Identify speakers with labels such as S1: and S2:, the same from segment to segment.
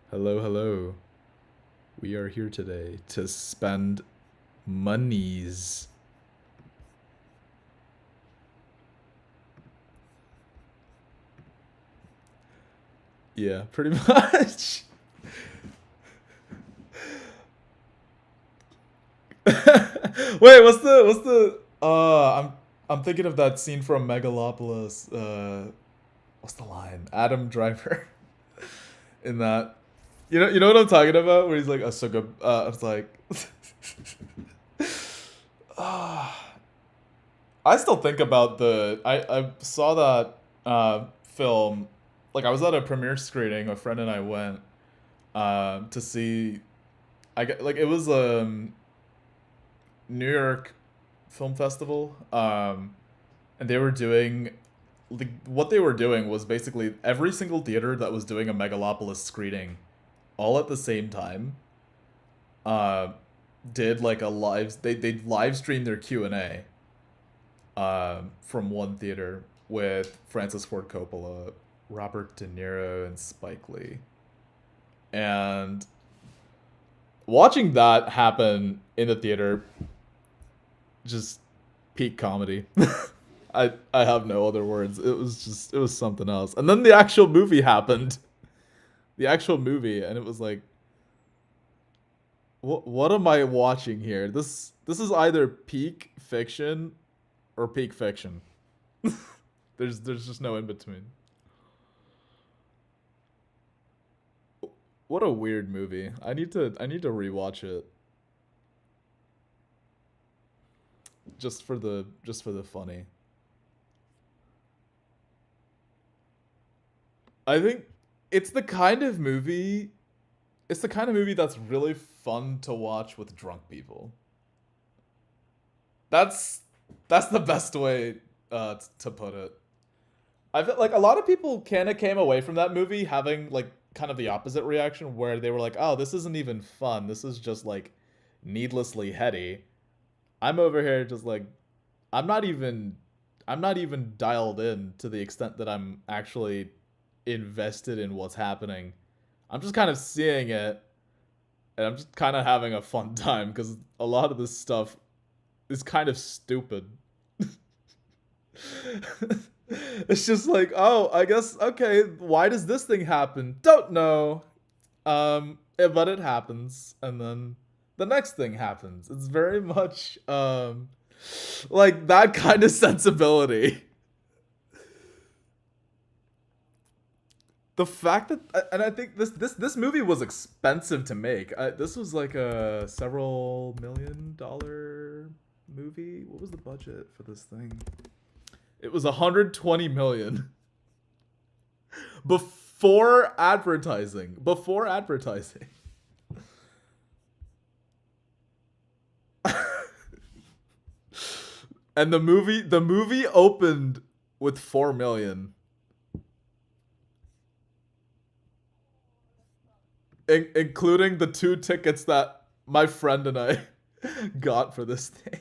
S1: Hello, hello. We are here today to spend monies. Yeah, pretty much. Wait, what's the I'm thinking of that scene from Megalopolis. What's the line? Adam Driver in that. You know what I'm talking about? Where he's like a sugar it's like I still think about I saw that film, like I was at a premiere screening, a friend and I went to see. I get like it was New York Film Festival, and they were doing what they were doing was basically every single theater that was doing a Megalopolis screening, all at the same time, uh, did like a live. They live streamed their Q&A, from one theater with Francis Ford Coppola, Robert De Niro, and Spike Lee, and watching that happen in the theater, just peak comedy. I have no other words. It was something else. And then the actual movie happened. The actual movie, and it was like, what am I watching here? This is either peak fiction or peak fiction. There's just no in between. What a weird movie. I need to rewatch it just for the funny. I think it's the kind of movie it's the kind of movie that's really fun to watch with drunk people. That's that's the best way to put it. I feel like a lot of people kind of came away from that movie having like kind of the opposite reaction where they were like, "Oh, this isn't even fun. This is just like needlessly heady." I'm over here just like I'm not even I'm not even dialed in to the extent that I'm actually invested in what's happening. I'm just kind of seeing it and I'm just kind of having a fun time because a lot of this stuff is kind of stupid. It's just like, oh, I guess okay. Why does this thing happen? Don't know. But it happens, and then the next thing happens. It's very much like that kind of sensibility. The fact that and I think this movie was expensive to make. This was like a several $1 million movie. What was the budget for this thing? It was 120 million before advertising. Before advertising. And the movie opened with 4 million, including the two tickets that my friend and I got for this thing.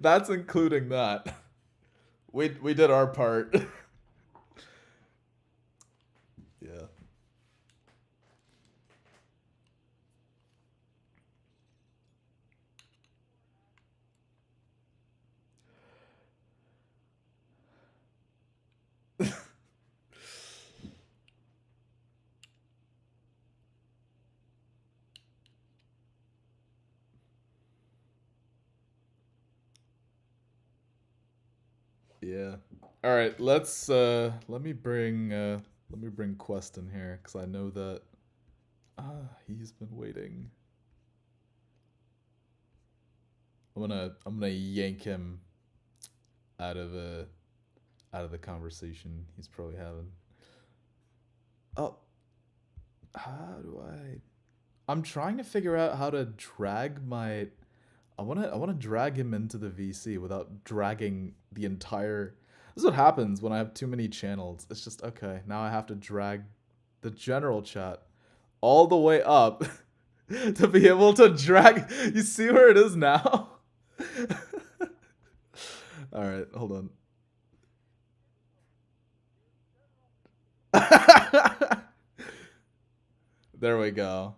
S1: That's including that. We did our part. Yeah. Yeah. All right, let me bring Quest in here cuz I know that he's been waiting. I'm gonna yank him out of out of the conversation he's probably having. Oh, how do I? I'm trying to figure out how to drag my. I wanna drag him into the VC without dragging the entire. This is what happens when I have too many channels. It's just okay. Now I have to drag the general chat all the way up to be able to drag. You see where it is now? All right, hold on. There we go.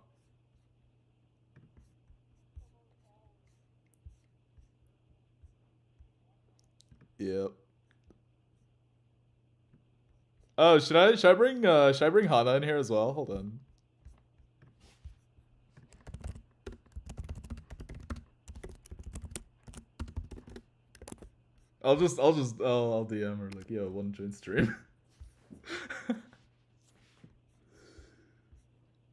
S1: Yep. Oh, should I bring Hana in here as well? Hold on. I'll DM her like, yo, one join stream.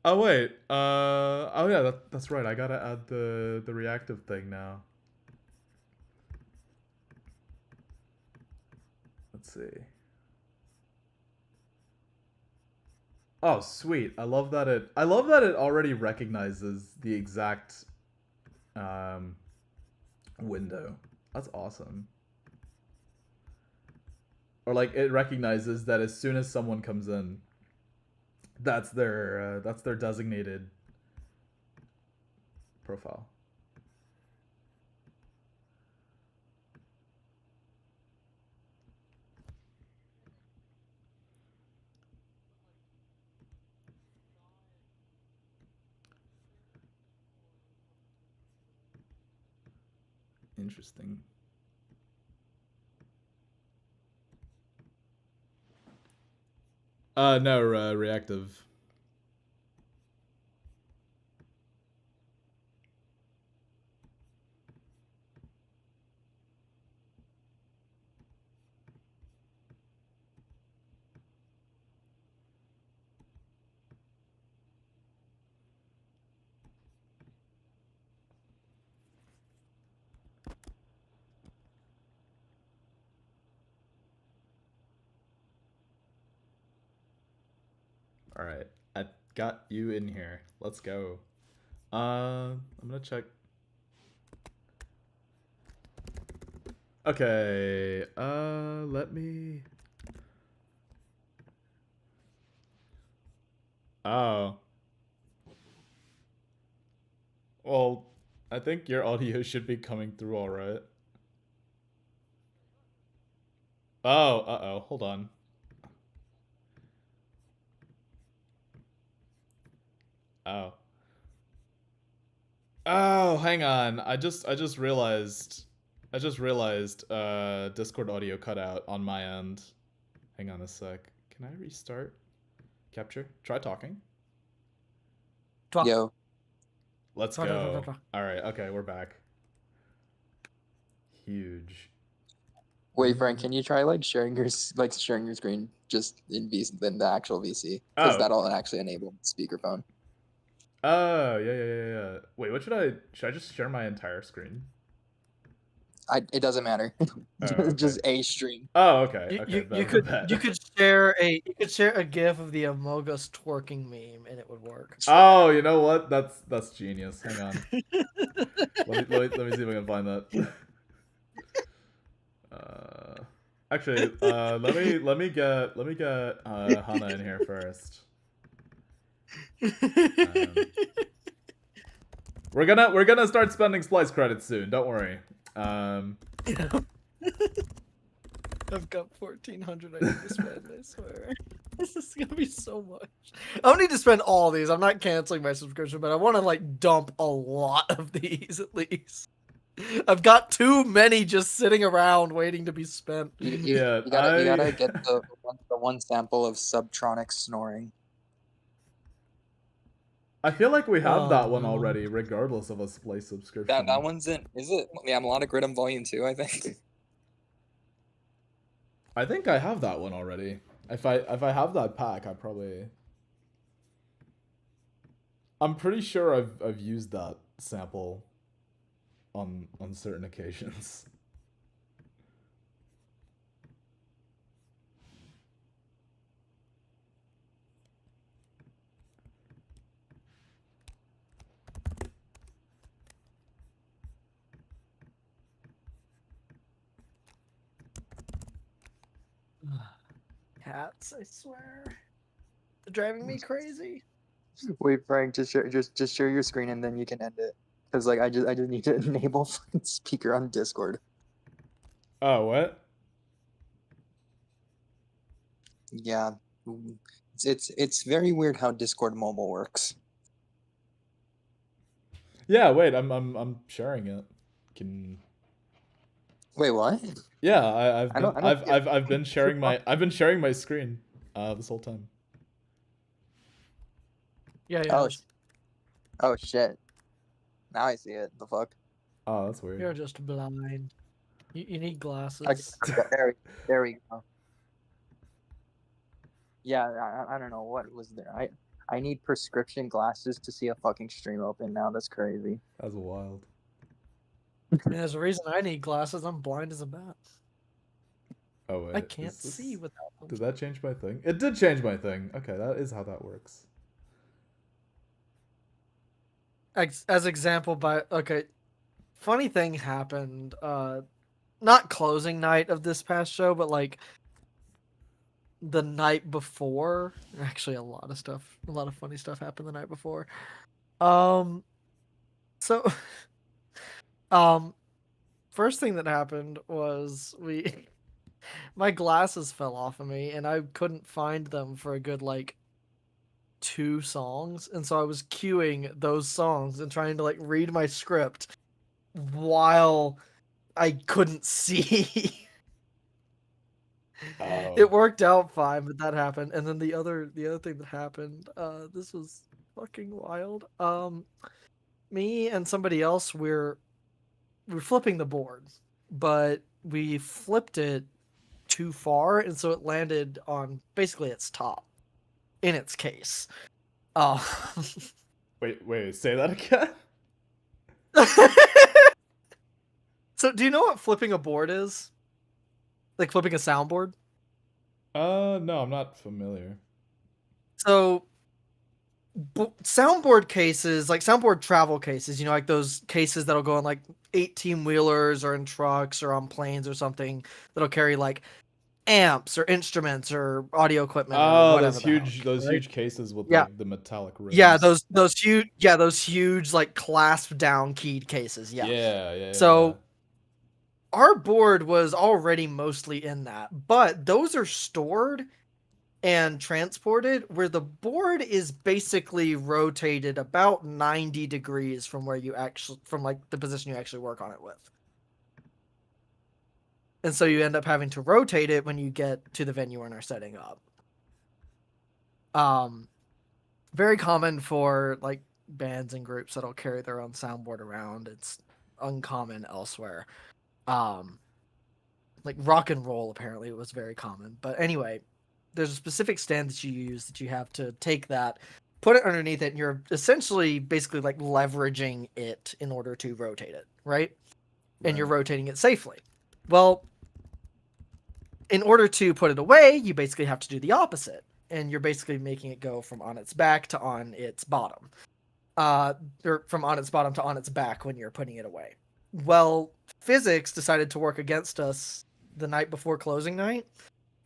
S1: Oh wait, oh yeah, that's right. I gotta add the reactive thing now. Let's see. Oh sweet, I love that it already recognizes the exact window. That's awesome. Or like it recognizes that as soon as someone comes in, that's their designated profile. Interesting. No, reactive. All right, I got you in here. Let's go. I'm gonna check. Okay. Let me. Oh. Well, I think your audio should be coming through all right. Oh, uh-oh. Hold on. Oh. Oh, hang on. I just realized Discord audio cut out on my end. Hang on a sec. Can I restart capture? Try talking.
S2: Yo.
S1: Let's go. All right. Okay, we're back. Huge.
S2: Wait, Frank, can you try like sharing your screen just in the actual VC? Because
S1: Oh.
S2: that'll actually enable speakerphone.
S1: Oh, yeah. Wait, what should I just share my entire screen?
S2: It doesn't matter.
S1: Oh, okay.
S2: Just a stream.
S1: Oh, okay.
S3: You could share a GIF of the Among Us twerking meme and it would work.
S1: Oh, you know what? That's genius. Hang on. let me see if I can find that. Actually, let me get Hana in here first. We're gonna start spending Splice credits soon. Don't worry.
S3: I've got 1,400 I need to spend, I swear. This is gonna be so much. I don't need to spend all these. I'm not canceling my subscription, but I want to like dump a lot of these at least. I've got too many just sitting around waiting to be spent.
S2: You gotta get the one sample of Subtronic snoring.
S1: I feel like we have that one already, regardless of a Splice subscription.
S2: That one's in. Is it? Yeah, Melodic Rhythm Volume 2, I think.
S1: I think I have that one already. If I have that pack, I'm pretty sure I've used that sample on certain occasions.
S3: Cats, I swear. They're driving me crazy.
S2: Wait, Frank, just share your screen and then you can end it. Cause like I just need to enable speaker on Discord.
S1: Oh, what?
S2: Yeah, it's very weird how Discord mobile works.
S1: Yeah, wait, I'm sharing it. Can
S2: Wait, what?
S1: Yeah, I've
S2: I
S1: been
S2: don't see it.
S1: I've been sharing my screen this whole time.
S3: Yeah,
S2: Oh,
S3: just,
S2: oh shit. Now I see it. The fuck?
S1: Oh, that's weird.
S3: you're just blind. You need
S2: Okay,
S3: glasses.
S2: there we go. Yeah, I don't know what was there. I need prescription glasses to see a fucking stream open now. That's crazy.
S1: That's wild.
S3: And there's a reason I need glasses. I'm blind as a bat.
S1: Oh wait,
S3: I can't see without them.
S1: Did that change my thing? It did change my thing. Okay, that is how that works.
S3: As example, funny thing happened. Not closing night of this past show, but like the night before. Actually, a lot of funny stuff happened the night before. So, first thing that happened was my glasses fell off of me, and I couldn't find them for a good like 2 songs, and so I was queuing those songs and trying to like read my script while I couldn't see.
S1: Oh.
S3: It worked out fine, but that happened. And then the other thing that happened, this was fucking wild. Me and somebody else, we're flipping the board, but we flipped it too far, and so it landed on basically its top in its case.
S1: Wait, say that again?
S3: So do you know what flipping a board is? Like flipping a soundboard?
S1: No, I'm not familiar.
S3: So soundboard cases, like soundboard travel cases, you know, like those cases that'll go on like 18-wheelers or in trucks or on planes or something that'll carry like amps or instruments or audio equipment or
S1: Oh,
S3: whatever the hell.
S1: those
S3: Right?
S1: huge cases with
S3: Yeah.
S1: like the metallic rims.
S3: Yeah, those huge like clasp down keyed cases. Yeah.
S1: Yeah.
S3: So our board was already mostly in that, but those are stored and transported where the board is basically rotated about 90 degrees from where you actually from like the position you actually work on it with. And so you end up having to rotate it when you get to the venue and are setting up. Very common for like bands and groups that'll carry their own soundboard around. It's uncommon elsewhere. Like rock and roll apparently it was very common. But anyway, there's a specific stand that you use that you have to take that, put it underneath it, and you're essentially basically like leveraging it in order to rotate it, right? And you're rotating it safely. Well, in order to put it away, you basically have to do the opposite. And you're basically making it go from on its back to on its bottom. Or from on its bottom to on its back when you're putting it away. Well, physics decided to work against us the night before closing night.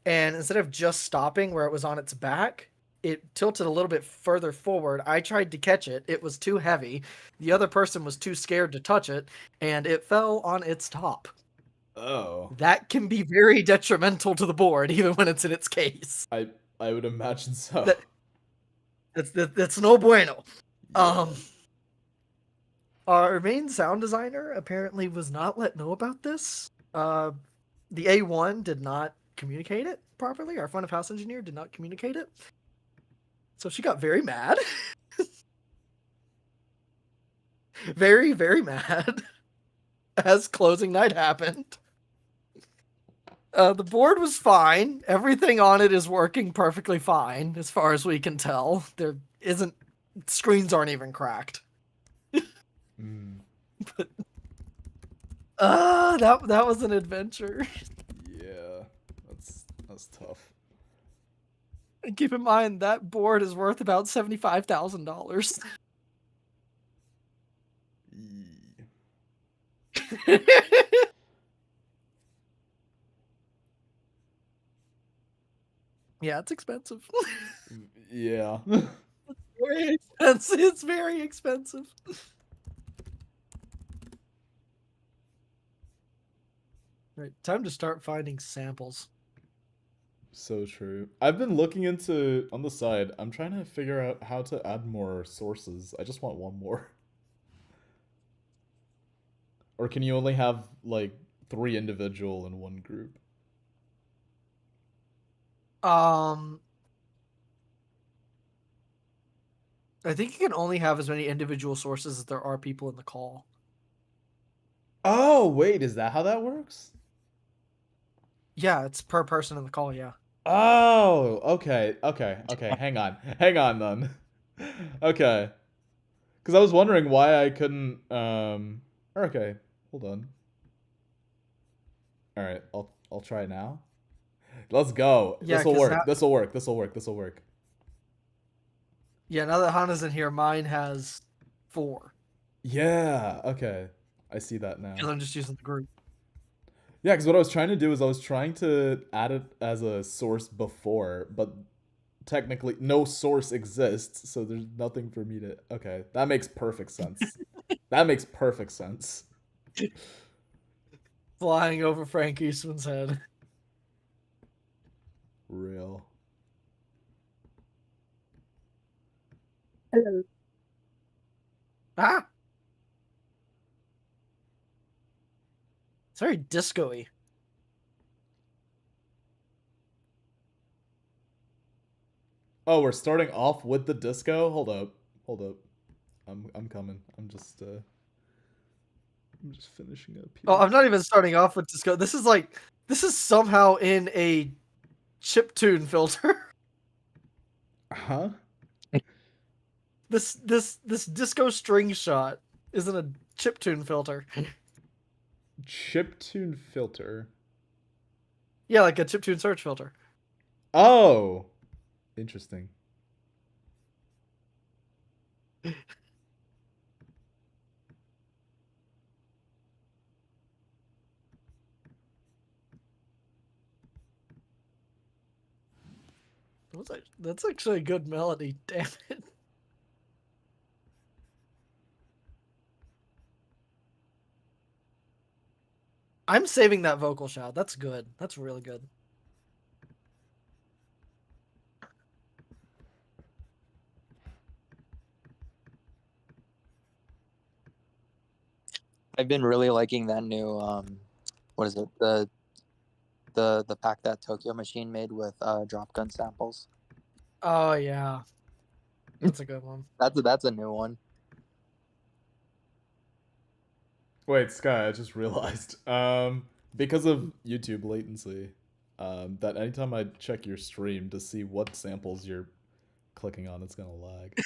S3: And instead of just stopping where it was on its back, it tilted a little bit further forward. I tried to catch it. It was too heavy. The other person was too scared to touch it, and it fell on its top.
S1: Oh.
S3: That can be very detrimental to the board, even when it's in its case.
S1: I would imagine so.
S3: That's no bueno.
S1: Yeah.
S3: Our main sound designer apparently was not let know about this. The A1 did not communicate it properly. Our front of house engineer did not communicate it. So she got very mad. Very, very mad as closing night happened. The board was fine. Everything on it is working perfectly fine as far as we can tell. There isn't screens aren't even cracked. But that was an adventure.
S1: Yeah. That's tough.
S3: And keep in mind that board is worth about $75,000. Yeah, it's expensive.
S1: Yeah.
S3: Very expensive. It's very expensive. Right, time to start finding samples.
S1: So true. I've been looking into on the side. I'm trying to figure out how to add more sources. I just want one more. Or can you only have like 3 individual in one group?
S3: I think you can only have as many individual sources as there are people in the call.
S1: Oh, wait, is that how that works?
S3: Yeah, it's per person in the call, yeah.
S1: Oh, okay. Hang on then. Okay. Because I was wondering why I couldn't. Okay, hold on. All right, I'll try it now. Let's go.
S3: Yeah,
S1: This will
S3: because
S1: work. This will work. This will work. This will work.
S3: yeah, now that Hana's in here, mine has 4.
S1: Yeah. Okay. I see that now.
S3: Because I'm just using the group.
S1: Yeah, because what I was trying to do is I was trying to add it as a source before, but technically no source exists, so there's nothing for me to. Okay, that makes perfect sense. That makes perfect sense.
S3: Flying over Frank Eastman's head.
S1: Real.
S2: Hello.
S3: Ah! It's very disco-y.
S1: Oh, we're starting off with the disco. Hold up. Hold up. I'm coming. I'm just finishing up here.
S3: Oh, I'm not even starting off with disco. This is somehow in a chiptune filter.
S1: Huh?
S3: This disco string shot is in a chiptune filter.
S1: Chiptune filter.
S3: Yeah, like a chiptune search filter.
S1: Oh, interesting.
S3: That's actually a good melody. Damn it. I'm saving that vocal shot. That's good. That's really good.
S2: I've been really liking that new what is it? The pack that Tokyo Machine made with drop gun samples.
S3: Oh yeah, that's a good one.
S2: That's a new one.
S1: Wait, Sky, I just realized. Because of YouTube latency, that anytime I check your stream to see what samples you're clicking on, it's gonna lag.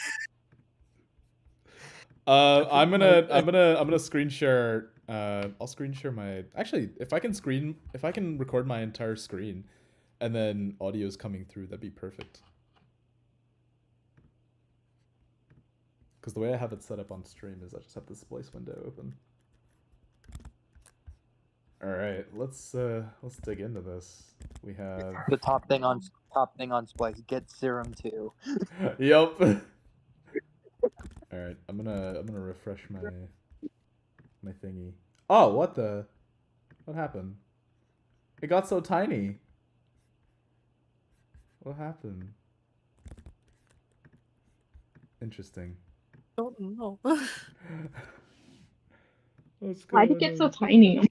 S1: I'm gonna screen share. I'll screen share my. Actually, if I can record my entire screen, and then audio is coming through, that'd be perfect. Because the way I have it set up on stream is I just have the Splice window open. All right, let's dig into this. We have
S2: The top thing on Splice. Get Serum 2.
S1: Yep. All right, I'm gonna refresh my thingy. Oh, what happened? It got so tiny. What happened? Interesting.
S3: Don't know.
S4: Why did it get so tiny?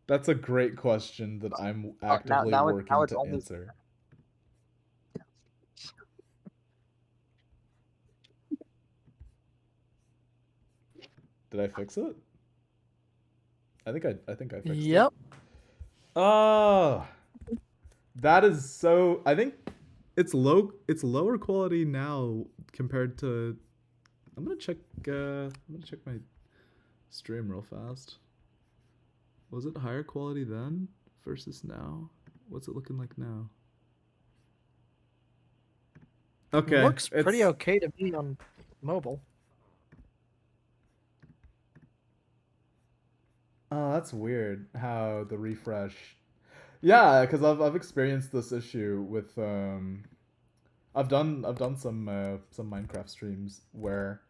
S1: That's a great question that I'm actively working to answer. Did I fix it? I think I fixed it.
S3: Yep.
S1: Oh, that is so. I think it's lower quality now compared to. I'm gonna check my stream real fast. Was it higher quality then versus now? What's it looking like now? Okay,
S3: It looks pretty okay to me on mobile.
S1: Oh, that's weird. How the refresh. Yeah, because I've experienced this issue with I've done some Minecraft streams where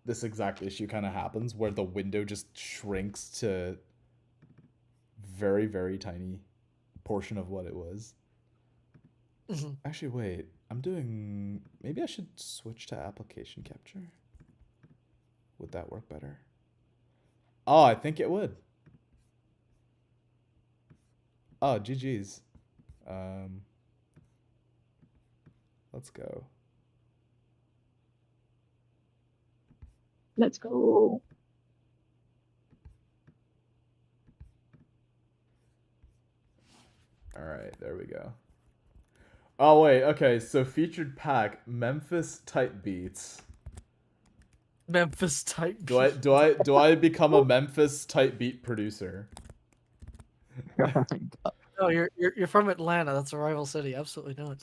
S1: this exact issue kind of happens where the window just shrinks to very, very tiny portion of what it was. Actually, wait. Maybe I should switch to application capture. Would that work better? Oh, I think it would. Oh, GG's. Let's go.
S4: Let's go.
S1: All right, there we go. Oh wait, okay. So featured pack Memphis type beats.
S3: Memphis type.
S1: Do I become a Memphis type beat producer?
S3: No, you're from Atlanta. That's a rival city. Absolutely not.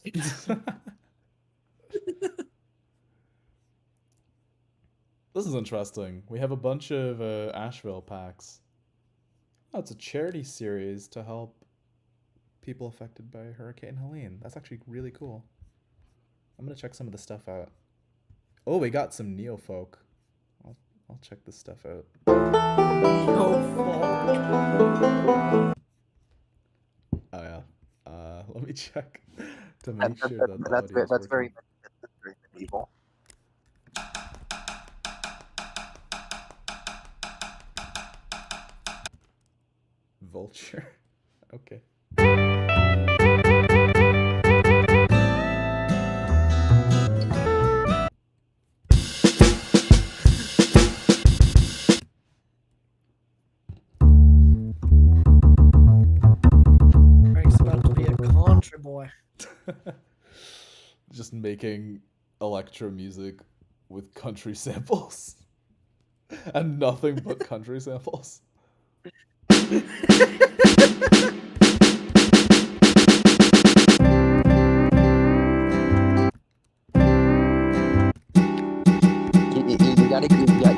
S1: This is interesting. We have a bunch of Asheville packs. Oh, it's a charity series to help people affected by Hurricane Helene. That's actually really cool. I'm gonna check some of the stuff out. Oh, we got some neofolk. I'll check this stuff out. Oh yeah. Let me check to make sure that the audio is
S2: that's very
S1: working.
S2: medieval.
S1: Vulture. Okay.
S3: Frank's about to be a country boy.
S1: Just making electro music with country samples. And nothing but country samples.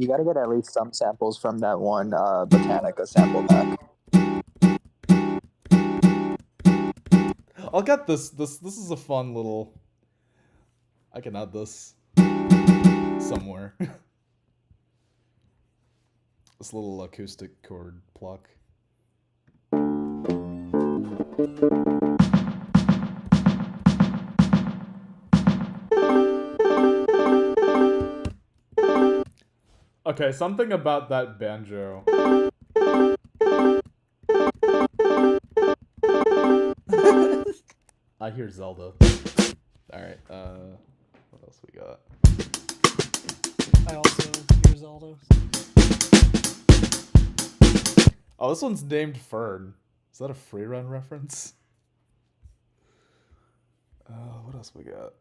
S2: You gotta get at least some samples from that one Botanica sample pack.
S1: I'll get this. This is a fun little. I can add this somewhere. This little acoustic chord pluck. Okay, something about that banjo. I hear Zelda. Alright, what else we got?
S3: I also hear Zelda.
S1: Oh, this one's named Fern. Is that a free run reference? What else we got?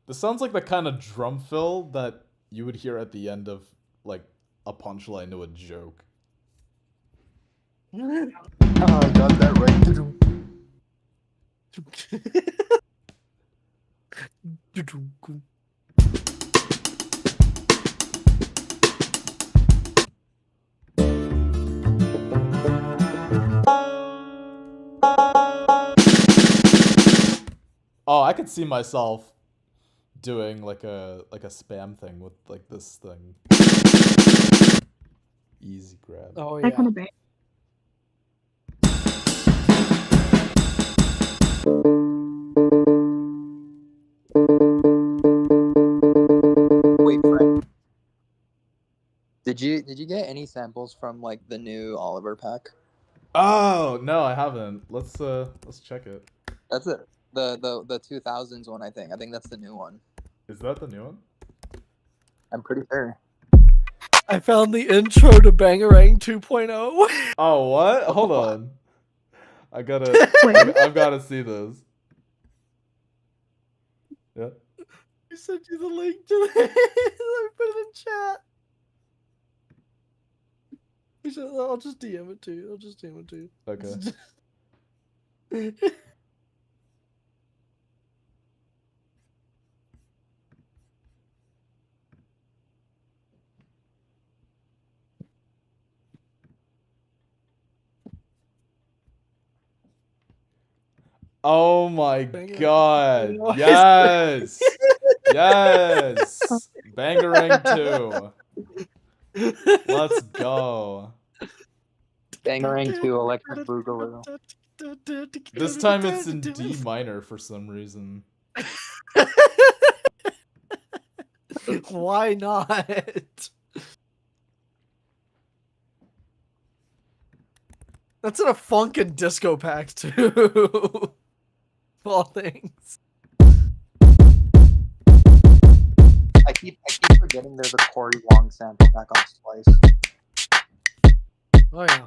S1: This sounds like the kind of drum fill that you would hear at the end of, like, a punchline to a joke.
S2: Oh, I got that right.
S1: Oh, I could see myself doing like a spam thing with like this thing. Easy grab.
S3: Oh
S4: That
S3: yeah.
S4: kind of bang.
S2: Wait, Frank. Did you get any samples from like the new Oliver pack?
S1: Oh no, I haven't. Let's check it.
S2: That's it. The 2000s one, I think. I think that's the new one.
S1: Is that the new one?
S2: I'm pretty sure.
S3: I found the intro to Bangarang 2.0.
S1: Oh, what? Hold on. I've got to see this. Yeah.
S3: I sent you the link to this. I put it in chat. I'll just DM it to you.
S1: Okay. Oh my god. Yes. Yes. Bangarang 2. Let's go.
S2: Bangarang 2 Electric Boogaloo.
S1: This time it's in D minor for some reason.
S3: Why not? That's in a funk and disco pack too. Of all things.
S2: I keep forgetting there's a Cory Wong sample back on Splice.
S3: Oh yeah.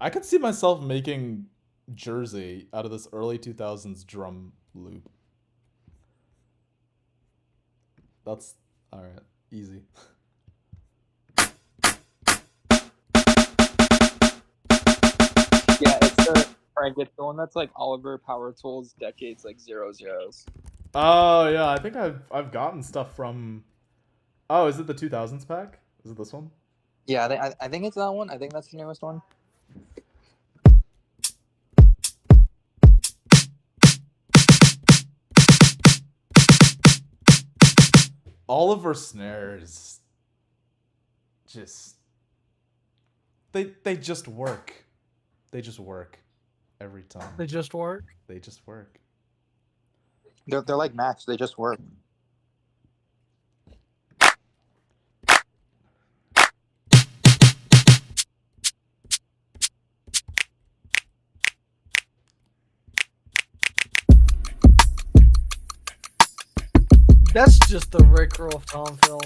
S1: I could see myself making Jersey out of this early 2000s drum loop. That's alright. Easy.
S2: Yeah, it's the one that's like Oliver Power Tools Decades like 00s.
S1: Oh yeah, I think I've gotten stuff from. Oh, is it the 2000s pack? Is it this one?
S2: Yeah, I think it's that one. I think that's the newest one.
S1: Oliver snares just they just work. They just work every time.
S3: They just work.
S1: They just work.
S2: They're like Max. They just work.
S3: That's just the Rickroll of Tom Phil.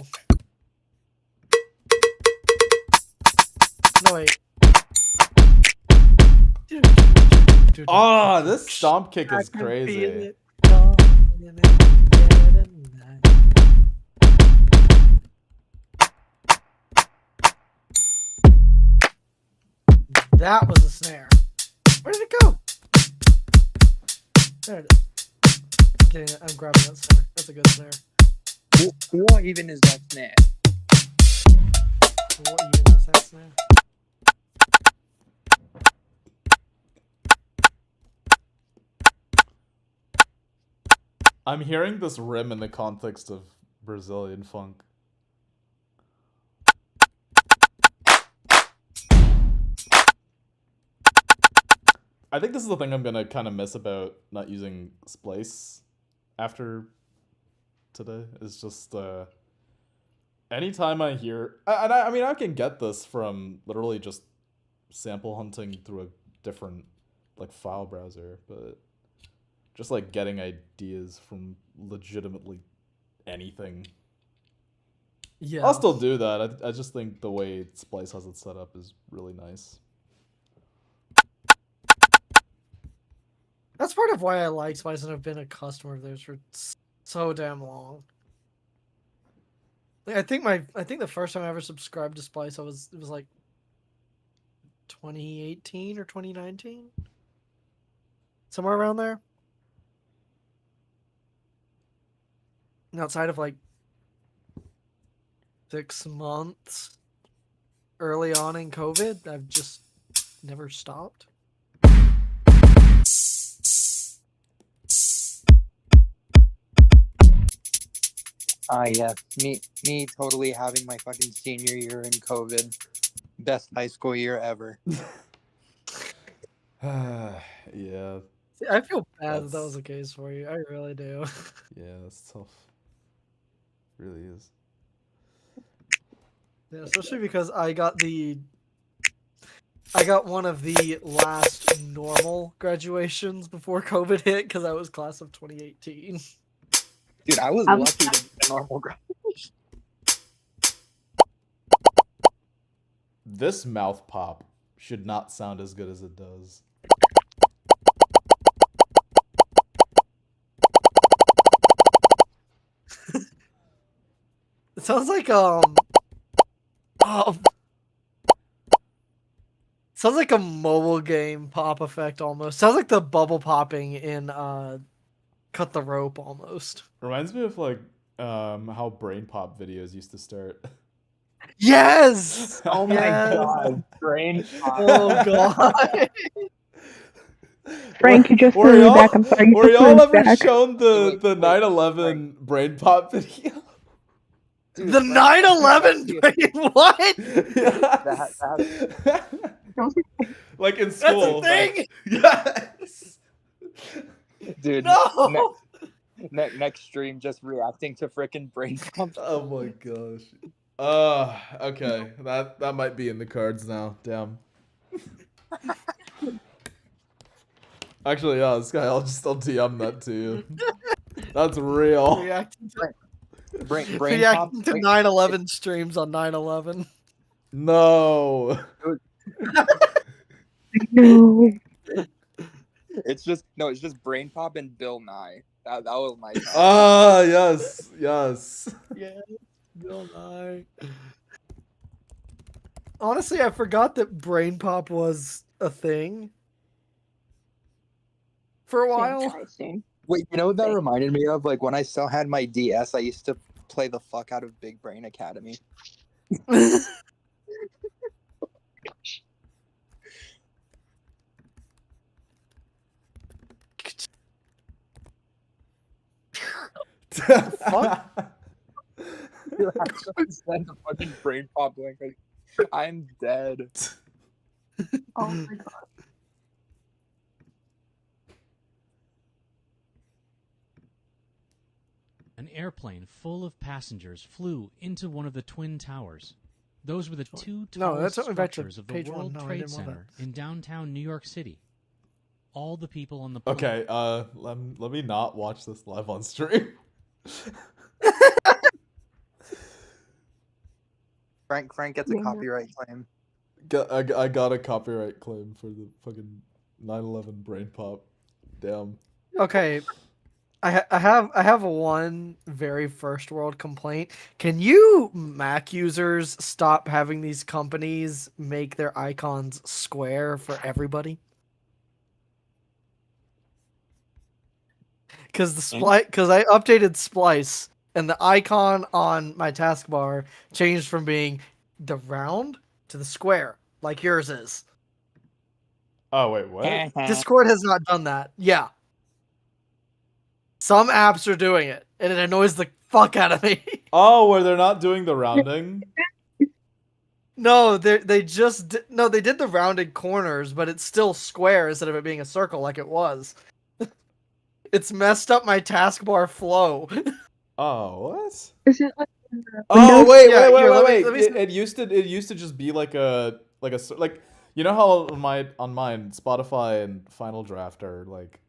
S3: No wait.
S1: Oh, this stomp kick is crazy.
S3: That was a snare. Where did it go? There it is. Okay, I'm grabbing that snare. That's a good snare.
S2: What even is that snare?
S3: What even is that snare?
S1: I'm hearing this rim in the context of Brazilian funk. I think this is the thing I'm gonna kind of miss about not using Splice after today. Is just anytime I hear, I mean I can get this from literally just sample hunting through a different like file browser, but just like getting ideas from legitimately anything.
S3: Yeah.
S1: I'll still do that. I just think the way Splice has it set up is really nice.
S3: That's part of why I like Splice and I've been a customer of theirs for so damn long. Like, I think the first time I ever subscribed to Splice, it was like 2018 or 2019, somewhere around there. And outside of like 6 months early on in COVID, I've just never stopped.
S2: Yeah, me totally having my fucking senior year in COVID. Best high school year ever.
S1: Yeah.
S3: See, I feel bad that was the case for you. I really do.
S1: Yeah, that's tough. Really is.
S3: Yeah, especially because I got one of the last normal graduations before COVID hit because I was class of 2018.
S2: Dude, I was lucky to get a normal graduation.
S1: This mouth pop should not sound as good as it does.
S3: It sounds like sounds like a mobile game pop effect almost. Sounds like the bubble popping in Cut the Rope almost.
S1: Reminds me of like how brain pop videos used to start.
S3: Yes!
S2: Oh my god, brain pop.
S3: Oh god.
S4: Frank, you just
S1: Were
S4: threw me
S1: y'all,
S4: back. I'm sorry. You
S1: were
S4: just threw
S1: y'all
S4: me
S1: ever
S4: back.
S1: shown the
S2: Wait,
S1: 9/11 brain pop video?
S2: Dude,
S3: The
S2: Frank,
S3: 9/11. What?
S1: Yes. Like in
S3: That's a
S1: school.
S3: thing.
S1: Yes.
S2: dude,
S3: No.
S2: next stream just reacting to frickin' brain pump.
S1: Oh my gosh. Okay. That might be in the cards now. Damn. Actually, yeah, this guy, I'll DM that to you. That's real.
S3: Reacting to,
S2: Brain pop.
S3: reacting to 9/11 streams on 9/11.
S1: No.
S4: No.
S2: It's just brain pop and Bill Nye. That was my top.
S1: Ah, yes. Yes.
S3: Yeah, Bill Nye. Honestly, I forgot that brain pop was a thing for a while.
S4: Interesting.
S2: Wait, you know what that reminded me of? Like when I still had my DS, I used to play the fuck out of Big Brain Academy.
S3: Fuck?
S2: You actually send a fucking brain pop link. Like, I'm dead.
S4: Oh my god.
S5: An airplane full of passengers flew into one of the Twin Towers. Those were the two
S3: No,
S5: tallest
S3: that's only back to
S5: structures of the
S3: page one.
S5: World
S3: No, I
S5: Trade
S3: didn't want
S5: Center in downtown New York City. All the people on the plane.
S1: Okay, let me not watch this live on stream.
S2: Frank gets a copyright claim.
S1: I got a copyright claim for the fucking 9/11 brain pop. Damn.
S3: Okay, I have one very first world complaint. Can you Mac users stop having these companies make their icons square for everybody? Because because I updated Splice and the icon on my taskbar changed from being the round to the square, like yours is.
S1: Oh wait, what?
S3: Discord has not done that. Yeah. Some apps are doing it, and it annoys the fuck out of me.
S1: Oh, where they're not doing the rounding?
S3: No, they did the rounded corners, but it's still square instead of it being a circle like it was. It's messed up my taskbar flow.
S1: Oh, what?
S4: Is it like
S1: Oh,
S4: Windows?
S1: wait,
S3: Yeah,
S1: wait,
S3: here,
S1: wait,
S3: let me
S1: wait. It used to just be like you know how on mine Spotify and Final Draft are like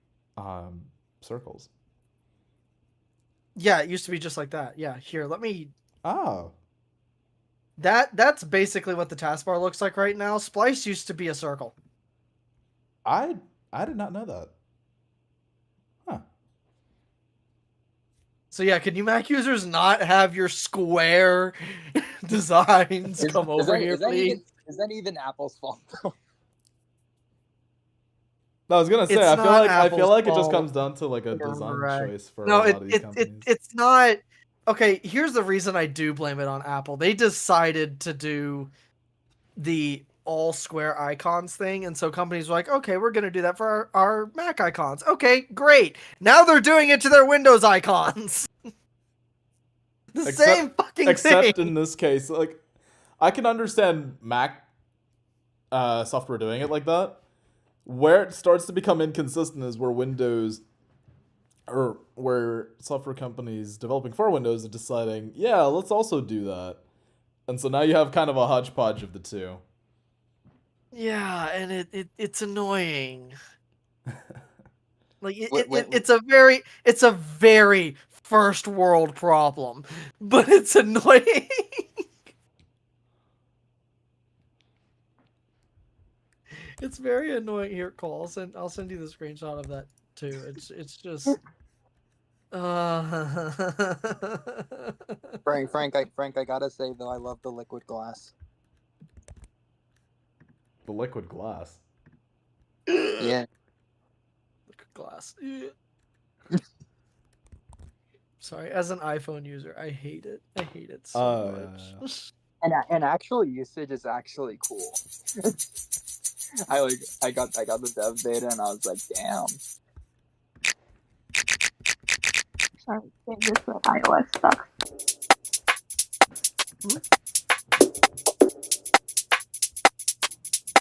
S1: circles.
S3: Yeah, it used to be just like that. Yeah, here, let me.
S1: Oh.
S3: That's basically what the taskbar looks like right now. Splice used to be a circle.
S1: I did not know that. Huh.
S3: So yeah, can you Mac users not have your square designs come over here, please?
S2: Is that even Apple's fault?
S1: No, I was gonna say
S3: It's
S1: I
S3: not
S1: feel like it just
S3: Apple's
S1: comes down to like a
S3: fault.
S1: design
S3: Right.
S1: choice for
S3: No,
S1: a lot of these companies.
S3: it's not. Okay, here's the reason I do blame it on Apple. They decided to do the all square icons thing, and so companies were like, okay, we're gonna do that for our Mac icons. Okay, great. Now they're doing it to their Windows icons. Same fucking thing.
S1: Except in this case, like I can understand Mac software doing it like that. Where it starts to become inconsistent is where Windows or where software companies developing for Windows are deciding, yeah, let's also do that. And so now you have kind of a hodgepodge of the two.
S3: Yeah, and it's annoying. Like
S2: Wait.
S3: it's a very first world problem, but it's annoying. It's very annoying. Here, Cole, I'll send you the screenshot of that too. It's just
S2: Frank, I gotta say though, I love the liquid glass.
S1: The liquid glass.
S2: Yeah.
S3: Liquid glass. Sorry, as an iPhone user, I hate it. I hate it so much.
S2: And actual usage is actually cool. I got the dev beta and I was like, damn.
S4: Sorry, this but iOS sucks.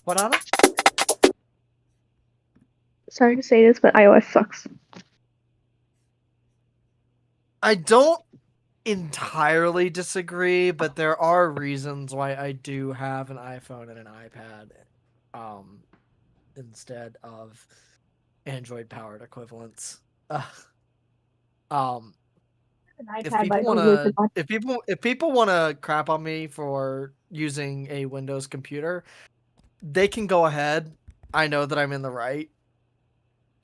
S3: What, Anna?
S4: Sorry to say this, but iOS sucks.
S3: I don't entirely disagree, but there are reasons why I do have an iPhone and an iPad instead of Android powered equivalents.
S4: An
S3: If
S4: iPad, but I
S3: people
S4: don't use
S3: wanna
S4: it much.
S3: if people wanna crap on me for using a Windows computer, they can go ahead. I know that I'm in the right.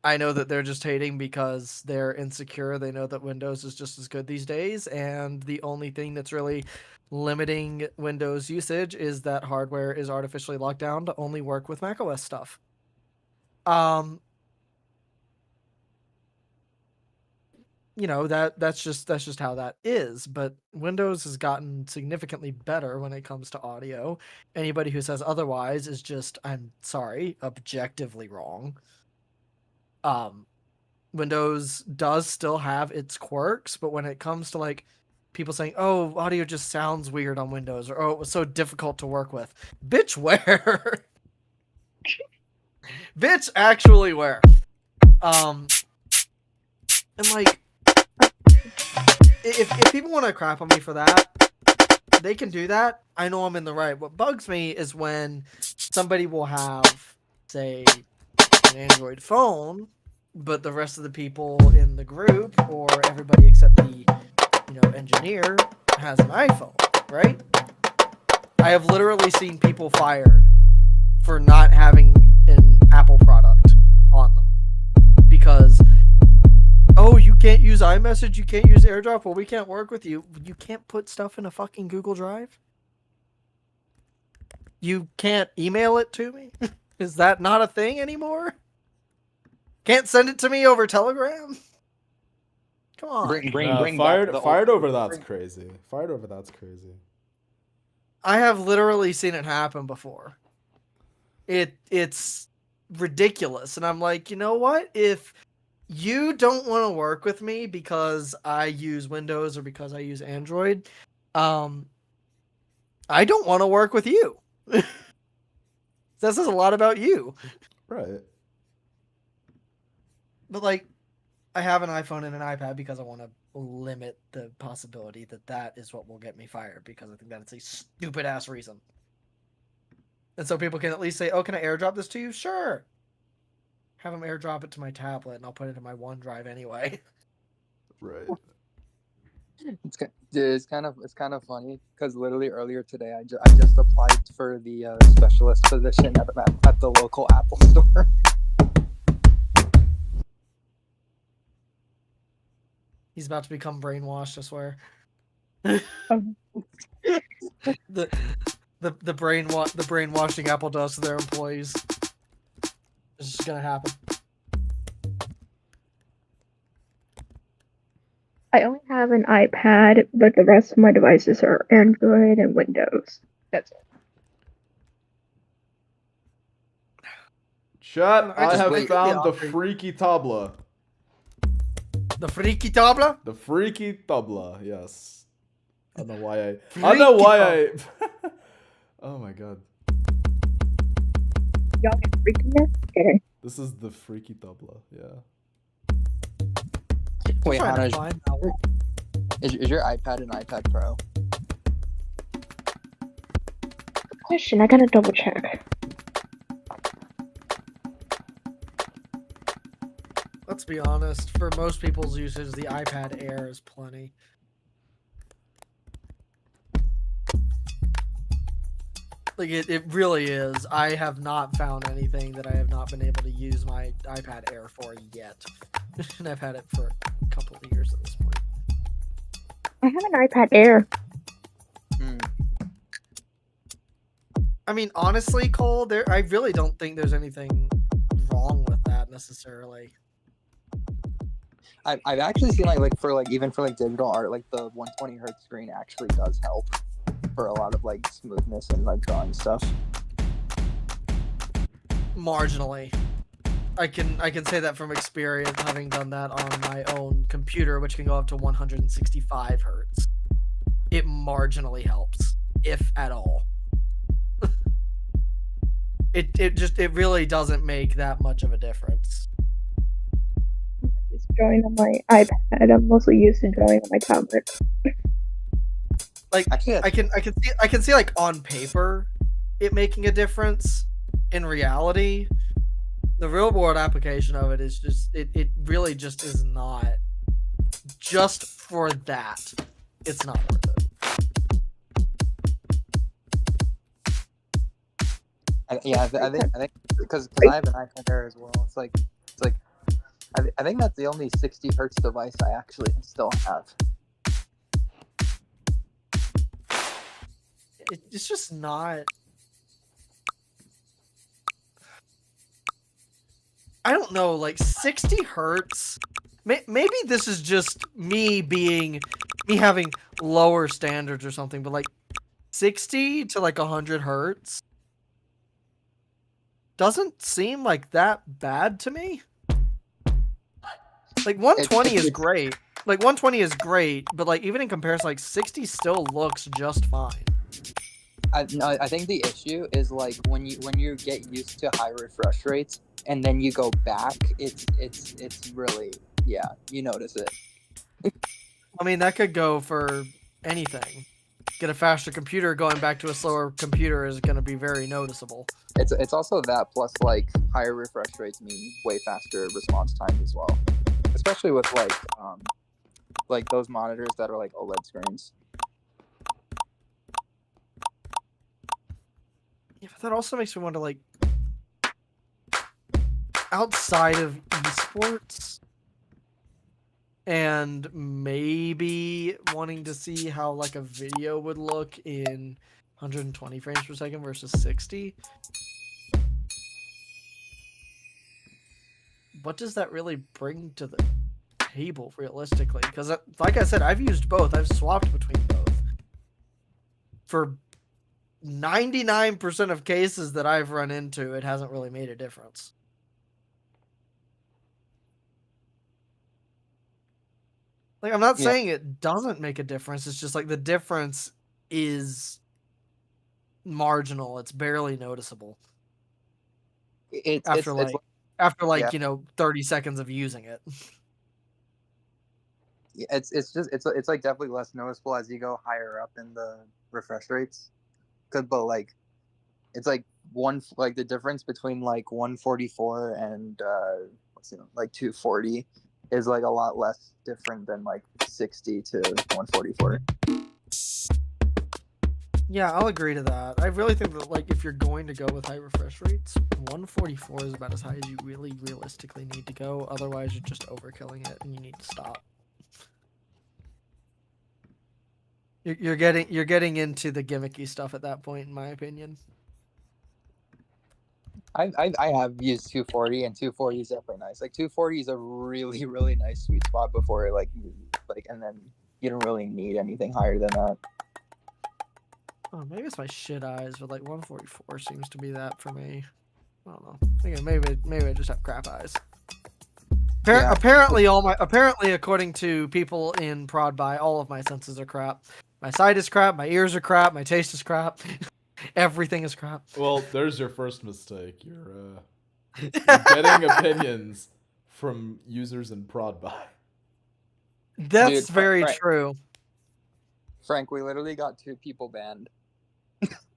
S3: I know that they're just hating because they're insecure. They know that Windows is just as good these days, and the only thing that's really limiting Windows usage is that hardware is artificially locked down to only work with macOS stuff. You know, that's just how that is. But Windows has gotten significantly better when it comes to audio. Anybody who says otherwise is just, I'm sorry, objectively wrong. Windows does still have its quirks, but when it comes to like people saying, "Oh, audio just sounds weird on Windows," or "Oh, it was so difficult to work with," bitch, where? Bitch, actually, where? And like, if people want to crap on me for that, they can do that. I know I'm in the right. What bugs me is when somebody will have, say, an Android phone, but the rest of the people in the group or everybody except the engineer has an iPhone, right? I have literally seen people fired for not having an Apple product on them because, oh, you can't use iMessage, you can't use AirDrop, well, we can't work with you. You can't put stuff in a fucking Google Drive? You can't email it to me? Is that not a thing anymore? Can't send it to me over Telegram? Come on.
S2: Bring
S1: fired
S2: back the
S1: fired
S2: old-
S1: over that's crazy. Fired over that's crazy.
S3: I have literally seen it happen before. It's ridiculous. And I'm like, you know what? If you don't want to work with me because I use Windows or because I use Android, I don't want to work with you. That says a lot about you.
S1: Right.
S3: But like, I have an iPhone and an iPad because I want to limit the possibility that that is what will get me fired because I think that it's a stupid ass reason. And so people can at least say, "Oh, can I AirDrop this to you?" Sure. Have them AirDrop it to my tablet, and I'll put it in my OneDrive anyway.
S1: Right.
S2: It's kind of funny because literally earlier today I just applied for the specialist position at the local Apple store.
S3: He's about to become brainwashed, I swear.
S4: Um.
S3: the brainwashing Apple does to their employees. It's just gonna happen.
S4: I only have an iPad, but the rest of my devices are Android and Windows. That's it.
S1: Chat, I
S3: just
S1: have
S3: wait.
S1: found the
S3: Yeah.
S1: freaky tabla.
S3: The freaky tabla?
S1: The freaky tabla, yes. I don't know why I Oh my god.
S4: Y'all get freaking there? Kidding.
S1: This is the freaky tabla, yeah.
S2: Wait,
S3: Trying to
S2: Hannah,
S3: find that one.
S2: is your iPad an iPad Pro?
S4: Good question. I gotta double check.
S3: Let's be honest. For most people's usage, the iPad Air is plenty. Like, it really is. I have not found anything that I have not been able to use my iPad Air for yet. And I've had it for a couple of years at this point.
S4: I have an iPad Air.
S3: I mean, honestly, Cole, I really don't think there's anything wrong with that necessarily.
S2: I've actually seen even for digital art, like the 120 hertz screen actually does help for a lot of like smoothness and like drawing stuff.
S3: marginally. I can say that from experience, having done that on my own computer, which can go up to 165 hertz. It marginally helps, if at all. It really doesn't make that much of a difference.
S4: Just drawing on my iPad. I'm mostly used to drawing on my tablet.
S3: Like
S2: Actually,
S3: I can see like on paper it making a difference. In reality, the real world application of it is just it really just is not. Just for that, it's not worth it.
S2: I think because I have an iPad Air as well. It's like I think that's the only 60 hertz device I actually still have.
S3: It's just not. I don't know, like 60 hertz. Maybe this is just me having lower standards or something, but like 60 to like 100 hertz doesn't seem like that bad to me. Like 120 is great. Like 120 is great, but like even in comparison, like 60 still looks just fine.
S2: I think the issue is like when you get used to high refresh rates and then you go back, it's really, yeah, you notice it.
S3: I mean, that could go for anything. Get a faster computer, going back to a slower computer is going to be very noticeable.
S2: It's also that plus like higher refresh rates mean way faster response times as well, especially with like those monitors that are like OLED screens.
S3: Yeah, but that also makes me wonder, like, outside of esports and maybe wanting to see how like a video would look in 120 frames per second versus 60. What does that really bring to the table realistically? Because like I said, I've used both. I've swapped between both. For 99% of cases that I've run into, it hasn't really made a difference. Like, I'm not saying it doesn't make a difference. It's just like the difference is marginal. It's barely noticeable. After 30 seconds of using it.
S2: It's like definitely less noticeable as you go higher up in the refresh rates. But like it's like the difference between like 144 and like 240 is like a lot less different than like 60 to 144.
S3: Yeah, I'll agree to that. I really think that like if you're going to go with high refresh rates, 144 is about as high as you really realistically need to go. Otherwise, you're just overkilling it, and you need to stop. You're getting into the gimmicky stuff at that point, in my opinion.
S2: I have used 240, and 240 is definitely nice. Like 240 is a really, really nice sweet spot before like and then you don't really need anything higher than that.
S3: Oh, maybe it's my shit eyes, but like 144 seems to be that for me. I don't know. Again, maybe I just have crap eyes. Apparently, according to people in prod buy, all of my senses are crap. My sight is crap. My ears are crap. My taste is crap. Everything is crap.
S1: Well, there's your first mistake. You're getting opinions from users in prod buy.
S3: That's very true.
S2: Frank, we literally got 2 people banned.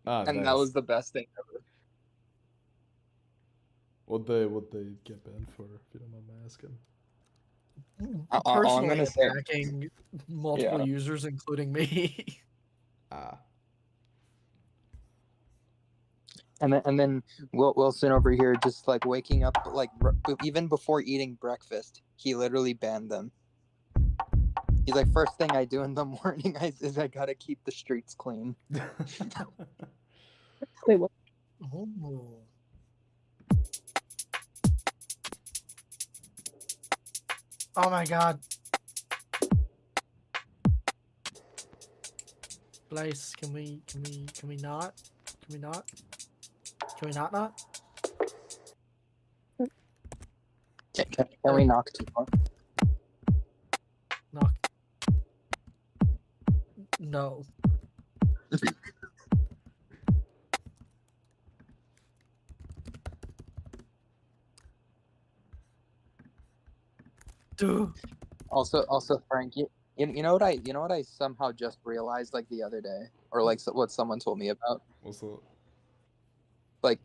S2: And
S1: nice.
S2: that was the best thing ever.
S1: What they get banned for, if you don't mind my asking?
S3: Personally attacking multiple users, including me.
S2: And then Wilson over here just like waking up like even before eating breakfast, he literally banned them. He's like, first thing I do in the morning is I gotta keep the streets clean.
S4: Wait, what?
S3: Oh. Oh my god. Splice, can we not? Can we not?
S2: Can we knock 2 more?
S3: Knock. No. Dude.
S2: Also, Frank, you know what I somehow just realized like the other day, or like what someone told me about.
S1: What's up?
S2: Like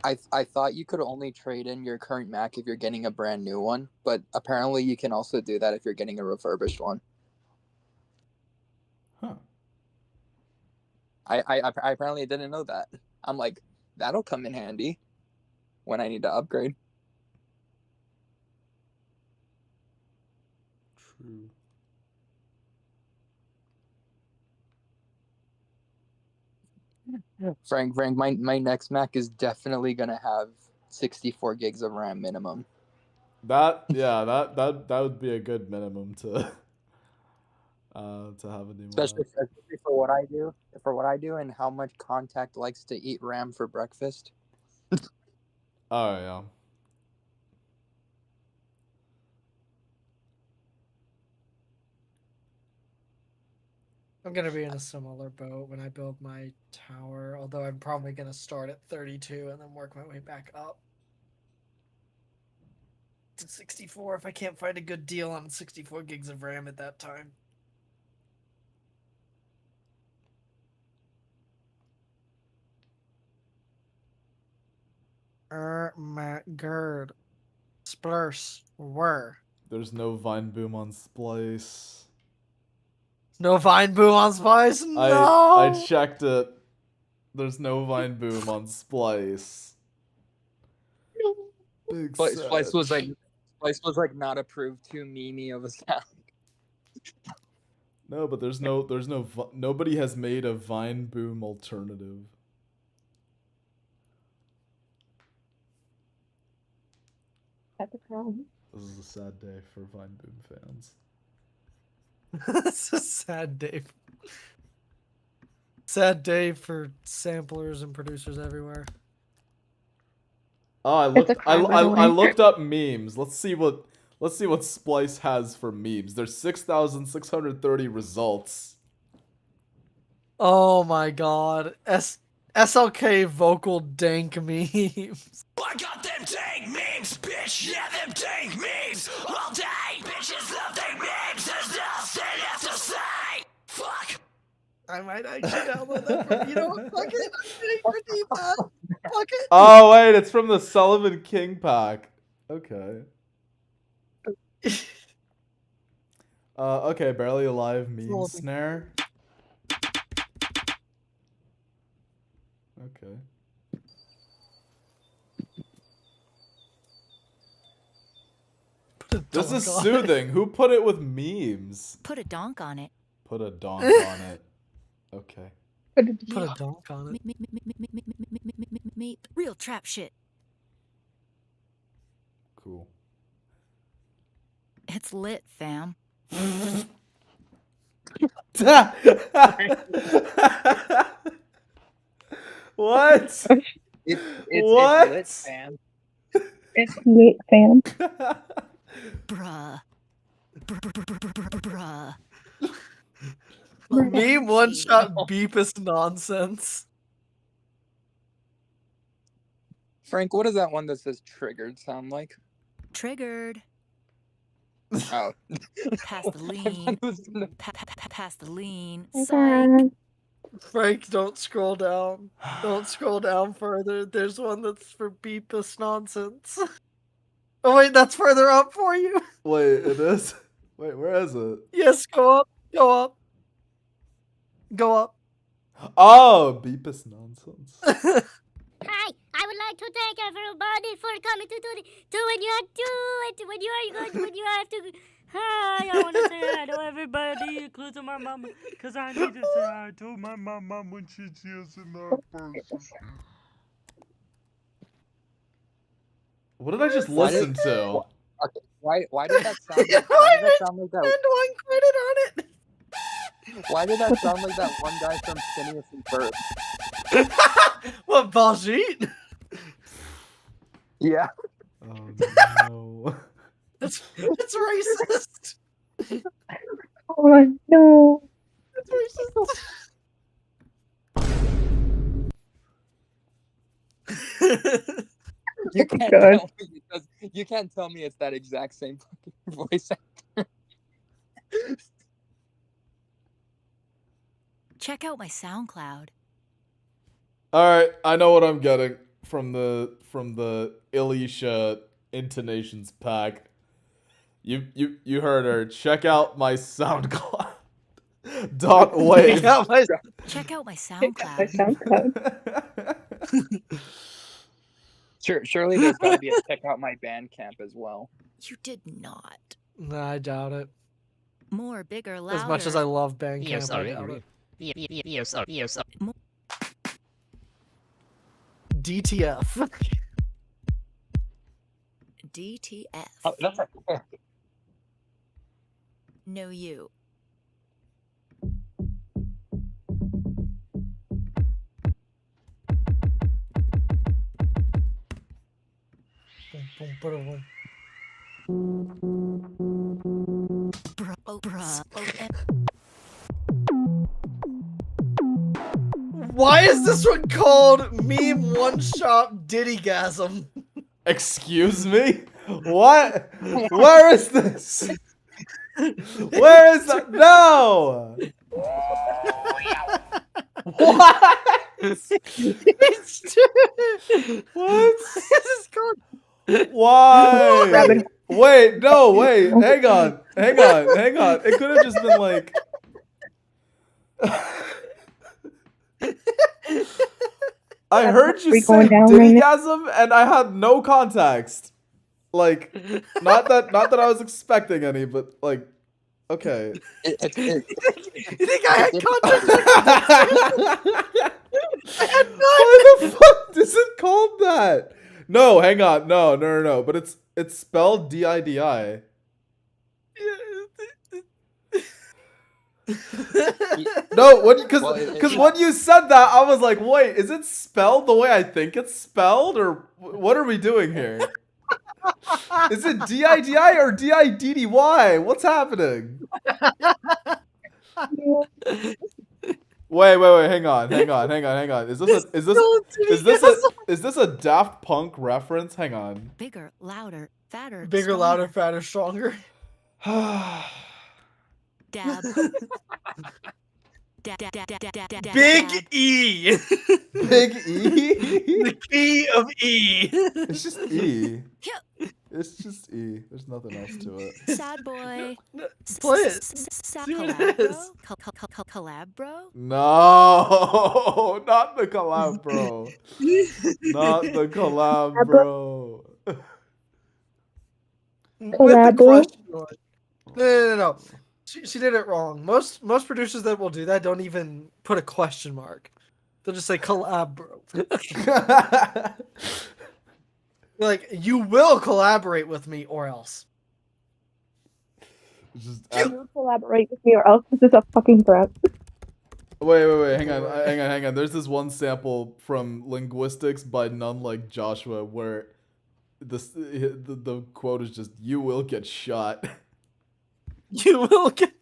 S2: I thought you could only trade in your current Mac if you're getting a brand new one, but apparently you can also do that if you're getting a refurbished one.
S1: Huh.
S2: I apparently didn't know that. I'm like, that'll come in handy when I need to upgrade.
S1: True.
S2: Frank, my next Mac is definitely gonna have 64 gigs of RAM minimum.
S1: That would be a good minimum to have a new
S2: Especially for what I do. For what I do and how much Contact likes to eat RAM for breakfast.
S1: Oh yeah.
S3: I'm gonna be in a similar boat when I build my tower, although I'm probably gonna start at 32 and then work my way back up to 64 if I can't find a good deal on 64 gigs of RAM at that time. My god. Splice, where?
S1: There's no Vine Boom on Splice.
S3: No Vine Boom on Splice? No!
S1: I checked it. There's no Vine Boom on Splice. Big
S2: Splice was
S1: sad.
S2: like not approved too memey of a sound.
S1: No, but nobody has made a Vine Boom alternative.
S4: That's a problem.
S1: This is a sad day for Vine Boom fans.
S3: It's a sad day. Sad day for samplers and producers everywhere.
S1: Oh,
S4: It's a crime, by the
S1: I
S4: way.
S1: looked up memes. Let's see what Splice has for memes. There's 6,630 results.
S3: Oh my god. SLK vocal dank memes.
S6: I got them dank memes, bitch. Yeah, them dank memes all day. Bitches love them memes. There's nothing left to say. Fuck.
S3: I might actually download that. You know what? Fuck it. I'm gonna redeem that. Fuck it.
S1: Oh wait, it's from the Sullivan King pack. Okay. Okay, barely alive meme
S3: Sullivan.
S1: snare. Okay. This is soothing. Who put it with memes?
S7: Put a donk on it.
S1: Put a donk on it. Okay.
S3: Put a donk on it.
S7: Meep. Real trap shit.
S1: Cool.
S7: It's lit, fam.
S1: What?
S2: It's
S1: What?
S2: lit, fam.
S4: It's lit, fam.
S7: Bruh. Bruh.
S3: Meme one shot beepus nonsense.
S2: Frank, what is that one that says triggered sound like?
S7: Triggered.
S2: Oh.
S7: Pass the lean. Pass the lean. Psych.
S4: Okay.
S3: Frank, don't scroll down. Don't scroll down further. There's one that's for beepus nonsense. Oh wait, that's further up for you.
S1: Wait, it is? Wait, where is it?
S3: Yes, go up. Go up. Go up.
S1: Oh, beepus nonsense.
S8: Hi, I would like to thank everybody for coming to when you have to when you have to. Hi, I want to say hi to everybody, including my mama, because I need to say hi to my mama when she sees another person.
S1: What did I just listen to?
S2: Okay, why did that sound like, why did that sound like that?
S3: Spend one credit on it.
S2: Why did that sound like that one guy from Phineas and Ferb?
S3: What, Baljeet?
S2: Yeah.
S1: Oh no.
S3: That's racist.
S4: Oh no.
S3: That's racist.
S2: You can't
S4: God.
S2: tell me you can't tell me it's that exact same fucking voice actor.
S7: Check out my SoundCloud.
S1: Alright, I know what I'm getting from the Elisha intonations pack. You heard her. Check out my SoundCloud. .wave.
S3: Check out my-
S7: Check out my
S4: My
S7: SoundCloud.
S4: SoundCloud.
S2: Surely there's gotta be a check out my Bandcamp as well.
S7: You did not.
S3: No, I doubt it.
S7: More, bigger, louder.
S3: As much as I love Bandcamp, I doubt it. DTF.
S7: DTF.
S2: Oh, that's a
S7: No you.
S3: Boom, boom,
S7: Bruh, oh, bruh, oh,
S3: Why is this one called Meme One Shop Diddygasm?
S1: Excuse me? What? Where is this? Where is that? No! What? What?
S3: This is called.
S1: Why?
S4: Rabbit.
S1: Wait, no, wait. Hang on. It could have just been like. I heard you
S4: We
S1: say
S4: going down right now?
S1: Diddygasm and I had no context. Like, not that I was expecting any, but like, okay.
S3: You think I had context?
S1: Why the fuck is it called that? No, hang on. No. But it's spelled D-I-D-I. No, because when you said that, I was like, wait, is it spelled the way I think it's spelled, or what are we doing here? Is it D-I-D-I or D-I-D-D-Y? What's happening? Wait, hang on. Is this a Daft Punk reference? Hang on.
S7: bigger, louder, fatter.
S3: Bigger,
S7: stronger.
S3: louder, fatter, stronger.
S7: Dab. Dab.
S3: Big E.
S1: Big E?
S3: The key of E.
S1: It's just E.
S7: Yeah.
S1: It's just E. There's nothing else to it.
S7: Sad boy.
S3: Play it.
S7: Sad
S3: See what
S7: collab,
S3: it is.
S7: bro. Collab, bro.
S1: No, not the collab, bro. Not the collab, bro.
S3: With the
S4: Collab, bro.
S3: question mark. No. She did it wrong. Most producers that will do that don't even put a question mark. They'll just say collab, bro. Like, you will collaborate with me or else.
S1: Just
S4: You collaborate with me or else this is a fucking threat.
S1: wait, hang on. There's this one sample from Linguistics by none like Joshua where the quote is just, "You will get shot."
S3: You will get.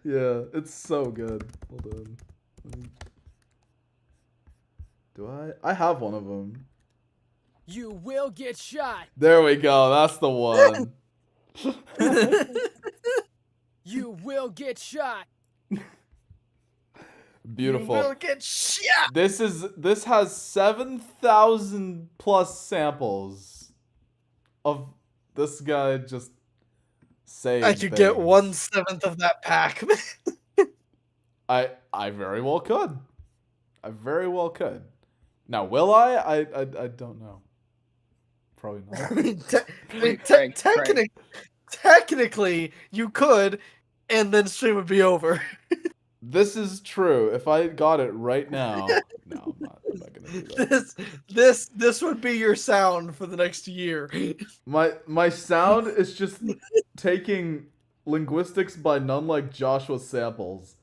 S1: Yeah, it's so good. Hold on. Do I have one of them.
S9: You will get shot.
S1: There we go. That's the one.
S9: You will get shot.
S1: Beautiful.
S3: You will get shot.
S1: This has 7,000 plus samples of this guy just saying
S3: I could get
S1: things.
S3: 1/7 of that pack.
S1: I very well could. I very well could. Now, will I? I don't know. Probably not.
S3: I mean,
S2: Frank.
S3: technically, you could, and then stream would be over.
S1: This is true. If I got it right now, no, I'm not gonna do that.
S3: This would be your sound for the next year.
S1: My sound is just taking Linguistics by none like Joshua samples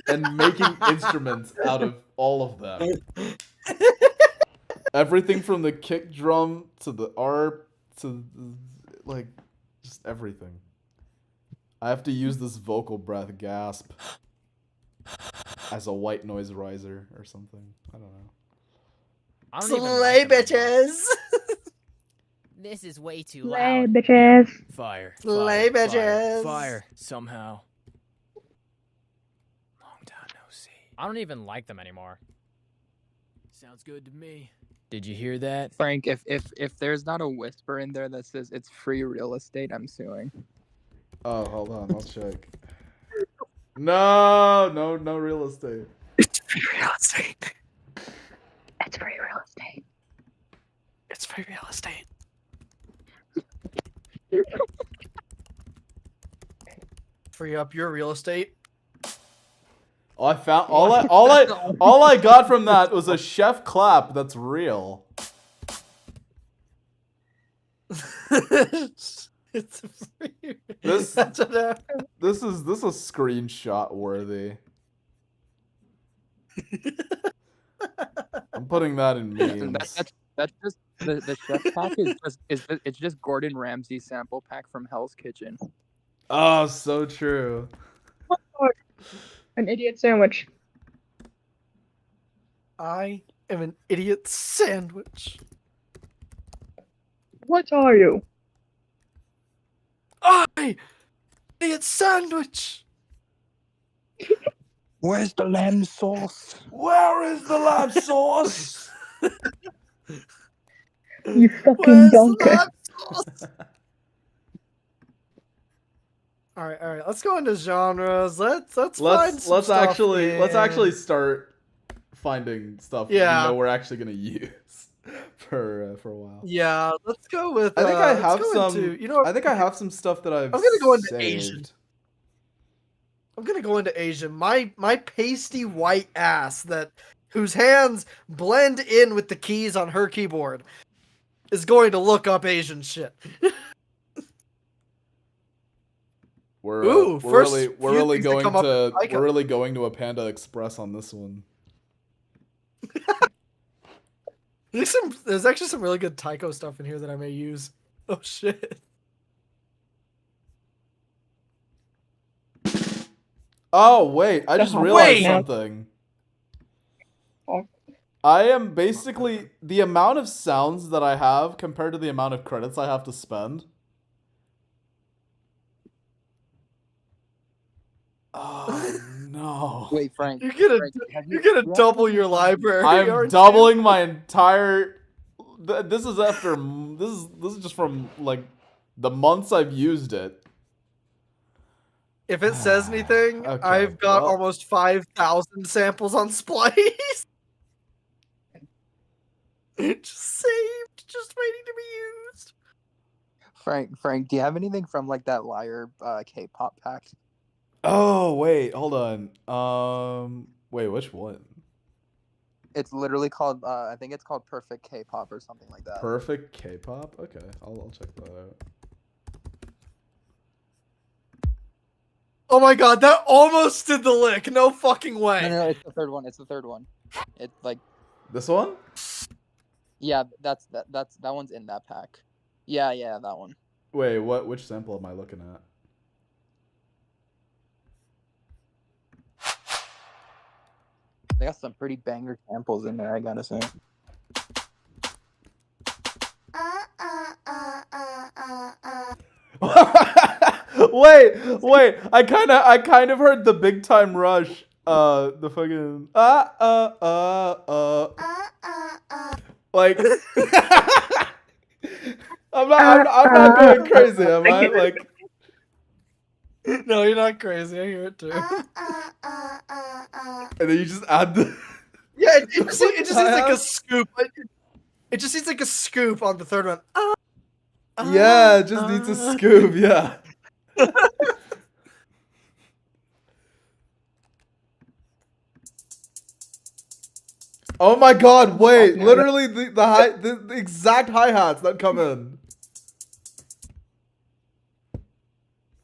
S1: and making instruments out of all of them. Everything from the kick drum to the ARP to like just everything. I have to use this vocal breath gasp as a white noise riser or something. I don't know.
S9: I don't even
S3: Slay
S9: like them anymore.
S3: bitches.
S9: This is way too
S4: Slay
S9: loud.
S4: bitches.
S9: Fire.
S3: Slay
S9: fire,
S3: bitches.
S9: Fire. Somehow. Long time no see. I don't even like them anymore. Sounds good to me. Did you hear that?
S2: Frank, if there's not a whisper in there that says it's free real estate, I'm suing.
S1: Oh, hold on, I'll check. No real estate.
S3: It's free real estate.
S4: It's free real estate.
S3: It's free real estate. Free up your real estate.
S1: Oh, I found all I got from that was a chef clap that's real.
S3: It's free.
S1: This
S3: That's what happened.
S1: this is screenshot worthy. I'm putting that in
S2: And
S1: memes.
S2: that's just the chef pack it's just Gordon Ramsay's sample pack from Hell's Kitchen.
S1: Oh, so true.
S4: An idiot sandwich.
S3: I am an idiot sandwich.
S4: What are you?
S3: I idiot sandwich.
S2: Where's the lamb sauce?
S1: Where is the lamb sauce?
S4: You fucking
S3: Where's the
S4: donkey.
S3: lamb sauce? All right. Let's go into genres. Let's find some
S1: Let's
S3: stuff
S1: actually start finding stuff
S3: Yeah.
S1: we know we're actually gonna use for a while.
S3: Yeah, let's go with.
S1: I think I
S3: let's
S1: have
S3: go
S1: some.
S3: Into, you know,
S1: I think I have some stuff that I've.
S3: I'm gonna go into
S1: saved.
S3: Asian. I'm gonna go into Asian. My pasty white ass whose hands blend in with the keys on her keyboard is going to look up Asian shit.
S1: We're
S3: Ooh,
S1: we're
S3: first
S1: really
S3: few
S1: we're really
S3: things that
S1: going
S3: come up
S1: to
S3: with Taiko.
S1: we're really going to a Panda Express on this one.
S3: There's actually some really good Taiko stuff in here that I may use. Oh shit.
S1: Oh wait, I just
S4: Wait.
S1: realized something.
S4: Oh.
S1: I am basically the amount of sounds that I have compared to the amount of credits I have to spend. Oh no.
S2: Wait, Frank.
S3: You're gonna double your library.
S1: I'm
S3: aren't you?
S1: doubling my entire. This is after. This is just from like the months I've used it.
S3: If it says anything,
S1: Okay,
S3: I've got
S1: well.
S3: almost 5,000 samples on Splice. Just saved, just waiting to be used.
S2: Frank, do you have anything from like that Liar K-pop pack?
S1: Oh wait, hold on. Wait, which one?
S2: It's literally called I think it's called Perfect K-pop or something like that.
S1: Perfect K-pop. Okay, I'll check that out.
S3: Oh my god, that almost did the lick. No fucking way.
S2: No, it's the third one. It's the third one. It's like
S1: This one?
S2: yeah, that one's in that pack. Yeah, that one.
S1: Wait, what? Which sample am I looking at?
S2: They got some pretty banger samples in there, I gotta say.
S1: wait! I kind of heard the Big Time Rush. The fucking like. I'm not going crazy, am I? Like.
S3: No, you're not crazy. I hear it too.
S1: And then you just add the.
S3: Yeah, it just needs like a scoop. It just needs like a scoop on the third one.
S1: Yeah, it just needs a scoop. Yeah. Oh my god, wait. Literally the exact hi-hats that come in.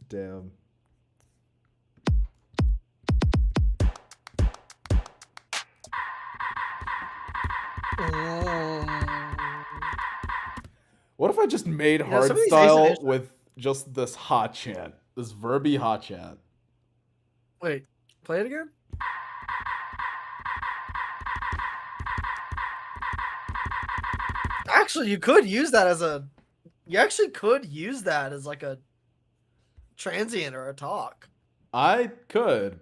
S1: Damn. What if I just made
S3: know, some of these
S1: hardstyle
S3: Asian-
S1: with just this hot chant, this verby hot chant?
S3: Wait, play it again. Actually, you could use that as a. You actually could use that as like a transient or a talk.
S1: I could.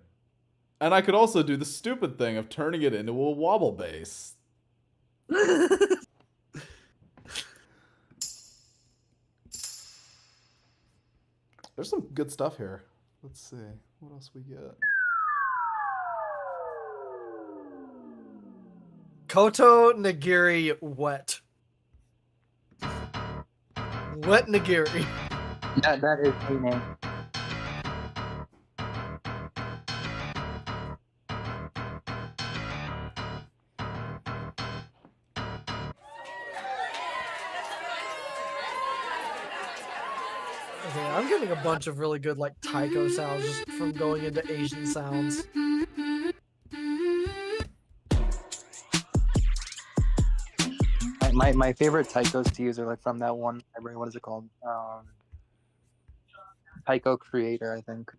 S1: And I could also do the stupid thing of turning it into a wobble bass. There's some good stuff here. Let's see. What else we get?
S3: Koto Nagiri wet. Wet Nagiri.
S2: That is a name.
S3: Okay, I'm getting a bunch of really good like taiko sounds just from going into Asian sounds.
S2: My favorite taikos to use are like from that one library. What is it called? Taiko Creator, I think.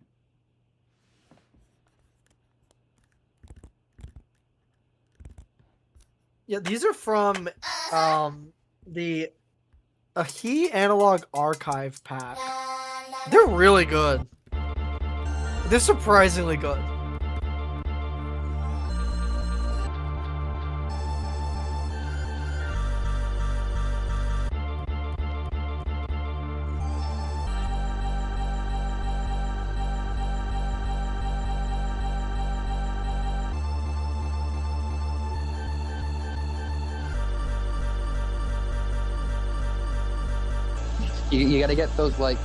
S3: Yeah, these are from the Ahi Analog Archive pack. They're really good. They're surprisingly good.
S2: You gotta get those like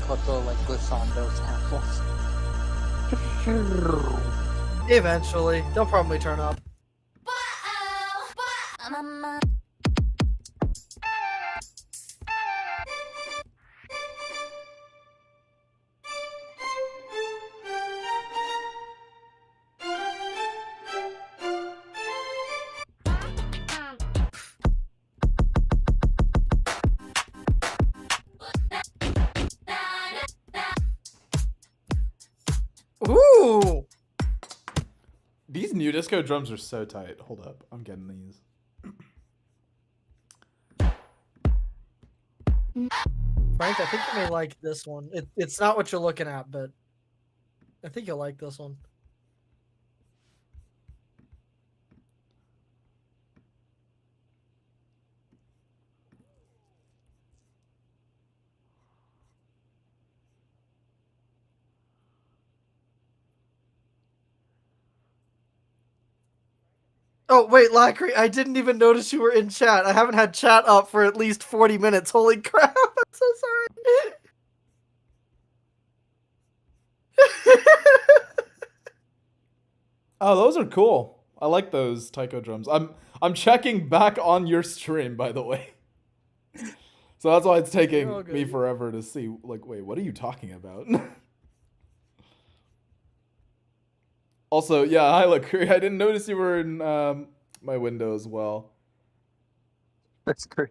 S2: Koto like glissando samples.
S3: Eventually, they'll probably turn up. Ooh!
S1: These new disco drums are so tight. Hold up. I'm getting these.
S3: Frank, I think you may like this one. It's not what you're looking at, but I think you'll like this one. Oh, wait, Lackery, I didn't even notice you were in chat. I haven't had chat up for at least 40 minutes. Holy crap, I'm so sorry.
S1: Oh, those are cool. I like those taiko drums. I'm checking back on your stream, by the way. So that's why it's taking me forever to see. Like, wait, what are you talking about? Also, yeah, hi, Lackery. I didn't notice you were in my window as well.
S2: That's great.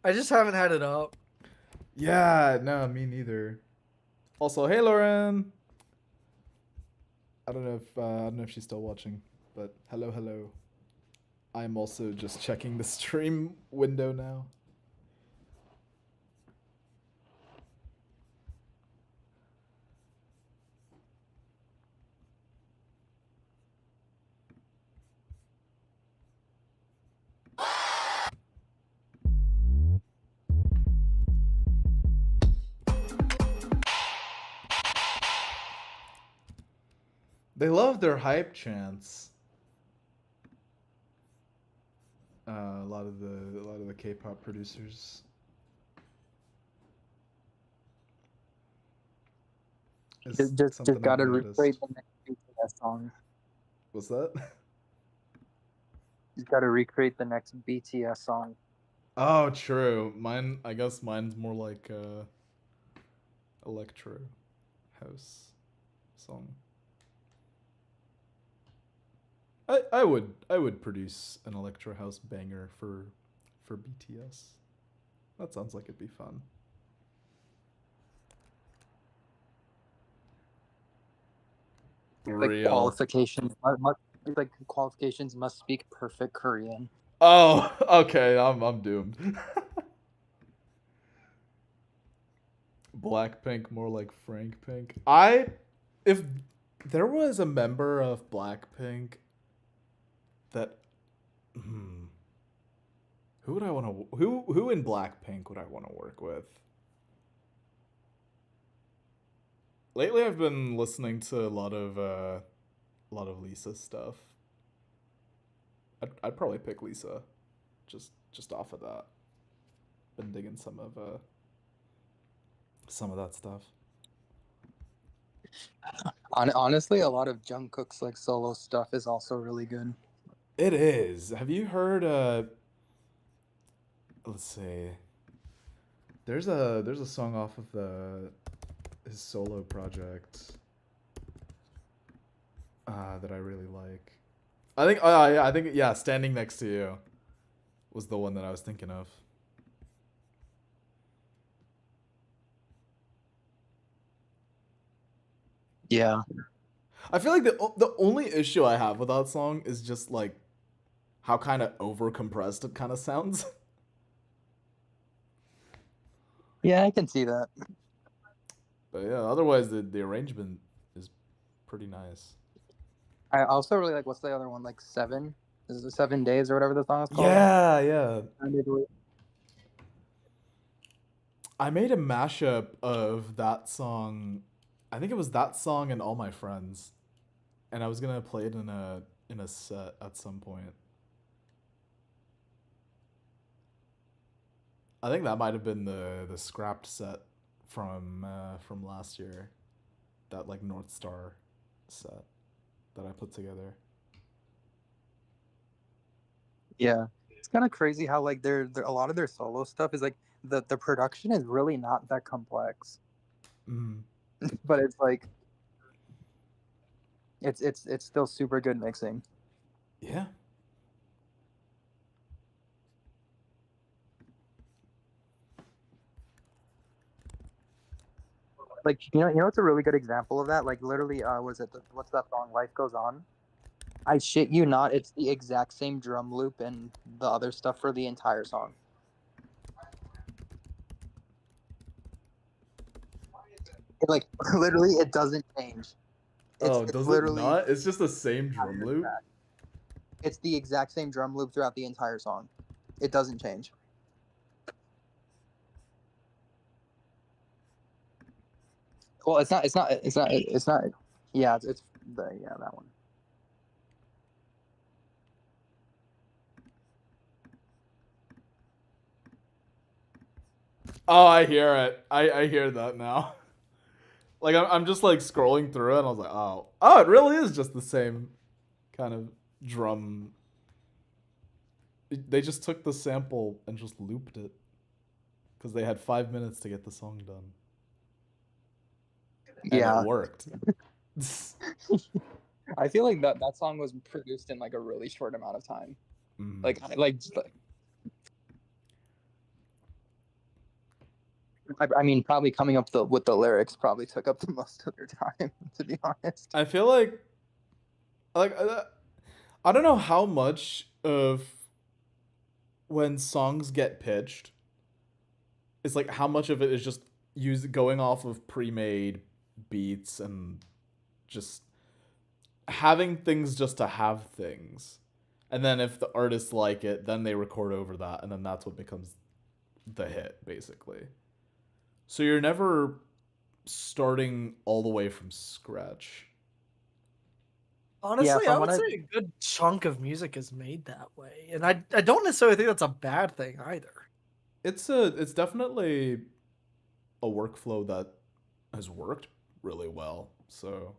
S3: I just haven't had it up.
S1: Yeah, no, me neither. Also, hey, Lauren. I don't know if she's still watching, but hello, hello. I'm also just checking the stream window now. They love their hype chants. A lot of the K-pop producers.
S2: Just gotta recreate the next BTS song.
S1: What's that?
S2: You gotta recreate the next BTS song.
S1: Oh, true. I guess mine's more like electro house song. I would produce an electro house banger for BTS. That sounds like it'd be fun.
S2: Like
S1: Real.
S2: qualifications must speak perfect Korean.
S1: Oh, okay. I'm doomed. Blackpink, more like Frank Pink. If there was a member of Blackpink that, who would I want to? Who in Blackpink would I want to work with? Lately, I've been listening to a lot of Lisa stuff. I'd probably pick Lisa, just off of that. Been digging some of that stuff.
S2: Honestly, a lot of Jungkook's like solo stuff is also really good.
S1: It is. Have you heard? Let's see. There's a song off of his solo project that I really like. I think yeah, Standing Next to You was the one that I was thinking of.
S2: Yeah.
S1: I feel like the only issue I have with that song is just like how kind of over compressed it kind of sounds.
S2: Yeah, I can see that.
S1: But yeah, otherwise the arrangement is pretty nice.
S2: I also really like, what's the other one, like 7? Is it 7 Days or whatever the song is called?
S1: Yeah. I made a mashup of that song. I think it was that song and All My Friends, and I was gonna play it in a set at some point. I think that might have been the scrapped set from last year, that like North Star set that I put together.
S2: Yeah, it's kind of crazy how like they're a lot of their solo stuff is like the production is really not that complex, but it's like it's still super good mixing.
S1: Yeah.
S2: Like you know what's a really good example of that? Like literally, what's that song? Life Goes On. I shit you not, it's the exact same drum loop and the other stuff for the entire song. Like literally, it doesn't change.
S1: Does it not? It's just the same drum loop.
S2: It's the exact same drum loop throughout the entire song. It doesn't change. Well, it's not. Yeah, it's that one.
S1: Oh, I hear it. I hear that now. Like I'm just like scrolling through it, and I was like, oh, it really is just the same kind of drum. They just took the sample and just looped it because they had 5 minutes to get the song done. And
S2: yeah,
S1: it worked.
S2: I feel like that song was produced in like a really short amount of time. I mean, probably coming up with the lyrics probably took up the most of their time, to be honest.
S1: I feel like I don't know how much of when songs get pitched, it's like how much of it is just going off of pre-made beats and just having things just to have things. And then if the artists like it, then they record over that, and then that's what becomes the hit, basically. So you're never starting all the way from scratch.
S3: Honestly, I would say a good chunk of music is made that way, and I don't necessarily think that's a bad thing either.
S1: It's definitely a workflow that has worked really well. So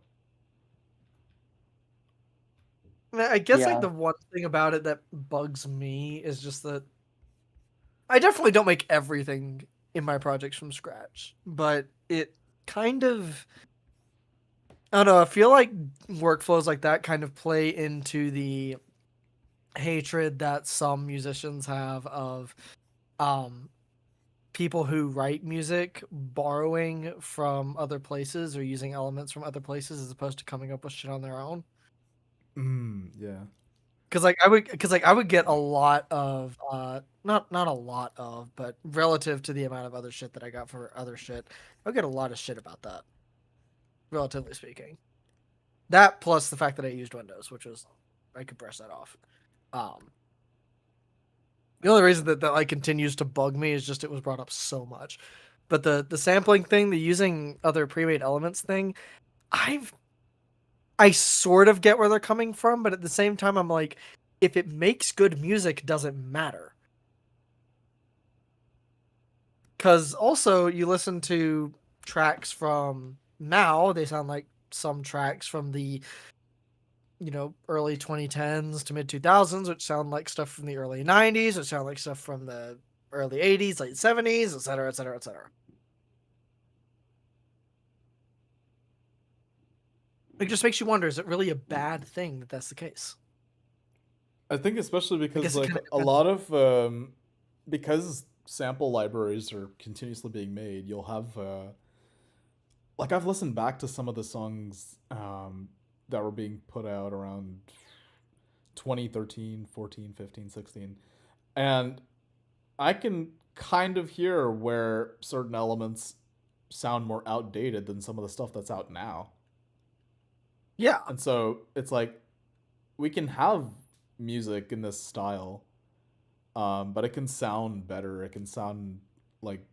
S3: I guess like the one thing about it that bugs me is just that I definitely don't make everything in my projects from scratch, but it kind of, I don't know, I feel like workflows like that kind of play into the hatred that some musicians have of people who write music borrowing from other places or using elements from other places as opposed to coming up with shit on their own.
S1: Yeah.
S3: Because I would get a lot of not a lot of, but relative to the amount of other shit that I got for other shit, I would get a lot of shit about that. Relatively speaking, that plus the fact that I used Windows, which was I could brush that off. The only reason that like continues to bug me is just it was brought up so much. But the sampling thing, the using other pre-made elements thing, I sort of get where they're coming from, but at the same time I'm like, if it makes good music, doesn't matter. Cause also you listen to tracks from now, they sound like some tracks from the early 2010s to mid 2000s, which sound like stuff from the early 90s, which sound like stuff from the early 80s, late 70s, etc., etc., etc. It just makes you wonder, is it really a bad thing that that's the case?
S1: I think especially because
S3: guess it
S1: like
S3: kinda
S1: a
S3: depends.
S1: lot of because sample libraries are continuously being made, you'll have like I've listened back to some of the songs that were being put out around 2013, 14, 15, 16. And I can kind of hear where certain elements sound more outdated than some of the stuff that's out now.
S3: Yeah.
S1: And so it's like we can have music in this style, but it can sound better. It can sound like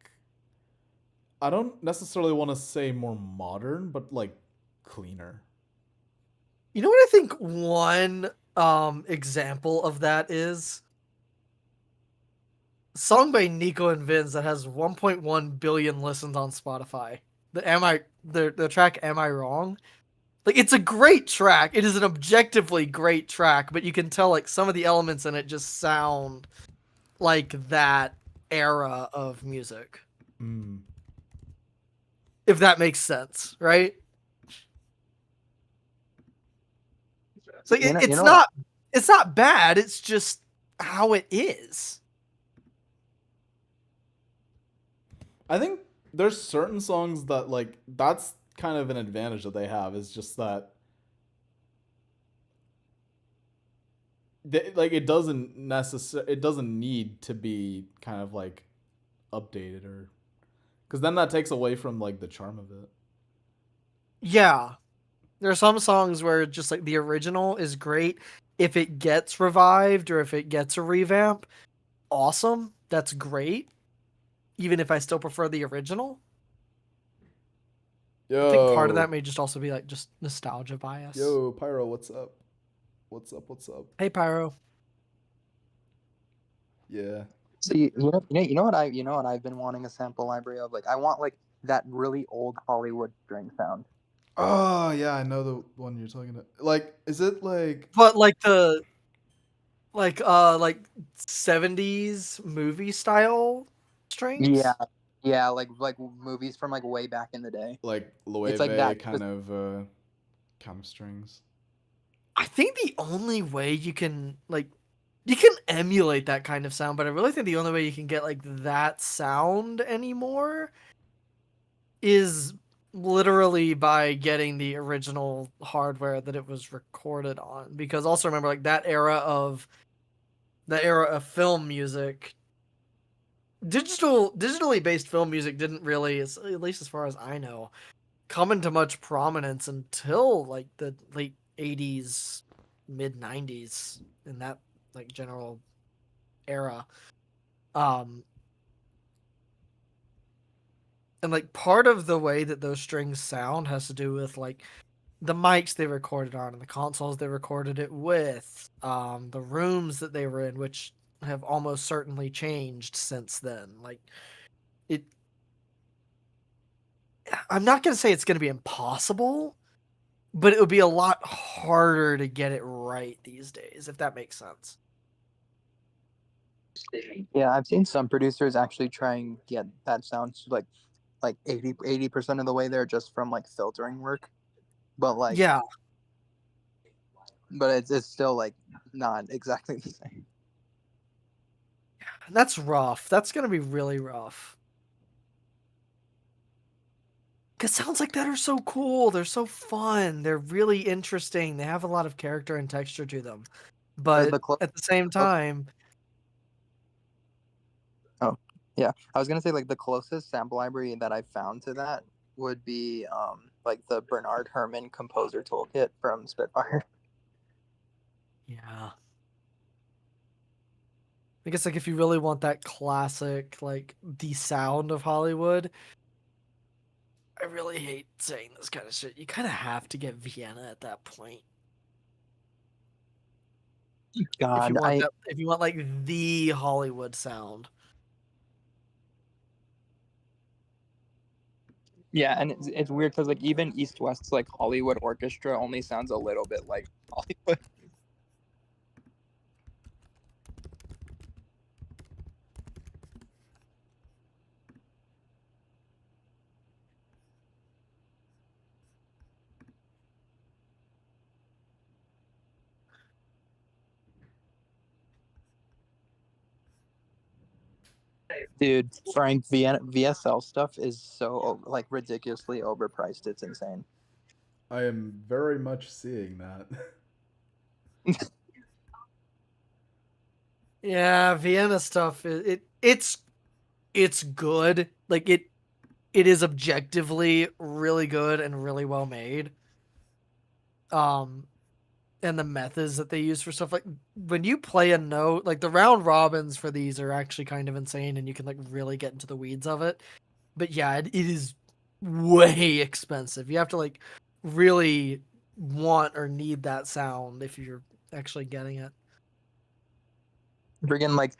S1: I don't necessarily want to say more modern, but like cleaner.
S3: You know what I think one example of that is? A song by Nico and Vinz that has 1.1 billion listens on Spotify. The track Am I Wrong? Like, it's a great track. It is an objectively great track, but you can tell like some of the elements in it just sound like that era of music. If that makes sense, right? So it's not bad, it's just how it is.
S1: I think there's certain songs that like that's kind of an advantage that they have is just that like it doesn't need to be kind of like updated or because then that takes away from like the charm of it.
S3: Yeah. There are some songs where just like the original is great. If it gets revived or if it gets a revamp, awesome. That's great. Even if I still prefer the original.
S1: Yo.
S3: I think part of that may just also be like just nostalgia bias.
S1: Yo, Pyro, what's up? What's up?
S3: Hey, Pyro.
S1: Yeah.
S2: So you know what I've been wanting a sample library of, like I want like that really old Hollywood string sound.
S1: Oh yeah, I know the one you're talking about. Like, is it like?
S3: But like like 70s movie style strings?
S2: Yeah, like movies from like way back in the day.
S1: Like Loewe
S2: It's like that
S1: kind of strings.
S3: I think the only way you can emulate that kind of sound, but I really think the only way you can get like that sound anymore is literally by getting the original hardware that it was recorded on. Because also remember, like that era of film music, digitally based film music didn't really, at least as far as I know, come into much prominence until like the late 80s, mid 90s, in that like general era. And like part of the way that those strings sound has to do with like the mics they recorded on and the consoles they recorded it with, the rooms that they were in, which have almost certainly changed since then. Like it, I'm not gonna say it's gonna be impossible, but it would be a lot harder to get it right these days, if that makes sense.
S2: Yeah, I've seen some producers actually try and get that sound to like 80% of the way there just from like filtering work. But like
S3: Yeah,
S2: but it's still like not exactly the same.
S3: that's rough. That's gonna be really rough. Because sounds like that are so cool. They're so fun. They're really interesting. They have a lot of character and texture to them. But at the same time,
S2: yeah, I was gonna say like the closest sample library that I found to that would be like the Bernard Herrmann Composer Toolkit from Spitfire.
S3: yeah. I guess like if you really want that classic, like the sound of Hollywood, I really hate saying this kind of shit. You kind of have to get Vienna at that point.
S2: God,
S3: If you want like the Hollywood sound.
S2: Yeah, and it's weird because like even East West's like Hollywood Orchestra only sounds a little bit like Hollywood. Dude, Frank, VSL stuff is so like ridiculously overpriced. It's insane.
S1: I am very much seeing that.
S3: Yeah, Vienna stuff it's good. Like it is objectively really good and really well made. And the methods that they use for stuff, like when you play a note, like the round robins for these are actually kind of insane and you can like really get into the weeds of it. But yeah, it is way expensive. You have to like really want or need that sound if you're actually getting it.
S2: Friggin' like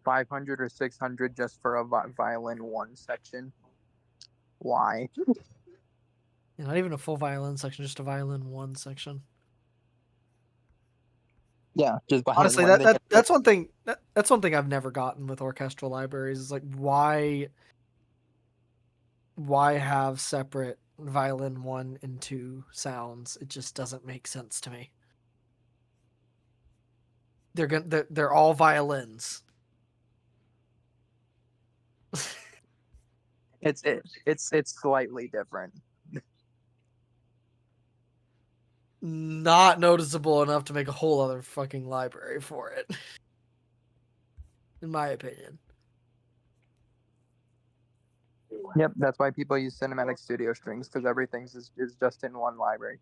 S2: 500 or 600 just for a violin one section. Why?
S3: Yeah, not even a full violin section, just a violin one section.
S2: Yeah, just violin
S3: honestly,
S2: one.
S3: that's one thing. That's one thing I've never gotten with orchestral libraries. Is like why have separate violin 1 and 2 sounds? It just doesn't make sense to me. They're all violins.
S2: It's slightly different.
S3: Not noticeable enough to make a whole other fucking library for it. In my opinion.
S2: Yep, that's why people use cinematic studio strings, because everything is just in one library.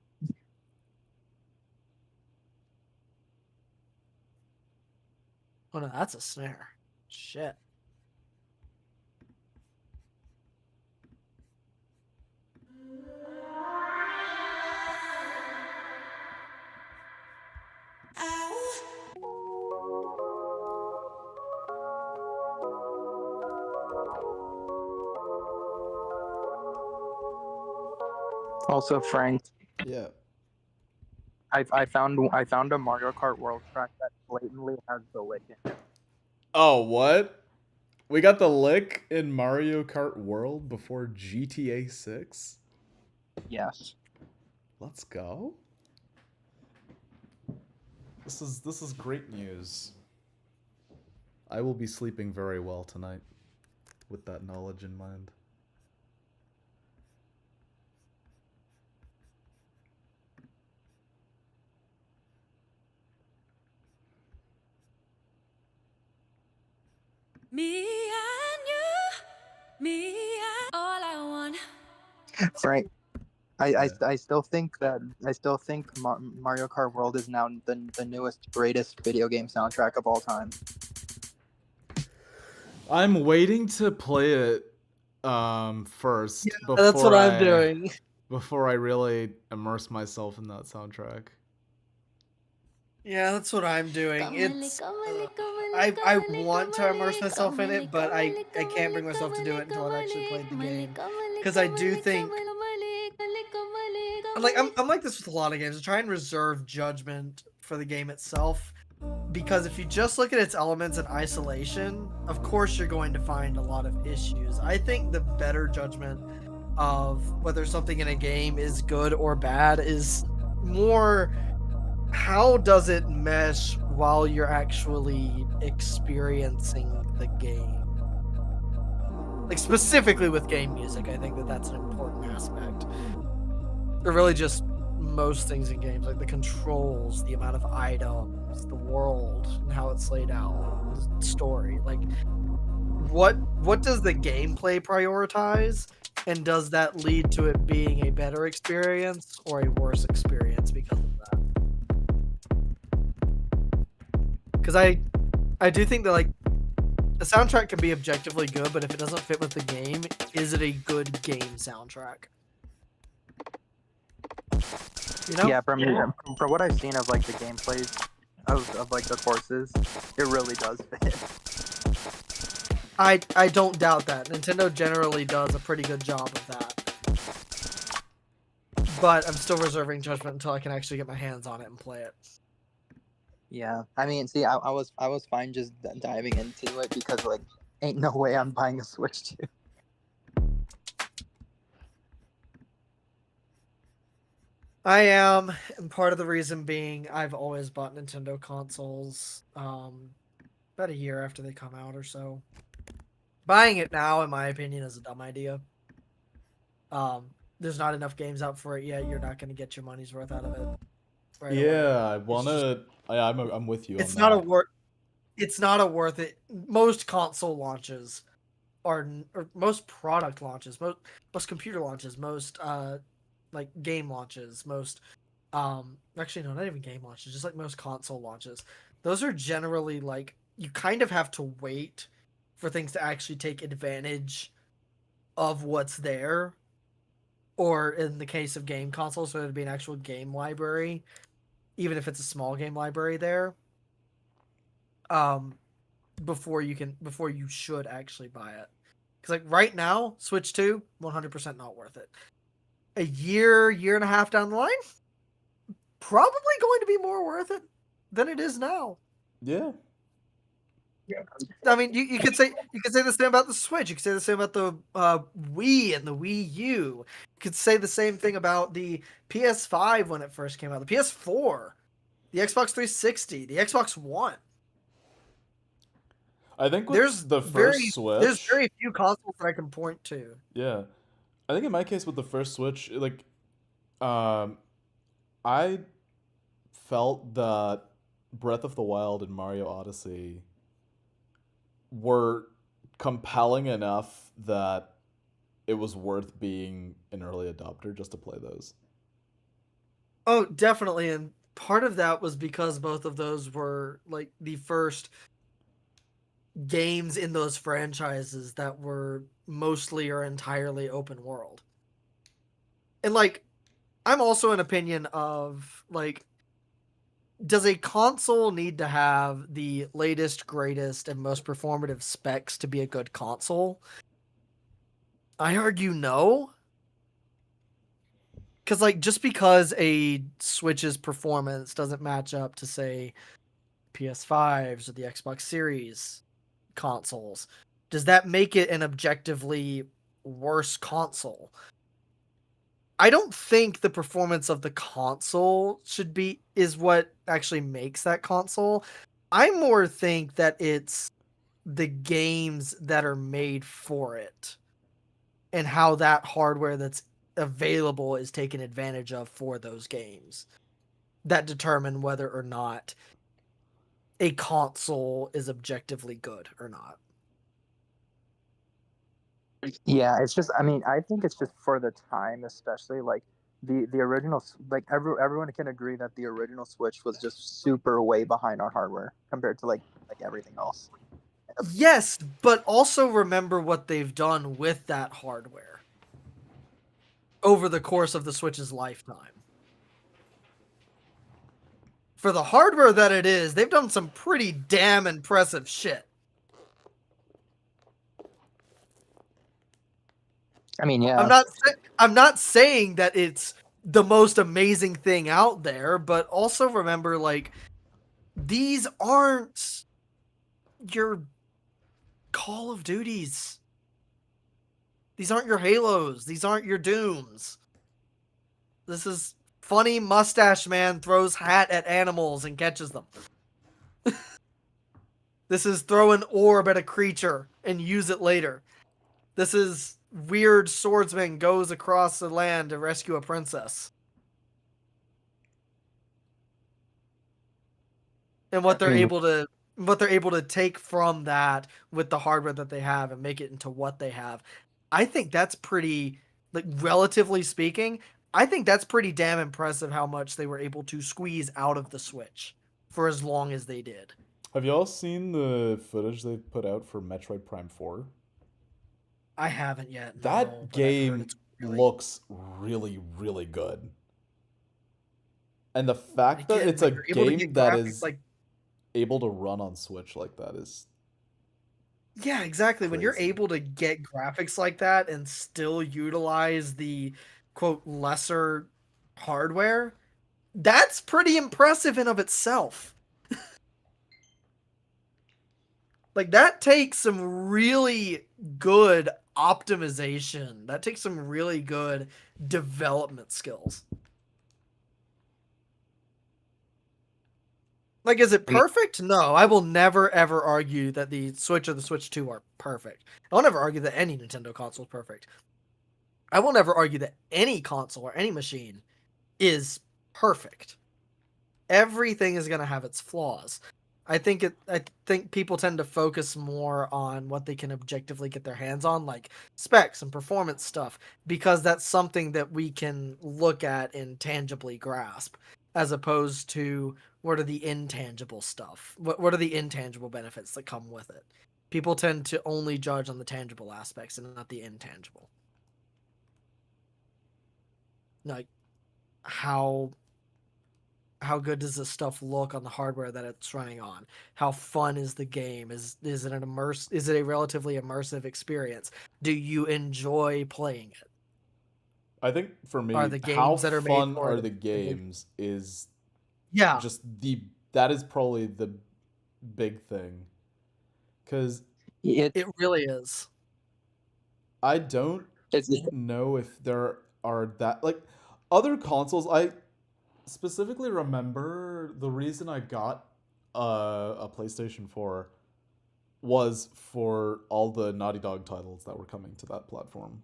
S3: Oh no, that's a snare. Shit.
S2: Also, Frank.
S1: Yeah.
S2: I found a Mario Kart World track that blatantly has the lick in it.
S1: Oh, what? We got the lick in Mario Kart World before GTA 6?
S2: Yes.
S1: Let's go. This is great news. I will be sleeping very well tonight with that knowledge in mind.
S7: Me and you, me and all I want.
S2: Frank, I still think Mario Kart World is now the newest, greatest video game soundtrack of all time.
S1: I'm waiting to play it first.
S3: Yeah, that's what I'm doing.
S1: Before I really immerse myself in that soundtrack.
S3: Yeah, that's what I'm doing. It's I want to immerse myself in it, but I can't bring myself to do it until I've actually played the game. Because I do think I'm like this with a lot of games. I try and reserve judgment for the game itself. Because if you just look at its elements in isolation, of course you're going to find a lot of issues. I think the better judgment of whether something in a game is good or bad is more how does it mesh while you're actually experiencing the game. Like specifically with game music, I think that's an important aspect. Or really just most things in games, like the controls, the amount of items, the world, and how it's laid out, the story. Like, what does the gameplay prioritize, and does that lead to it being a better experience or a worse experience because of that? Because I do think that, like, the soundtrack can be objectively good, but if it doesn't fit with the game, is it a good game soundtrack? You know?
S2: Yeah, from what I've seen of like the gameplays of like the courses, it really does fit.
S3: I don't doubt that. Nintendo generally does a pretty good job of that. But I'm still reserving judgment until I can actually get my hands on it and play it.
S2: Yeah, I mean, see, I was fine just diving into it because like, ain't no way I'm buying a Switch 2.
S3: I am, and part of the reason being I've always bought Nintendo consoles about a year after they come out or so. Buying it now, in my opinion, is a dumb idea. There's not enough games out for it yet. You're not going to get your money's worth out of it. Right away.
S1: I wanna. I'm with you.
S3: It's
S1: on
S3: not
S1: that.
S3: a worth. It's not a worth it. Most console launches or most product launches, most computer launches, most like game launches, most actually no, not even game launches, just like most console launches. Those are generally like you kind of have to wait for things to actually take advantage of what's there. Or in the case of game consoles, so it'd be an actual game library, even if it's a small game library there. Before you should actually buy it. Because like right now, Switch 2, 100% not worth it. A year and a half down the line, probably going to be more worth it than it is now.
S1: Yeah.
S3: I mean, you could say the same about the Switch. You could say the same about the Wii and the Wii U. You could say the same thing about the PS5 when it first came out, the PS4, the Xbox 360, the Xbox One.
S1: I think with
S3: There's
S1: the first Switch,
S3: there's very few consoles that I can point to.
S1: Yeah, I think in my case with the first Switch, like, I felt that Breath of the Wild and Mario Odyssey were compelling enough that it was worth being an early adopter just to play those.
S3: Oh, definitely, and part of that was because both of those were like the first games in those franchises that were mostly or entirely open world. And like, I'm also an opinion of like, does a console need to have the latest, greatest, and most performative specs to be a good console? I argue no. Because like, just because a Switch's performance doesn't match up to say PS5s or the Xbox Series consoles, does that make it an objectively worse console? I don't think the performance of the console is what actually makes that console. I more think that it's the games that are made for it and how that hardware that's available is taken advantage of for those games that determine whether or not a console is objectively good or not.
S2: Yeah, it's just, I mean, I think it's just for the time, especially like the original, like everyone can agree that the original Switch was just super way behind on hardware compared to like everything else.
S3: Yes, but also remember what they've done with that hardware over the course of the Switch's lifetime. For the hardware that it is, they've done some pretty damn impressive shit.
S2: I mean, yeah.
S3: I'm not saying that it's the most amazing thing out there, but also remember, like, these aren't your Call of Duties. These aren't your Halos. These aren't your Dooms. This is funny mustache man throws hat at animals and catches them. This is throw an orb at a creature and use it later. This is weird swordsman goes across the land to rescue a princess. And what they're able to take from that with the hardware that they have and make it into what they have. I think that's pretty, like, relatively speaking, I think that's pretty damn impressive how much they were able to squeeze out of the Switch for as long as they did.
S1: Have y'all seen the footage they put out for Metroid Prime 4?
S3: I haven't yet.
S1: That
S3: no, but I've heard
S1: game
S3: it's really...
S1: looks really, really good. And the fact that
S3: Again,
S1: it's a
S3: you're able to
S1: game
S3: get
S1: that
S3: graphics
S1: is
S3: like...
S1: able to run on Switch like that is...
S3: Yeah, exactly. When you're
S1: crazy.
S3: able to get graphics like that and still utilize the, quote, lesser hardware, that's pretty impressive in of itself. Like, that takes some really good optimization. That takes some really good development skills. Like, is it perfect? No, I will never, ever argue that the Switch or the Switch 2 are perfect. I'll never argue that any Nintendo console is perfect. I will never argue that any console or any machine is perfect. Everything is going to have its flaws. I think people tend to focus more on what they can objectively get their hands on, like specs and performance stuff, because that's something that we can look at and tangibly grasp, as opposed to what are the intangible stuff? What are the intangible benefits that come with it? People tend to only judge on the tangible aspects and not the intangible. Like, how good does this stuff look on the hardware that it's running on? How fun is the game? Is it a relatively immersive experience? Do you enjoy playing it?
S1: I think for me,
S3: Are the
S1: how
S3: games that are made
S1: fun
S3: for
S1: are
S3: it
S1: the games is
S3: Yeah.
S1: just that is probably the big thing. Because
S3: it really is.
S1: I don't know if there are that, like, other consoles. I specifically remember the reason I got a PlayStation 4 was for all the Naughty Dog titles that were coming to that platform.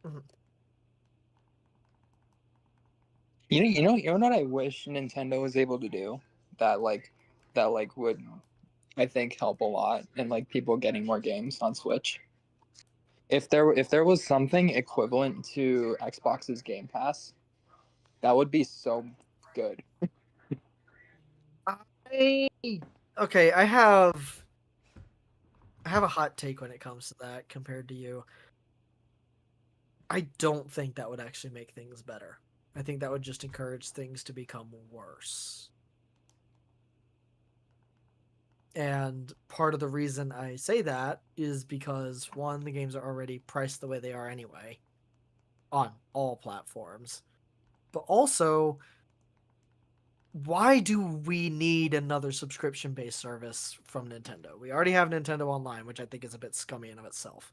S3: Mhm.
S2: You know what I wish Nintendo was able to do that would, I think, help a lot in like people getting more games on Switch. If there was something equivalent to Xbox's Game Pass, that would be so good.
S3: Okay, I have a hot take when it comes to that compared to you. I don't think that would actually make things better. I think that would just encourage things to become worse. And part of the reason I say that is because, one, the games are already priced the way they are anyway on all platforms. But also, why do we need another subscription-based service from Nintendo? We already have Nintendo Online, which I think is a bit scummy in of itself.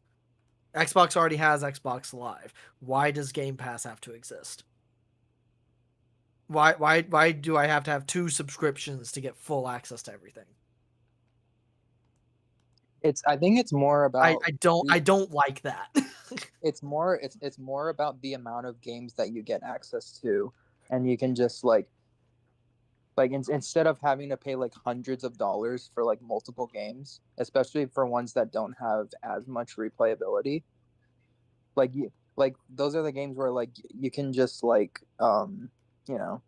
S3: Xbox already has Xbox Live. Why does Game Pass have to exist? Why do I have to have 2 subscriptions to get full access to everything?
S2: I think it's more about
S3: I don't like that.
S2: it's more about the amount of games that you get access to, and you can just like instead of having to pay like hundreds of dollars for like multiple games, especially for ones that don't have as much replayability, like those are the games where like you can just like you know,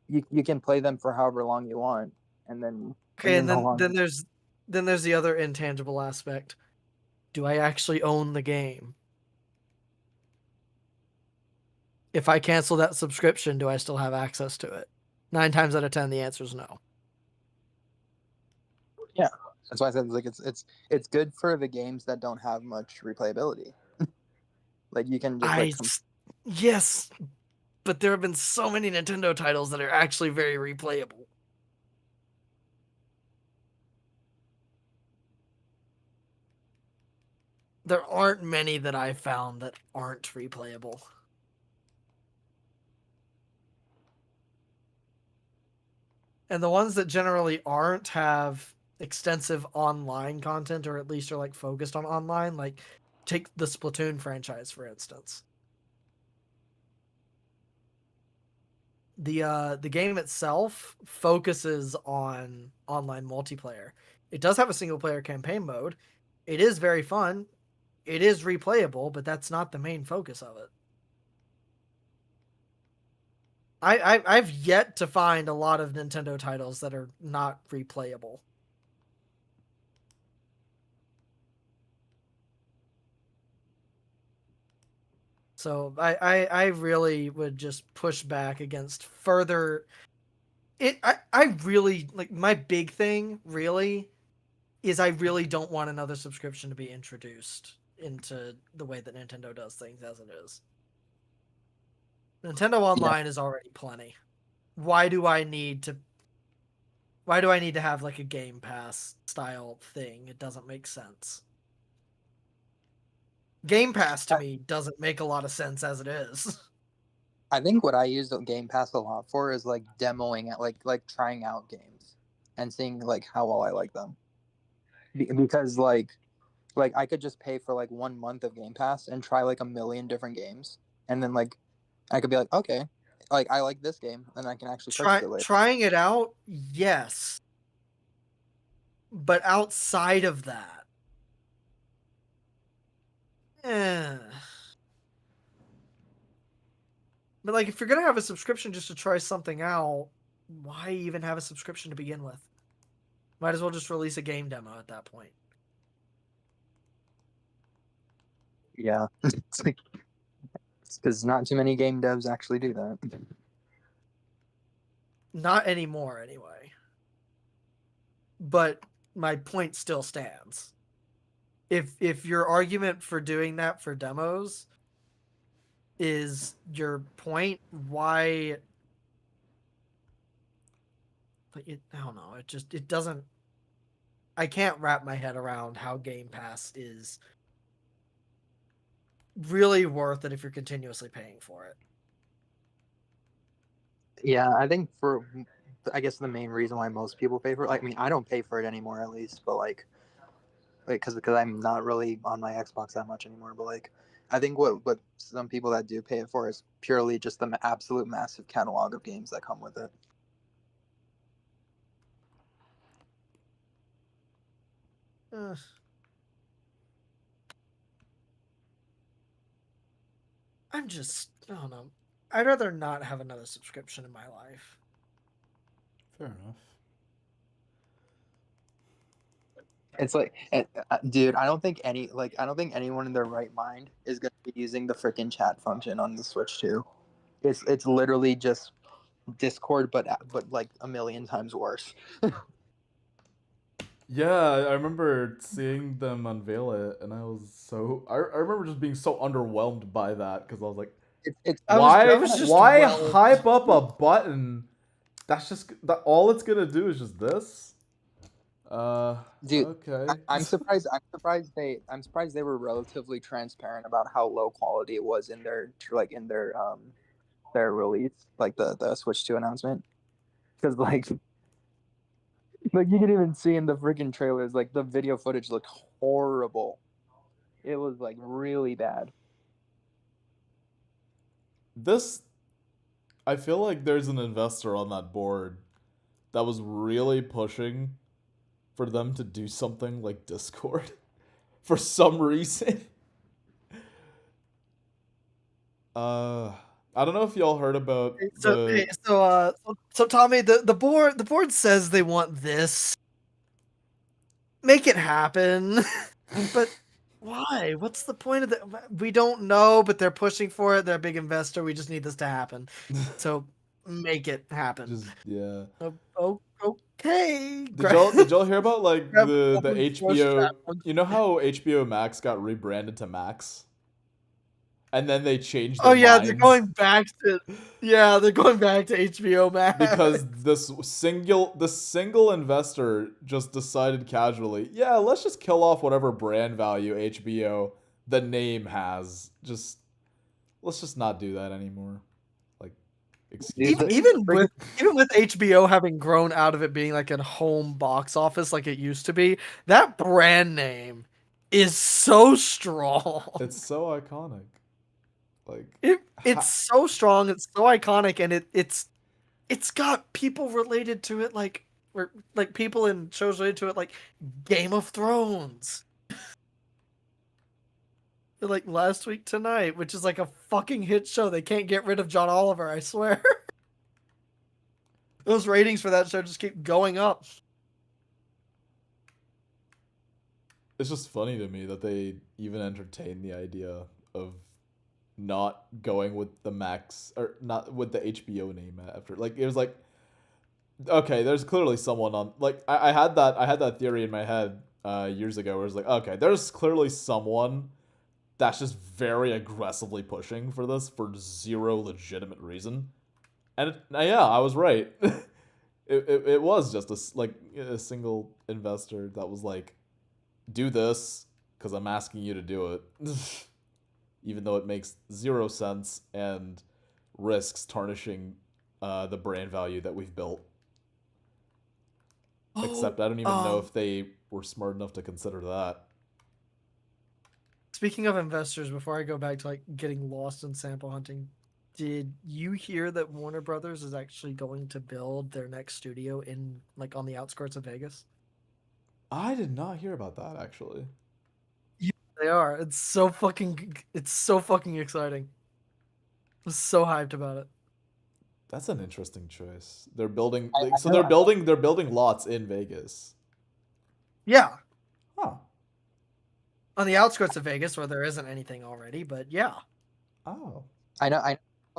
S2: you can play them for however long you want, and then
S3: Okay, and
S2: no
S3: then there's the other intangible aspect. Do I actually own the game? If I cancel that subscription, do I still have access to it? 9 times out of 10, the answer is no.
S2: Yeah, that's why I said like it's good for the games that don't have much replayability. Like you can just
S3: yes, but there have been so many Nintendo titles that are actually very replayable. There aren't many that I found that aren't replayable. And the ones that generally aren't have extensive online content, or at least are like focused on online. Like, take the Splatoon franchise, for instance. The game itself focuses on online multiplayer. It does have a single player campaign mode. It is very fun. It is replayable, but that's not the main focus of it. I've yet to find a lot of Nintendo titles that are not replayable. So I really would just push back against further. I really like, my big thing really is I really don't want another subscription to be introduced into the way that Nintendo does things as it is. Nintendo Online is already plenty. Why do I need to have like a Game Pass style thing? It doesn't make sense. Game Pass to me doesn't make a lot of sense as it is.
S2: I think what I use the Game Pass a lot for is like demoing it, like trying out games and seeing like how well I like them. Because like I could just pay for like 1 month of Game Pass and try like a million different games, and then like I could be like, okay, like I like this game, and I can actually purchase it later.
S3: Trying it out, yes, but outside of that, But like, if you're gonna have a subscription just to try something out, why even have a subscription to begin with? Might as well just release a game demo at that point.
S2: Yeah, it's because not too many game devs actually do that.
S3: Not anymore, anyway. But my point still stands. If your argument for doing that for demos is your point, why? Like I don't know. It doesn't. I can't wrap my head around how Game Pass is really worth it if you're continuously paying for it.
S2: Yeah, I think I guess the main reason why most people pay for it, like, I mean, I don't pay for it anymore, at least, but like because I'm not really on my Xbox that much anymore. But like, I think what some people that do pay it for is purely just the absolute massive catalog of games that come with it.
S3: I don't know. I'd rather not have another subscription in my life.
S1: Fair enough.
S2: It's like, dude, I don't think anyone in their right mind is gonna be using the freaking chat function on the Switch 2. It's literally just Discord, but like a million times worse.
S1: Yeah, I remember seeing them unveil it, and I remember just being so underwhelmed by that, because I was like, why hype up a button? That's just all it's gonna do is just this.
S2: Dude,
S1: okay.
S2: I'm surprised they were relatively transparent about how low quality it was in their release, like the Switch 2 announcement, because like you can even see in the freaking trailers, like the video footage looked horrible. It was like really bad.
S1: I feel like there's an investor on that board that was really pushing for them to do something like Discord for some reason. I don't know if y'all heard about
S3: So Tommy, the board says they want this. Make it happen. But why? What's the point of that? We don't know, but they're pushing for it. They're a big investor. We just need this to happen. So make it happen.
S1: Yeah.
S3: Okay.
S1: Did y'all hear about like the HBO? You know how HBO Max got rebranded to Max? And then they changed their minds.
S3: They're going back to HBO Max.
S1: Because the single investor just decided casually, yeah, let's just kill off whatever brand value HBO the name has. Let's just not do that anymore. Like, excuse me?
S3: Even with HBO having grown out of it being like a home box office like it used to be, that brand name is so strong.
S1: It's so iconic. Like
S3: It's so strong, it's so iconic, and it's got people related to it or like people in shows related to it like Game of Thrones. Like Last Week Tonight, which is like a fucking hit show. They can't get rid of John Oliver, I swear. Those ratings for that show just keep going up.
S1: it's just funny to me that they even entertain the idea of not going with the Max or not with the HBO name after. Like it was like, okay, there's clearly someone on. Like I had that theory in my head years ago where it's like, okay, there's clearly someone that's just very aggressively pushing for this for zero legitimate reason. And yeah, I was right. It was just a single investor that was like, do this because I'm asking you to do it, even though it makes zero sense and risks tarnishing the brand value that we've built. Except I don't even know if they were smart enough to consider that.
S3: Speaking of investors, before I go back to like getting lost in sample hunting, did you hear that Warner Brothers is actually going to build their next studio in like on the outskirts of Vegas?
S1: I did not hear about that actually.
S3: Yeah, they are. It's so fucking exciting. I'm so hyped about it.
S1: That's an interesting choice. They're building
S2: I
S1: so
S2: know-
S1: they're building lots in Vegas.
S3: Yeah,
S1: Huh.
S3: on the outskirts of Vegas where there isn't anything already, but yeah.
S1: Oh.
S2: I know.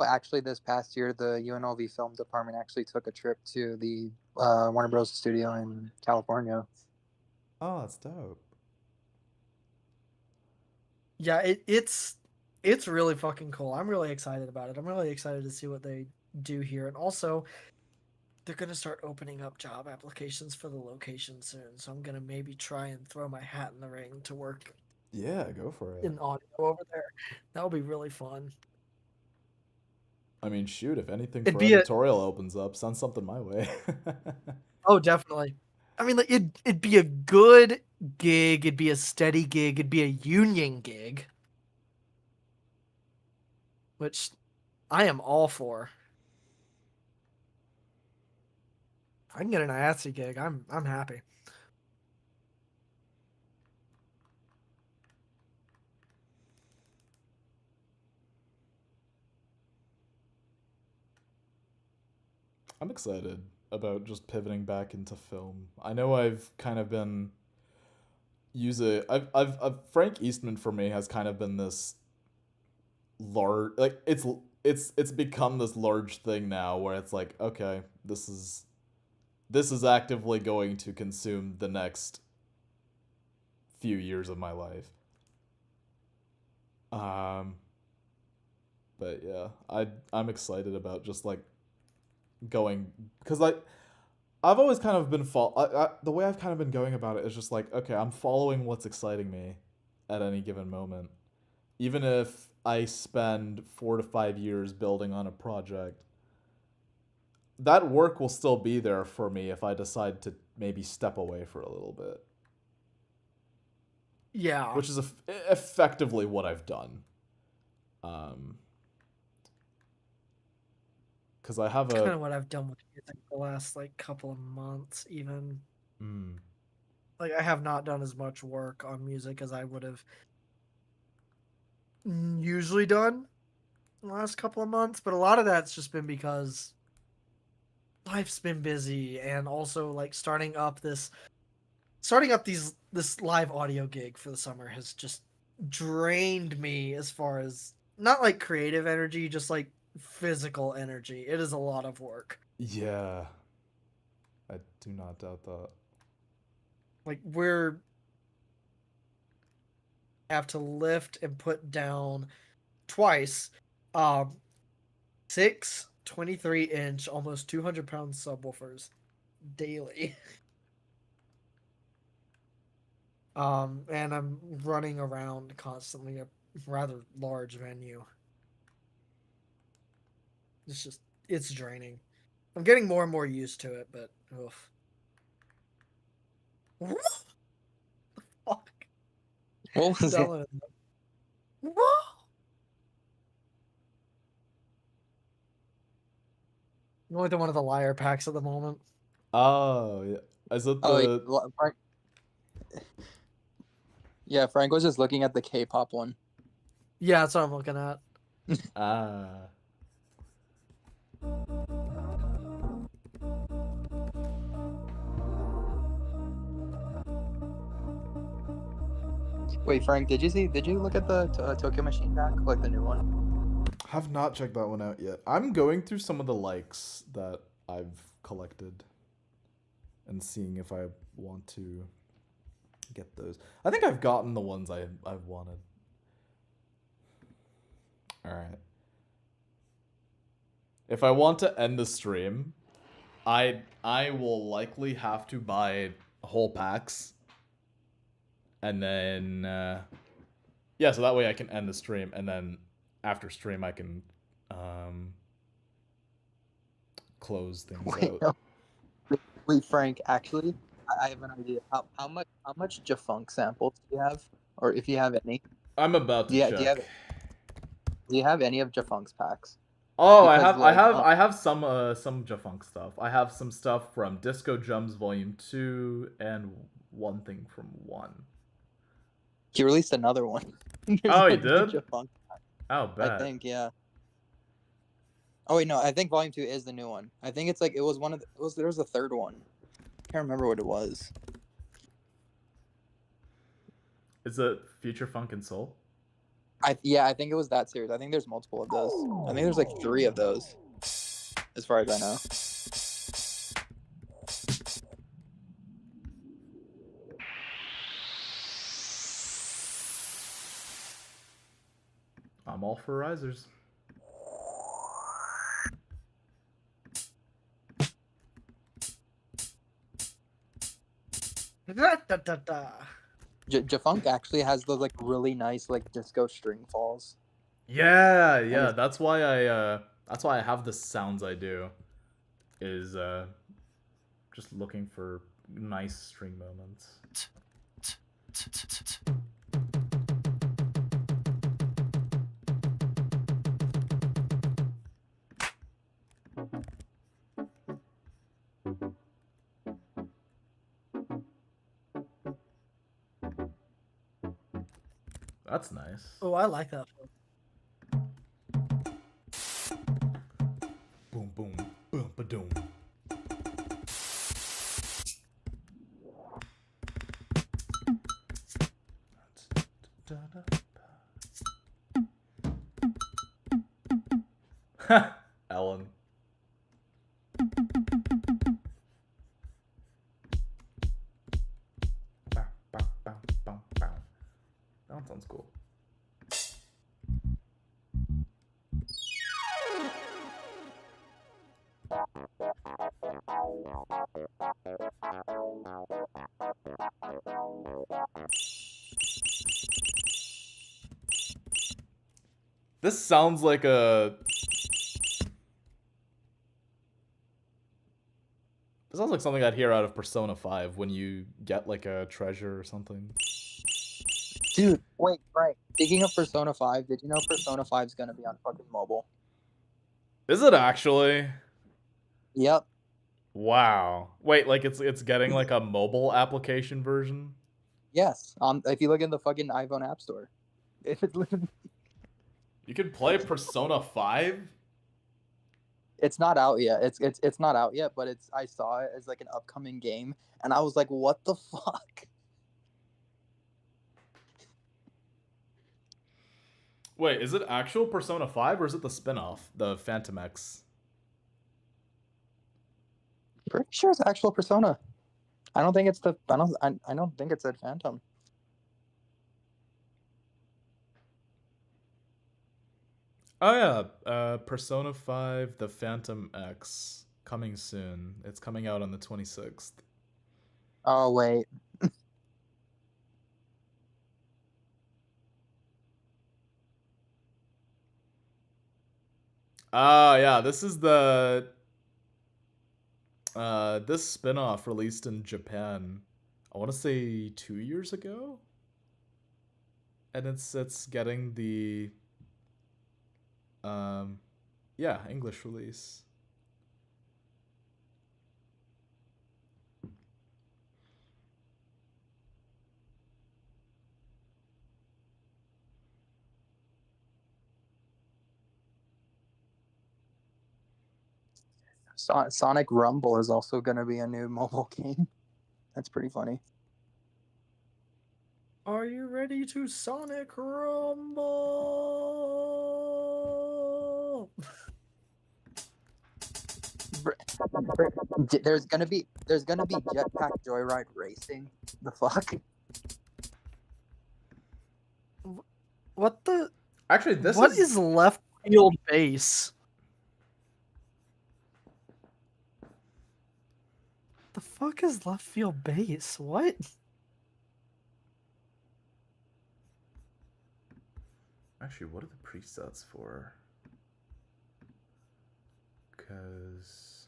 S2: Actually, this past year, the UNLV film department actually took a trip to the Warner Bros. Studio in California.
S1: Oh, that's dope.
S3: Yeah, it's really fucking cool. I'm really excited about it. I'm really excited to see what they do here. And also, they're going to start opening up job applications for the location soon. So I'm going to maybe try and throw my hat in the ring to work
S1: Yeah, go for it.
S3: in audio over there. That would be really fun.
S1: I mean, shoot, if anything
S3: It'd
S1: for
S3: be a
S1: editorial opens up, send something my way.
S3: Oh, definitely. I mean, like it'd be a good gig, it'd be a steady gig, it'd be a union gig, which I am all for. If I can get an IATSE gig, I'm happy.
S1: I'm excited about just pivoting back into film. I know I've kind of been I've Frank Eastman for me has kind of been this large, like it's become this large thing now where it's like, okay, this is actively going to consume the next few years of my life. But yeah, I'm excited about just like going, because like I've always kind of been the way I've kind of been going about it is just like, okay, I'm following what's exciting me at any given moment, even if I spend 4 to 5 years building on a project. That work will still be there for me if I decide to maybe step away for a little bit.
S3: Yeah.
S1: Which is effectively what I've done. Because I have
S3: That's kind of what I've done with music the last like couple of months, even. Like I have not done as much work on music as I would have usually done in the last couple of months, but a lot of that's just been because life's been busy, and also like starting up this live audio gig for the summer has just drained me as far as not like creative energy, just like physical energy. It is a lot of work.
S1: Yeah. I do not doubt that.
S3: Like have to lift and put down twice 6 23-inch almost 200-pound subwoofers daily. And I'm running around constantly a rather large venue. It's draining. I'm getting more and more used to it, but oof. What the fuck?
S2: What was it?
S3: Telling him. Whoa! I'm going to one of the liar packs at the moment.
S1: Oh, yeah. Is it
S2: Oh,
S1: the...
S2: Frank. Yeah, Frank was just looking at the K-pop one.
S3: Yeah, that's what I'm looking at.
S1: Ah.
S2: Wait, Frank, did you look at the Tokyo Machine pack, like the new one?
S1: Have not checked that one out yet. I'm going through some of the likes that I've collected and seeing if I want to get those. I think I've gotten the ones I've wanted. All right. If I want to end the stream, I will likely have to buy whole packs. And then yeah, so that way I can end the stream, and then after stream I can close things out.
S2: No. Wait, Frank, actually, I have an idea. How much Jafunk samples do you have? Or if you have any?
S1: I'm about to check.
S2: Do you have any of Jafunk's packs?
S1: Oh,
S2: Because,
S1: I have some Jafunk stuff. I have some stuff from Disco Drums Volume 2 and one thing from 1.
S2: He released another one.
S1: Oh, he did?
S2: Jafunk pack.
S1: Oh, bet.
S2: I think, yeah. Oh wait, no, I think Volume 2 is the new one. I think it's like there was a third one. I can't remember what it was.
S1: Is it Future Funk and Soul?
S2: I think it was that series. I think there's multiple of those. I think there's like 3 of those, as far as I know.
S1: I'm all for risers.
S2: Jafunk actually has those like really nice like disco string falls.
S1: Yeah, that's why I have the sounds I do. Is just looking for nice string moments. That's nice.
S3: Oh, I like that.
S1: Boom, boom, boom, ba-doom. Ellen. Bow, bow, bow, bow, bow. That one sounds cool. This sounds like a... This sounds like something I'd hear out of Persona 5 when you get like a treasure or something.
S2: Dude, wait, right. Speaking of Persona 5, did you know Persona 5 is gonna be on fucking mobile?
S1: Is it actually?
S2: Yep.
S1: Wow. Wait, like it's getting like a mobile application version?
S2: Yes. If you look in the fucking iPhone App Store. If it's
S1: You can play Persona 5?
S2: It's not out yet. It's not out yet, but I saw it as like an upcoming game, and I was like, what the fuck?
S1: Wait, is it actual Persona 5 or is it the spin-off, the Phantom X?
S2: Pretty sure it's actual Persona. I don't think it's the I don't think it's a Phantom.
S1: Oh yeah, Persona 5, the Phantom X, coming soon. It's coming out on the 26th.
S2: Oh wait.
S1: Ah, yeah, this is the this spin-off released in Japan. I want to say 2 years ago. and it's getting the English release.
S2: Sonic Rumble is also going to be a new mobile game. That's pretty funny.
S3: Are you ready to Sonic Rumble?
S2: There's gonna be Jetpack Joyride Racing. The fuck?
S3: What the?
S1: Actually,
S3: What is left field base? The fuck is left field base? What?
S1: Actually, what are the presets for? Because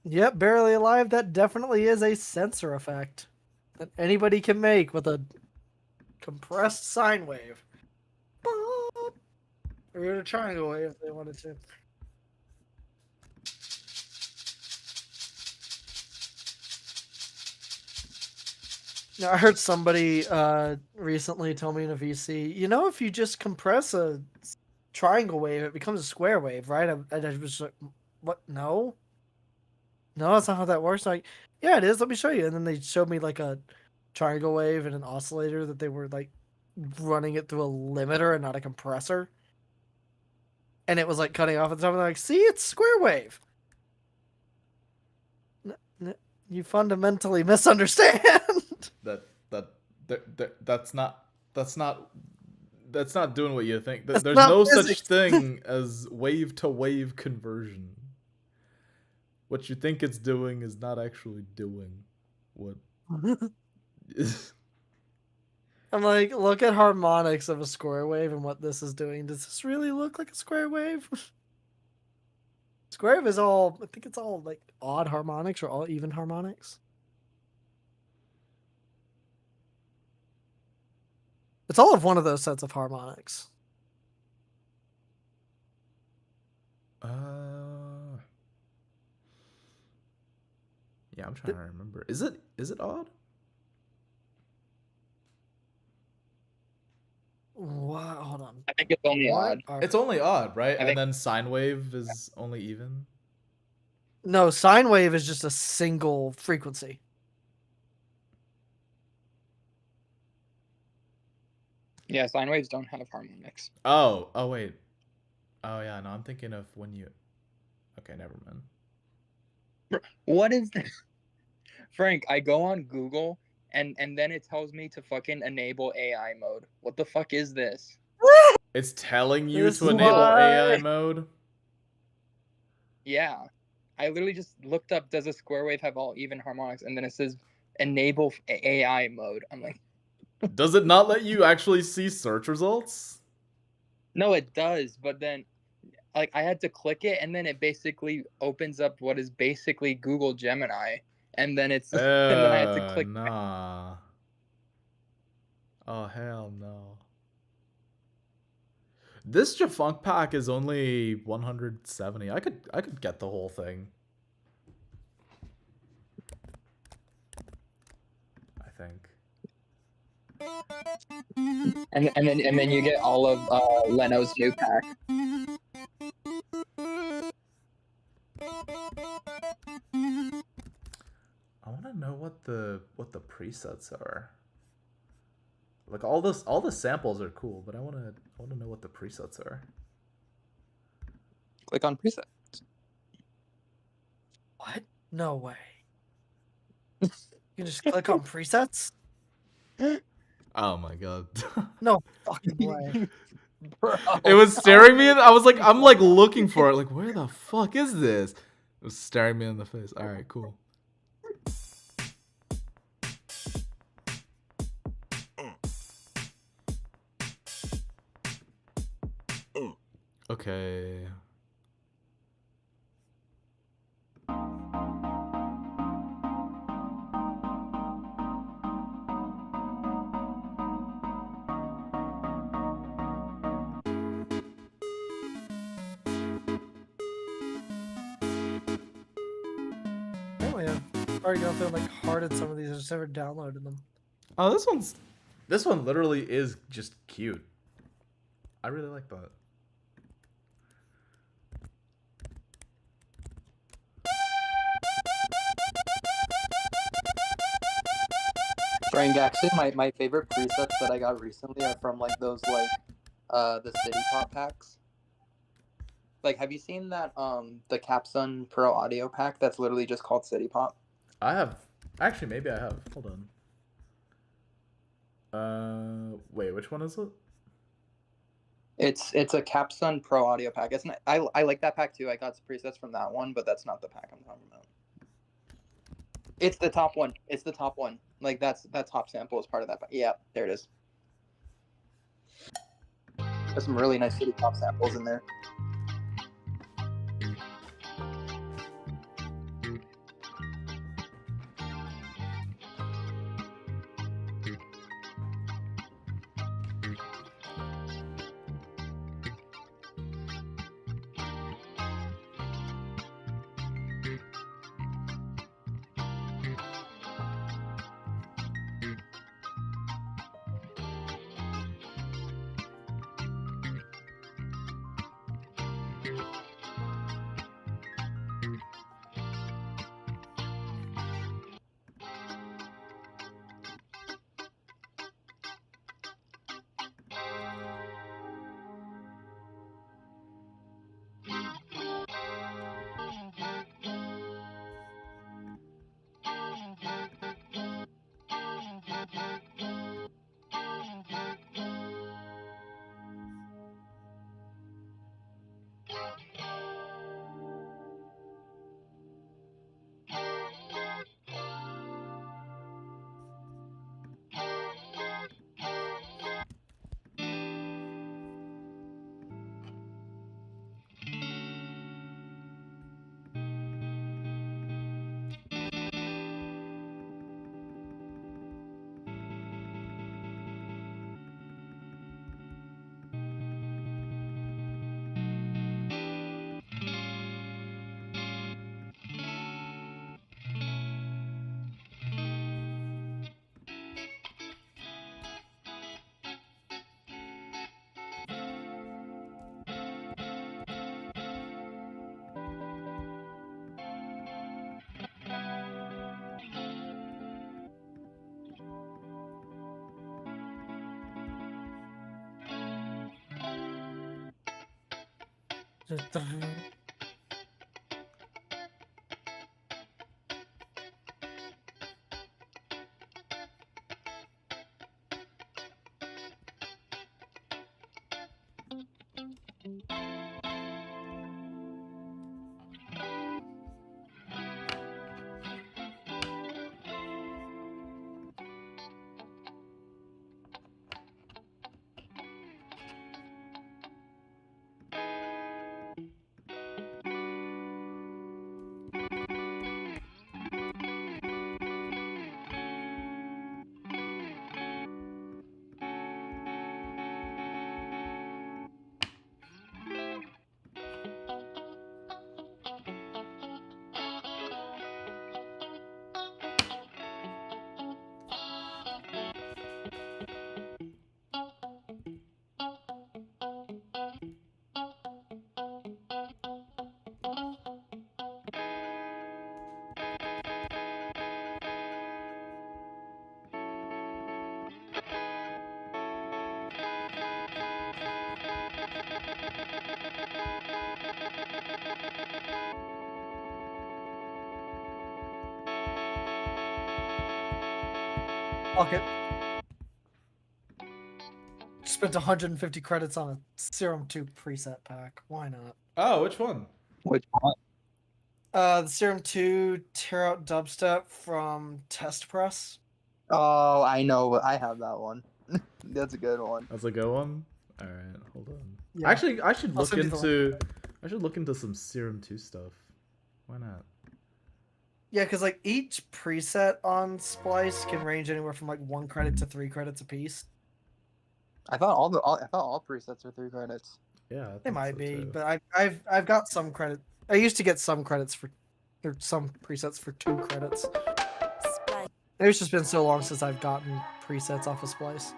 S3: Yep, barely alive. That definitely is a sensor effect that anybody can make with a compressed sine wave. Boop. Or a triangle wave if they wanted to. Now, I heard somebody recently tell me in a VC, you know, if you just compress a triangle wave, it becomes a square wave, right? I was like, what? No? No, that's not how that works. Like, yeah, it is. Let me show you. And then they showed me like a triangle wave and an oscillator that they were like running it through a limiter and not a compressor. And it was like cutting off at the top. And they're like, see, it's square wave. You fundamentally misunderstand.
S1: that's not doing what you think.
S3: That's
S1: There's
S3: not
S1: no
S3: physics.
S1: such thing as wave to wave conversion. What you think it's doing is not actually doing what.
S3: I'm like, look at harmonics of a square wave and what this is doing. Does this really look like a square wave? Square wave is all, I think it's all like odd harmonics or all even harmonics. It's all of one of those sets of harmonics.
S1: Yeah, I'm trying to remember. Is it odd?
S3: What? Hold on.
S2: I think it's only odd.
S1: It's only odd, right?
S2: I
S1: And
S2: think-
S1: then sine wave is only even.
S3: No, sine wave is just a single frequency.
S2: Yeah, sine waves don't have harmonics.
S1: Oh wait. Oh yeah, no, I'm thinking of when you. Okay, never mind.
S2: What is this? Frank, I go on Google and then it tells me to fucking enable AI mode. What the fuck is this?
S1: It's telling you
S3: This
S1: to
S3: is
S1: enable
S3: why-
S1: AI mode.
S2: Yeah. I literally just looked up, does a square wave have all even harmonics? And then it says enable AI mode. I'm like,
S1: Does it not let you actually see search results?
S2: no, it does. But then, like, I had to click it, and then it basically opens up what is basically Google Gemini. And then it's, and then I had to click.
S1: Nah. Oh hell no. This Jafunk pack is only 170. I could get the whole thing. I think.
S2: And then you get all of Leno's new pack.
S1: I want to know what the presets are. Like all the samples are cool, but I want to know what the presets are.
S2: Click on preset.
S3: What? No way. You can just click on presets?
S1: Oh my god.
S3: No fucking way.
S2: Bro,
S1: It was staring me in, I'm like looking for it, like where the fuck is this? It was staring me in the face. Alright, cool. Okay.
S3: Apparently, I've already gone through and like hearted some of these. I just never downloaded them.
S1: Oh, this one literally is just cute. I really like that.
S2: Frank, actually, my favorite presets that I got recently are from like those like the City Pop packs. Like, have you seen that the Capsun Pro Audio pack that's literally just called City Pop?
S1: I have actually maybe I have. Hold on. Wait, which one is it?
S2: It's a Capsun Pro Audio pack. It's not, I like that pack too. I got some presets from that one, but that's not the pack I'm talking about. It's the top one. It's the top one. Like that top sample is part of that. Yeah, there it is. There's some really nice City Pop samples in there.
S3: Fuck it. Spent 150 credits on a Serum 2 preset pack. Why not?
S1: Oh, which one?
S2: Which one?
S3: The Serum 2 Tear Out Dubstep from Test Press.
S2: Oh, I know. I have that one. That's a good one.
S1: That's a good one. All right, hold on.
S3: Yeah.
S1: Actually, I should
S3: I'll
S1: look
S3: send you the
S1: into some Serum 2 stuff. Why not?
S3: Yeah, because like each preset on Splice can range anywhere from like 1 credit to 3 credits a piece.
S2: I thought all presets are 3 credits.
S1: Yeah, I
S3: They
S1: think
S3: might
S1: so,
S3: be,
S1: too.
S3: but I've got some credit. I used to get some credits for, or some presets for 2 credits.
S7: Splice.
S3: It's just been so long since I've gotten presets off of Splice.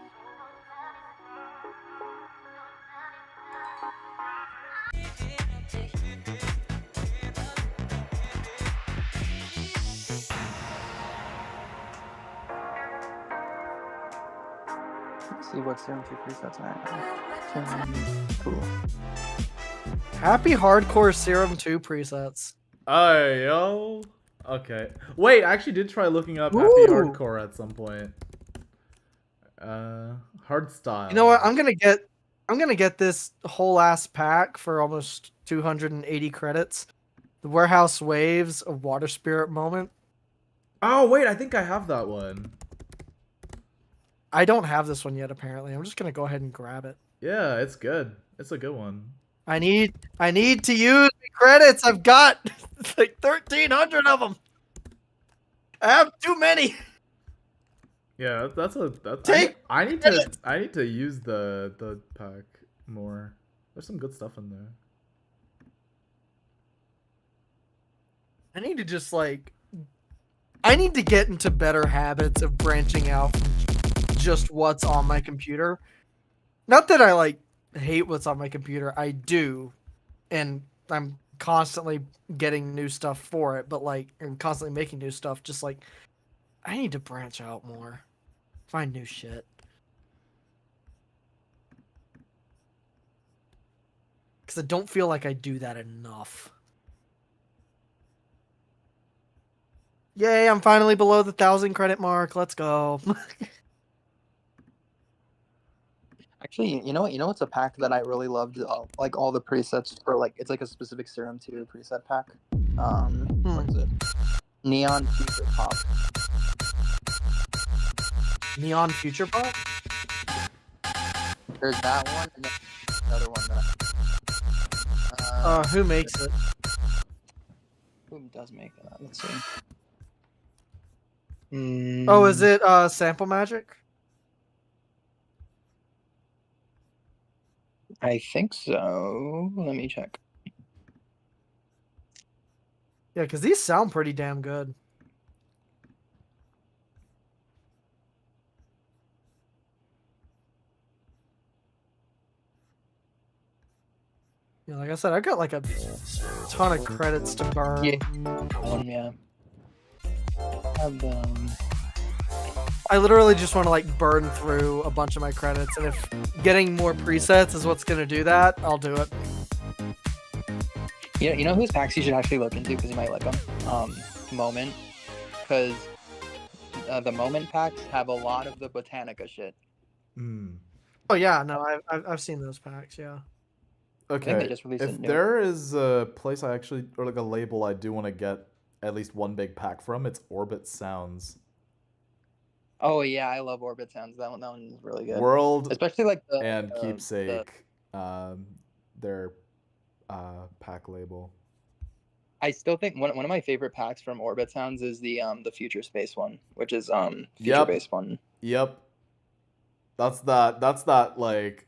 S2: Let's see what Serum 2 presets are. Cool.
S3: Happy Hardcore Serum 2 presets.
S1: Oh, yo. Okay. Wait, I actually did try looking up Happy
S3: Ooh.
S1: Hardcore at some point. Hardstyle.
S3: You know what? I'm gonna get this whole ass pack for almost 280 credits. The Warehouse Waves of Water Spirit Moment.
S1: Oh, wait, I think I have that one.
S3: I don't have this one yet, apparently. I'm just gonna go ahead and grab it.
S1: Yeah, it's good. It's a good one.
S3: I need to use the credits. I've got like 1,300 of them. I have too many.
S1: Yeah, that's
S3: Take
S1: I need to use the pack more. There's some good stuff in there.
S3: I need to just like, I need to get into better habits of branching out from just what's on my computer. Not that I like hate what's on my computer. I do, and I'm constantly getting new stuff for it. But like, I'm constantly making new stuff. Just like, I need to branch out more, find new shit. Because I don't feel like I do that enough. Yay, I'm finally below the 1,000 credit mark. Let's go.
S2: Actually, you know what's a pack that I really loved? Like all the presets for like it's like a specific Serum 2 preset pack. What is it? Neon Future Pop.
S3: Neon Future Pop?
S2: There's that one, and then another one that.
S3: Who makes it?
S2: Who does make that? Let's see.
S3: Oh, is it Sample Magic?
S2: I think so. Let me check.
S3: Yeah, because these sound pretty damn good. Yeah, like I said, I've got like a ton of credits to burn.
S2: Yeah. Have them.
S3: I literally just want to like burn through a bunch of my credits, and if getting more presets is what's gonna do that, I'll do it.
S2: Yeah, you know whose packs you should actually look into because you might like them. Moment, because the Moment packs have a lot of the Botanica shit.
S3: Oh yeah, no, I've seen those packs. Yeah.
S1: Okay.
S2: they just released
S1: if
S2: it new.
S1: there is a place I actually, or like a label I do want to get at least one big pack from, it's Orbit Sounds.
S2: Oh yeah, I love Orbit Sounds. That one is really good.
S1: World,
S2: especially like the
S1: and Keepsake, their pack label.
S2: I still think one of my favorite packs from Orbit Sounds is the Future Space one, which is Future Base one.
S1: Yep. That's that like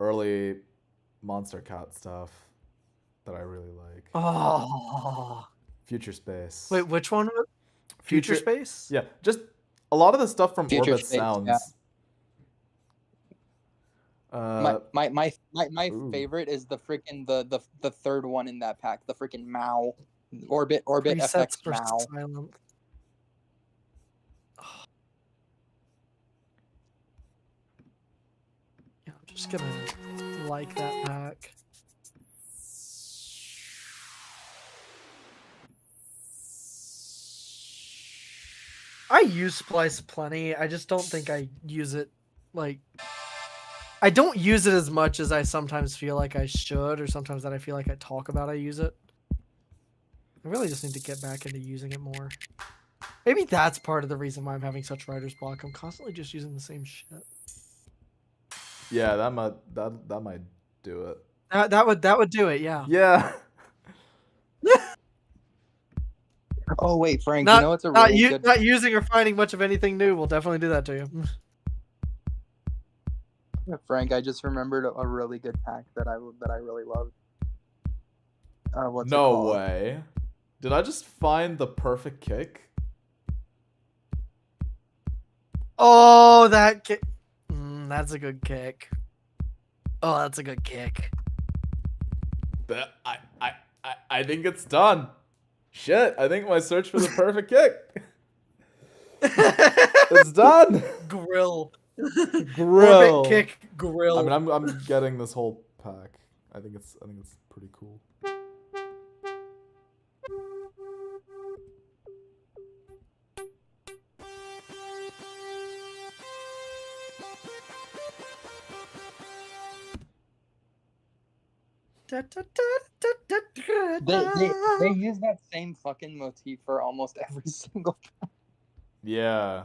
S1: early Monster Cat stuff that I really like.
S3: Oh.
S1: Future Space.
S3: Wait, which one? Future Space?
S1: Yeah, just a lot of the stuff from
S2: Future
S1: Orbit
S2: Space,
S1: Sounds.
S2: Yeah. My favorite is the freaking the third one in that pack, the freaking Mao Orbit
S3: Presets
S2: FX
S3: for
S2: Mao.
S3: Silent. Yeah, I'm just gonna like that pack. I use Splice plenty. I just don't think I use it like. I don't use it as much as I sometimes feel like I should, or sometimes that I feel like I talk about I use it. I really just need to get back into using it more. Maybe that's part of the reason why I'm having such writer's block. I'm constantly just using the same shit.
S1: Yeah, that might do it.
S3: That would do it. Yeah.
S1: Yeah.
S2: Oh wait, Frank, you
S3: Not
S2: know what's a
S3: not
S2: really
S3: you
S2: good
S3: not using or finding much of anything new will definitely do that to you.
S2: Frank, I just remembered a really good pack that I really loved. What's it
S1: No
S2: called?
S1: way. Did I just find the perfect kick?
S3: Oh, that kick. That's a good kick. Oh, that's a good kick.
S1: I think it's done. Shit, I think my search for the perfect kick. It's done.
S3: Grill.
S1: Grill.
S3: Orbit kick grill.
S1: I mean, I'm getting this whole pack. I think it's pretty cool.
S2: They use that same fucking motif for almost every single pack.
S1: Yeah,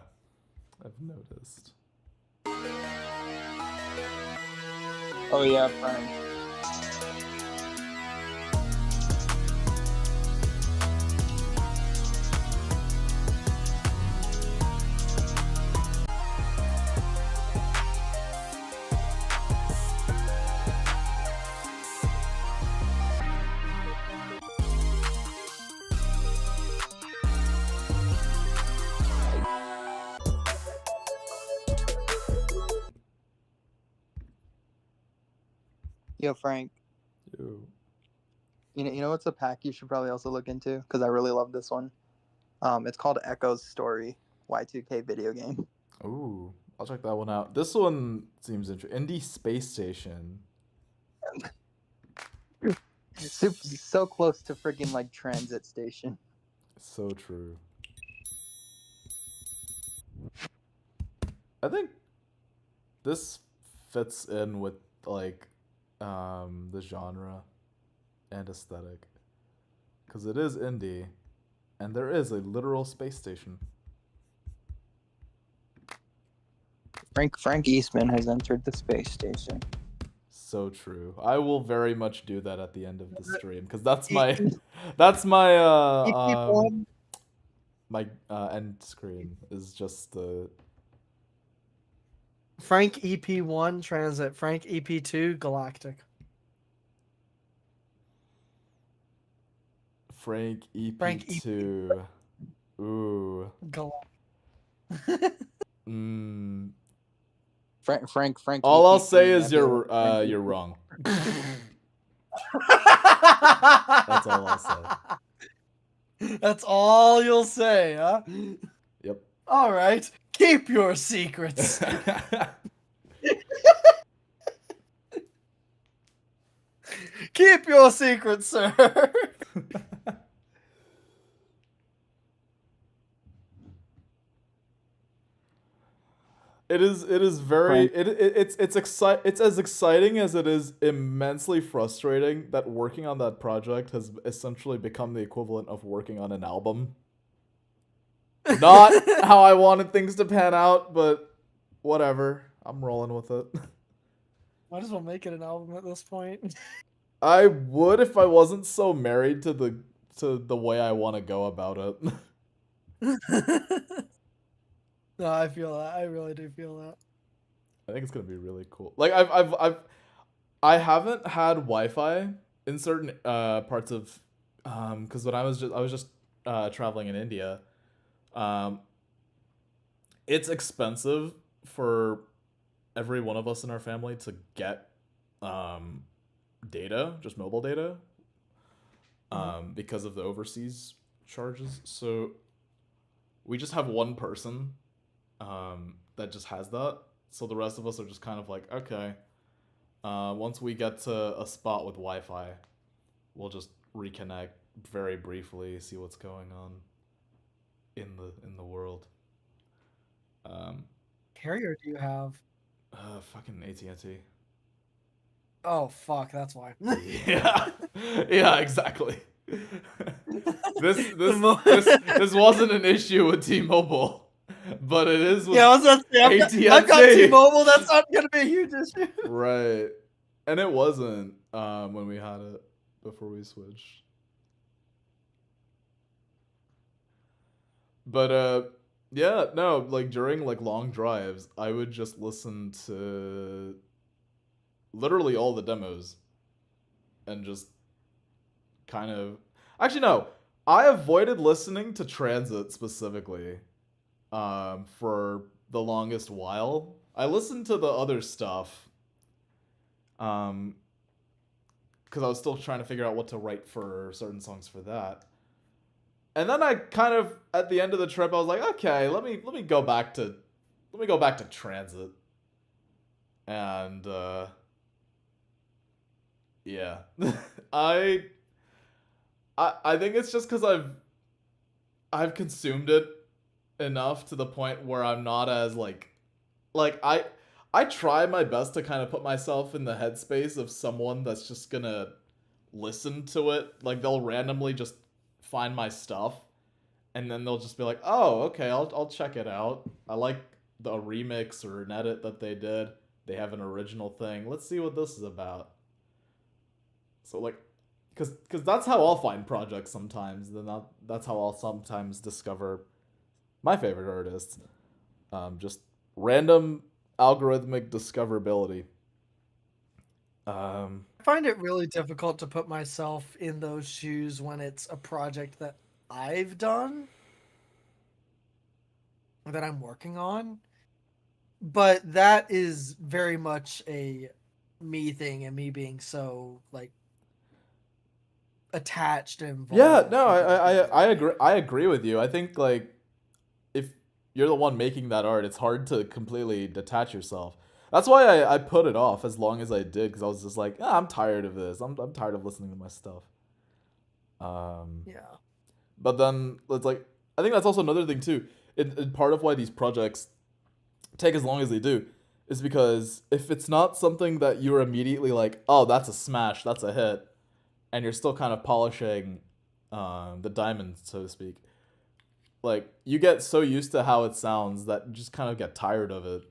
S1: I've noticed.
S2: Oh yeah, Frank. Yo, Frank.
S1: Ew.
S2: You know what's a pack you should probably also look into? Because I really love this one. It's called Echo's Story, Y2K video game.
S1: Ooh, I'll check that one out. This one seems interesting. Indie Space Station.
S2: So close to freaking like transit station.
S1: So true. I think this fits in with like the genre and aesthetic, because it is indie and there is a literal space station.
S2: Frank Eastman has entered the space station.
S1: So true. I will very much do that at the end of the stream, because that's my my end screen is just the
S3: Frank EP1 Transit. Frank EP2 Galactic.
S1: Frank
S3: Frank
S1: EP2. Ooh.
S2: Frank.
S1: All I'll
S2: EP2
S1: say is
S2: Nebula.
S1: you're wrong. That's all I'll say.
S3: That's all you'll say, huh?
S1: Yep.
S3: All right. Keep your secrets. Keep your secrets, sir.
S1: It is very it's as exciting as it is immensely frustrating that working on that project has essentially become the equivalent of working on an album. Not how I wanted things to pan out, but whatever. I'm rolling with it.
S3: Might as well make it an album at this point.
S1: I would if I wasn't so married to the way I want to go about it.
S3: No, I feel that. I really do feel that.
S1: I think it's gonna be really cool. Like I haven't had Wi-Fi in certain parts of because when I was just traveling in India, it's expensive for every one of us in our family to get data, just mobile data, because of the overseas charges. So we just have one person that just has that. So the rest of us are just kind of like, okay, once we get to a spot with Wi-Fi, we'll just reconnect very briefly, see what's going on in the world.
S3: Carrier do you have?
S1: Fucking AT&T.
S3: Oh fuck, that's why.
S1: Yeah, yeah, exactly. This wasn't an issue with T-Mobile. but it is with
S3: Yeah, I was gonna say, I've got
S1: AT&T.
S3: T-Mobile. That's not gonna be a huge issue.
S1: Right. And it wasn't when we had it before we switched. But yeah, no, like during like long drives, I would just listen to literally all the demos and just kind of actually no, I avoided listening to Transit specifically for the longest while. I listened to the other stuff because I was still trying to figure out what to write for certain songs for that. And then I kind of at the end of the trip I was like, okay, let me go back to Transit. And yeah. I think it's just cuz I've consumed it enough to the point where I'm not as like I try my best to kind of put myself in the headspace of someone that's just gonna listen to it. Like they'll randomly just find my stuff and then they'll just be like, "Oh, okay, I'll check it out. I like the remix or an edit that they did. They have an original thing. Let's see what this is about." So like cuz that's how I'll find projects sometimes. That's how I'll sometimes discover my favorite artists. Just random algorithmic discoverability.
S3: I find it really difficult to put myself in those shoes when it's a project that I've done or that I'm working on. But that is very much a me thing and me being so like attached and involved.
S1: Yeah, no, I agree. I agree with you. I think like if you're the one making that art, it's hard to completely detach yourself. That's why I put it off as long as I did because I was just like, I'm tired of this. I'm tired of listening to my stuff.
S3: Yeah.
S1: But then it's like I think that's also another thing too. It part of why these projects take as long as they do is because if it's not something that you're immediately like, oh, that's a smash, that's a hit, and you're still kind of polishing the diamond, so to speak. Like you get so used to how it sounds that you just kind of get tired of it,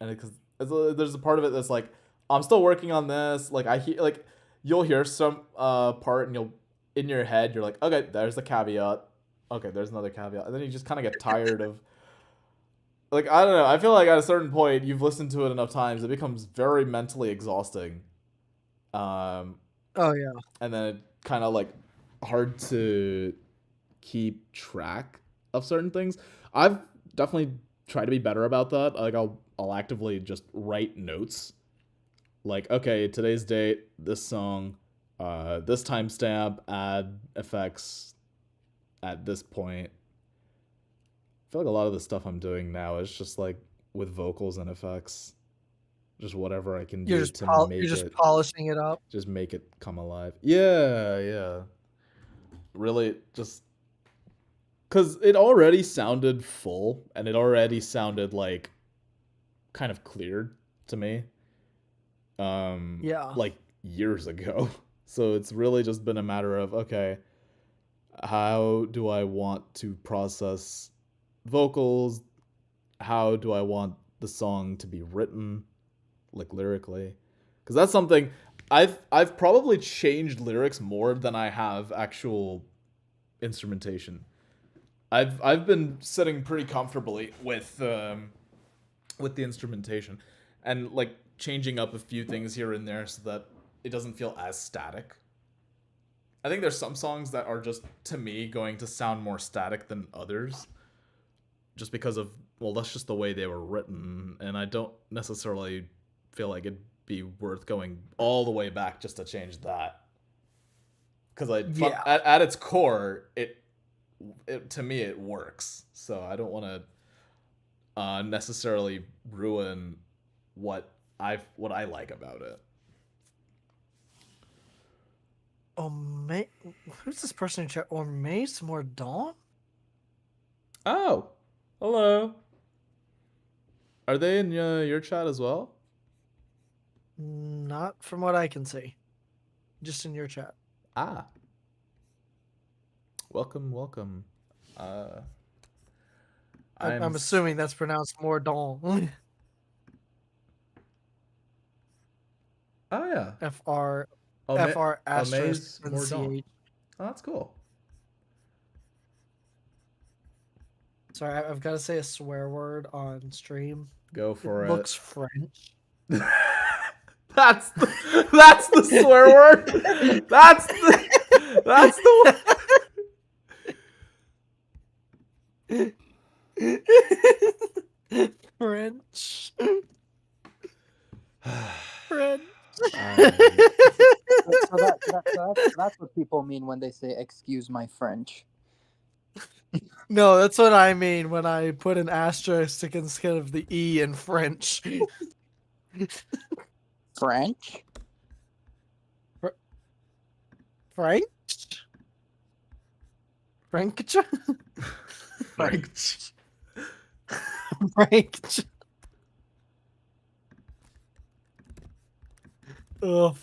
S1: and because there's a part of it that's like I'm still working on this. Like I hear like you'll hear some part and you'll in your head you're like, okay, there's the caveat. Okay, there's another caveat, and then you just kind of get tired of. Like I don't know. I feel like at a certain point you've listened to it enough times, it becomes very mentally exhausting.
S3: Oh yeah.
S1: And then it kind of like hard to keep track of certain things. I've definitely tried to be better about that. Like I'll actively just write notes. Like, okay, today's date, this song, this timestamp, add effects at this point. I feel like a lot of the stuff I'm doing now is just like with vocals and effects. Just whatever I can do to make
S3: you're just
S1: it
S3: polishing it up.
S1: just make it come alive. Yeah, yeah. Really just cuz it already sounded full and it already sounded like kind of cleared to me.
S3: Yeah.
S1: Like years ago. So it's really just been a matter of okay, how do I want to process vocals? How do I want the song to be written, like lyrically? Because that's something I've probably changed lyrics more than I have actual instrumentation. I've been sitting pretty comfortably with the instrumentation and like changing up a few things here and there so that it doesn't feel as static. I think there's some songs that are just to me going to sound more static than others just because of well that's just the way they were written and I don't necessarily feel like it'd be worth going all the way back just to change that. Cuz at its core it to me it works. So I don't want to necessarily ruin what I like about it.
S3: Who's this person in chat? Mace Mordaunt?
S1: Oh, hello. Are they in your chat as well?
S3: Not from what I can see. Just in your chat.
S1: Ah. Welcome.
S3: I'm assuming that's pronounced Mordon.
S1: Oh yeah.
S3: FR
S1: Amaze
S3: asterisk
S1: Mordaunt.
S3: NCH.
S1: Oh, that's cool.
S3: Sorry, I've got to say a swear word on stream.
S1: Go for it.
S3: Looks French.
S1: That's the swear word. That's the
S3: French. French.
S2: That's what people mean when they say "excuse my French."
S3: No, that's what I mean when I put an asterisk instead of the E in French.
S2: French?
S3: French? French?
S1: French.
S3: French. Ugh.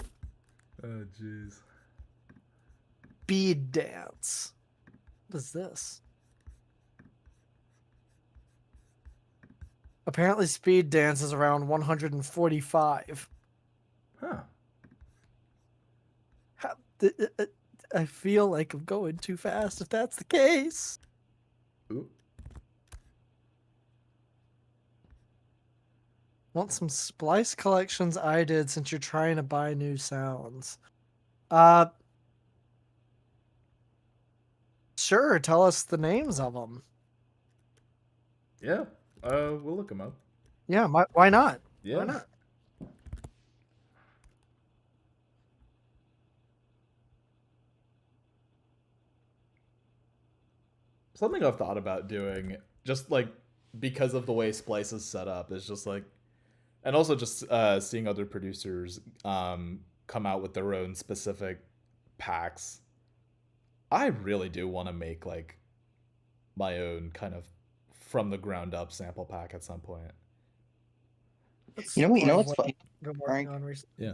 S1: Oh jeez.
S3: Speed dance. What is this? Apparently, speed dance is around 145.
S1: Huh.
S3: I feel like I'm going too fast if that's the case.
S1: Ooh.
S3: Want some Splice collections I did since you're trying to buy new sounds. Sure, tell us the names of them.
S1: Yeah. We'll look them up.
S3: Yeah, why not?
S1: Yeah.
S3: Why not?
S1: Something I've thought about doing, just like because of the way Splice is set up, is just like, and also just seeing other producers come out with their own specific packs. I really do want to make like my own kind of from the ground up sample pack at some point.
S2: You know what's funny, Frank?
S1: Yeah.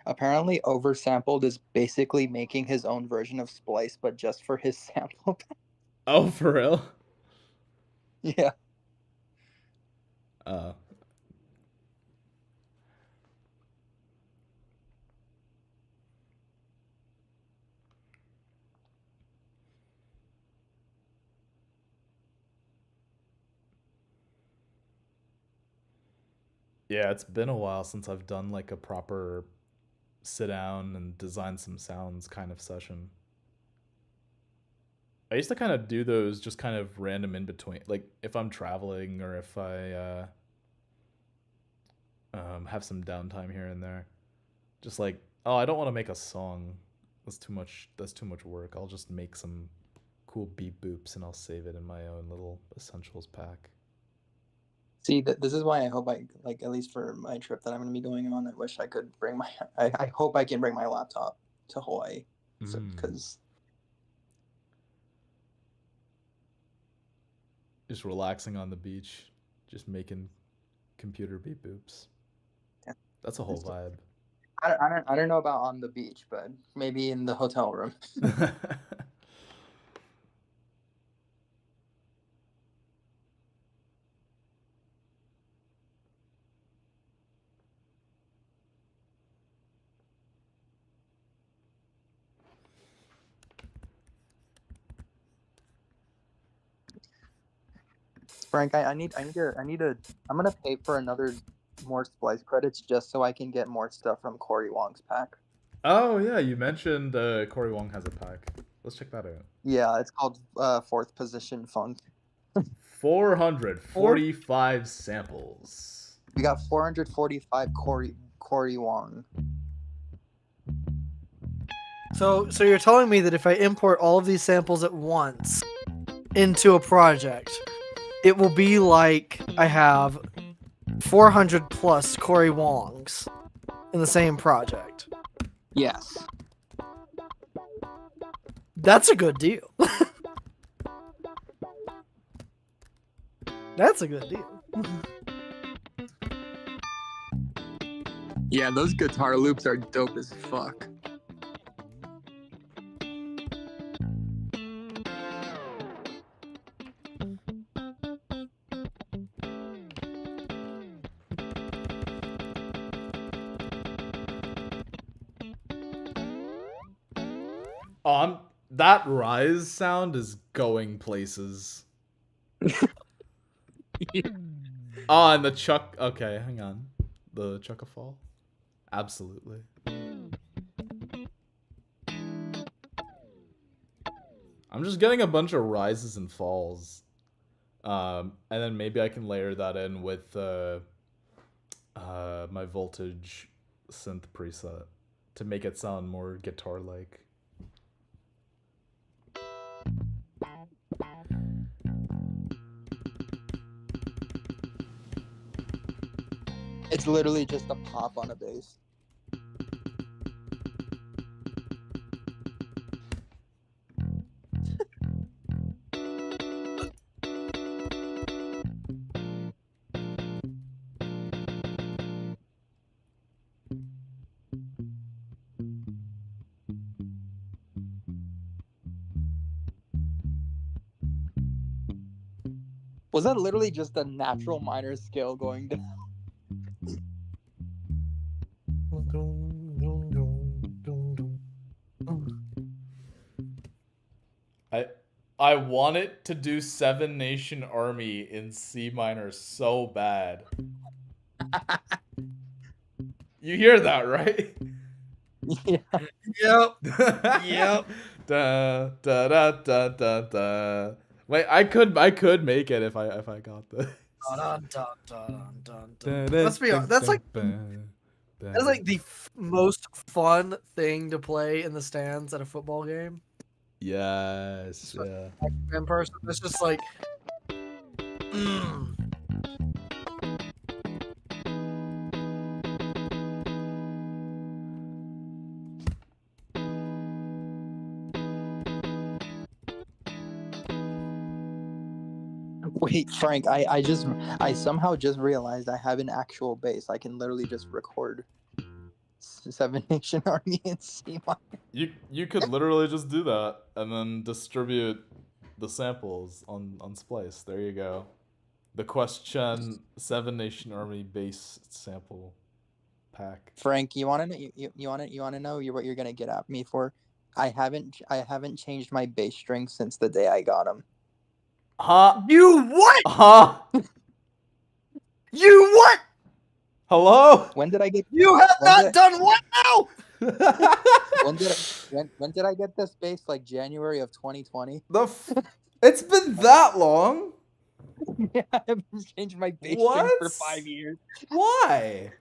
S2: Apparently, Oversampled is basically making his own version of Splice, but just for his sample pack.
S1: Oh, for real?
S2: Yeah.
S1: Yeah, it's been a while since I've done like a proper sit down and design some sounds kind of session. I used to kind of do those just kind of random in between, like if I'm traveling or if I have some downtime here and there. Just like, oh, I don't want to make a song. That's too much work. I'll just make some cool beat boops and I'll save it in my own little essentials pack.
S2: See, this is why I hope I, like, at least for my trip that I'm going to be going on, I wish I could bring my, I hope I can bring my laptop to Hawaii. Because
S1: just relaxing on the beach, just making computer beat boops.
S2: Yeah.
S1: That's a whole vibe.
S2: I don't know about on the beach, but maybe in the hotel room. Frank, I'm gonna pay for more Splice credits just so I can get more stuff from Cory Wong's pack.
S1: Oh yeah, you mentioned Cory Wong has a pack. Let's check that out.
S2: Yeah, it's called Fourth Position Funk.
S1: 445 samples.
S2: We got 445 Cory Wong.
S3: So you're telling me that if I import all of these samples at once into a project, it will be like I have 400 plus Cory Wongs in the same project?
S2: Yes.
S3: That's a good deal. That's a good deal.
S2: Yeah, those guitar loops are dope as fuck.
S1: That rise sound is going places. And the chuck. Okay, hang on. The chuckafall. Absolutely. I'm just getting a bunch of rises and falls. And then maybe I can layer that in with my voltage synth preset to make it sound more guitar-like.
S2: It's literally just a pop on a bass. Was that literally just a natural minor scale going down?
S1: I want it to do Seven Nation Army in C minor so bad. You hear that, right?
S2: Yeah.
S3: Yep. Yep.
S1: Da da da da da da. Wait, I could make it if I got this.
S3: Let's be honest. That's like the most fun thing to play in the stands at a football game.
S1: Yes. Yeah.
S3: In person, it's just like.
S2: Wait, Frank, I somehow just realized I have an actual bass. I can literally just record Seven Nation Army in C minor.
S1: You could literally just do that and then distribute the samples on Splice. There you go. The question Seven Nation Army bass sample pack.
S2: Frank, you want to know what you're gonna get at me for? I haven't changed my bass string since the day I got them.
S1: Huh?
S3: You what?
S1: Huh?
S3: You what?
S1: Hello?
S2: When did I get?
S3: You have not done what now?
S2: When did I get this bass? Like January of 2020.
S1: It's been that long.
S2: Yeah, I haven't changed my bass string for 5 years.
S1: Why?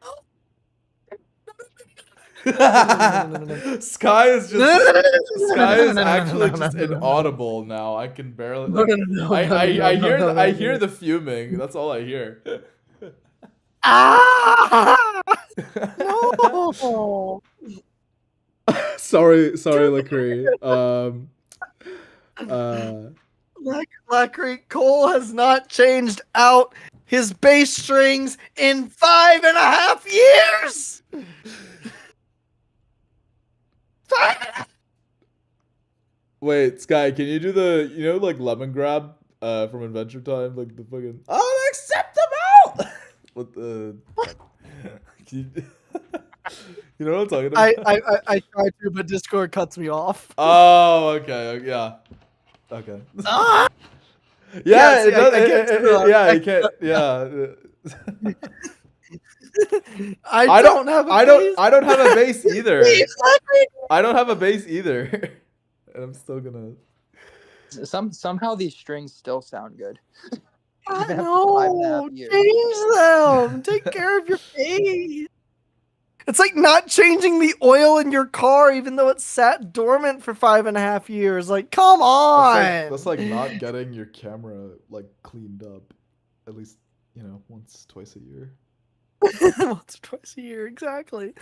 S1: Sky is actually just inaudible now. I can barely. I hear the fuming. That's all I hear.
S3: No.
S1: sorry, Lacree.
S3: Lacree, Cole has not changed out his bass strings in 5.5 years.
S1: Wait, Sky, can you do the like lemon grab from Adventure Time, like the fucking unacceptable with the you know what I'm talking about?
S3: I tried to, but Discord cuts me off.
S1: Oh, okay, yeah, okay.
S3: Yeah,
S1: it does. Yeah, you can't. Yeah. I don't have a bass either. I don't have a bass either. And I'm still gonna.
S2: Somehow these strings still sound good.
S3: I know. Change them. Take care of your bass. It's like not changing the oil in your car, even though it sat dormant for 5.5 years. Like, come on.
S1: That's like not getting your camera like cleaned up, at least once, twice a year.
S3: Once or twice a year, exactly.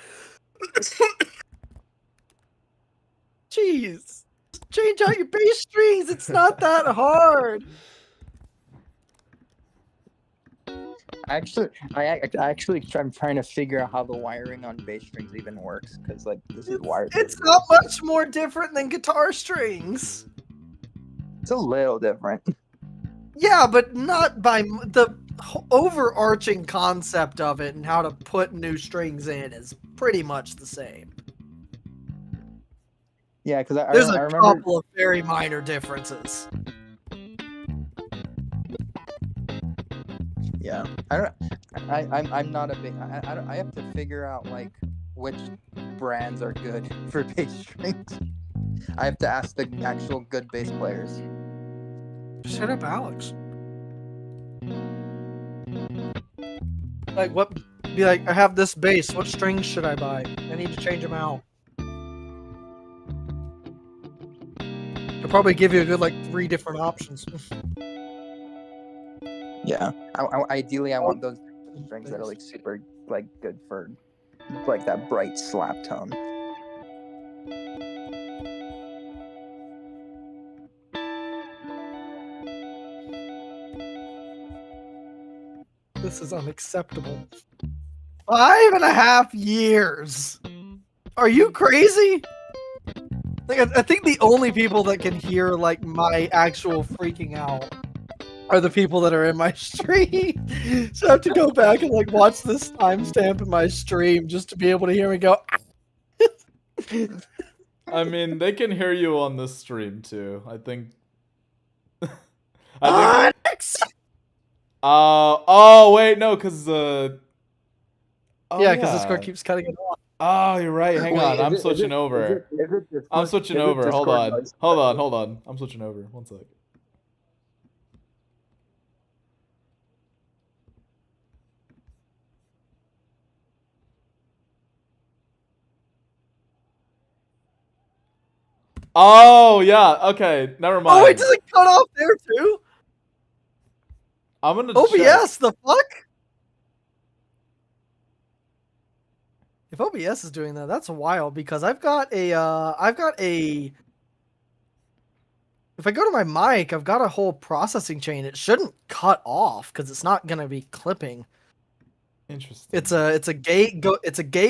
S3: Jeez. Change out your bass strings. It's not that hard.
S2: I'm trying to figure out how the wiring on bass strings even works, because like this is wired.
S3: It's not much more different than guitar strings.
S2: It's a little different.
S3: Yeah, but not by the overarching concept of it, and how to put new strings in is pretty much the same.
S2: Yeah, because I
S3: There's a
S2: remember.
S3: couple of very minor differences.
S2: Yeah, I'm not a big. I have to figure out like which brands are good for bass strings. I have to ask the actual good bass players.
S3: Just hit up Alex. Like what? Be like, I have this bass. What strings should I buy? I need to change them out. They'll probably give you a good like 3 different options.
S2: Yeah, ideally I want those strings that are like super like good for like that bright slap tone.
S3: This is unacceptable. 5.5 years. Are you crazy? Like, I think the only people that can hear like my actual freaking out are the people that are in my stream. So I have to go back and like watch this timestamp in my stream just to be able to hear me go.
S1: I mean, they can hear you on this stream too. I think.
S3: Onyx!
S1: Oh wait, no, because
S3: yeah, because Discord keeps cutting it off.
S1: Oh, you're right. Hang on, I'm switching over. I'm switching over. Hold on. Hold on. I'm switching over. 1 sec. Oh yeah. Okay. Never mind.
S3: Oh wait, does it cut off there too?
S1: I'm gonna
S3: OBS.
S1: check.
S3: The fuck? If OBS is doing that, that's wild because I've got a if I go to my mic, I've got a whole processing chain. It shouldn't cut off because it's not gonna be clipping.
S1: Interesting.
S3: It's a gate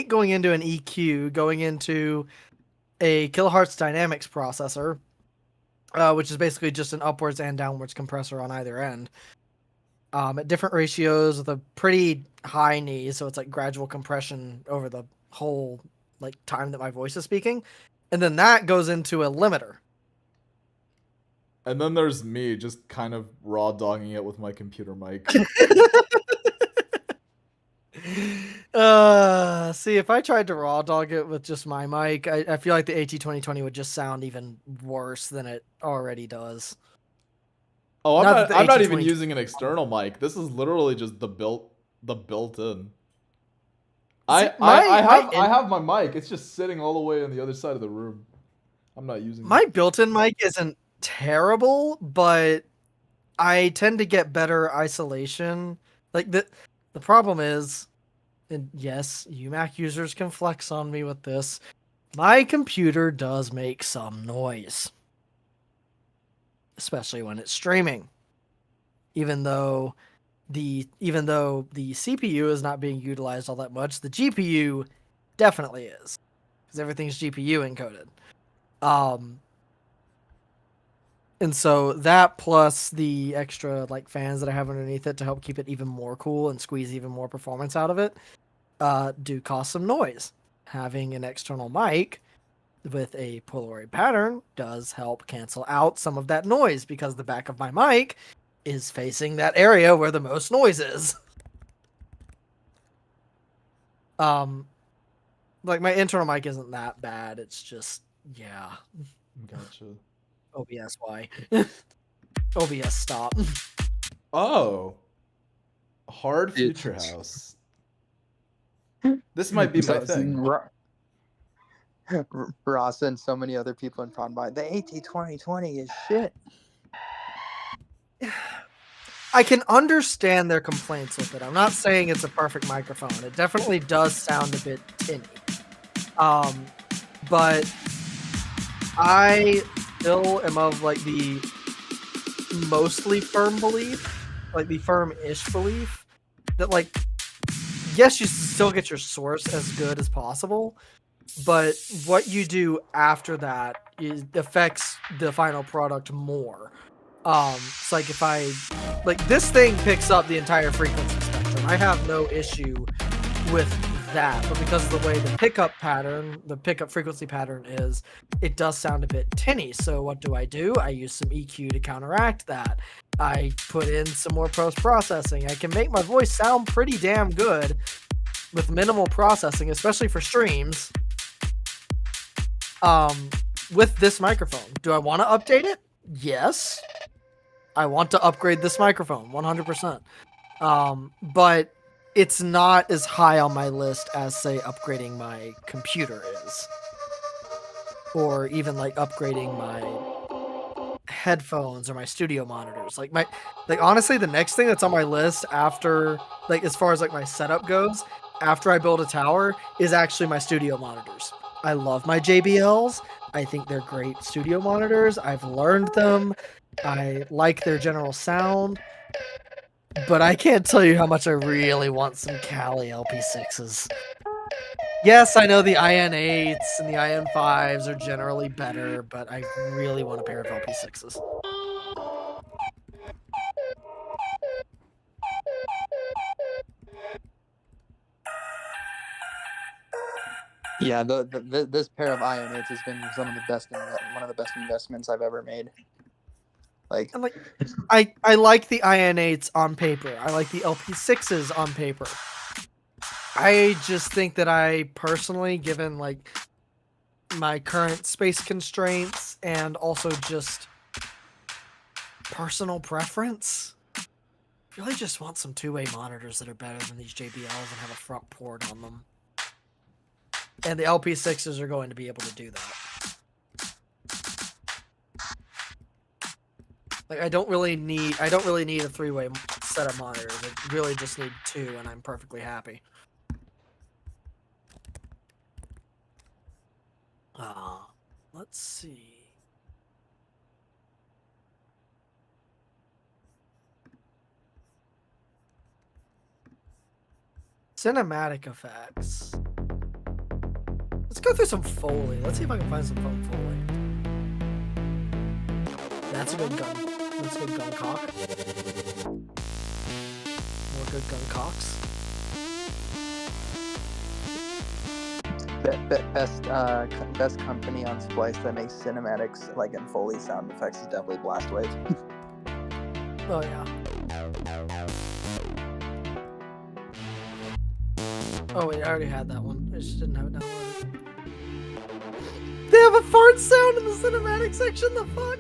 S3: going into an EQ going into a kilohertz dynamics processor, which is basically just an upwards and downwards compressor on either end. At different ratios with a pretty high knee, so it's like gradual compression over the whole like time that my voice is speaking, and then that goes into a limiter.
S1: And then there's me just kind of raw dogging it with my computer mic.
S3: See, if I tried to raw dog it with just my mic, I feel like the AT2020 would just sound even worse than it already does.
S1: Oh, I'm not even using an external mic. This is literally just the built-in. I have my mic. It's just sitting all the way on the other side of the room. I'm not using
S3: my built-in mic isn't terrible, but I tend to get better isolation. Like the problem is, and yes, UMac users can flex on me with this. My computer does make some noise, especially when it's streaming. Even though the CPU is not being utilized all that much, the GPU definitely is, because everything's GPU encoded. And so that plus the extra like fans that I have underneath it to help keep it even more cool and squeeze even more performance out of it, do cause some noise. Having an external mic with a Polaroid pattern does help cancel out some of that noise because the back of my mic is facing that area where the most noise is. Like my internal mic isn't that bad. It's just, yeah.
S1: Gotcha.
S3: OBS, why? OBS, stop.
S1: Oh. Hard Future House. This might be my thing.
S2: Ross and so many other people in front by the AT2020 is shit.
S3: I can understand their complaints with it. I'm not saying it's a perfect microphone. It definitely does sound a bit tinny. But I still am of like the mostly firm belief, like the firm-ish belief that like, yes, you still get your source as good as possible, but what you do after that affects the final product more. It's like if I, like this thing picks up the entire frequency spectrum. I have no issue with that, but because of the way the pickup frequency pattern is, it does sound a bit tinny. So what do? I use some EQ to counteract that. I put in some more post-processing. I can make my voice sound pretty damn good with minimal processing, especially for streams. With this microphone. Do I want to update it? Yes. I want to upgrade this microphone 100%. But it's not as high on my list as, say, upgrading my computer is. Or even like upgrading my headphones or my studio monitors. Like honestly, the next thing that's on my list after, like, as far as like my setup goes, after I build a tower, is actually my studio monitors. I love my JBLs. I think they're great studio monitors. I've learned them. I like their general sound. But I can't tell you how much I really want some Kali LP6s. Yes, I know the IN8s and the IN5s are generally better, but I really want a pair of LP6s.
S2: Yeah, this pair of IN8s has been one of the best investments I've ever made. Like,
S3: And like, I like the IN8s on paper. I like the LP6s on paper. I just think that I personally, given like my current space constraints and also just personal preference, really just want some two-way monitors that are better than these JBLs and have a front port on them. And the LP6s are going to be able to do that. Like, I don't really need a three-way set of monitors. I really just need two, and I'm perfectly happy. Let's see. Cinematic effects. Let's go through some Foley. Let's see if I can find some fun Foley. That's a good gun. That's a good gun cock. More good gun cocks.
S2: Best company on Splice that makes cinematics like and Foley sound effects is definitely Blastwave.
S3: Oh yeah. Oh wait, I already had that one. I just didn't have it downloaded. They have a fart sound in the cinematic section. The fuck?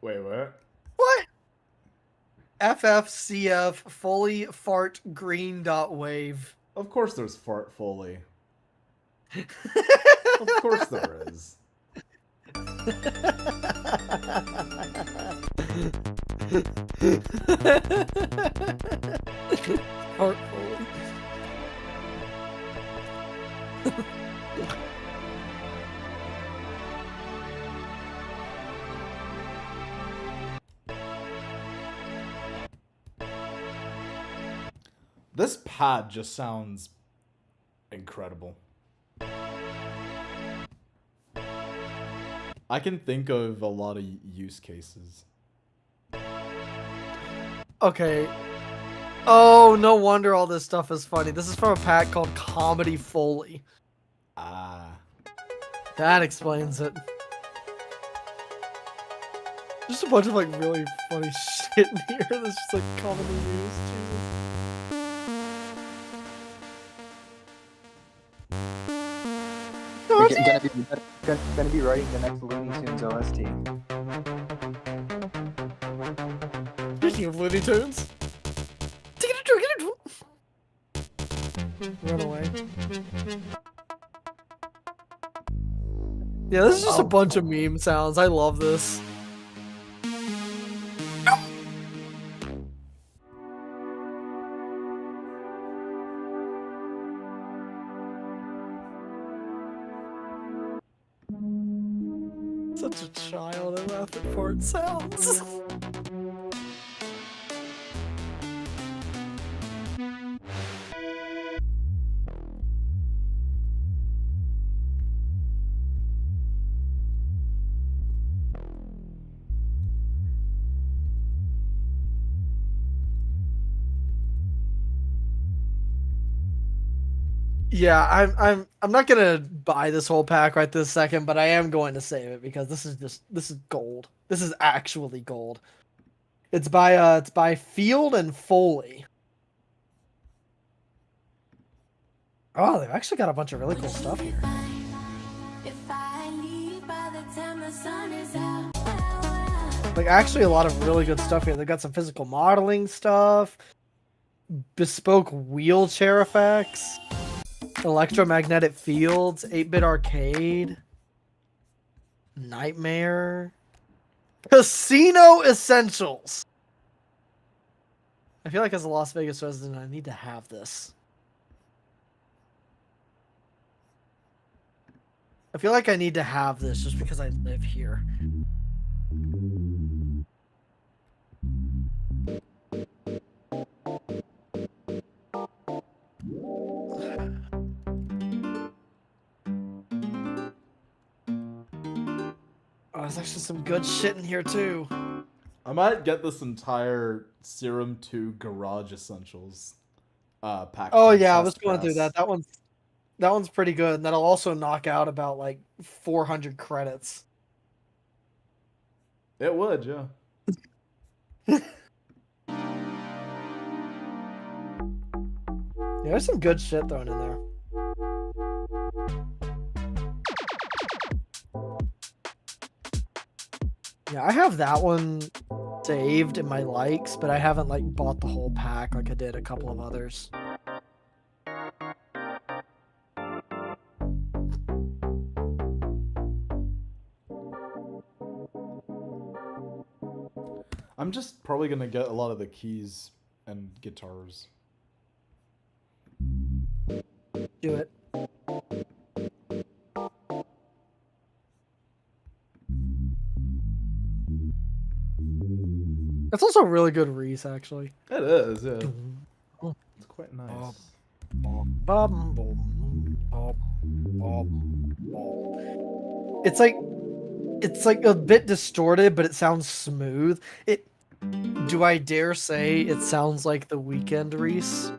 S1: Wait, what?
S3: What? FFCF Foley fart green dot wave.
S1: Of course there's fart Foley. Of course there is.
S3: Fart Foley.
S1: This pad just sounds incredible. I can think of a lot of use cases.
S3: Okay. Oh, no wonder all this stuff is funny. This is from a pack called Comedy Foley.
S1: Ah.
S3: That explains it. Just a bunch of like really funny shit in here that's just like commonly used. Jesus.
S2: Gonna be writing the next Looney Tunes OST.
S3: Speaking of Looney Tunes. Run away. Yeah, this is just a bunch of meme sounds. I love this. Such a child. I laugh at fart sounds. Yeah, I'm not gonna buy this whole pack right this second, but I am going to save it because this is gold. This is actually gold. It's by Field and Foley. Oh, they've actually got a bunch of really cool stuff here. Like actually a lot of really good stuff here. They've got some physical modeling stuff, bespoke wheelchair effects, electromagnetic fields, 8-bit arcade, nightmare, casino essentials. I feel like as a Las Vegas resident, I need to have this. I feel like I need to have this just because I live here. Oh, there's actually some good shit in here too.
S1: I might get this entire Serum 2 Garage Essentials pack.
S3: Oh
S1: from
S3: yeah, I
S1: Chest
S3: was going through
S1: Press.
S3: that. That one's pretty good. And that'll also knock out about like 400 credits.
S1: It would, yeah.
S3: Yeah, there's some good shit thrown in there. Yeah, I have that one saved in my likes, but I haven't like bought the whole pack like I did a couple of others.
S1: I'm just probably gonna get a lot of the keys and guitars.
S3: Do it. That's also a really good Reese, actually.
S1: It is, yeah. It's quite nice.
S3: It's like a bit distorted, but it sounds smooth. Do I dare say it sounds like the Weekend Reese?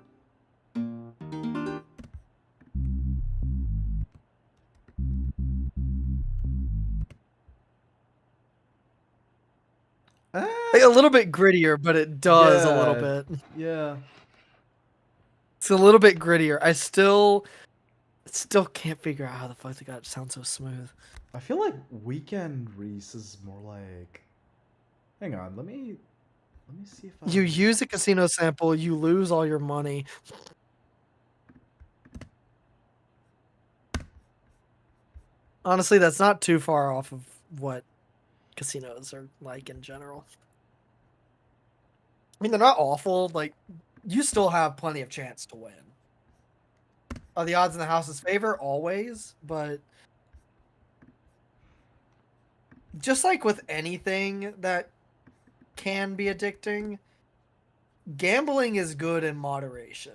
S3: Like a little bit grittier, but it does a little bit.
S1: Yeah.
S3: It's a little bit grittier. I still can't figure out how the fuck they got it to sound so smooth.
S1: I feel like Weekend Reese is more like. Hang on, let me see if I.
S3: You use a casino sample, you lose all your money. Honestly, that's not too far off of what casinos are like in general. I mean, they're not awful. Like, you still have plenty of chance to win. Are the odds in the house's favor? Always, but just like with anything that can be addicting, gambling is good in moderation.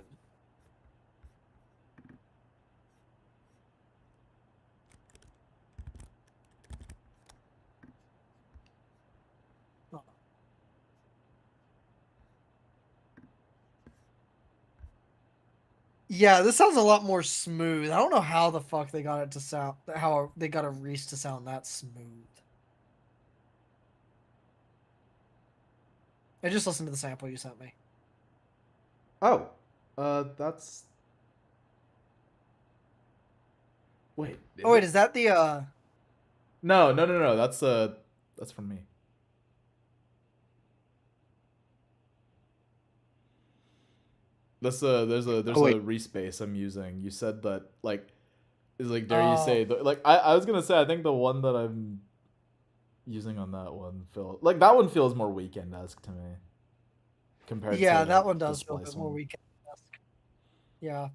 S3: Yeah, this sounds a lot more smooth. I don't know how the fuck they got it to sound, how they got a Reese to sound that smooth. I just listened to the sample you sent me.
S1: Oh, that's. Wait.
S3: Oh wait, is that the
S1: No. That's from me. There's a respace I'm using. You said that like is like dare you say like I was gonna say I think the one that I'm using on that one that one feels more Weekend-esque to me compared to
S3: that one
S1: the
S3: does feel a bit
S1: Splice
S3: more
S1: one.
S3: Weekend-esque. Yeah,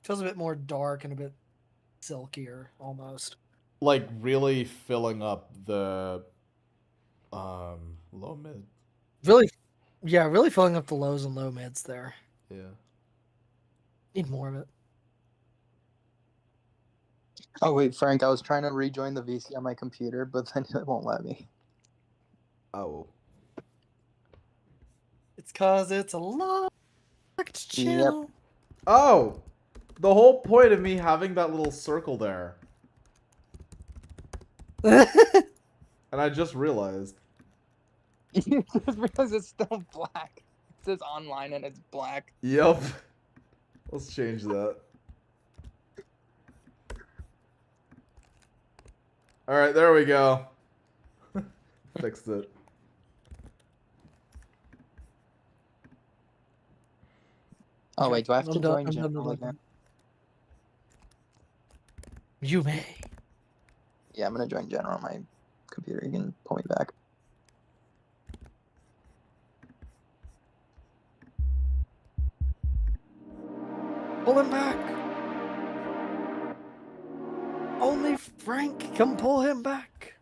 S3: feels a bit more dark and a bit silkier almost.
S1: Like really filling up the low mid.
S3: Really, yeah, really filling up the lows and low mids there.
S1: Yeah.
S3: Need more of it.
S2: Oh wait, Frank, I was trying to rejoin the VC on my computer, but then it won't let me.
S1: Oh.
S3: It's cause it's a locked channel.
S1: Oh. the whole point of me having that little circle there. And I just realized.
S2: You just realize it's still black. It says online and it's black.
S1: Yep. Let's change that. Alright, there we go. Fixed it.
S2: Oh wait, do I have to
S3: I'm done,
S2: join
S3: I'm
S2: general
S3: done.
S2: again?
S3: You may.
S2: Yeah, I'm gonna join general on my computer. You can pull me back.
S3: Pull him back. Only Frank can pull him back.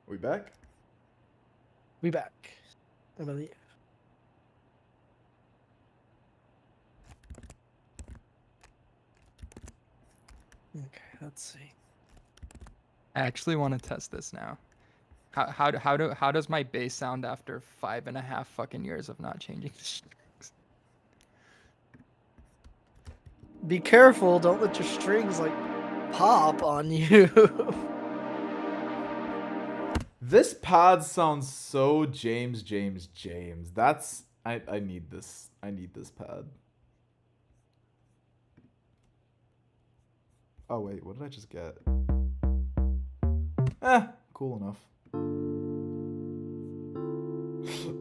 S1: We back?
S3: We back. I believe. Okay, let's see.
S10: I actually want to test this now. How does my bass sound after 5.5 fucking years of not changing the strings?
S3: Be careful, don't let your strings like pop on you.
S1: This pad sounds so James. That's I need this. I need this pad. Oh wait, what did I just get? Cool enough.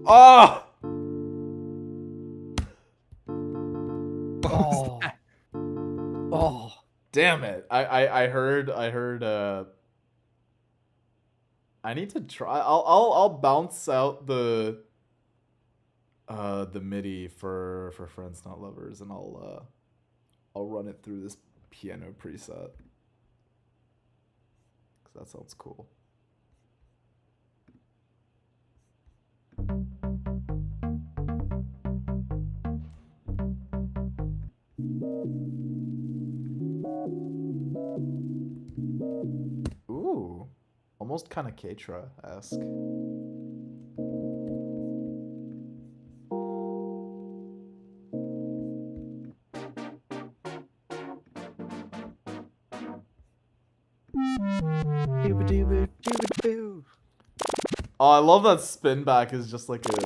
S1: Ah!
S3: Oh. Oh.
S1: Damn it. I heard I need to try. I'll bounce out the MIDI for Friends Not Lovers, and I'll run it through this piano preset. 'Cause that sounds cool. Ooh, almost kind of Keitra-esque. Oh, I love that spin back is just like a.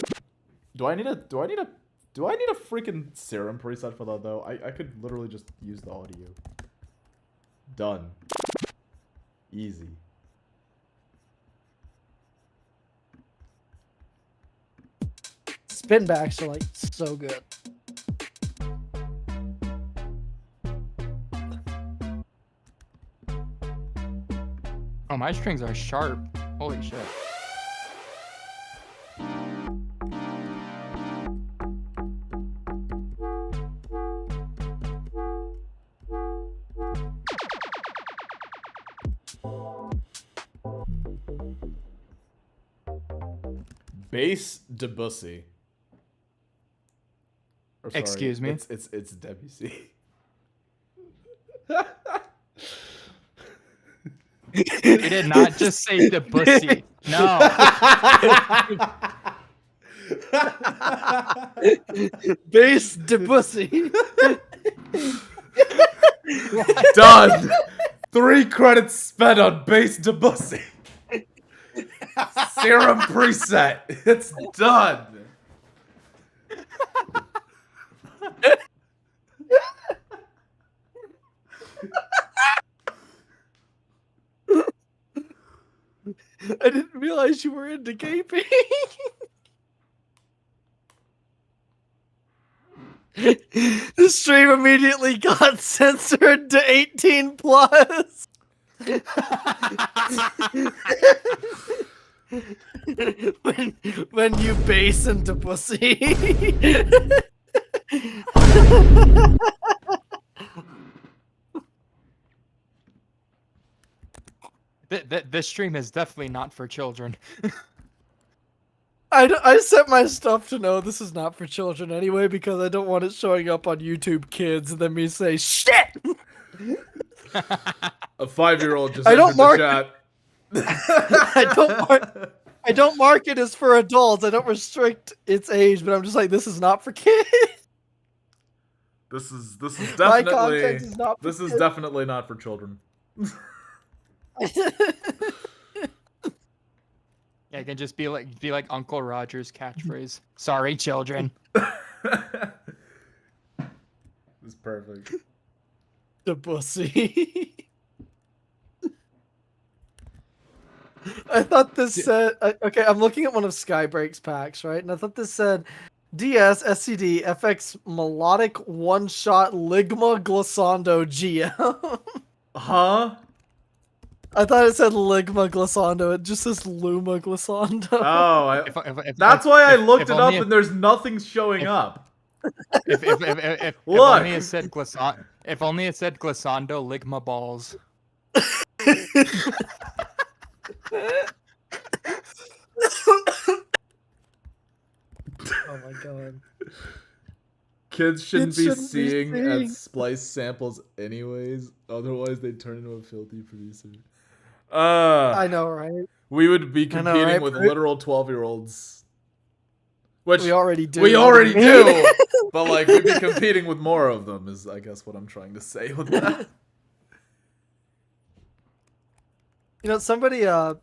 S1: Do I need a freaking serum preset for that though? I could literally just use the audio. Done. Easy.
S3: Spin backs are like so good.
S10: Oh, my strings are sharp. Holy shit.
S1: Bass Debussy. Or sorry,
S10: Excuse me?
S1: It's Debussy.
S10: It did not just say Debussy. No.
S3: Bass Debussy.
S1: Done. 3 credits spent on Bass Debussy. Serum preset. It's done.
S3: I didn't realize you were into gaping. The stream immediately got censored to 18 plus. when you bass into pussy.
S10: This stream is definitely not for children.
S3: I set my stuff to know this is not for children anyway because I don't want it showing up on YouTube Kids and then me say shit.
S1: A 5-year-old just
S3: I don't
S1: entered the chat.
S3: I don't mark. I don't mark it as for adults. I don't restrict its age, but I'm just like, this is not for kids.
S1: This is
S3: My
S1: definitely
S3: content is not for
S1: this is
S3: kids.
S1: definitely not for children.
S10: Yeah, it can just be like Uncle Roger's catchphrase. Sorry, children.
S1: It's perfect.
S3: The pussy. I thought this said, okay, I'm looking at one of Skybreak's packs, right? And I thought this said DS, SCD, FX Melodic One Shot Ligma Glissando GM.
S1: Huh?
S3: I thought it said Ligma Glissando. It just says Luma Glissando.
S1: Oh,
S10: If-
S1: that's why I looked
S10: if
S1: it
S10: only
S1: up and there's nothing showing up.
S10: If
S1: Look!
S10: only it said if only it said Glissando Ligma balls.
S3: Oh my god.
S1: Kids shouldn't be
S3: shouldn't be
S1: seeing
S3: seeing.
S1: at Splice samples anyways, otherwise they'd turn into a filthy producer.
S3: I know, right?
S1: We would be
S3: I know,
S1: competing
S3: right?
S1: with literal 12-year-olds. Which
S3: We already do.
S1: We
S3: What
S1: already
S3: do you mean?
S1: do! But like, we'd be competing with more of them is I guess what I'm trying to say with that.
S3: You know, somebody, I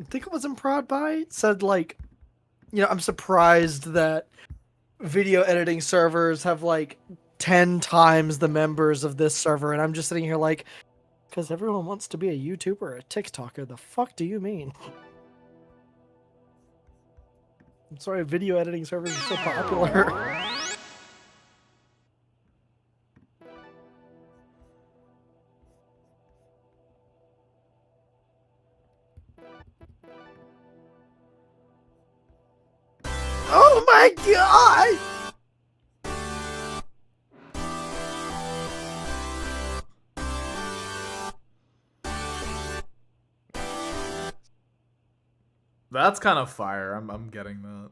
S3: think it was in Prod By, said like, you know, I'm surprised that video editing servers have like 10 times the members of this server, and I'm just sitting here like, because everyone wants to be a YouTuber or a TikToker. The fuck do you mean? I'm sorry, video editing servers are so popular. Oh my god!
S1: That's kind of fire. I'm getting that.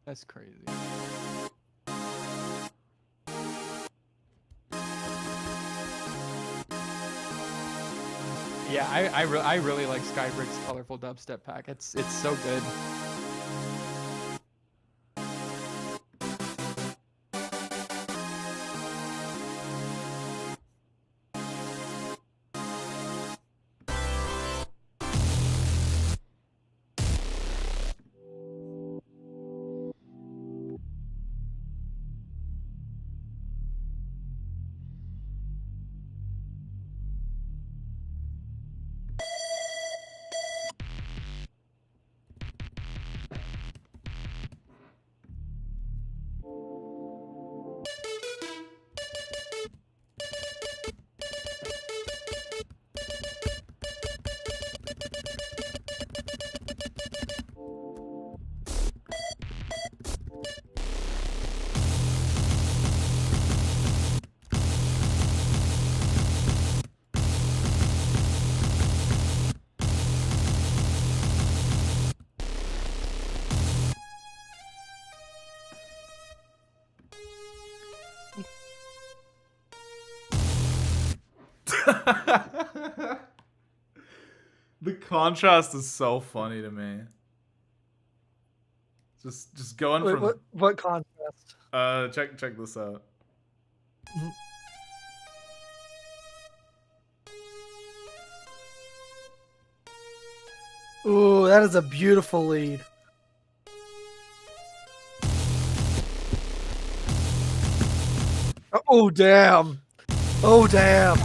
S10: That's crazy. Yeah, I really like Skybreak's colorful dubstep pack. It's so good.
S1: The contrast is so funny to me. Just going
S3: Wait,
S1: from
S3: what contrast?
S1: check this out.
S3: Ooh, that is a beautiful lead. Oh damn! Oh damn!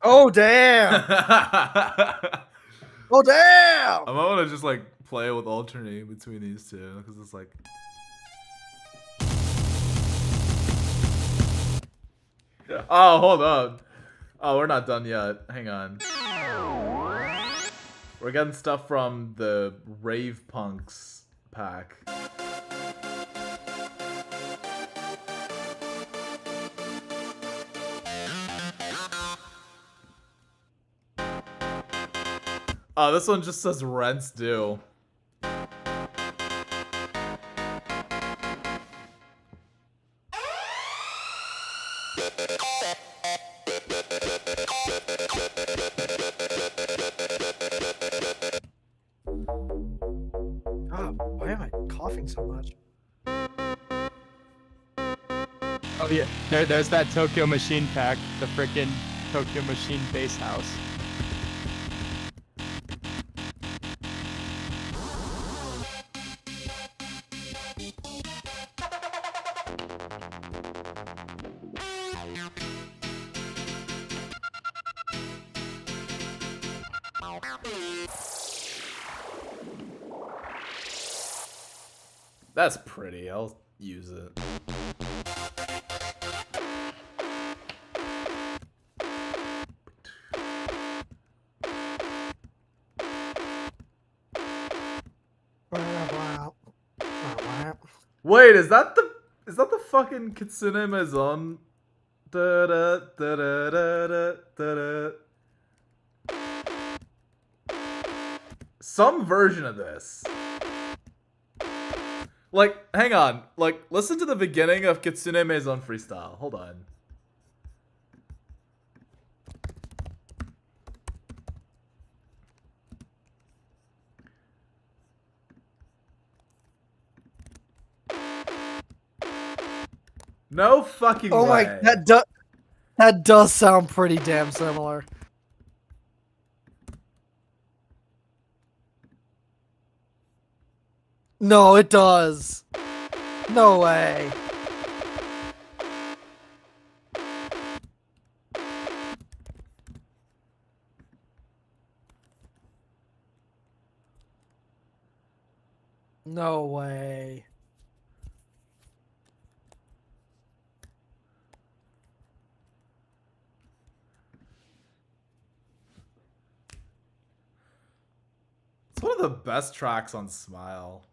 S3: Oh damn! Oh damn!
S1: I might want to just like play with alternating between these two because it's like. Oh, hold on. Oh, we're not done yet. Hang on. We're getting stuff from the Rave Punks pack. Oh, this one just says rents due.
S10: Oh yeah, there's that Tokyo Machine pack, the frickin' Tokyo Machine base house.
S1: That's pretty. I'll use it. Wait, is that the fucking Kitsune Maison? Da da da da da da da. Some version of this. Like, hang on. Like, listen to the beginning of Kitsune Maison Freestyle. Hold on. No fucking way.
S3: Oh my, that does sound pretty damn similar. No, it does. No way. No way.
S1: It's one of the best tracks on Smile.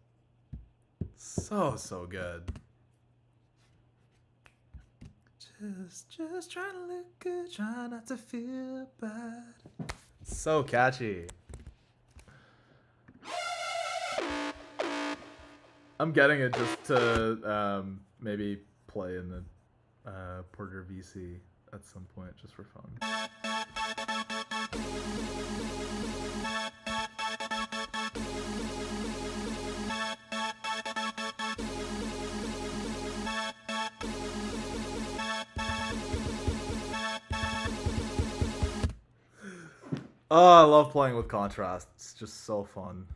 S1: So good. Just trying to look good, trying not to feel bad. So catchy. I'm getting it just to maybe play in the Porter VC at some point, just for fun. Oh, I love playing with contrast. It's just so fun.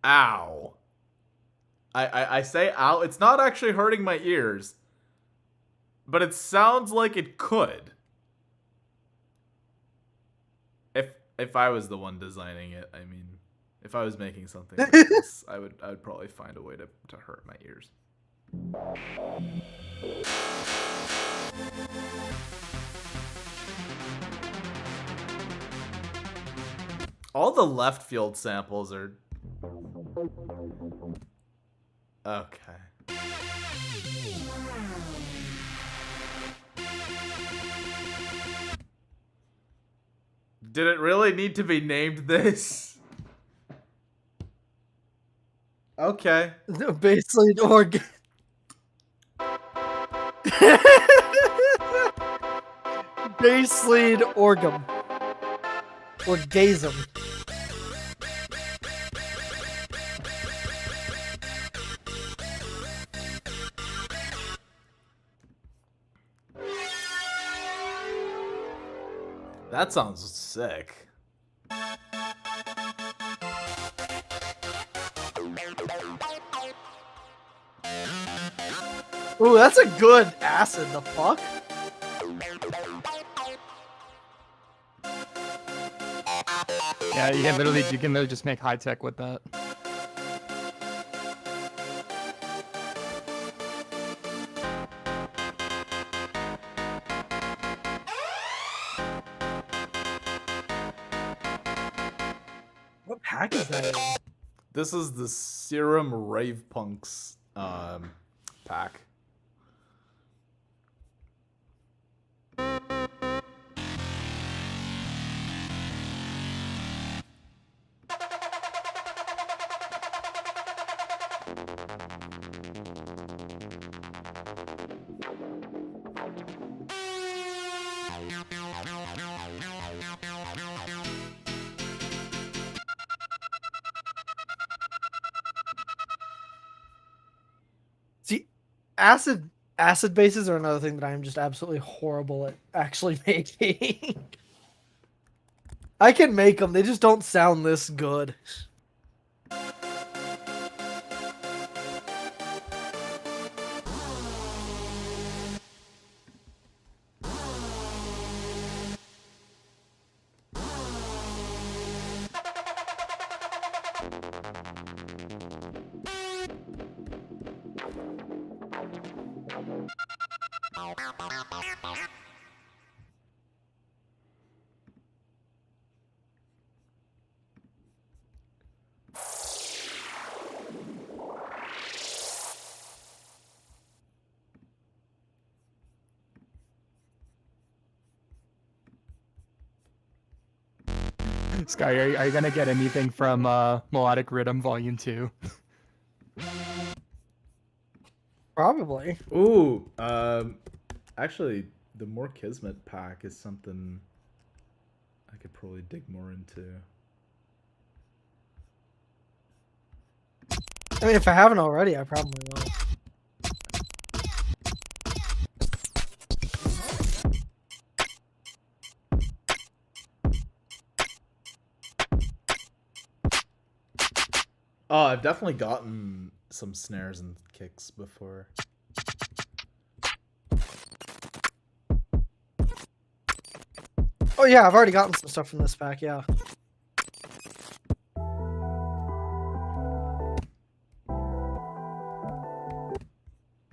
S1: Ow. I say ow. It's not actually hurting my ears. But it sounds like it could. If I was the one designing it, I mean, if I was making something like this, I would probably find a way to hurt my ears. All the left field samples are okay. Did it really need to be named this? Okay.
S3: Bass lead organ. Bass lead orgum. Orgasm.
S1: That sounds sick.
S3: Ooh, that's a good acid. The fuck?
S10: Yeah, you can literally just make high tech with that.
S3: What pack is that in?
S1: This is the Serum Rave Punks pack.
S3: acid bases are another thing that I am just absolutely horrible at actually making. I can make them, they just don't sound this good.
S10: Sky, are you gonna get anything from Melodic Rhythm Volume 2?
S3: Probably.
S1: Ooh, actually, the More Kismet pack is something I could probably dig more into.
S3: I mean, if I haven't already, I probably will.
S1: Oh, I've definitely gotten some snares and kicks before.
S3: Oh yeah, I've already gotten some stuff from this pack, yeah.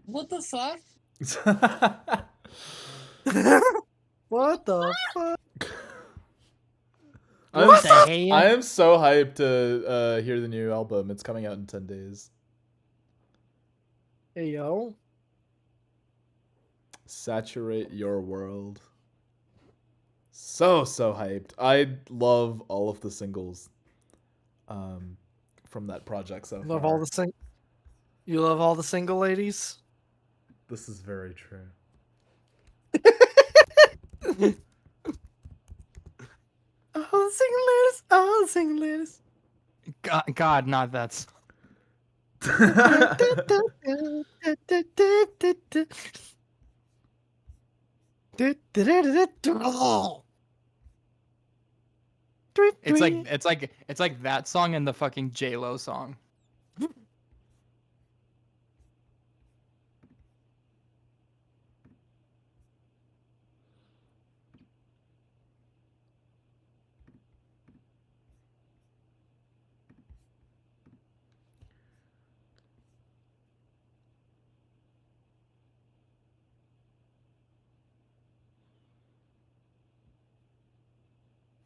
S11: What the fuck?
S3: What the fuck?
S1: I am so hyped to hear the new album. It's coming out in 10 days.
S3: Hey yo.
S1: Saturate Your World. So hyped. I love all of the singles from that project so
S3: Love
S1: far.
S3: all the You love all the single ladies?
S1: This is very true.
S3: All the single ladies, all the single ladies.
S10: God, not that song. It's like that song and the fucking J-Lo song.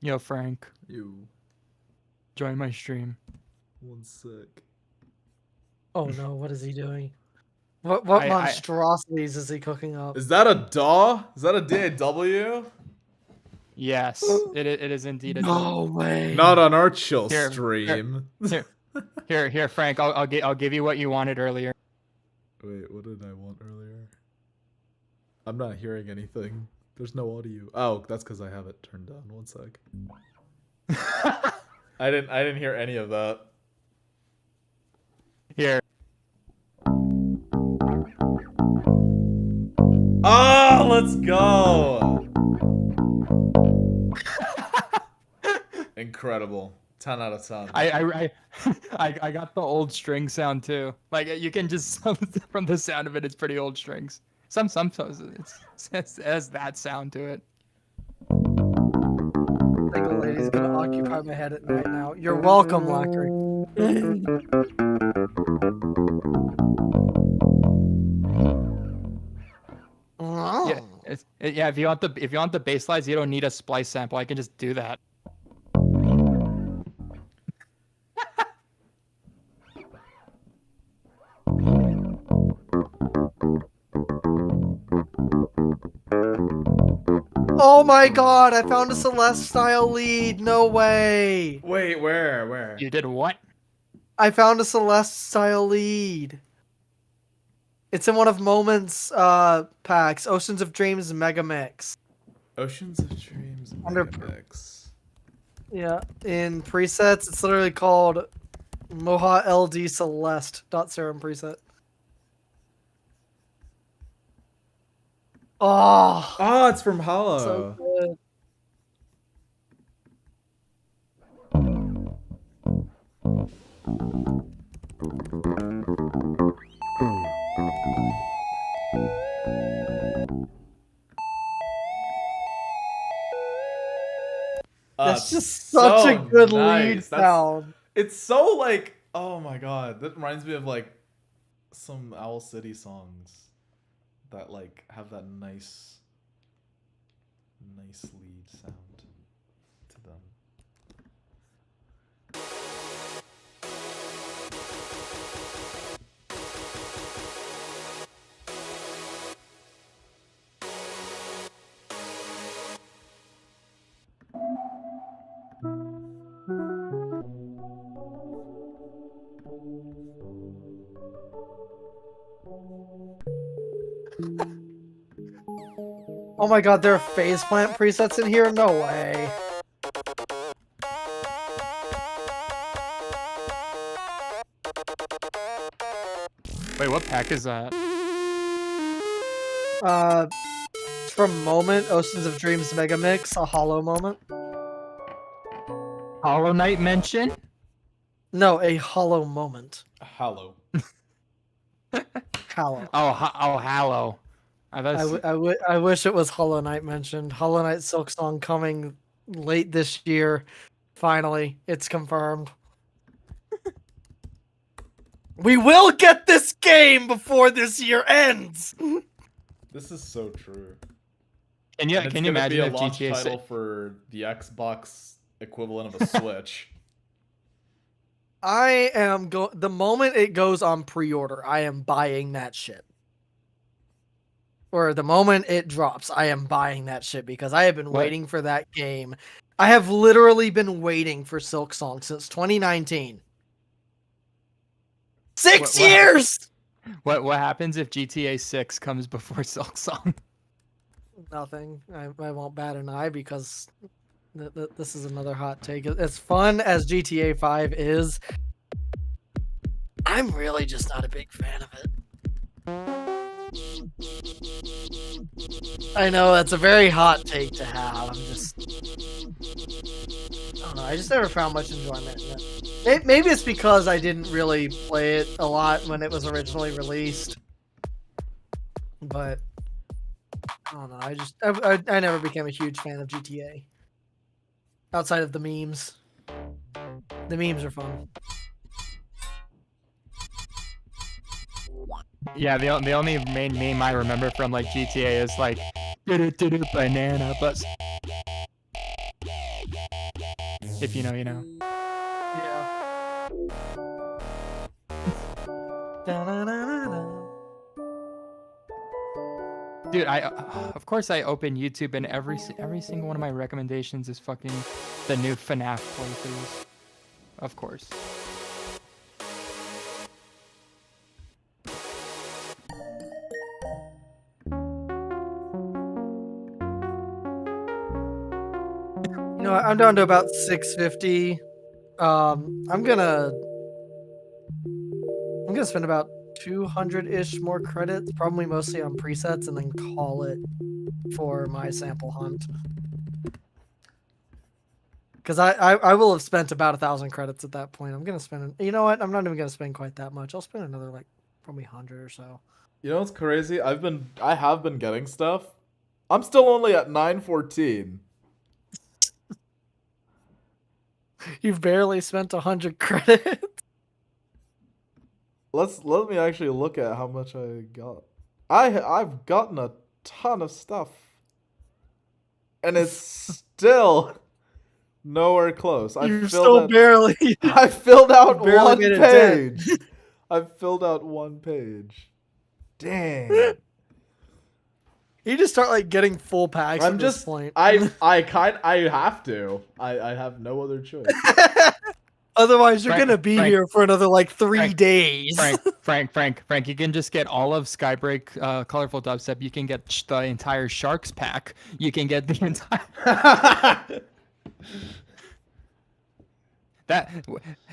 S10: Yo, Frank.
S1: You.
S10: Join my stream.
S1: One sec.
S3: Oh no, what is he doing? What
S10: I-
S3: monstrosities is he cooking up?
S1: Is that a DAW? Is that a DAW?
S10: Yes, it is indeed a
S3: No way.
S1: Not on our chill
S10: Here,
S1: stream.
S10: Here, Frank. I'll give you what you wanted earlier.
S1: Wait, what did I want earlier? I'm not hearing anything. There's no audio. Oh, that's because I have it turned down. One sec. I didn't hear any of that.
S10: Here.
S1: Oh, let's go! Incredible. 10 out of 10.
S10: I got the old string sound too. Like you can just from the sound of it, it's pretty old strings. Some it has that sound to it.
S3: Single lady's gonna occupy my head at night now. You're welcome, Lackery.
S10: Yeah, yeah. If you want the bass lines, you don't need a splice sample. I can just do that.
S3: Oh my god, I found a Celeste style lead. No way.
S1: Wait, where?
S10: You did what?
S3: I found a Celeste style lead. It's in one of Moment's packs, Oceans of Dreams Mega Mix.
S1: Oceans of Dreams
S3: Under
S1: Mega Mix.
S3: Yeah, in presets, it's literally called Moha LD Celeste .serum preset. Oh,
S1: Oh, it's from
S3: so
S1: Hollow.
S3: good. That's just such a good lead sound.
S1: It's so like, oh my god, that reminds me of like some Owl City songs that like have that nice lead sound to them.
S3: Oh my god, there are phase plant presets in here? No way.
S10: Wait, what pack is that?
S3: It's from Moment, Oceans of Dreams Mega Mix, a Hollow Moment.
S10: Hollow Knight mention?
S3: No, a Hollow Moment.
S1: Hollow.
S3: Hollow.
S10: Oh, Hallow.
S3: I wish it was Hollow Knight mentioned. Hollow Knight Silk Song coming late this year. Finally, it's confirmed. We will get this game before this year ends.
S1: This is so true.
S10: Can you imagine
S1: be a
S10: if
S1: launch
S10: GTA
S1: title
S10: 6?
S1: for the Xbox equivalent of a Switch?
S3: I am the moment it goes on pre-order, I am buying that shit. Or the moment it drops, I am buying that shit because I have been waiting for that game. I have literally been waiting for Silk Song since 2019. 6 years!
S10: What happens if GTA 6 comes before Silk Song?
S3: Nothing. I won't bat an eye because this is another hot take. As fun as GTA 5 is, I'm really just not a big fan of it. I know that's a very hot take to have. I don't know. I just never found much enjoyment in it. Maybe it's because I didn't really play it a lot when it was originally released. But I don't know. I never became a huge fan of GTA. Outside of the memes. The memes are fun.
S10: Yeah, the only main meme I remember from like GTA is like banana bus. If you know, you know.
S3: Yeah.
S10: Dude, of course I open YouTube and every single one of my recommendations is fucking the new FNAF playthroughs. Of course.
S3: You know what? I'm down to about 650. I'm gonna spend about 200-ish more credits, probably mostly on presets, and then call it for my sample hunt. Because I will have spent about 1,000 credits at that point. I'm gonna spend. You know what? I'm not even gonna spend quite that much. I'll spend another like probably 100 or so.
S1: You know what's crazy? I have been getting stuff. I'm still only at 914.
S3: You've barely spent 100 credits.
S1: Let me actually look at how much I got. I've gotten a ton of stuff, and it's still nowhere close. I filled out one page. I've filled out one page. Dang.
S3: You just start like getting full packs at this point.
S1: I have to. I have no other choice.
S3: Otherwise, you're gonna be here for another like 3 days.
S10: Frank, you can just get all of Skybreak, Colorful Dubstep. You can get the entire Sharks pack. You can get the entire.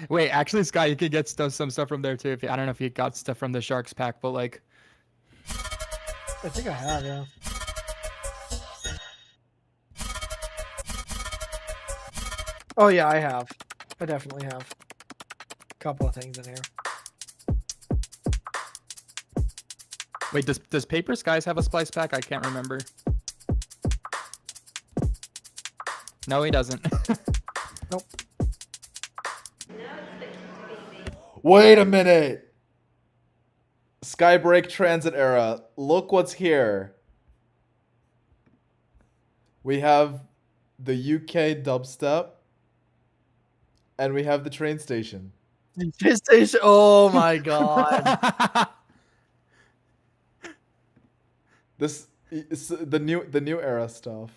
S10: Wait, actually, Sky, you could get some stuff from there too. I don't know if you got stuff from the Sharks pack, but like.
S3: I think I have, yeah. Oh yeah, I have. I definitely have. A couple of things in here.
S10: Wait, does Paper Skies have a Splice pack? I can't remember. No, he doesn't.
S3: Nope.
S1: Wait a minute. Skybreak Transit Era. Look what's here. We have the UK dubstep, and we have the train station.
S3: Train station. Oh my god.
S1: This is the new era stuff.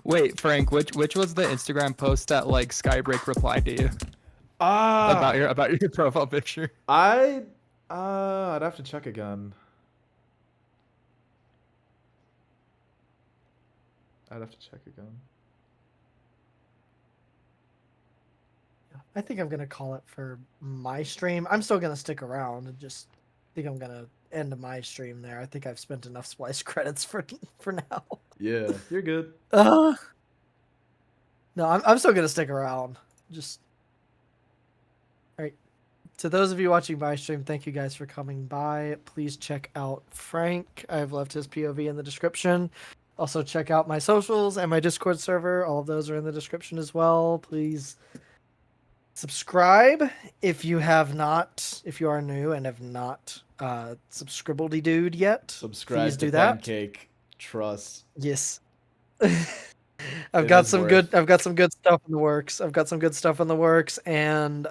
S10: Wait, Frank, which was the Instagram post that like Skybreak replied to you about your profile picture?
S1: I'd have to check again. I'd have to check again.
S3: I think I'm gonna call it for my stream. I'm still gonna stick around and just think I'm gonna end my stream there. I think I've spent enough Splice credits for now.
S1: Yeah, you're good.
S3: No, I'm still gonna stick around. Just all right. To those of you watching my stream, thank you guys for coming by. Please check out Frank. I've left his POV in the description. Also check out my socials and my Discord server. All of those are in the description as well. Please subscribe if you have not, if you are new and have not subscribbledy dude yet.
S1: Subscribe
S3: please
S1: to
S3: do that.
S1: Pankake. Trust.
S3: Yes. I've got some good stuff in the works. And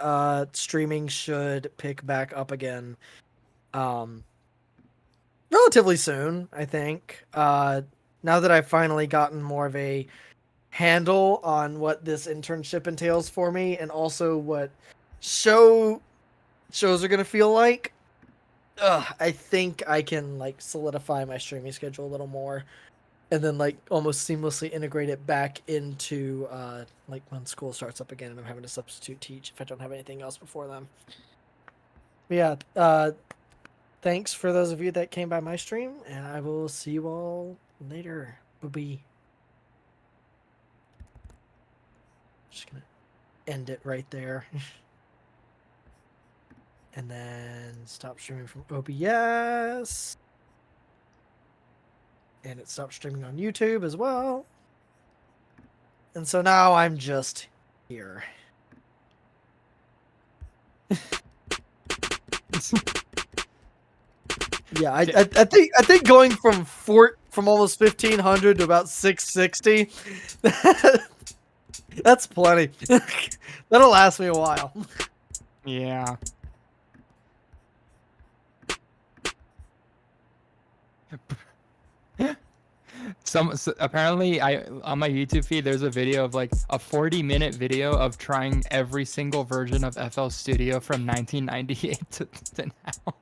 S3: streaming should pick back up again relatively soon, I think. Now that I've finally gotten more of a handle on what this internship entails for me and also what shows are gonna feel like, I think I can like solidify my streaming schedule a little more and then like almost seamlessly integrate it back into like when school starts up again and I'm having to substitute teach if I don't have anything else before then. But yeah, thanks for those of you that came by my stream, and I will see you all later. Bye. Just gonna end it right there. And then stop streaming from OBS. And it stopped streaming on YouTube as well. And so now I'm just here. Yeah, I think going from almost 1,500 to about 660, that's plenty. That'll last me a while.
S10: Yeah. Apparently on my YouTube feed there's a video of like a 40-minute video of trying every single version of FL Studio from 1998 to now.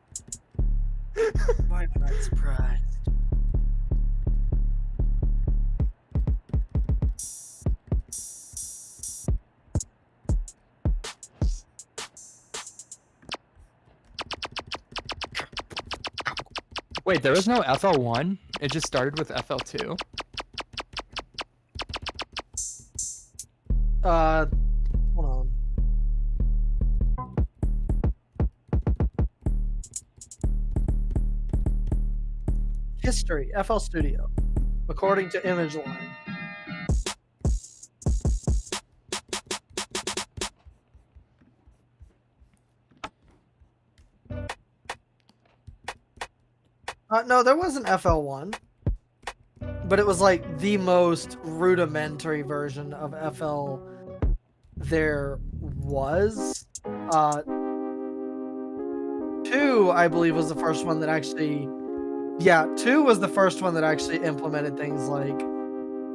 S3: Why am I surprised?
S10: Wait, there was no FL1? It just started with FL2?
S3: Hold on. History, FL Studio, according to ImageLine. No, there was an FL1, but it was like the most rudimentary version of FL there was. 2, I believe, was the first one that actually... Yeah, 2 was the first one that actually implemented things like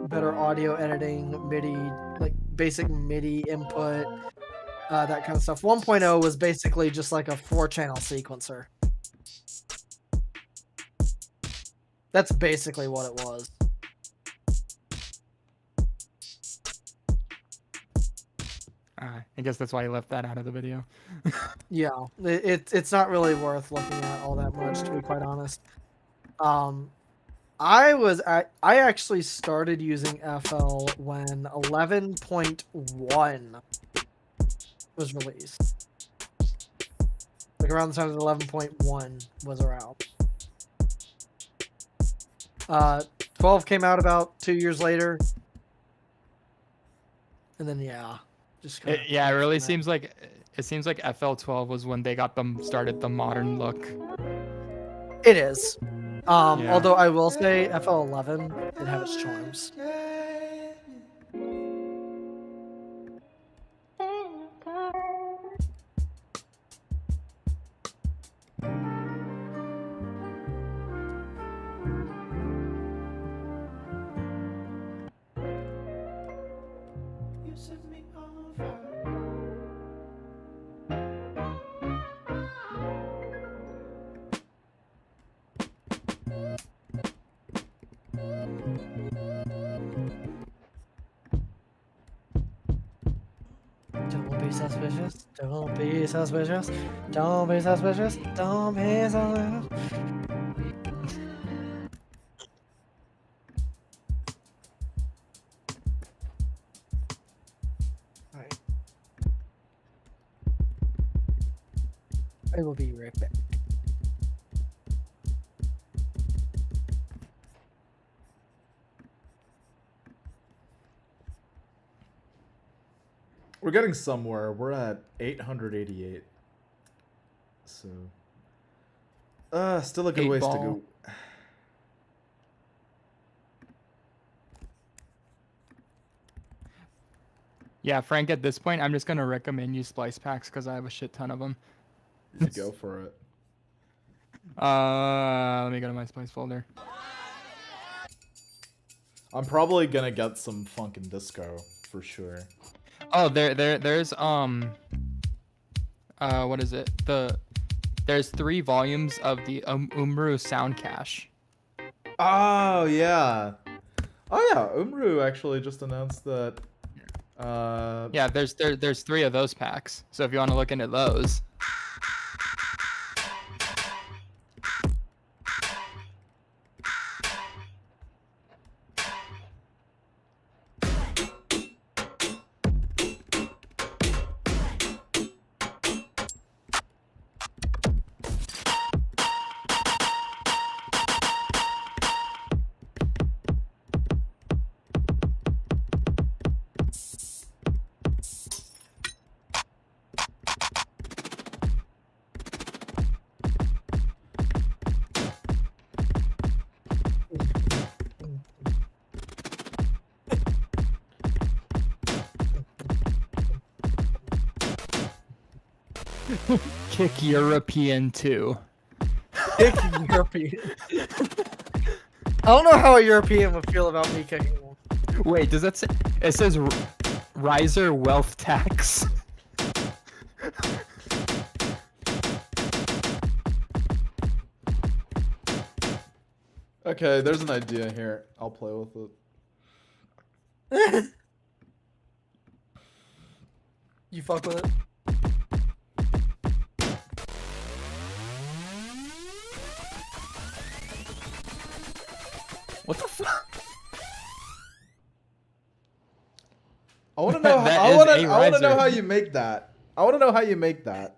S3: better audio editing, MIDI, like basic MIDI input, that kind of stuff. 1.0 was basically just like a 4-channel sequencer. That's basically what it was.
S10: I guess that's why you left that out of the video.
S3: Yeah, it's not really worth looking at all that much, to be quite honest. I actually started using FL when 11.1 was released. Like around the time that 11.1 was around. 12 came out about 2 years later. And then just kinda
S10: Yeah, it really seems like FL12 was when they got them started the modern look.
S3: It is.
S10: Yeah.
S3: Although I will say FL11 did have its charms. Don't be suspicious. Don't be suspicious. Don't be suspicious. Don't be suspicious. Alright. I will be right back.
S1: We're getting somewhere. We're at 888. So, still a good ways to go.
S10: Yeah, Frank, at this point, I'm just going to recommend you Splice packs because I have a shit ton of them.
S1: Go for it.
S10: Let me go to my Splice folder.
S1: I'm probably gonna get some funk and disco for sure.
S10: Oh, there's what is it? There's 3 volumes of the Umru sound cache.
S1: Oh yeah. Oh yeah, Umru actually just announced that.
S10: Yeah, there's 3 of those packs. So if you want to look into those. Kick European 2.
S3: Kick European. I don't know how a European would feel about me kicking them.
S10: Wait, does that say? It says riser wealth tax.
S1: Okay, there's an idea here. I'll play with it.
S3: You fuck with it?
S10: What the fuck?
S1: I want to know. I want to know how you make that. I want to know how you make that.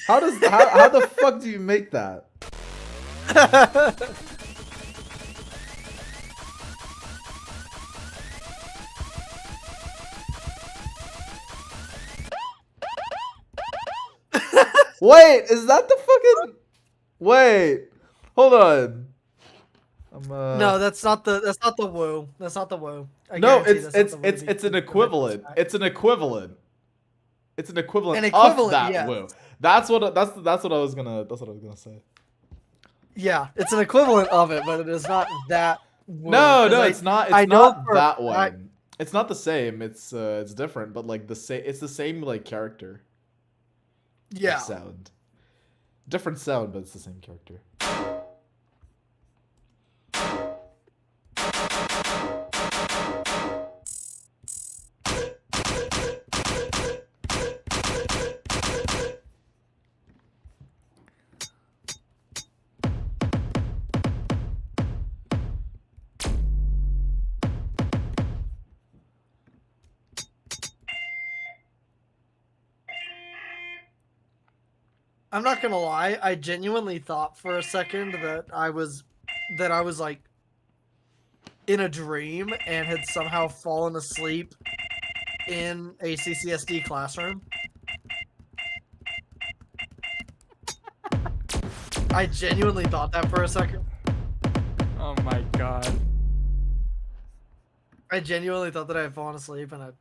S1: How the fuck do you make that? Wait, is that the fucking? Wait, hold on.
S3: No, that's not the woo. That's not the woo.
S1: No, it's an equivalent. It's an equivalent. It's an equivalent of that
S3: yes.
S1: woo. That's what I was gonna say.
S3: Yeah, it's an equivalent of it, but it is not that woo.
S1: No, it's not. It's not that
S3: I-
S1: one. It's not the same. It's different, but like it's the same like character.
S3: Yeah.
S1: Sound. Different sound, but it's the same character.
S3: I'm not gonna lie. I genuinely thought for a second that I was like in a dream and had somehow fallen asleep in a CCSD classroom. I genuinely thought that for a second.
S10: Oh my god.
S3: I genuinely thought that I had fallen asleep in a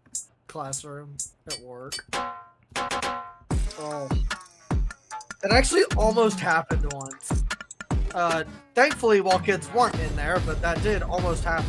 S3: classroom at work. Oh. It actually almost happened once. Thankfully, while kids weren't in there, but that did almost happen.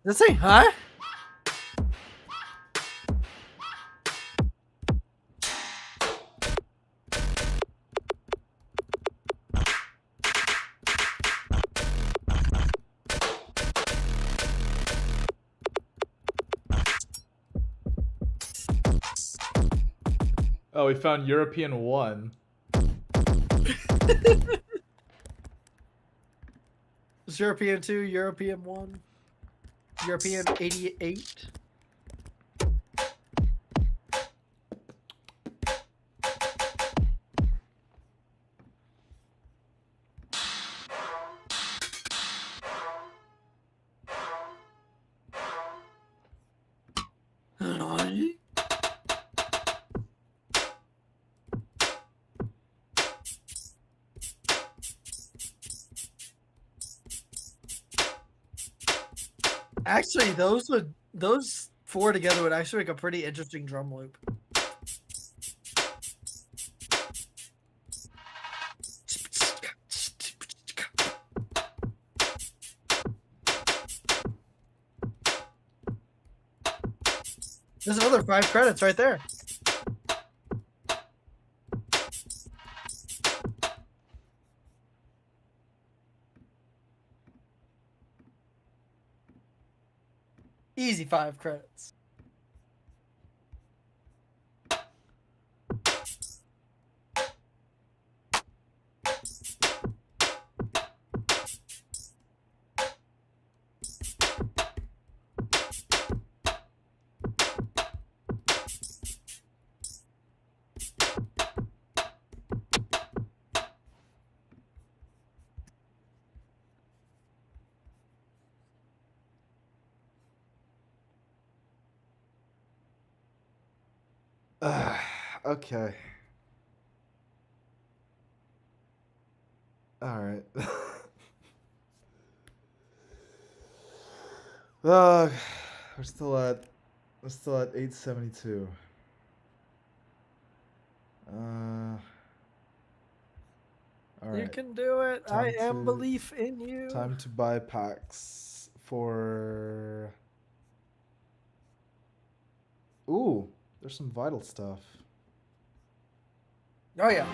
S3: This thing, huh?
S1: Oh, we found European 1.
S3: European 2, European 1, European 88. Actually, those four together would actually make a pretty interesting drum loop. There's another 5 credits right there. Easy 5 credits.
S1: Okay. Alright. We're still at 872. All
S3: You
S1: right.
S3: can do it.
S1: Time
S3: I am
S1: to-
S3: belief in you.
S1: Time to buy packs for. Ooh, there's some vital stuff.
S3: Oh yeah.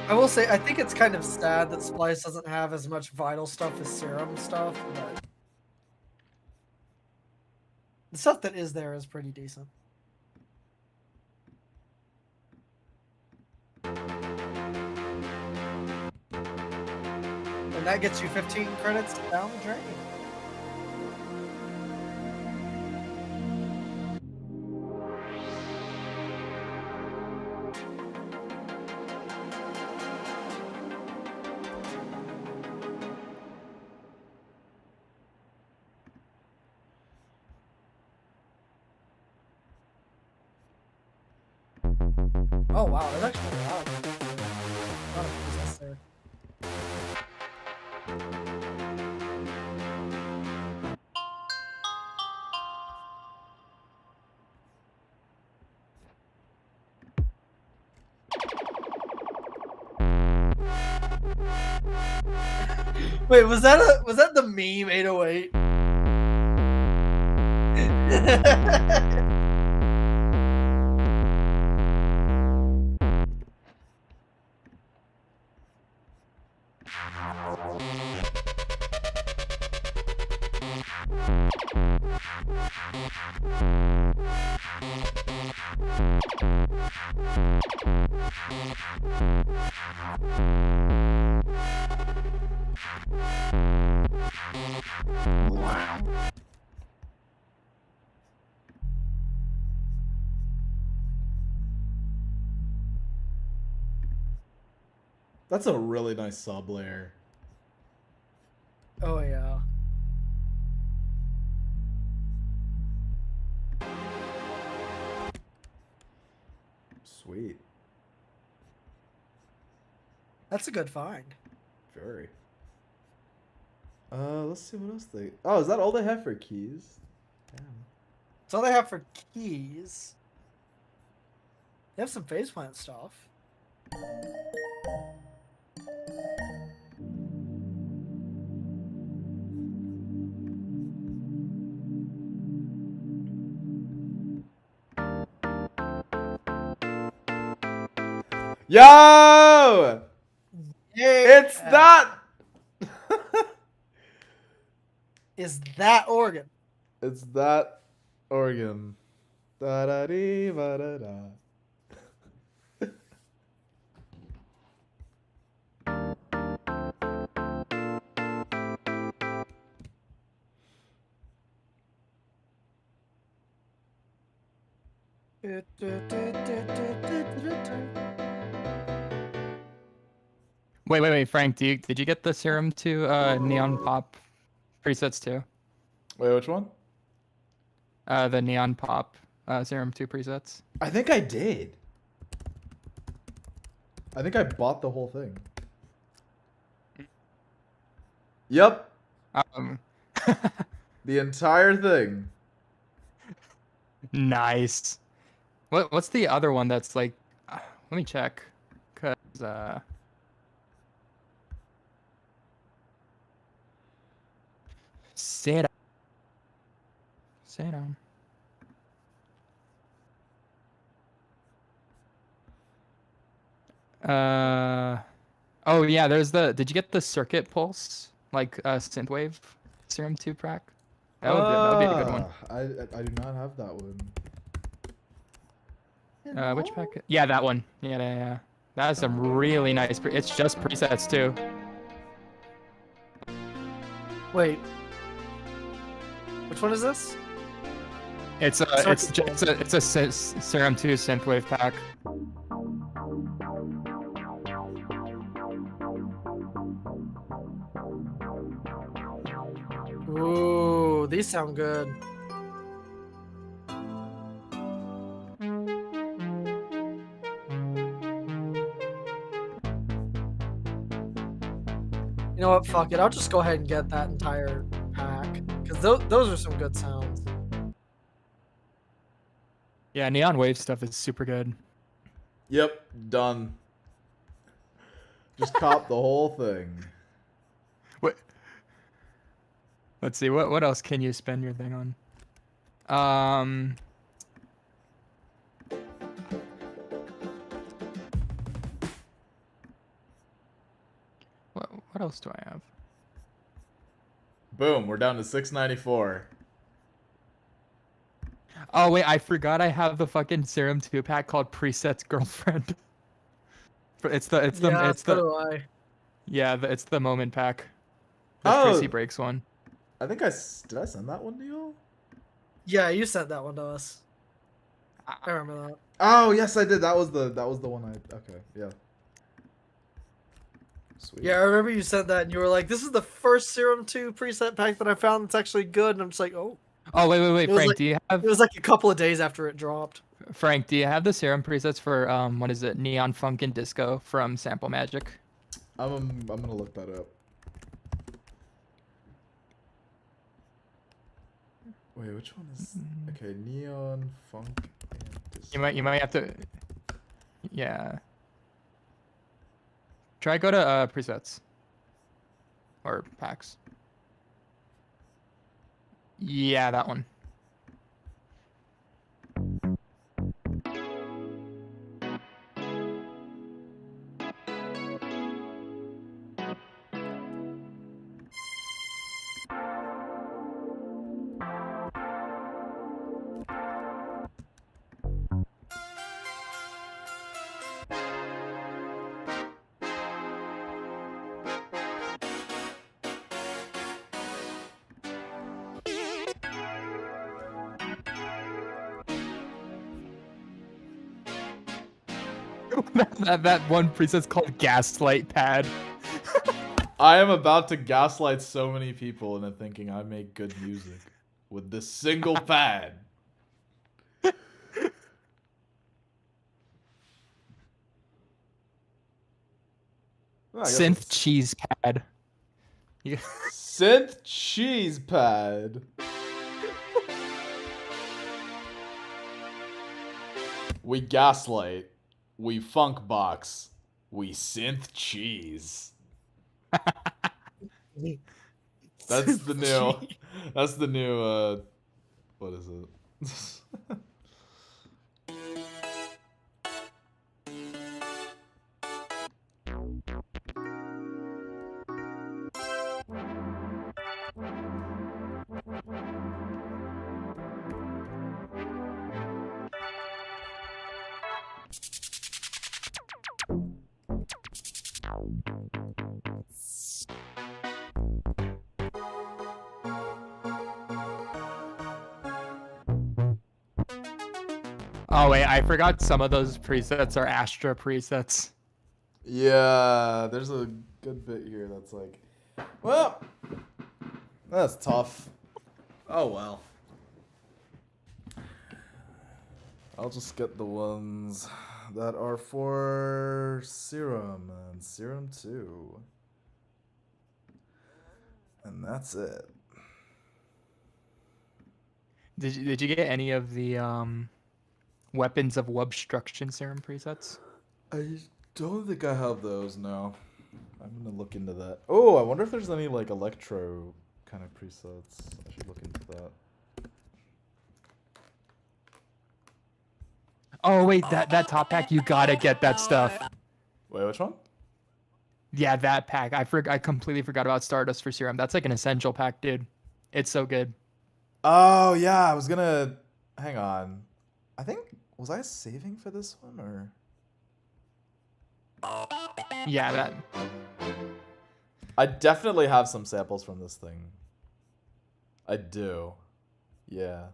S3: I will say, I think it's kind of sad that Splice doesn't have as much vital stuff as serum stuff, but the stuff that is there is pretty decent. And that gets you 15 credits down the drain. Oh wow, there's actually a lot of presets there. Wait, was that the meme 808?
S1: That's a really nice sub layer.
S3: Oh yeah.
S1: Sweet.
S3: That's a good find.
S1: Very. Let's see what else they. Oh, is that all they have for keys? Damn.
S3: That's all they have for keys. They have some faceplant stuff.
S1: Yo!
S3: Yeah.
S1: It's that!
S3: Is that organ?
S1: It's that organ. Da da dee ba da da.
S10: Wait, Frank, did you get the Serum 2 Neon Pop presets too?
S1: Wait, which one?
S10: The Neon Pop Serum 2 presets.
S1: I think I did. I think I bought the whole thing. Yep. The entire thing.
S10: Nice. What's the other one that's like? Let me check. Cause Sit down. Oh yeah, there's the. Did you get the Circuit Pulse like synthwave Serum 2 track? That would be a good one.
S1: I do not have that one.
S10: Which pack? Yeah, that one. Yeah. That has some really nice. It's just presets too.
S3: Wait. Which one is this?
S10: It's a Serum 2 synthwave pack.
S3: Ooh, these sound good. You know what? Fuck it. I'll just go ahead and get that entire pack because those are some good sounds.
S10: Yeah, Neon Wave stuff is super good.
S1: Yep, done. Just cop the whole thing.
S10: What? Let's see. What else can you spend your thing on? What else do I have?
S1: Boom, we're down to 694.
S10: Oh wait, I forgot I have the fucking Serum 2 pack called Presets Girlfriend. It's the it's the Moment pack. The Tracy Breaks one.
S1: I think did I send that one to you?
S3: Yeah, you sent that one to us. I remember that.
S1: Oh yes, I did. That was the one I. Okay, yeah. Sweet.
S3: Yeah, I remember you said that, and you were like, "This is the first Serum 2 preset pack that I found that's actually good." And I'm just like, "Oh."
S10: Oh wait, Frank,
S3: like,
S10: do you have?
S3: It was like a couple of days after it dropped.
S10: Frank, do you have the serum presets for what is it, Neon Funk and Disco from Sample Magic?
S1: I'm gonna look that up. Wait, which one is? Okay, Neon Funk and Disco.
S10: You might have to. Yeah. Try go to presets. Or packs. Yeah, that one. that one preset's called Gaslight Pad.
S1: I am about to gaslight so many people into thinking I make good music with this single pad. Well,
S10: Synth cheese pad.
S1: Synth cheese pad. We gaslight. We funk box. We synth cheese. That's the new. That's the new. What is it?
S10: Oh wait, I forgot some of those presets are Astra presets.
S1: Yeah, there's a good bit here that's like, well, that's tough. Oh well. I'll just get the ones that are for Serum and Serum 2. And that's it.
S10: Did you get any of the Weapons of Wobstruction serum presets?
S1: I don't think I have those, no. I'm gonna look into that. Oh, I wonder if there's any like electro kind of presets. I should look into that.
S10: Oh wait, that top pack, you gotta get that stuff.
S1: Wait, which one?
S10: Yeah, that pack. I completely forgot about Stardust for serum. That's like an essential pack, dude. It's so good.
S1: Oh yeah, I was gonna hang on. I think was I saving for this one or?
S10: Yeah, that.
S1: I definitely have some samples from this thing. I do. Yeah.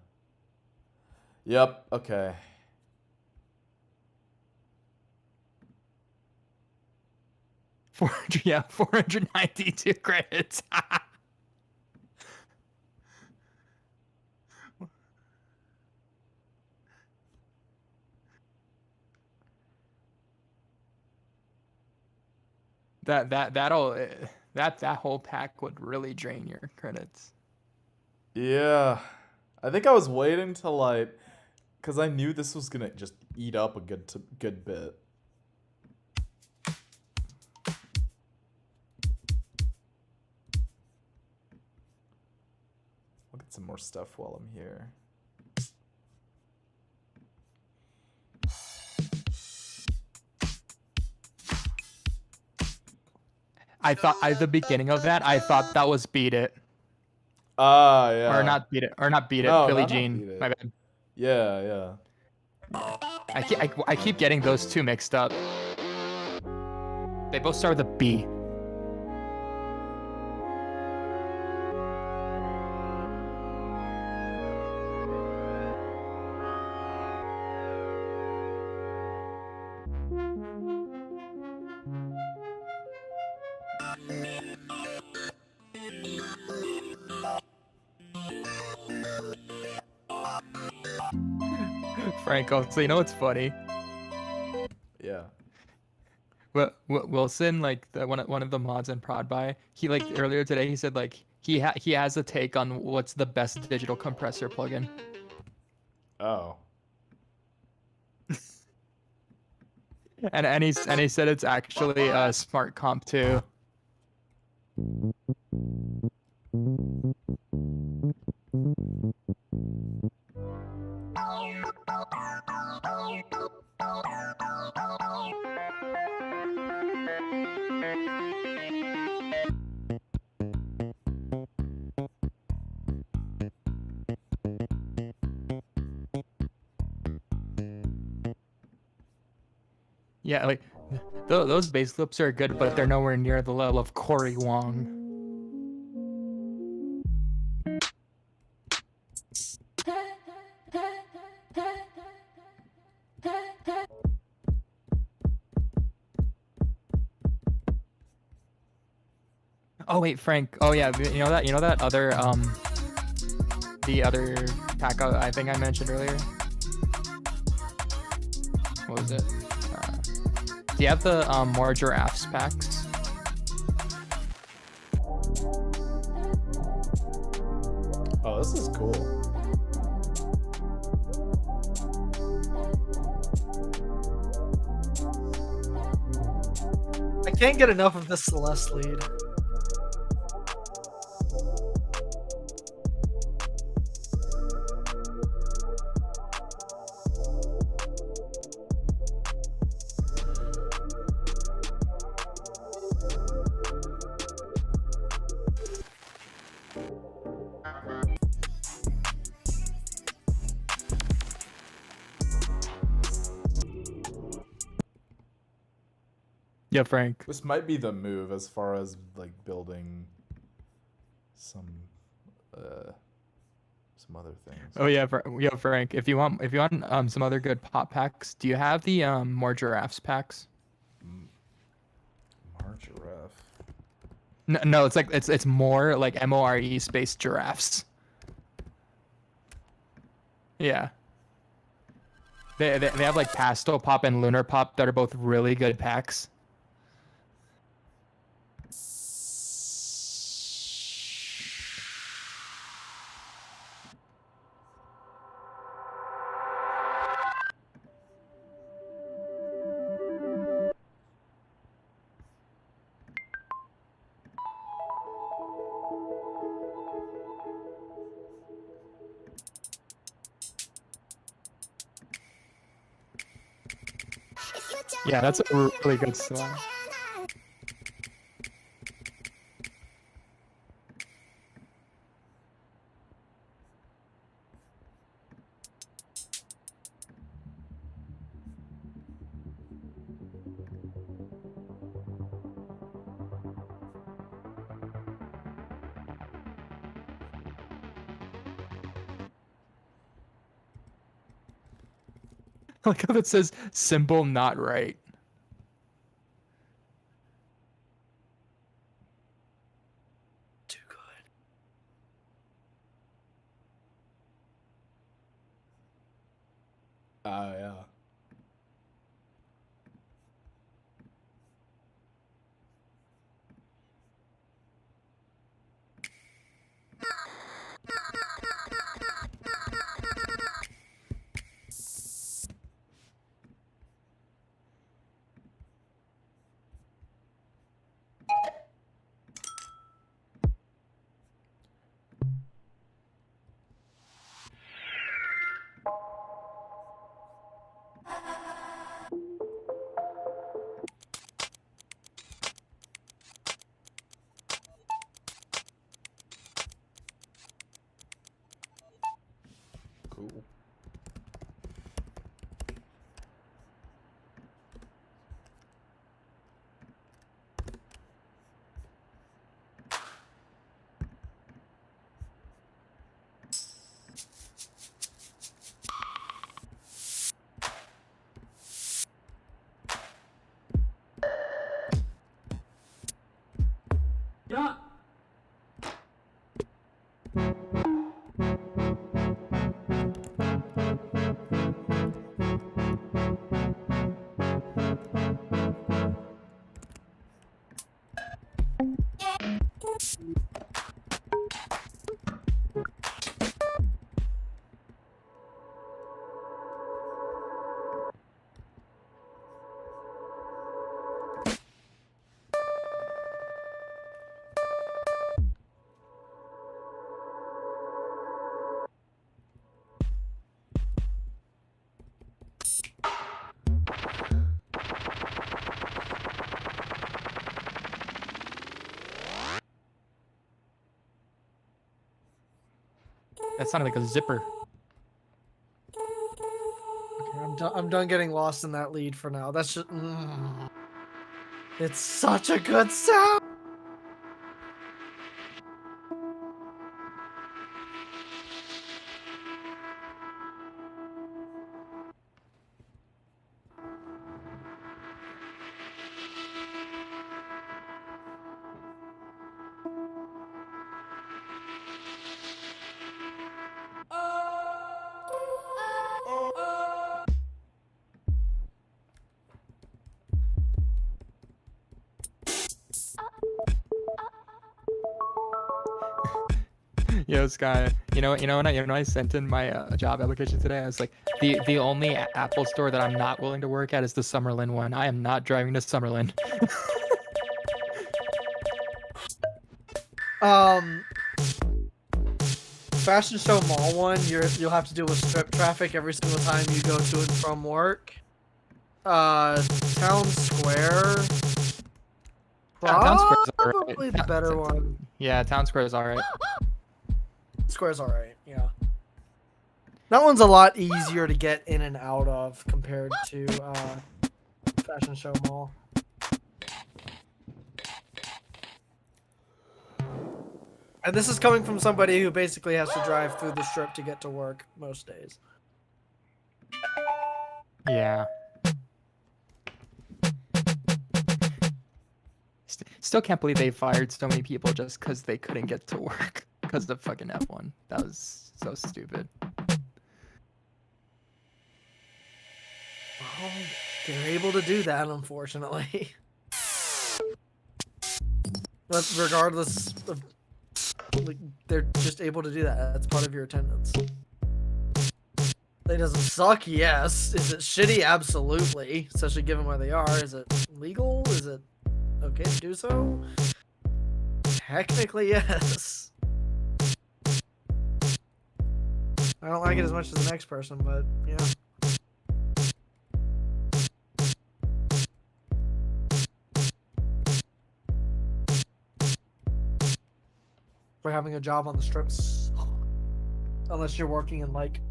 S1: Yep. Okay.
S10: Yeah, 492 credits. that whole pack would really drain your credits.
S1: Yeah. I think I was waiting till like, cause I knew this was gonna just eat up a good bit. I'll get some more stuff while I'm here.
S10: I thought at the beginning of that, I thought that was Beat It.
S1: Yeah.
S10: Or not Beat It.
S1: No,
S10: Billie
S1: not
S10: Jean.
S1: Beat It.
S10: My bad.
S1: Yeah.
S10: I keep getting those two mixed up. They both start with a B. Franco, so you know what's funny?
S1: Yeah.
S10: Wilson, like one of the mods in Prod by, he like earlier today he said like he has a take on what's the best digital compressor plugin.
S1: Oh.
S10: And he said it's actually Smart Comp 2. Yeah, like those bass loops are good, but they're nowhere near the level of Corey Wong. Oh wait, Frank. Oh yeah, you know that other the other pack I think I mentioned earlier. What was it? Do you have the more giraffes packs?
S1: Oh, this is cool.
S3: I can't get enough of this Celeste lead.
S10: Yeah, Frank.
S1: This might be the move as far as like building some other things.
S10: Oh yeah, Frank. If you want some other good pop packs, do you have the more giraffes packs?
S1: More giraffe.
S10: No, it's like it's more like MORE space giraffes. Yeah. They have like Pastel Pop and Lunar Pop that are both really good packs. Yeah, that's a really good song. I like how it says symbol not right.
S3: Too good.
S1: Yeah. Cool.
S6: Yeah.
S10: That sounded like a zipper.
S3: Okay, I'm done getting lost in that lead for now. That's just. It's such a good sound.
S10: Yo, Sky. You know when I sent in my job application today, I was like, the only Apple store that I'm not willing to work at is the Summerlin one. I am not driving to Summerlin.
S3: Fashion Show Mall one, you'll have to deal with strip traffic every single time you go to and from work. Town Square.
S10: Town Square's
S3: Probably the better one.
S10: Yeah, Town Square is alright.
S3: Square's alright, yeah. That one's a lot easier to get in and out of compared to Fashion Show Mall. And this is coming from somebody who basically has to drive through the strip to get to work most days.
S10: Yeah. Still can't believe they fired so many people just because they couldn't get to work because of fucking F1. That was so stupid.
S3: Well, they're able to do that, unfortunately. But regardless of, like, they're just able to do that. That's part of your attendance. It doesn't suck, yes. Is it shitty? Absolutely. Especially given where they are. Is it legal? Is it okay to do so? Technically, yes. I don't like it as much as the next person, but yeah. For having a job on the strips, unless you're working in like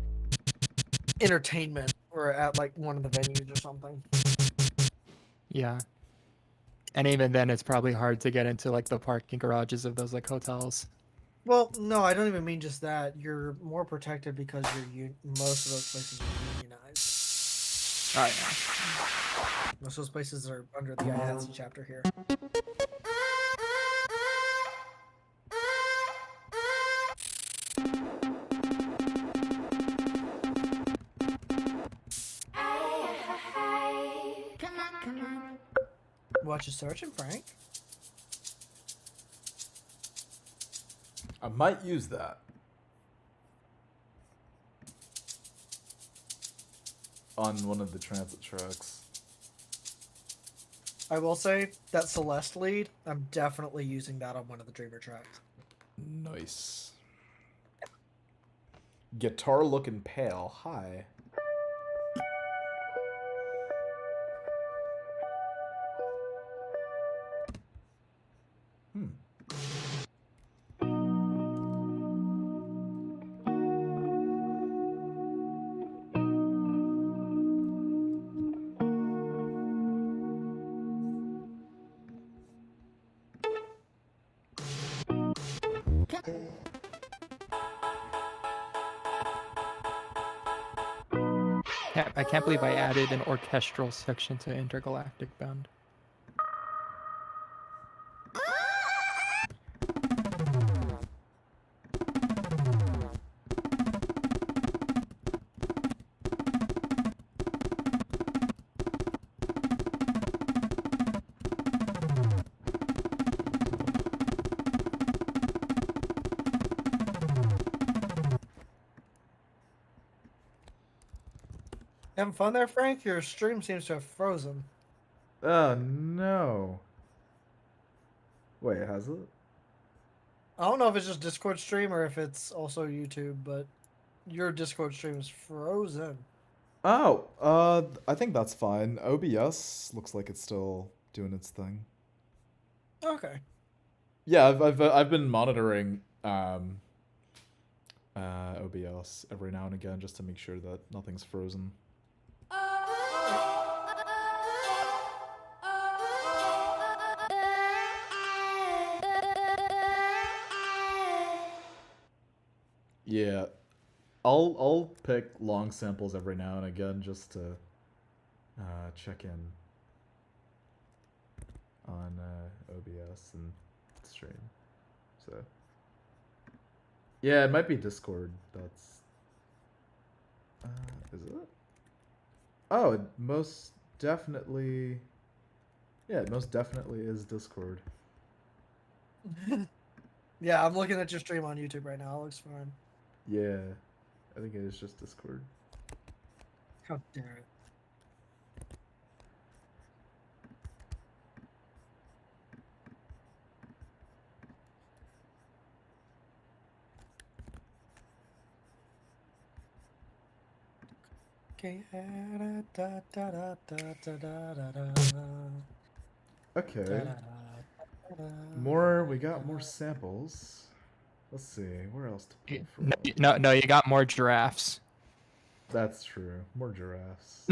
S3: entertainment or at like one of the venues or something.
S10: Yeah. And even then, it's probably hard to get into like the parking garages of those like hotels.
S3: Well, no, I don't even mean just that. You're more protected because most of those places are unionized.
S10: Oh yeah.
S3: Most of those places are under the IATSE chapter here. What you searching, Frank?
S1: I might use that. On one of the transit tracks.
S3: I will say that Celeste lead, I'm definitely using that on one of the Dreamer tracks.
S1: Nice. Guitar looking pale. Hi.
S10: I can't believe I added an orchestral section to Intergalactic Bound.
S3: Having fun there, Frank? Your stream seems to have frozen.
S1: Oh no. Wait, has it?
S3: I don't know if it's just Discord stream or if it's also YouTube, but your Discord stream is frozen.
S1: Oh, I think that's fine. OBS looks like it's still doing its thing.
S3: Okay.
S1: Yeah, I've been monitoring OBS every now and again just to make sure that nothing's frozen. Yeah, I'll pick long samples every now and again just to check in on OBS and stream. So yeah, it might be Discord. That's is it? Oh, it most definitely. Yeah, it most definitely is Discord.
S3: Yeah, I'm looking at your stream on YouTube right now. It looks fine.
S1: Yeah, I think it is just Discord.
S3: How dare it. Okay.
S1: Okay. More. We got more samples. Let's see. Where else to pull from?
S10: No, you got more giraffes.
S1: That's true. More giraffes.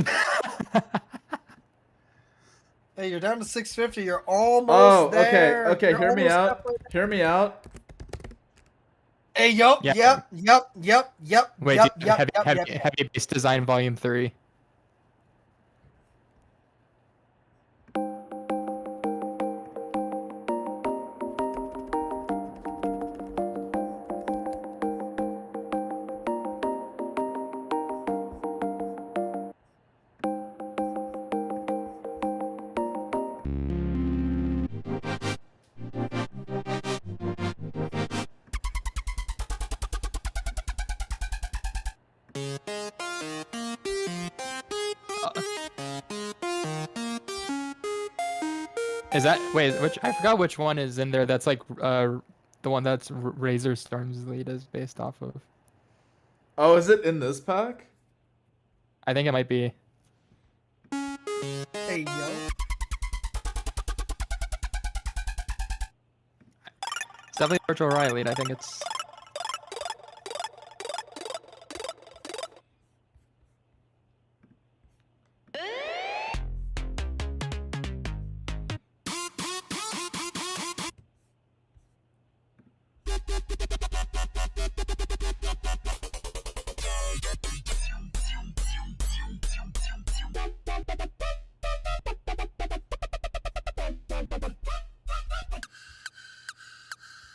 S3: Hey, you're down to 650. You're almost there.
S1: Okay.
S3: You're
S1: Hear me
S3: almost
S1: out.
S3: halfway there.
S1: Hear me out.
S3: Hey, yep.
S10: Yeah.
S3: Yep.
S10: Wait, Heavy Bass Design Volume 3. Is that which I forgot which one is in there that's like the one that's Razor Storm's lead is based off of.
S1: Oh, is it in this pack?
S10: I think it might be.
S3: Hey, yo.
S10: It's definitely Virtual Riot lead. I think it's.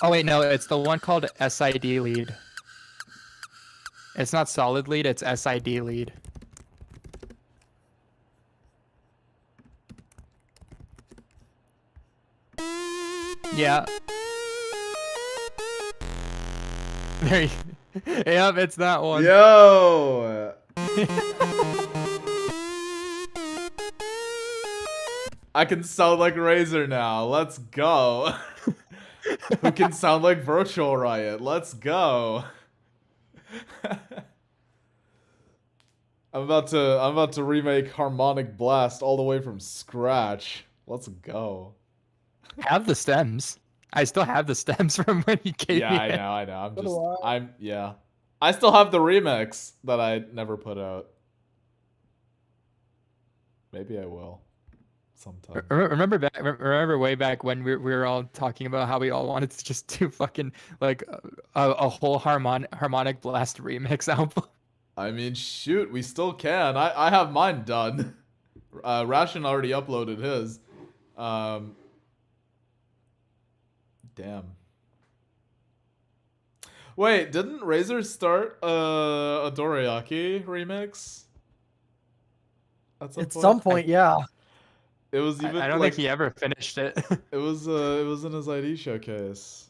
S10: Oh wait, no, it's the one called SID lead. It's not solid lead, it's SID lead. Yeah. There you Yep, it's that one.
S1: Yo! I can sound like Razor now. Let's go. Who can sound like Virtual Riot? Let's go. I'm about to remake Harmonic Blast all the way from scratch. Let's go.
S10: Have the stems. I still have the stems from when you gave me it.
S1: I know. I still have the remix that I never put out. Maybe I will. Sometime.
S10: Remember way back when we were all talking about how we all wanted to just do fucking like a whole harmonic blast remix album.
S1: I mean, shoot, we still can. I have mine done. Ration already uploaded his. Damn. Wait, didn't Razor start a Dorayaki remix?
S3: At some point, yeah.
S1: It was even.
S10: I don't think he ever finished it.
S1: It was in his ID showcase.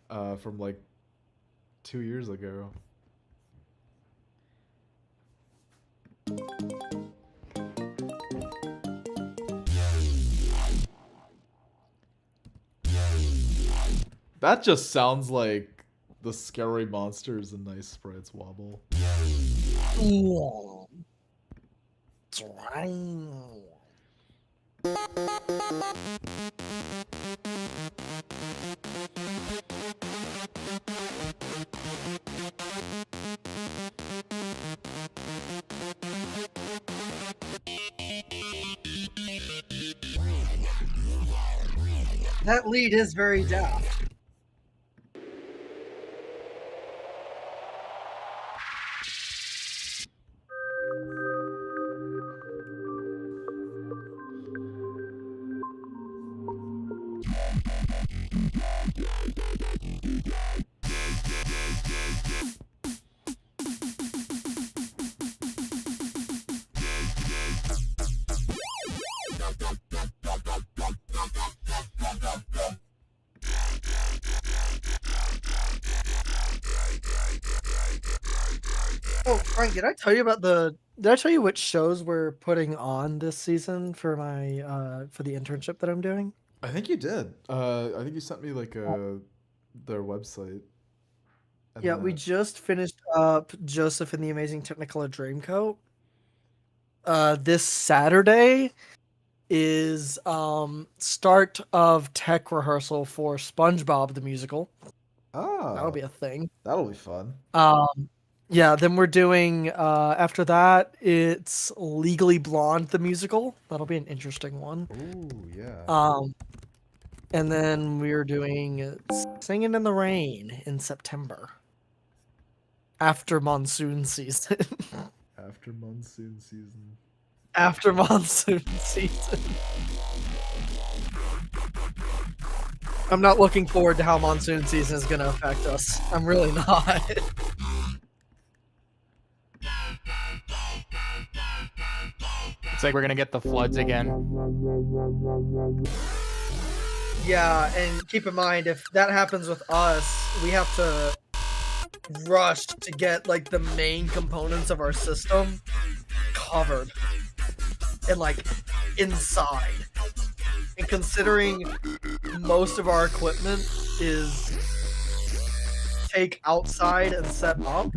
S1: From like 2 years ago. That just sounds like the scary monsters and nice sprites wobble.
S3: That lead is very daft. Oh, Frank, did I tell you about did I tell you which shows we're putting on this season for my for the internship that I'm doing?
S1: I think you did. I think you sent me like their website. and
S3: Yeah, we
S1: that.
S3: just finished up Joseph and the Amazing Technicolor Dreamcoat. This Saturday is start of tech rehearsal for SpongeBob the musical. That'll
S1: Oh,
S3: be a thing.
S1: that'll be fun.
S3: Yeah, then we're doing after that it's Legally Blonde the musical. That'll be an interesting one.
S1: Ooh, yeah.
S3: And then we're doing Singing in the Rain in September. After monsoon season.
S1: After monsoon season.
S3: After monsoon season. I'm not looking forward to how monsoon season is going to affect us. I'm really not.
S10: It's like we're gonna get the floods again.
S3: Yeah, and keep in mind, if that happens with us, we have to rush to get, like, the main components of our system covered. And, like, inside. And considering most of our equipment is take outside and set up,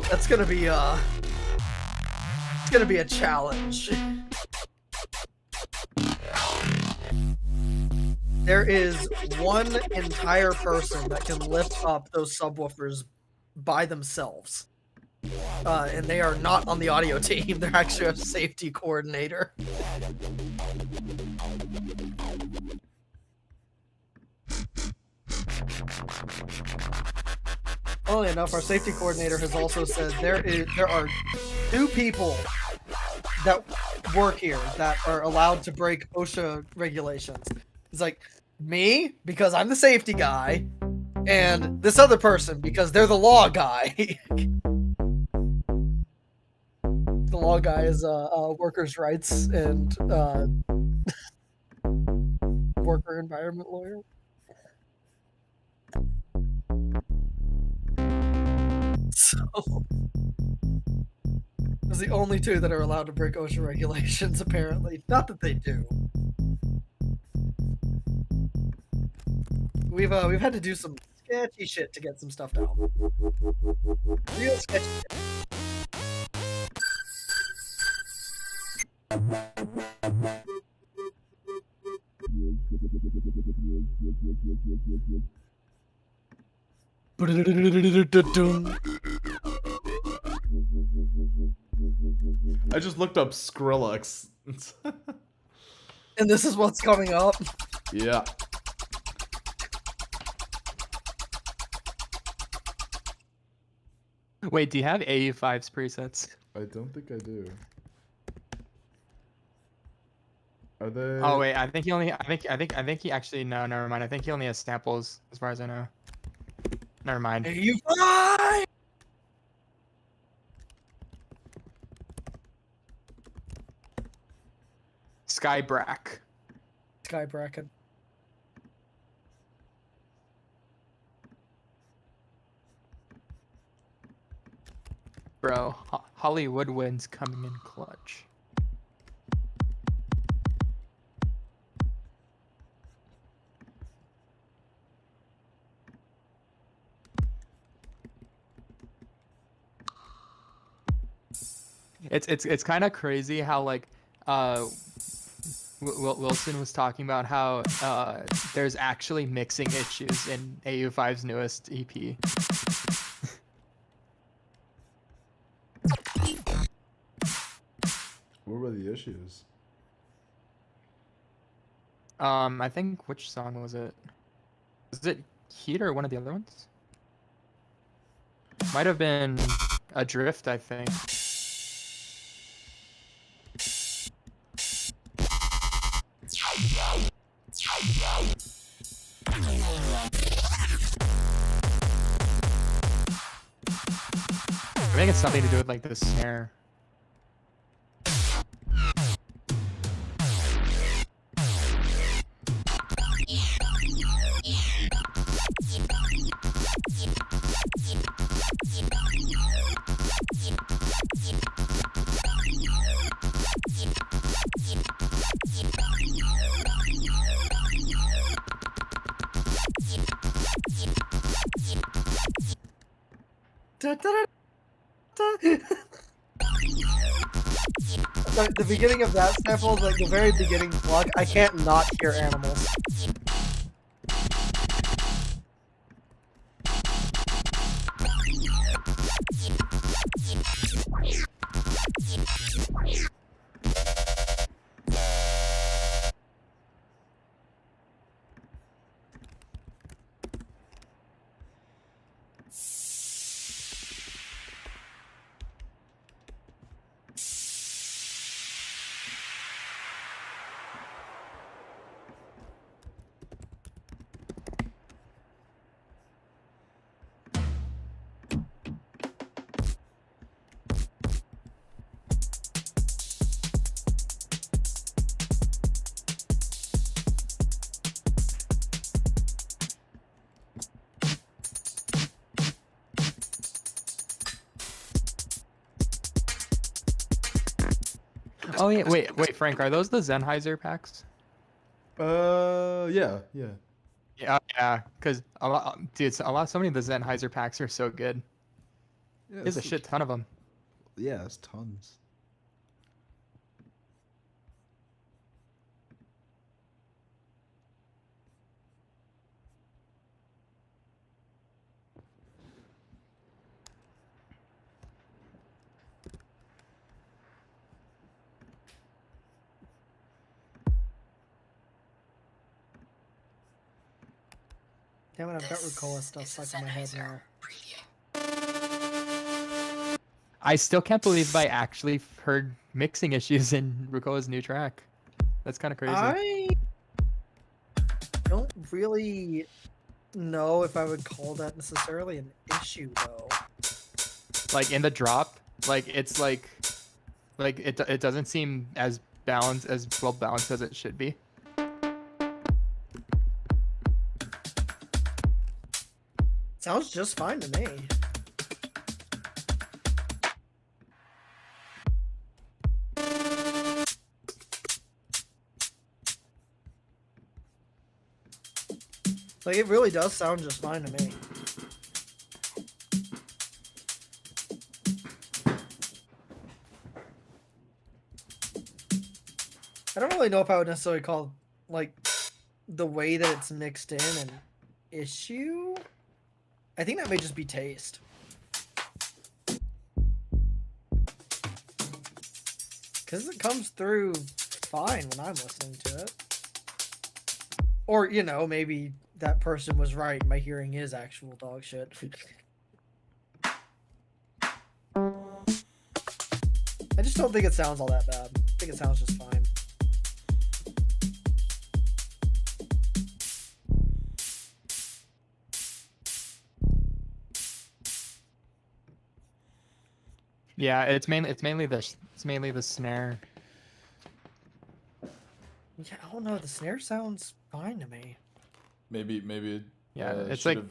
S3: that's gonna be it's gonna be a challenge. There is one entire person that can lift up those subwoofers by themselves. And they are not on the audio team. They're actually a safety coordinator. Funnily enough, our safety coordinator has also said there are 2 people that work here that are allowed to break OSHA regulations. It's like me, because I'm the safety guy, and this other person, because they're the law guy. The law guy is workers' rights and worker environment lawyer. So, those are the only 2 that are allowed to break OSHA regulations, apparently. Not that they do. We've had to do some sketchy shit to get some stuff down. Real sketchy shit.
S1: I just looked up Skrillex.
S3: And this is what's coming up.
S1: Yeah.
S10: Wait, do you have AU5's presets?
S1: I don't think I do. Are they?
S10: Oh wait, I think he only. I think he actually. No, never mind. I think he only has samples, as far as I know. Never mind.
S3: You fly!
S10: Skybrack.
S3: Skybracken.
S10: Bro, Hollywood wins coming in clutch. It's kind of crazy how like Wilson was talking about how there's actually mixing issues in AU5's newest EP.
S1: What were the issues?
S10: I think which song was it? Was it Heat or one of the other ones? Might have been Adrift, I think. I think it's something to do with like the snare.
S3: The beginning of that sample, like the very beginning plug, I can't not hear animals. Oh yeah, wait, Frank, are those the Sennheiser packs?
S1: Yeah.
S10: Yeah, because so many of the Sennheiser packs are so good.
S1: Yeah,
S10: There's a shit ton of them.
S1: Yeah, it's tons.
S3: Damn it, I've got Rucola stuff stuck in my head now.
S10: I still can't believe I actually heard mixing issues in Rucola's new track. That's kind of crazy.
S3: I don't really know if I would call that necessarily an issue, though.
S10: Like in the drop, like it's like it doesn't seem as well balanced as it should be.
S3: Sounds just fine to me. Like, it really does sound just fine to me. I don't really know if I would necessarily call, like, the way that it's mixed in an issue. I think that may just be taste. Because it comes through fine when I'm listening to it. Or, you know, maybe that person was right. My hearing is actual dog shit. I just don't think it sounds all that bad. I think it sounds just fine.
S10: Yeah, it's mainly the snare.
S3: Yeah, I don't know. The snare sounds fine to me.
S1: Maybe.
S10: Yeah, it's like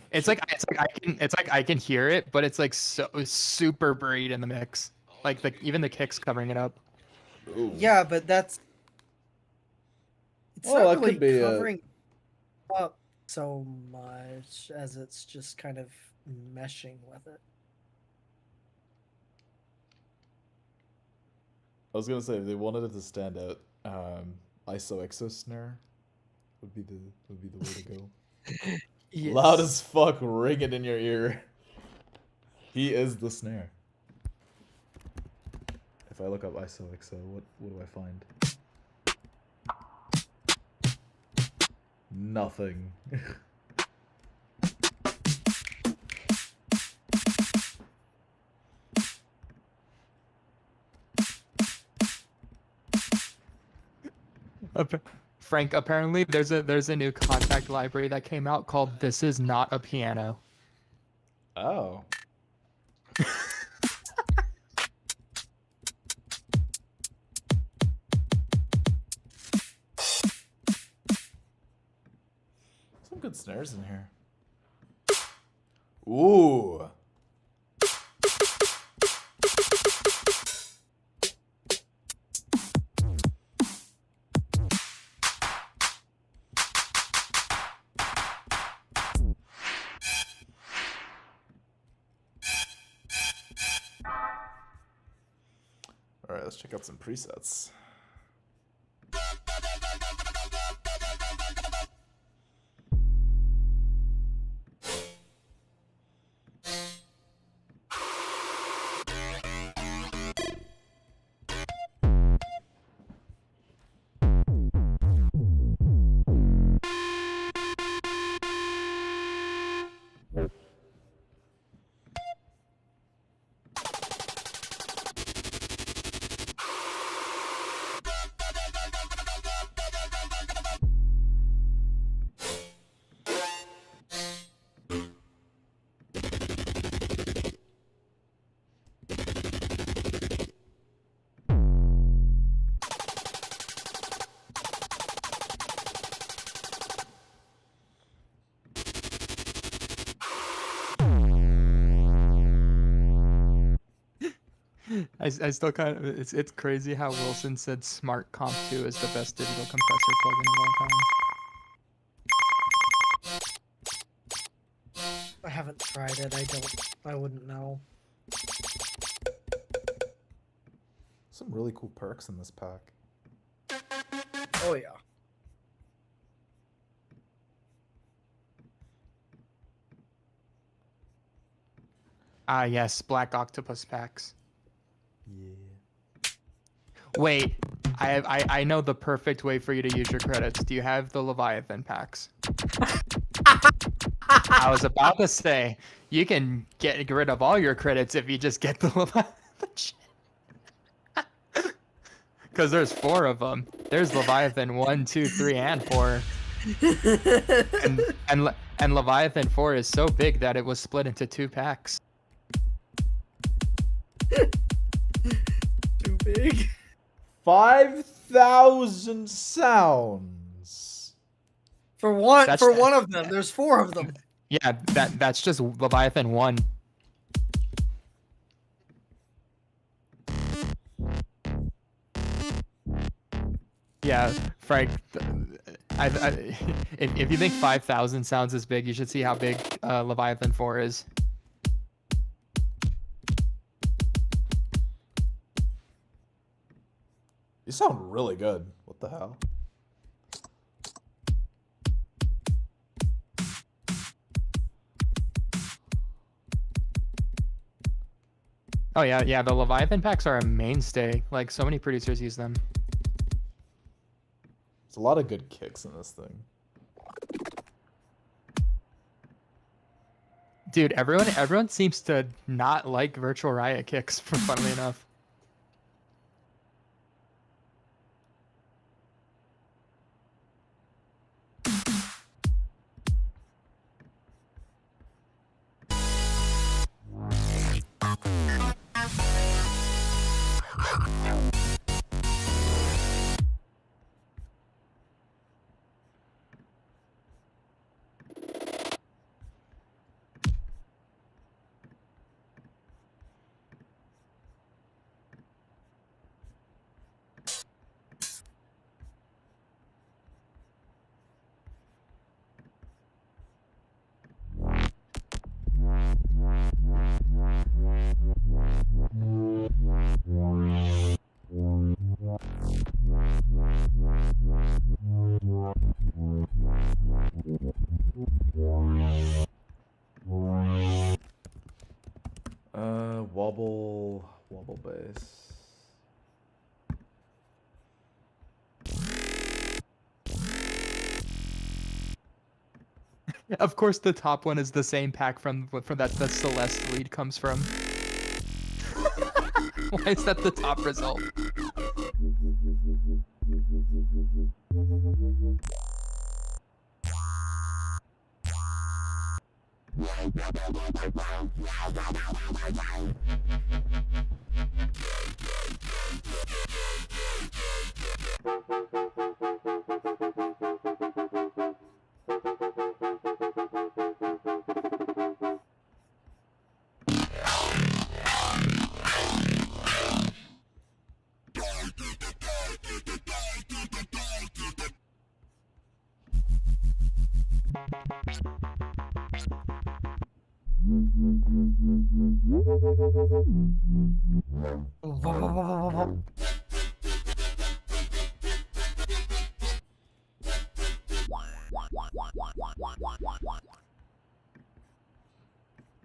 S10: I can hear it, but it's like so super buried in the mix. Like even the kicks covering it up.
S1: Ooh.
S3: Yeah, but that's it's
S1: Oh,
S3: not
S1: that
S3: really
S1: could be,
S3: covering up so much as it's just kind of meshing with it.
S1: I was gonna say if they wanted it to stand out, ISO snare would be the way to go.
S3: Yes.
S1: Loud as fuck, ringing in your ear. He is the snare. If I look up ISO, what do I find? nothing.
S10: Frank, apparently there's a new contact library that came out called "This Is Not a Piano."
S1: Oh. Some good snares in here. Ooh. All right, let's check out some presets.
S10: I still kind of it's crazy how Wilson said Smart Comp 2 is the best digital compressor plugin of all time.
S3: I haven't tried it. I wouldn't know.
S1: Some really cool perks in this pack.
S3: Oh yeah.
S10: Ah yes, Black Octopus packs.
S1: Yeah.
S10: Wait, I know the perfect way for you to use your credits. Do you have the Leviathan packs? I was about to say you can get rid of all your credits if you just get the Leviathan. Because there's 4 of them. There's Leviathan 1, 2, 3, and 4. and Leviathan 4 is so big that it was split into 2 packs.
S3: Too big.
S1: 5,000 sounds.
S3: For one
S10: That's
S3: for one of them. There's 4 of them.
S10: Yeah, that's just Leviathan 1. Yeah, Frank. If you think 5,000 sounds is big, you should see how big Leviathan 4 is.
S1: You sound really good. What the hell?
S10: Oh yeah, the Leviathan packs are a mainstay. Like, so many producers use them.
S1: There's a lot of good kicks in this thing.
S10: Dude, everyone seems to not like Virtual Riot kicks, funnily enough.
S1: Wobble bass.
S10: Of course, the top one is the same pack from that the Celeste lead comes from. Why is that the top result?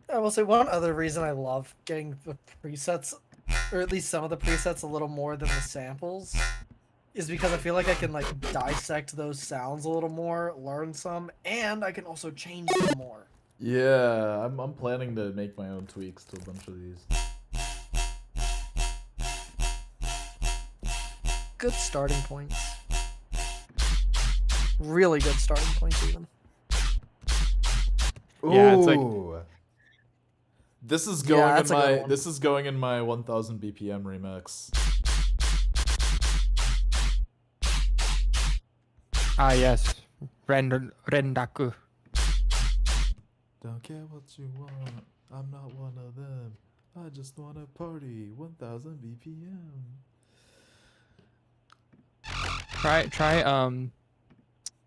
S3: I will say one other reason I love getting the presets, or at least some of the presets, a little more than the samples, is because I feel like I can like dissect those sounds a little more, learn some, and I can also change them more.
S1: Yeah, I'm planning to make my own tweaks to a bunch of these.
S3: Good starting points. Really good starting points, even.
S10: Yeah, it's like
S1: Ooh. This is going
S3: that's
S1: in
S3: a good
S1: my
S3: one.
S1: this is going in my 1000 BPM remix.
S10: ah yes, Rendaku.
S1: Don't care what you want, I'm not one of them. I just wanna party 1000 BPM.
S10: Try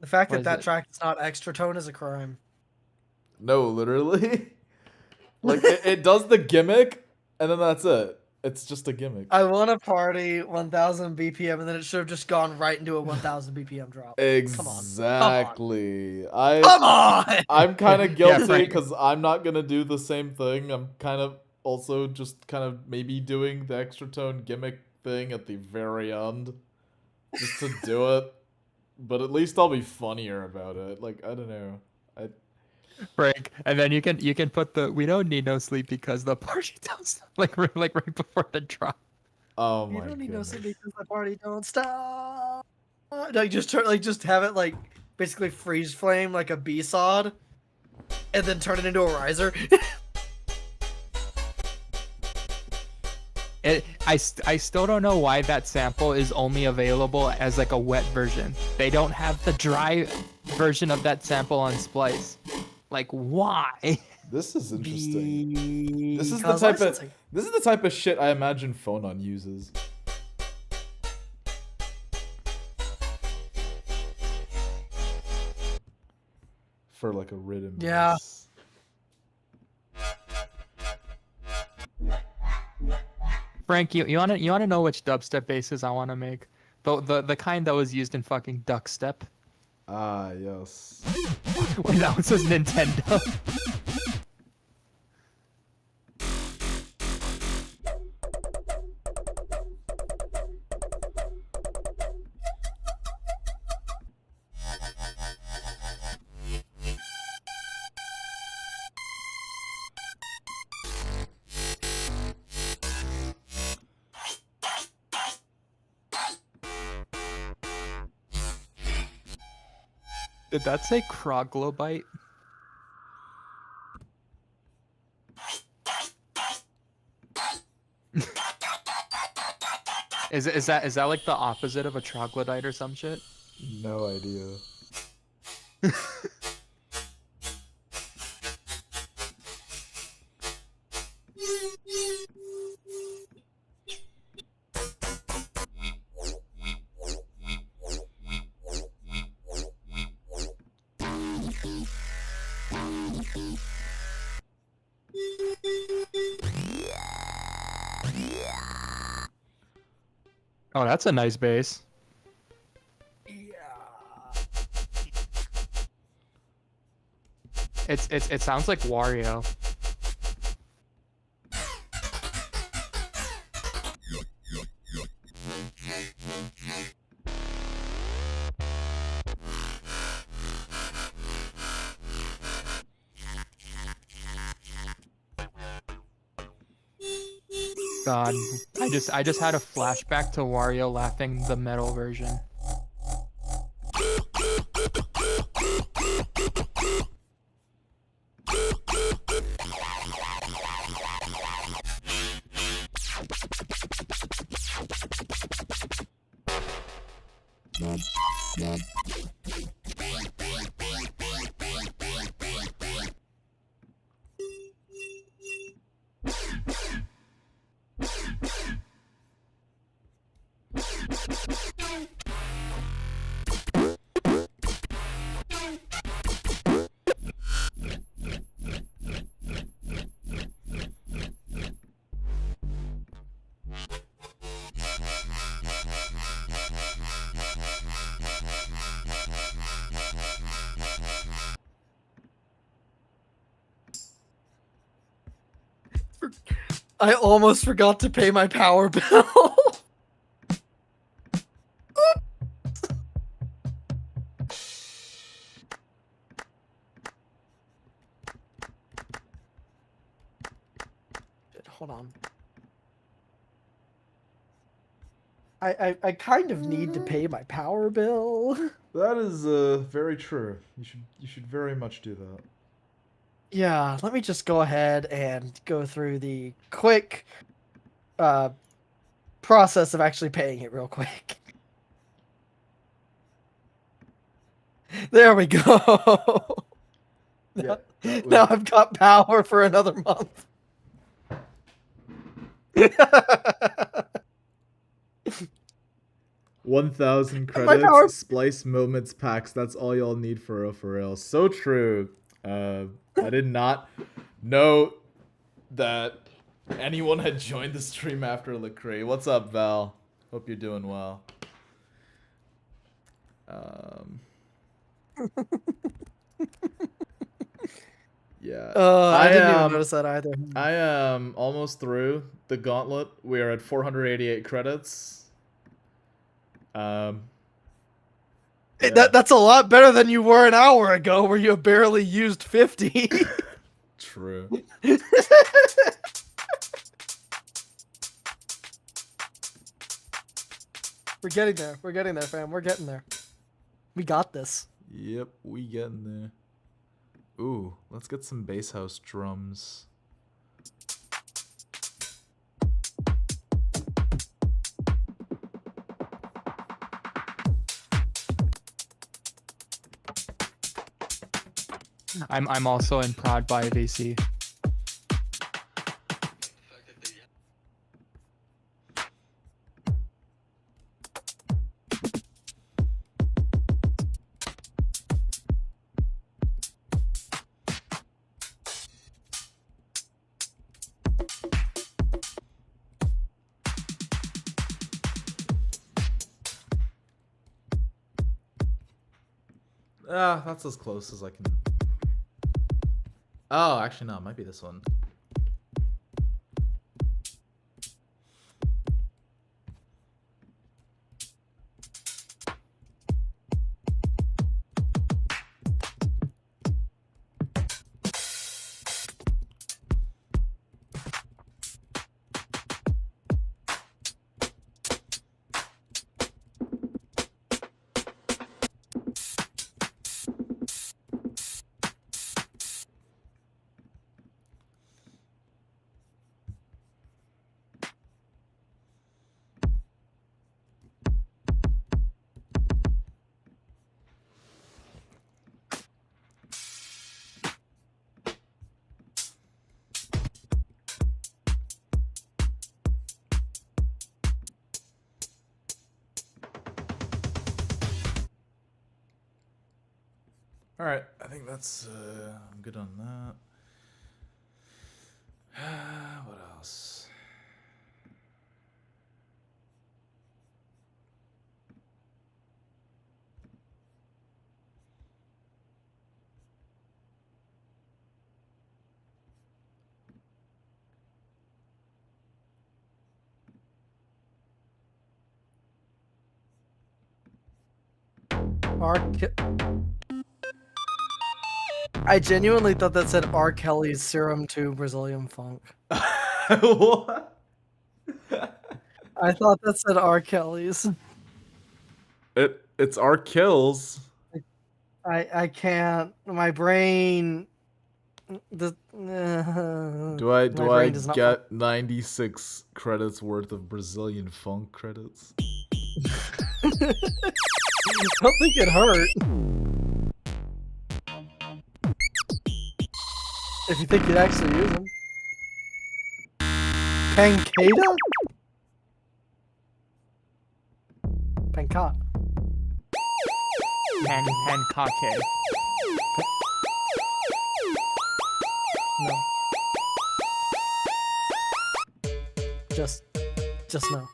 S3: The fact
S10: What
S3: that
S10: is
S3: that
S10: it?
S3: track is not extra tone is a crime.
S1: No, literally. Like it does the gimmick and then that's it. It's just a gimmick.
S3: I want to party 1000 BPM, and then it should have just gone right into a 1000 BPM drop.
S1: Exactly.
S3: Come on!
S1: I'm kind of
S10: Yeah,
S1: guilty
S10: Frank.
S1: because I'm not gonna do the same thing. I'm kind of also just kind of maybe doing the extra tone gimmick thing at the very end, just to do it. But at least I'll be funnier about it. Like I don't know.
S10: Frank, and then you can put the "we don't need no sleep because the party don't stop," like right before the drop.
S1: Oh
S3: You
S1: my
S3: don't need no
S1: goodness.
S3: sleep because the party don't stop. Like just have it like basically freeze flame like a B-sod, and then turn it into a riser.
S10: I still don't know why that sample is only available as like a wet version. They don't have the dry version of that sample on Splice. Like why?
S1: This is interesting. This is the
S3: Because
S1: type of
S3: licensing.
S1: this is the type of shit I imagine Phonon uses. For like a rhythm.
S3: Yeah.
S1: mix.
S10: Frank, you wanna know which dubstep basses I wanna make? The kind that was used in fucking Duckstep.
S1: Ah, yes.
S10: Wait, that one says Nintendo. Did that say Kroglobite? Is that like the opposite of a troglodyte or some shit?
S1: No idea.
S10: Oh, that's a nice bass. It sounds like Wario. God, I just had a flashback to Wario laughing the metal version.
S3: I almost forgot to pay my power bill. Hold on. I kind of need to pay my power bill.
S1: That is very true. You should very much do that.
S3: Yeah, let me just go ahead and go through the quick process of actually paying it real quick. There we go.
S1: Yeah,
S3: Now I've got power for another month.
S1: 1,000
S3: power-
S1: credits, Splice moments packs. That's all y'all need for real. So true. I did not know that anyone had joined the stream after Lecrae. What's up, Val? Hope you're doing well. Yeah.
S3: I didn't even notice that either.
S1: I am almost through the gauntlet. We are at 488 credits. Yeah.
S3: That's a lot better than you were an hour ago, where you barely used 50.
S1: True.
S3: We're getting there. We're getting there, fam. We're getting there. We got this.
S1: Yep, we getting there. Ooh, let's get some bass house drums.
S10: I'm also in prod by VC.
S1: That's as close as I can. Oh, actually no, it might be this one. Alright, I think that's, I'm good on that. What else?
S3: I genuinely thought that said R. Kelly's Serum to Brazilian Funk.
S1: What?
S3: I thought that said R. Kelly's.
S1: It's our kills.
S3: I can't. My brain. The
S1: Do I
S3: my brain does not
S1: get 96 credits worth of Brazilian funk credits?
S3: I don't think it hurt. If you think you'd actually use them. Pankake? Pankake.
S10: Pankake.
S3: No. Just no.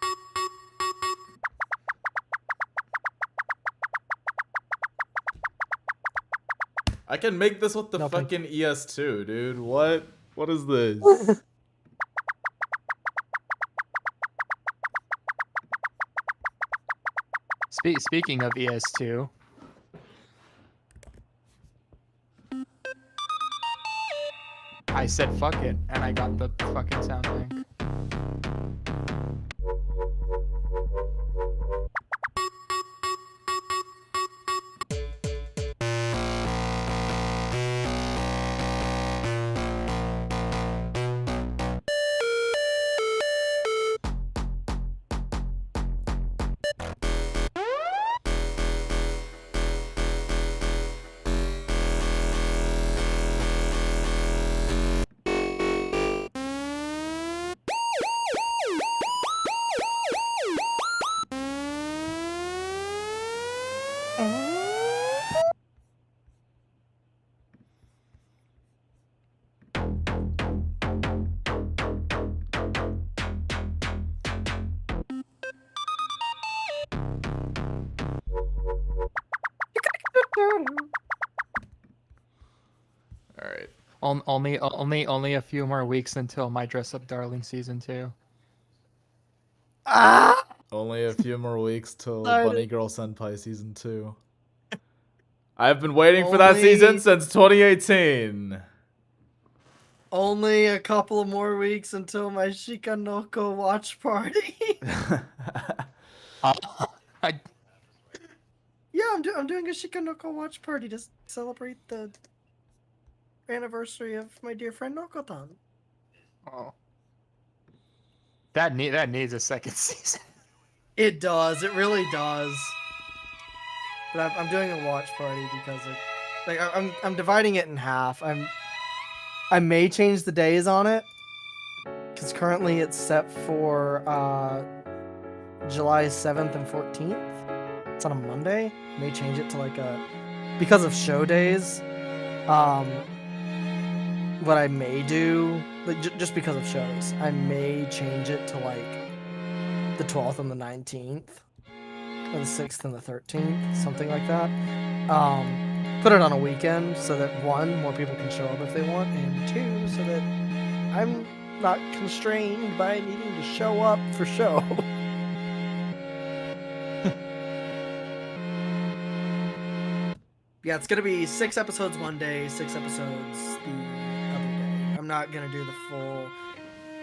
S1: I can make this with the
S3: No,
S1: fucking ES2, dude. What? What is this?
S10: Speaking of ES2, I said fuck it, and I got the fucking sound bank.
S1: All right.
S10: Only a few more weeks until My Dress Up Darling season 2.
S3: Ah!
S1: Only a few more weeks till
S3: Sorry.
S1: Bunny Girl Senpai season 2. I've been waiting for that season since 2018.
S3: Only a couple of more weeks until my Shikanoko watch party. Yeah, I'm doing a Shikanoko watch party to celebrate the anniversary of my dear friend Nokotan.
S10: Oh. That needs a second season.
S3: It does. It really does. But I'm doing a watch party because I'm dividing it in half. I may change the days on it because currently it's set for July 7th and 14th. It's on a Monday. May change it to because of show days. What I may do, just because of shows, I may change it to the 12th and the 19th, or the 6th and the 13th, something like that. Put it on a weekend so that 1, more people can show up if they want, and 2, so that I'm not constrained by needing to show up for show. Yeah, it's gonna be 6 episodes one day, 6 episodes the other day. I'm not gonna do the full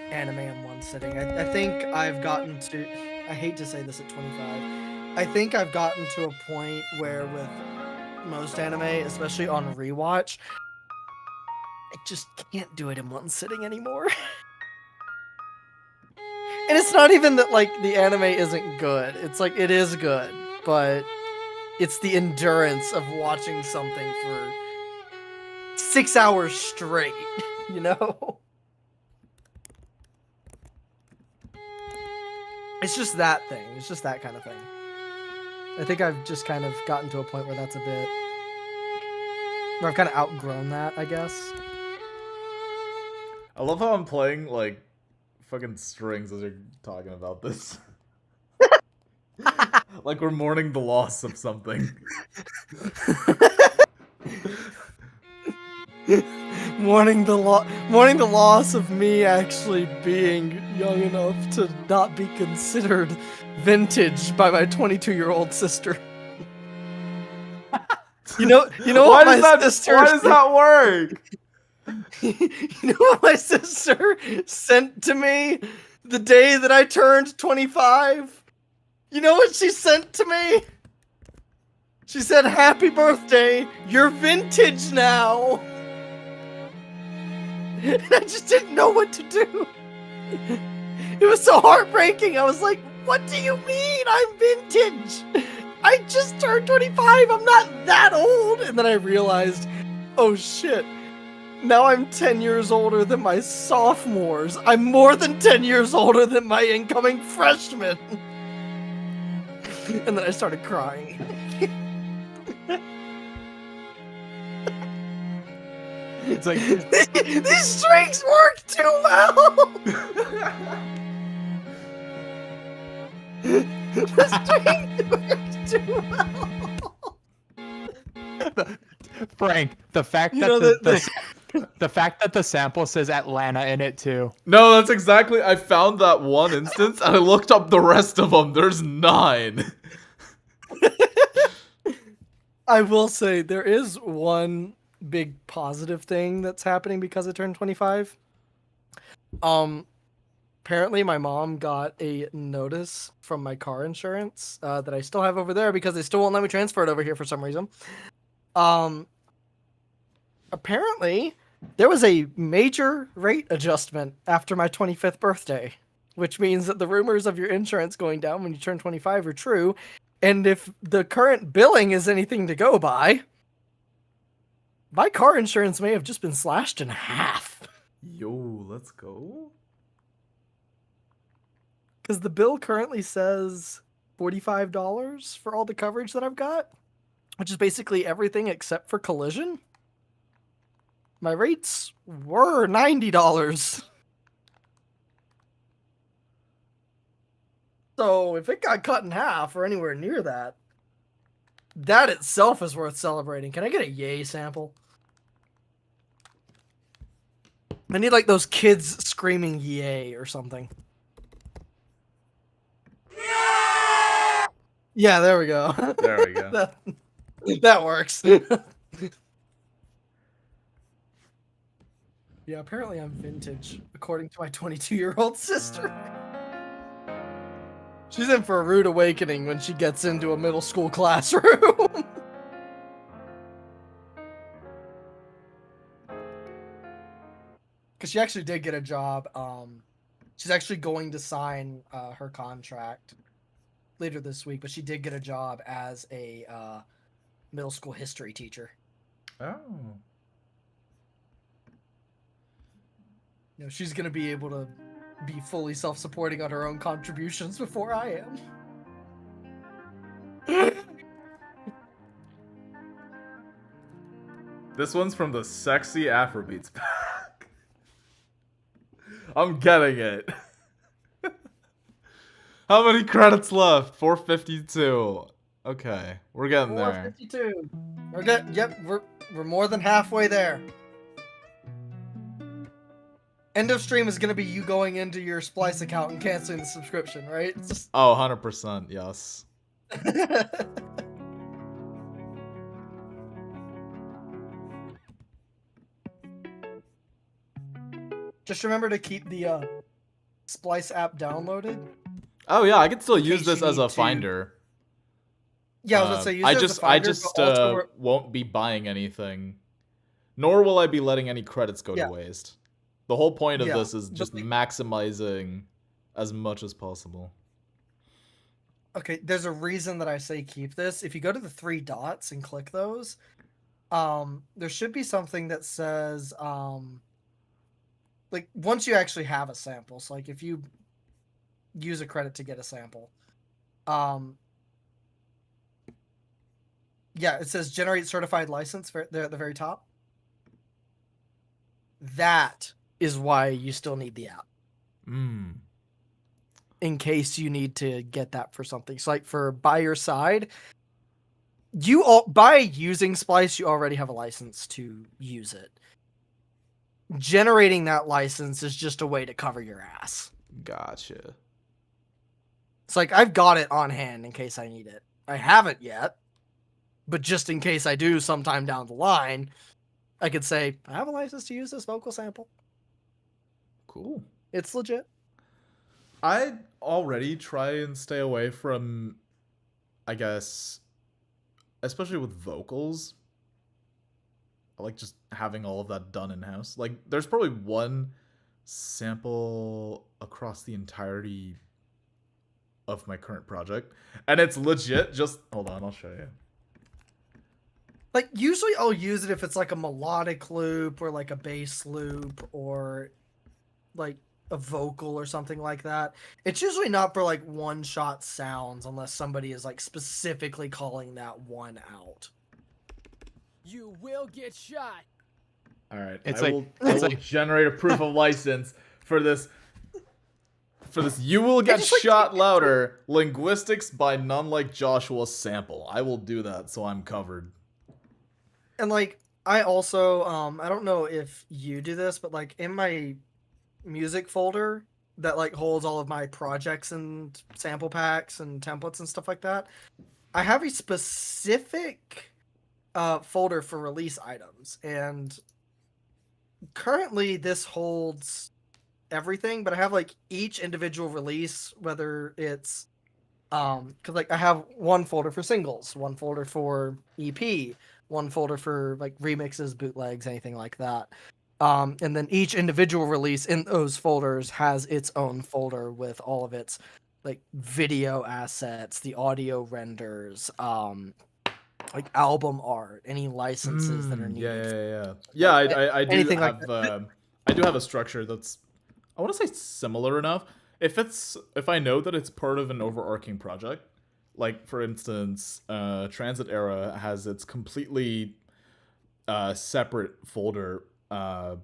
S3: anime in one sitting. I think I've gotten to, I hate to say this at 25, I think I've gotten to a point where with most anime, especially on rewatch, I just can't do it in one sitting anymore. And it's not even that the anime isn't good. It's it is good, but it's the endurance of watching something for 6 hours straight, you know? It's just that thing. It's just that kind of thing. I think I've just kind of gotten to a point where that's a bit... where I've kind of outgrown that, I guess.
S1: I love how I'm playing, fucking strings as you're talking about this. Like we're mourning the loss of something.
S3: mourning the loss of me actually being young enough to not be considered vintage by my 22-year-old sister. You know what my sister...
S1: Why does that work?
S3: You know what my sister sent to me the day that I turned 25. You know what she sent to me? She said, "Happy birthday, you're vintage now." And I just didn't know what to do. It was so heartbreaking. I was like, what do you mean I'm vintage? I just turned 25. I'm not that old. And then I realized, oh shit. Now I'm 10 years older than my sophomores. I'm more than 10 years older than my incoming freshmen. And then I started crying.
S10: It's like
S3: these strings work too well. The strings work too well.
S10: Frank, the fact
S3: You
S10: that
S3: know,
S10: the fact that the sample says Atlanta in it too.
S1: No, that's exactly. I found that one instance and I looked up the rest of them. There's 9.
S3: I will say there is one big positive thing that's happening because I turned 25. Apparently my mom got a notice from my car insurance that I still have over there because they still won't let me transfer it over here for some reason. Apparently there was a major rate adjustment after my 25th birthday, which means that the rumors of your insurance going down when you turn 25 are true. And if the current billing is anything to go by, my car insurance may have just been slashed in half.
S1: Yo, let's go.
S3: Because the bill currently says $45 for all the coverage that I've got, which is basically everything except for collision. My rates were $90. So if it got cut in half or anywhere near that, that itself is worth celebrating. Can I get a yay sample? I need like those kids screaming yay or something. Yeah, there we go.
S1: There we go.
S3: that works. Yeah, apparently I'm vintage, according to my 22-year-old sister. She's in for a rude awakening when she gets into a middle school classroom. Because she actually did get a job. She's actually going to sign her contract later this week, but she did get a job as a middle school history teacher.
S1: Oh.
S3: You know, she's going to be able to be fully self-supporting on her own contributions before I am.
S1: This one's from the Sexy Afrobeats pack. I'm getting it. How many credits left? 452. Okay, we're getting there.
S3: 452. We're good. Yep, we're more than halfway there. End of stream is gonna be you going into your Splice account and canceling the subscription, right? It's just...
S1: Oh, 100%, yes.
S3: Just remember to keep the Splice app downloaded.
S1: Oh yeah, I can still use
S3: case
S1: this
S3: you
S1: as a
S3: need to-
S1: finder.
S3: Yeah, I was gonna say use it as a finder,
S1: I just
S3: but also
S1: won't be buying anything, nor will I be letting any credits go
S3: Yeah.
S1: to waste. The whole point of
S3: Yeah,
S1: this is
S3: but
S1: just maximizing as much as possible.
S3: Okay, there's a reason that I say keep this. If you go to the 3 dots and click those, there should be something that says, like, once you actually have a sample, so like if you use a credit to get a sample, yeah, it says generate certified license there at the very top. That is why you still need the app. In case you need to get that for something. So like for by your side, by using Splice, you already have a license to use it. Generating that license is just a way to cover your ass.
S1: Gotcha.
S3: It's like I've got it on hand in case I need it. I haven't yet, but just in case I do sometime down the line, I could say, I have a license to use this vocal sample.
S1: Cool.
S3: It's legit.
S1: I already try and stay away from, I guess, especially with vocals. I like just having all of that done in house. Like, there's probably one sample across the entirety of my current project, and it's legit. Just hold on, I'll show you.
S3: Like, usually I'll use it if it's like a melodic loop or like a bass loop or like a vocal or something like that. It's usually not for like one-shot sounds unless somebody is like specifically calling that one out.
S9: You will get shot.
S1: All right,
S10: It's
S1: I
S10: like-
S1: will,
S10: it's
S1: I will
S10: like-
S1: generate a proof of license for this. For this, you will get shot louder. Linguistics by none like Joshua sample. I will do that, so I'm covered.
S3: And like I also I don't know if you do this, but like in my music folder that like holds all of my projects and sample packs and templates and stuff like that, I have a specific folder for release items, and currently this holds everything, but I have like each individual release, whether it's because like I have one folder for singles, one folder for EP, one folder for like remixes, bootlegs, anything like that. And then each individual release in those folders has its own folder with all of its like video assets, the audio renders, like album art, any licenses that are needed.
S1: Yeah, I do
S3: Anything like
S1: have I do have a structure that's, I want to say, similar enough. If I know that it's part of an overarching project, like for instance, Transit Era has its completely separate folder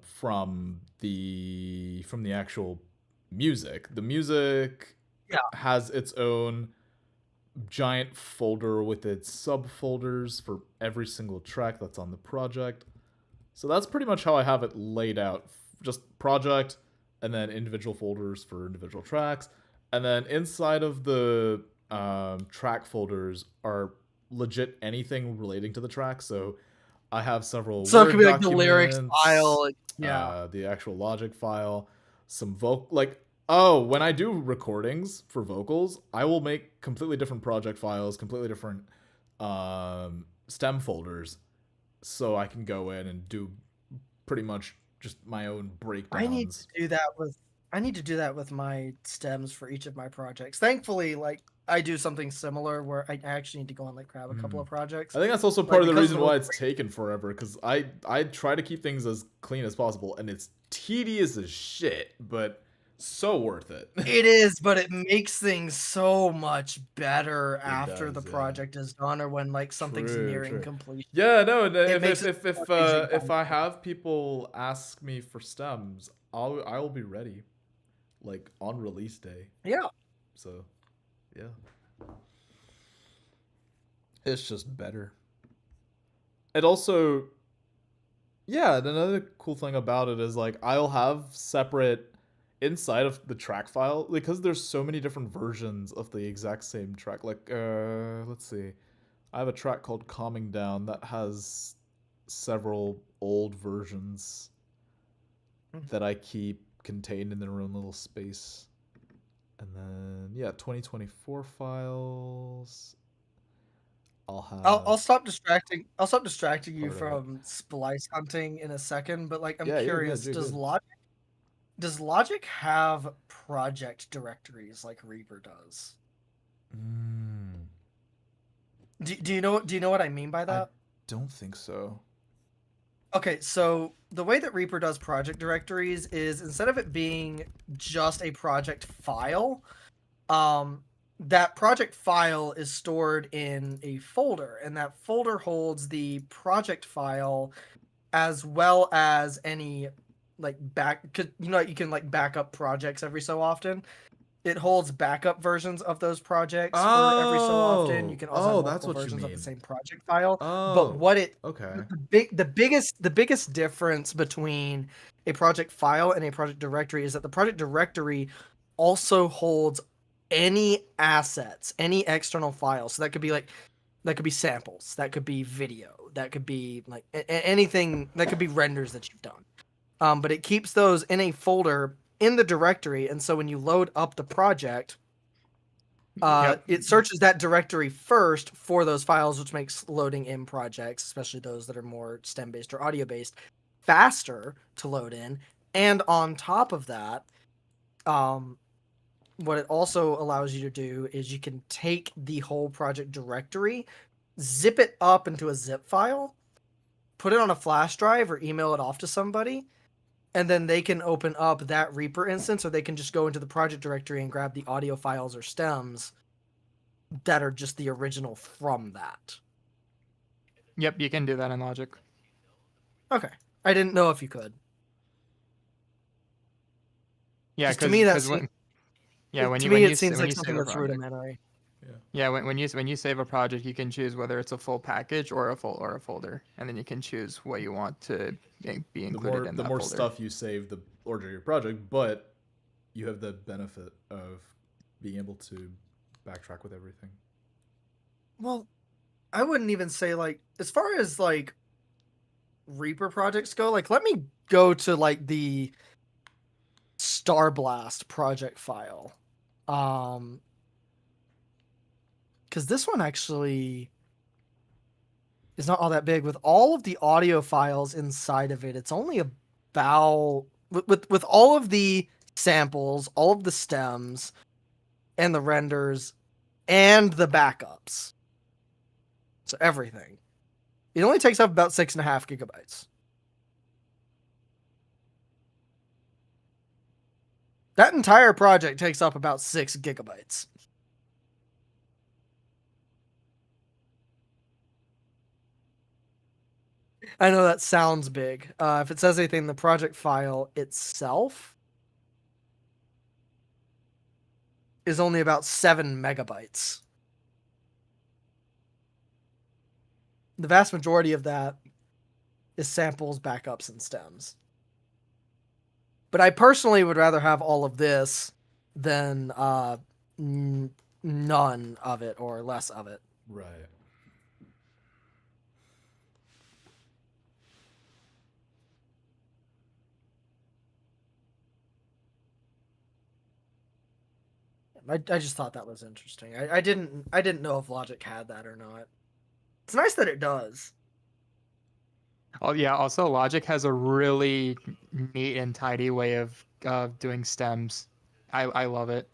S1: from the actual music. The music has its own giant folder with its subfolders for every single track that's on the project. So that's pretty much how I have it laid out. Just project, and then individual folders for individual tracks. And then inside of the track folders are legit anything relating to the track. So I have several
S3: So it
S1: Word
S3: could be like the lyrics
S1: documents,
S3: file,
S1: the actual Logic file, some like, oh, when I do recordings for vocals, I will make completely different project files, completely different stem folders, so I can go in and do pretty much just my own breakdowns.
S3: I need to do that with my stems for each of my projects. Thankfully, like I do something similar where I actually need to go and like grab a couple of projects.
S1: I think that's also part of the reason why it's taken forever, because I try to keep things as clean as possible, and it's tedious as shit, but so worth it.
S3: It is, but it makes things so much better after the project is done, or when like something's nearing completion.
S1: Yeah, no. If I have people ask me for stems, I will be ready, like on release day.
S3: Yeah.
S1: So, yeah. It's just better. It also, yeah. Another cool thing about it is like I'll have separate inside of the track file, because there's so many different versions of the exact same track. Like, let's see. I have a track called Calming Down that has several old versions that I keep contained in their own little space. And then, yeah, 2024 files.
S3: I'll stop distracting you from splice hunting in a second, but like I'm curious, does Logic have project directories like Reaper does? Do you know what I mean by that?
S1: I don't think so.
S3: Okay, so the way that Reaper does project directories is instead of it being just a project file, that project file is stored in a folder, and that folder holds the project file as well as any like cause you can like back up projects every so often. It holds backup versions of those projects for every so often. You can also have multiple versions of the same project file. But what the biggest difference between a project file and a project directory is that the project directory also holds any assets, any external files. So that could be samples, that could be video, that could be like anything, that could be renders that you've done. But it keeps those in a folder in the directory, and so when you load up the project, it searches that directory first for those files, which makes loading in projects, especially those that are more STEM-based or audio-based, faster to load in. And on top of that, what it also allows you to do is you can take the whole project directory, zip it up into a zip file, put it on a flash drive or email it off to somebody, and then they can open up that Reaper instance, or they can just go into the project directory and grab the audio files or stems that are just the original from that.
S10: Yep, you can do that in Logic.
S3: Okay. I didn't know if you could.
S10: Yeah,
S3: to me
S10: because
S3: when
S10: you
S3: it seems like
S10: save
S3: something
S10: a
S3: that's
S10: project.
S3: rudimentary.
S10: Yeah, when you save a project, you can choose whether it's a full package or a folder, and then you can choose what you want to be included in that folder.
S1: The more stuff you save, the larger your project, but you have the benefit of being able to backtrack with everything.
S3: Well, I wouldn't even say, like, as far as like Reaper projects go, like, let me go to like the Star Blast project file. Because this one actually is not all that big. With all of the audio files inside of it, it's only about with all of the samples, all of the stems, and the renders, and the backups. So everything. It only takes up about 6.5 gigabytes. That entire project takes up about 6 gigabytes. I know that sounds big. If it says anything, the project file itself is only about 7 megabytes. The vast majority of that is samples, backups, and stems. But I personally would rather have all of this than none of it or less of it.
S1: Right.
S3: I just thought that was interesting. I didn't know if Logic had that or not. It's nice that it does.
S10: Oh yeah. Also, Logic has a really neat and tidy way of doing stems. I love it.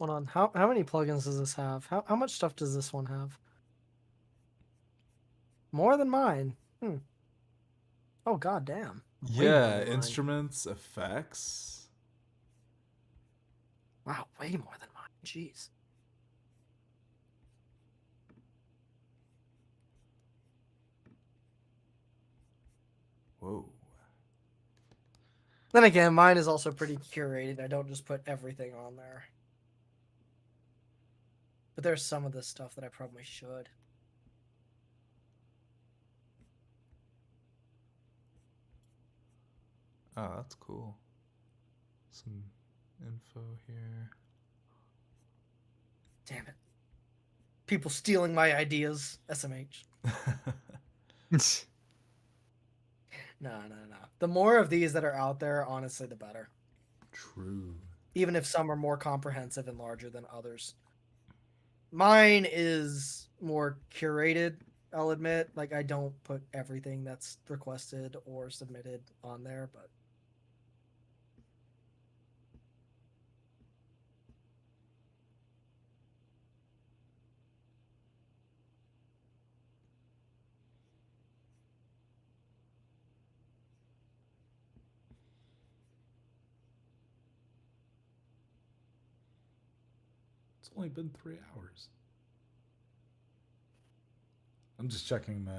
S3: Hold on. How many plugins does this have? How much stuff does this one have? More than mine. Oh god damn.
S1: Yeah, instruments, effects.
S3: Wow, way more than mine. Jeez.
S1: Whoa.
S3: Then again, mine is also pretty curated. I don't just put everything on there. But there's some of this stuff that I probably should.
S1: Oh, that's cool. Some info here.
S3: Damn it. People stealing my ideas. SMH. No. The more of these that are out there, honestly, the better.
S1: True.
S3: Even if some are more comprehensive and larger than others. Mine is more curated, I'll admit. Like, I don't put everything that's requested or submitted on there, but...
S1: It's only been 3 hours. I'm just checking my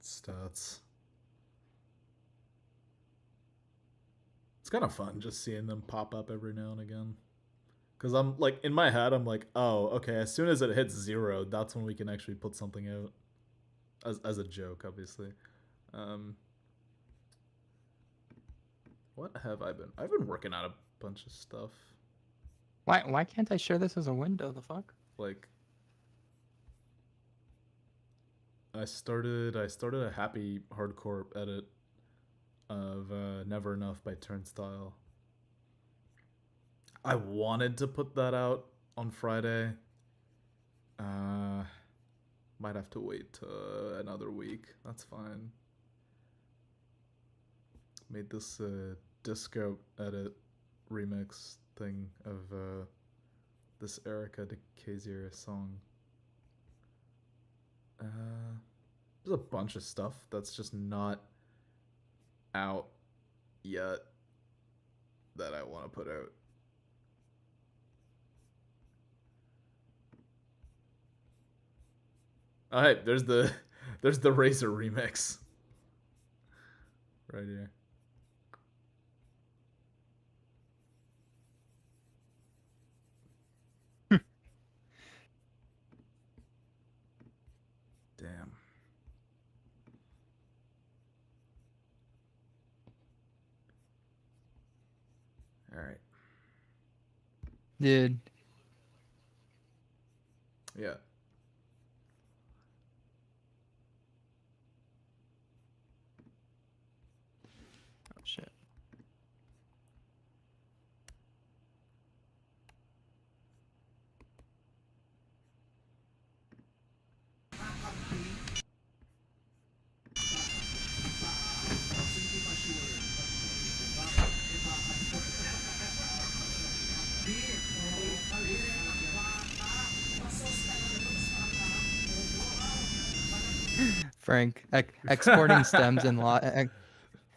S1: stats. It's kind of fun just seeing them pop up every now and again. Because I'm like, in my head, I'm like, oh, okay, as soon as it hits 0, that's when we can actually put something out. As a joke, obviously. What have I been? I've been working on a bunch of stuff.
S10: Why can't I share this as a window? The fuck?
S1: Like, I started a happy hardcore edit of Never Enough by Turnstile. I wanted to put that out on Friday. Might have to wait another week. That's fine. Made this disco edit remix thing of this Erica DeCazier song. There's a bunch of stuff that's just not out yet that I want to put out. Oh, hey, there's the Razor remix right here. Damn. All right.
S10: Dude.
S1: Yeah.
S10: Oh shit. Frank, exporting stems and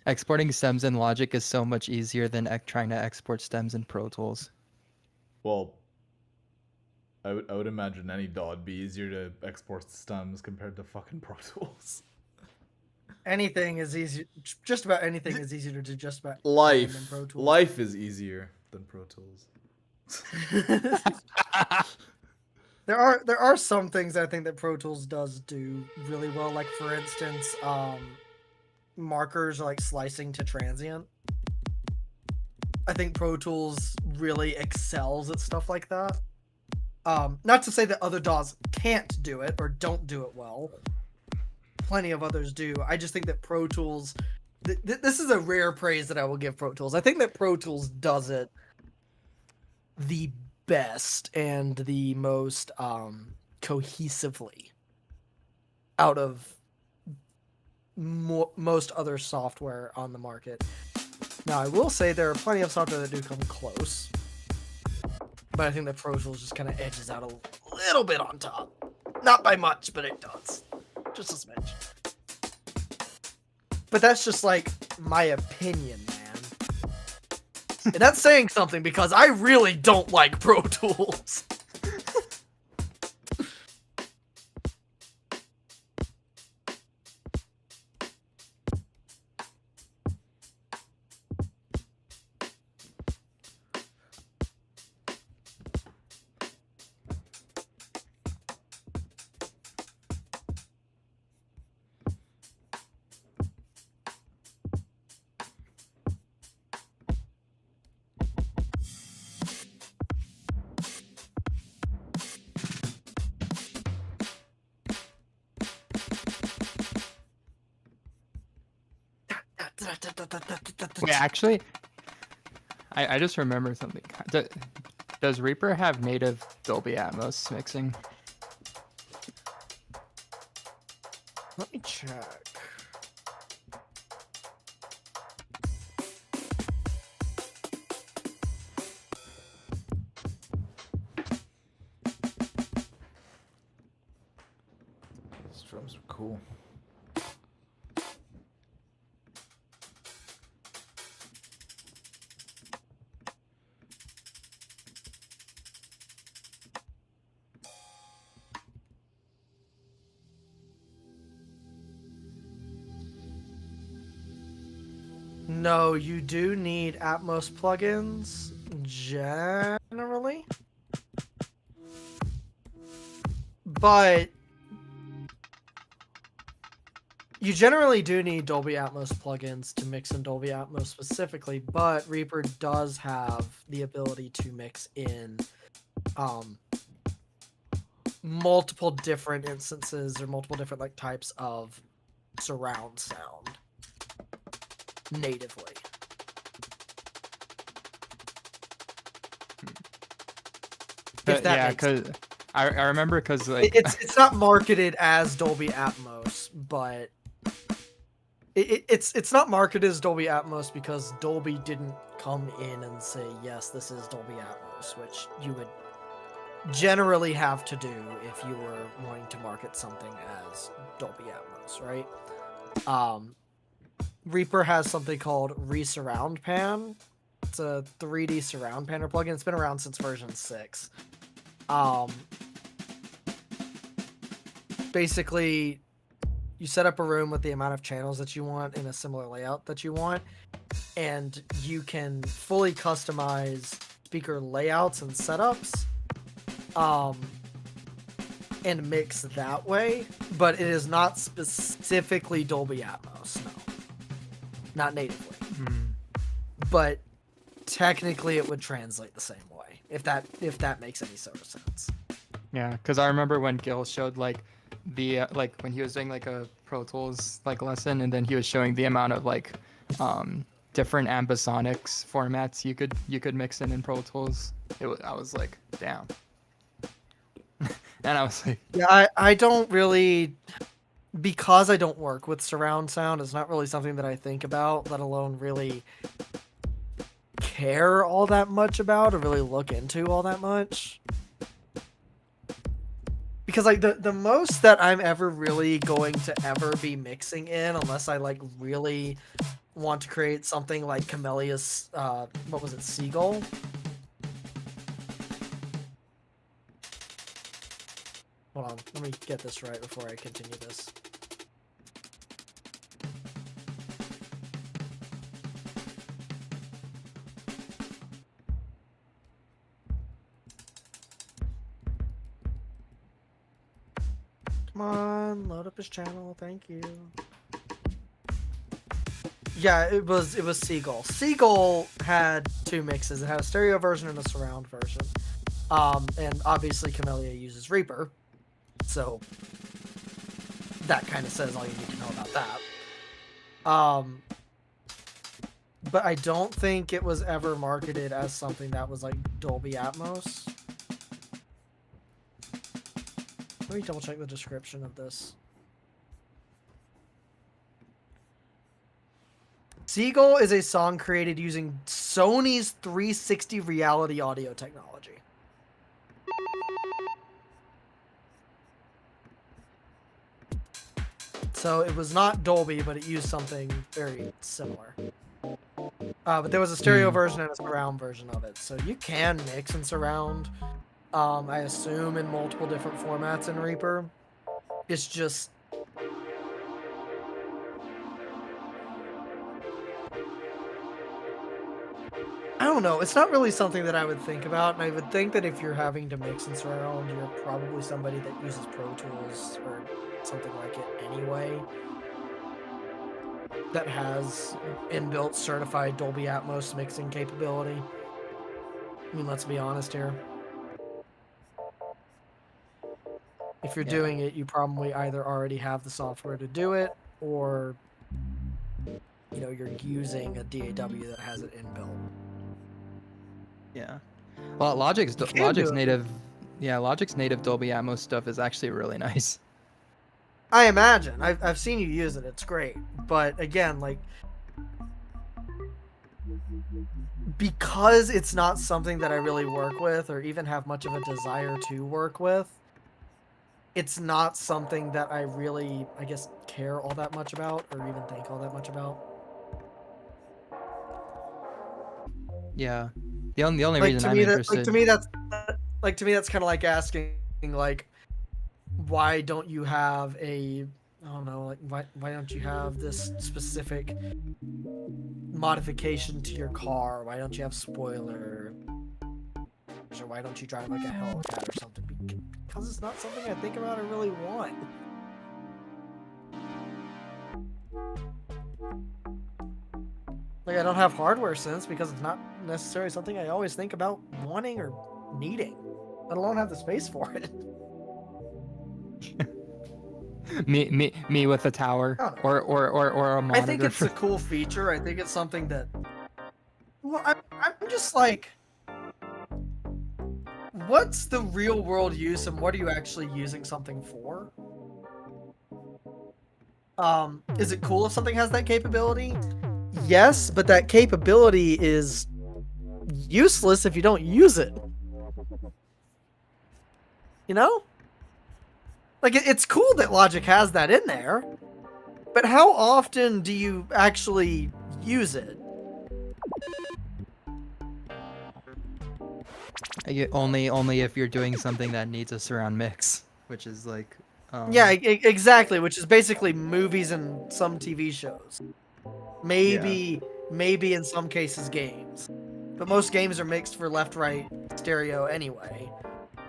S10: exporting stems in Logic is so much easier than trying to export stems in Pro Tools.
S1: Well, I would imagine any DAW would be easier to export stems compared to fucking Pro Tools.
S3: Anything is easy. Just about anything is easier to do just about
S1: Life.
S3: than Pro Tools.
S1: Life is easier than Pro Tools.
S3: There are some things I think that Pro Tools does do really well. Like for instance, markers like slicing to transient. I think Pro Tools really excels at stuff like that. Not to say that other DAWs can't do it or don't do it well. Plenty of others do. I just think that Pro Tools, this is a rare praise that I will give Pro Tools. I think that Pro Tools does it the best and the most cohesively out of most other software on the market. Now, I will say there are plenty of software that do come close, but I think that Pro Tools just kind of edges out a little bit on top. Not by much, but it does. Just a smidge. But that's just like my opinion, man. And that's saying something because I really don't like Pro Tools.
S10: Wait, actually, I just remembered something. Does Reaper have native Dolby Atmos mixing?
S3: Let me check.
S1: These drums are cool.
S3: No, you do need Atmos plugins generally. generally. But you generally do need Dolby Atmos plugins to mix in Dolby Atmos specifically, but Reaper does have the ability to mix in multiple different instances or multiple different like types of surround sound natively. If that
S10: Yeah,
S3: makes sense.
S10: because I remember because like
S3: It's not marketed as Dolby Atmos, but it's not marketed as Dolby Atmos because Dolby didn't come in and say yes, this is Dolby Atmos, which you would generally have to do if you were wanting to market something as Dolby Atmos, right? Reaper has something called Resurround Pan. It's a 3D surround panner plugin. It's been around since version 6. Basically, you set up a room with the amount of channels that you want in a similar layout that you want, and you can fully customize speaker layouts and setups, and mix that way, but it is not specifically Dolby Atmos, no. Not natively. But technically it would translate the same way, if that makes any sort of sense.
S10: Yeah, because I remember when Gil showed like the like when he was doing like a Pro Tools like lesson, and then he was showing the amount of like different ambisonics formats you could mix in Pro Tools. I was like, damn. And I was like,
S3: yeah, I don't really, because I don't work with surround sound, it's not really something that I think about, let alone really care all that much about or really look into all that much. Because like the most that I'm ever really going to ever be mixing in, unless I like really want to create something like Camellia's what was it, Seagull? Hold on, let me get this right before I continue this. Come on, load up his channel, thank you. Yeah, it was Seagull. Seagull had 2 mixes. It had a stereo version and a surround version. And obviously Camellia uses Reaper, so that kind of says all you need to know about that. But I don't think it was ever marketed as something that was like Dolby Atmos. Let me double check the description of this. Seagull is a song created using Sony's 360 reality audio technology. So it was not Dolby, but it used something very similar. But there was a stereo version and a surround version of it. So you can mix and surround, I assume, in multiple different formats in Reaper. It's just... I don't know. It's not really something that I would think about, and I would think that if you're having to mix and surround, you're probably somebody that uses Pro Tools or something like it anyway, that has inbuilt certified Dolby Atmos mixing capability. I mean, let's be honest here. If you're doing it, you probably either already have the software to do it, or you know, you're using a DAW that has it inbuilt.
S10: yeah. Well, Logic's native Dolby Atmos stuff is actually really nice.
S3: I imagine. I've seen you use it. It's great. But again, like, because it's not something that I really work with or even have much of a desire to work with, it's not something that I really, I guess, care all that much about or even think all that much about.
S10: Yeah. The only
S3: Like,
S10: reason
S3: to
S10: I'm
S3: me,
S10: interested.
S3: to me that's kind of like asking, like, why don't you have a, I don't know, like, why don't you have this specific modification to your car? Why don't you have spoiler? or why don't you drive like a Hellcat or something? Because it's not something I think about or really want. Like, I don't have hardware sense because it's not necessarily something I always think about wanting or needing, let alone have the space for it.
S10: me with a tower or a monitor.
S3: I think it's a cool feature. I think it's something that. Well, I'm just like, what's the real world use and what are you actually using something for? Is it cool if something has that capability? Yes, but that capability is useless if you don't use it. You know? Like, it's cool that Logic has that in there, but how often do you actually use it?
S10: Only if you're doing something that needs a surround mix, which is like.
S3: Yeah, exactly. Which is basically movies and some TV shows. Maybe in some cases games, but most games are mixed for left-right stereo anyway,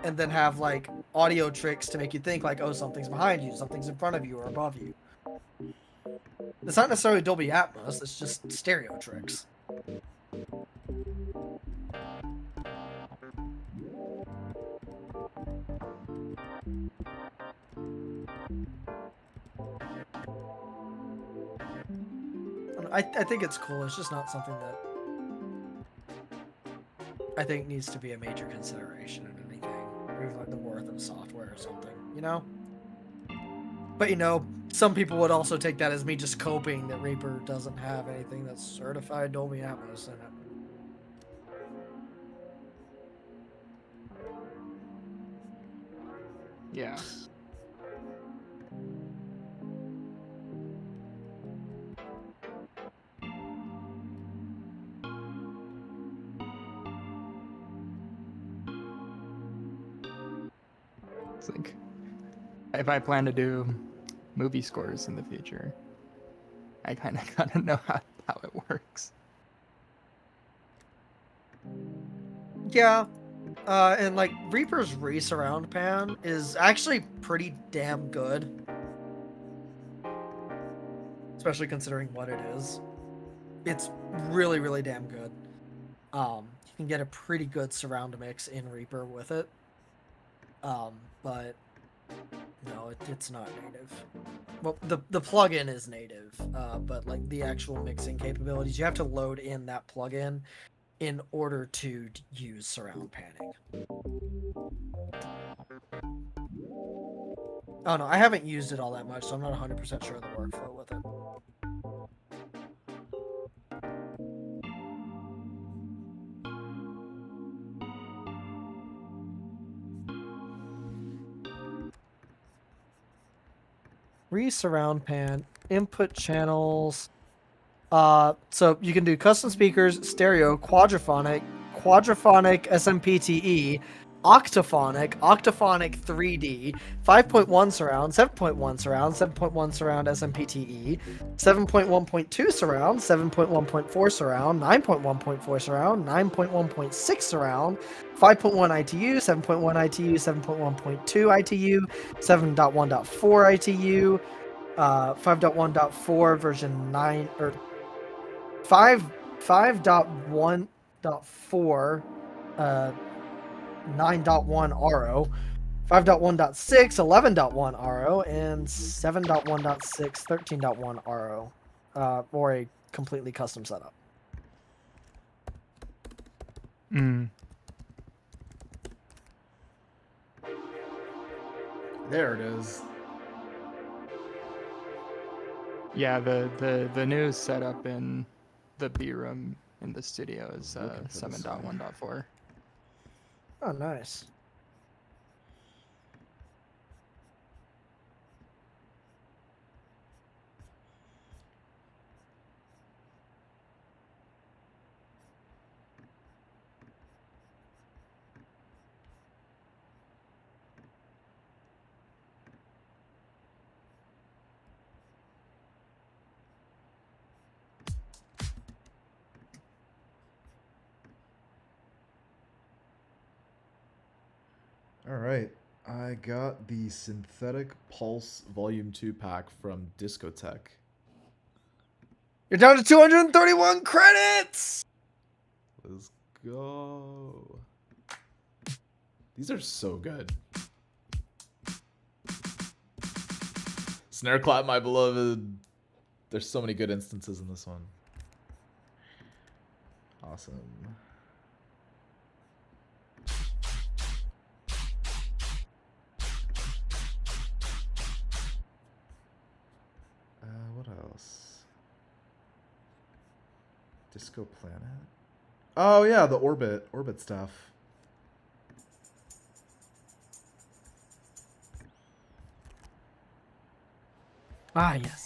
S3: and then have like audio tricks to make you think like, oh, something's behind you, something's in front of you or above you. It's not necessarily Dolby Atmos. It's just stereo tricks. I think it's cool. It's just not something that I think needs to be a major consideration in anything, or even like the worth of software or something, you know? But you know, some people would also take that as me just coping that Reaper doesn't have anything that's certified Dolby Atmos in it.
S10: Yeah. It's like, if I plan to do movie scores in the future, I kind of gotta know how it works.
S3: Yeah, and like Reaper's resurround pan is actually pretty damn good, especially considering what it is. It's really, really damn good. You can get a pretty good surround mix in Reaper with it. But no, it's not native. Well, the plugin is native, but like the actual mixing capabilities, you have to load in that plugin in order to use surround panning. Oh no, I haven't used it all that much, so I'm not 100% sure of the workflow with it. Resurround pan, input channels. So you can do custom speakers, stereo, quadraphonic SMPTE, octaphonic 3D, 5.1 surround, 7.1 surround, 7.1 surround SMPTE, 7.1.2 surround, 7.1.4 surround, 9.1.4 surround, 9.1.6 surround, 5.1 ITU, 7.1 ITU, 7.1.2 ITU, 7.1.4 ITU, 5.1.4 version 9 or 5.1.4 9.1 RO, 5.1.6 11.1 RO, and 7.1.6 13.1 RO, or a completely custom setup.
S1: There it is.
S10: Yeah, the new setup in the B room in the studio is 7.1.4.
S3: Oh, nice.
S1: All right. I got the Synthetic Pulse Volume 2 pack from Discotech.
S3: You're down to 231 credits!
S1: Let's go. These are so good. Snare Clap, My Beloved. There's so many good instances in this one. Awesome. What else? Disco Planet? Oh yeah, the Orbit stuff.
S3: Ah, yes.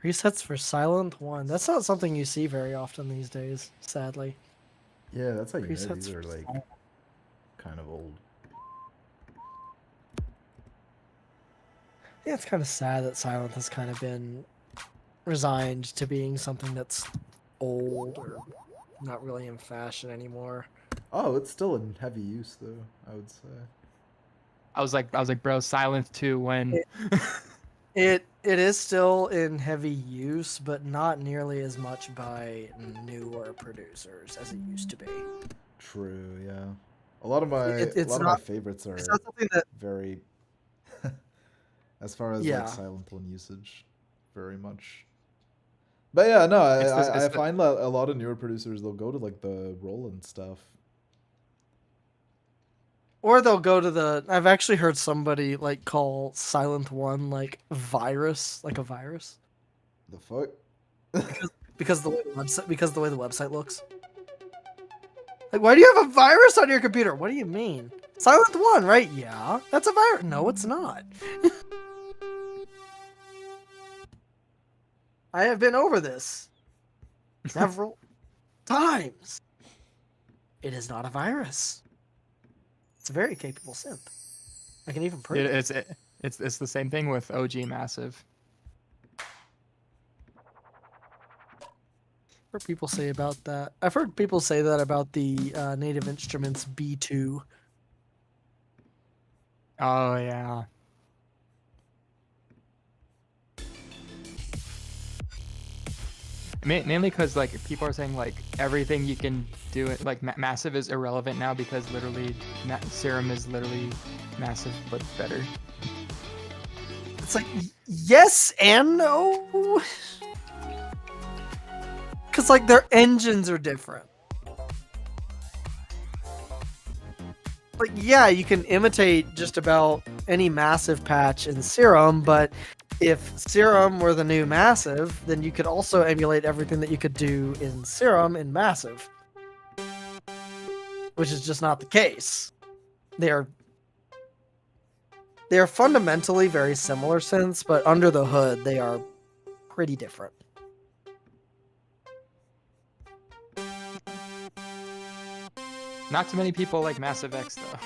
S3: Resets for Silent One. That's not something you see very often these days, sadly.
S1: Yeah, that's how you know
S3: Presets
S1: these are
S3: for
S1: like
S3: Silent.
S1: kind of old.
S3: Yeah, it's kind of sad that Silent has kind of been resigned to being something that's old or not really in fashion anymore.
S1: Oh, it's still in heavy use though, I would say.
S10: I was like, bro, Silent 2 when
S3: It is still in heavy use, but not nearly as much by newer producers as it used to be.
S1: True, yeah. A lot of my
S3: It's not
S1: favorites are
S3: it's not something that
S1: very as far as
S3: Yeah.
S1: like Silent One usage, very much. But yeah, no, I find that a lot of newer producers they'll go to like the Roland stuff.
S3: Or they'll go to the. I've actually heard somebody like call Silent One like like a virus.
S1: The fuck?
S3: Because the way the website looks. Like, why do you have a virus on your computer? What do you mean? Silent One, right? Yeah, that's a virus. No, it's not. I have been over this several times. It is not a virus. It's a very capable synth. I can even prove it.
S10: It's the same thing with OG Massive.
S3: I've heard people say about that. I've heard people say that about the Native Instruments B2.
S10: Oh yeah. Mainly because like people are saying like everything you can do it like Massive is irrelevant now because literally Serum is literally Massive but better.
S3: It's like yes and no. Because like their engines are different. Like yeah, you can imitate just about any Massive patch in Serum, but if Serum were the new Massive, then you could also emulate everything that you could do in Serum in Massive. Which is just not the case. They are fundamentally very similar synths, but under the hood they are pretty different.
S10: Not too many people like Massive X though.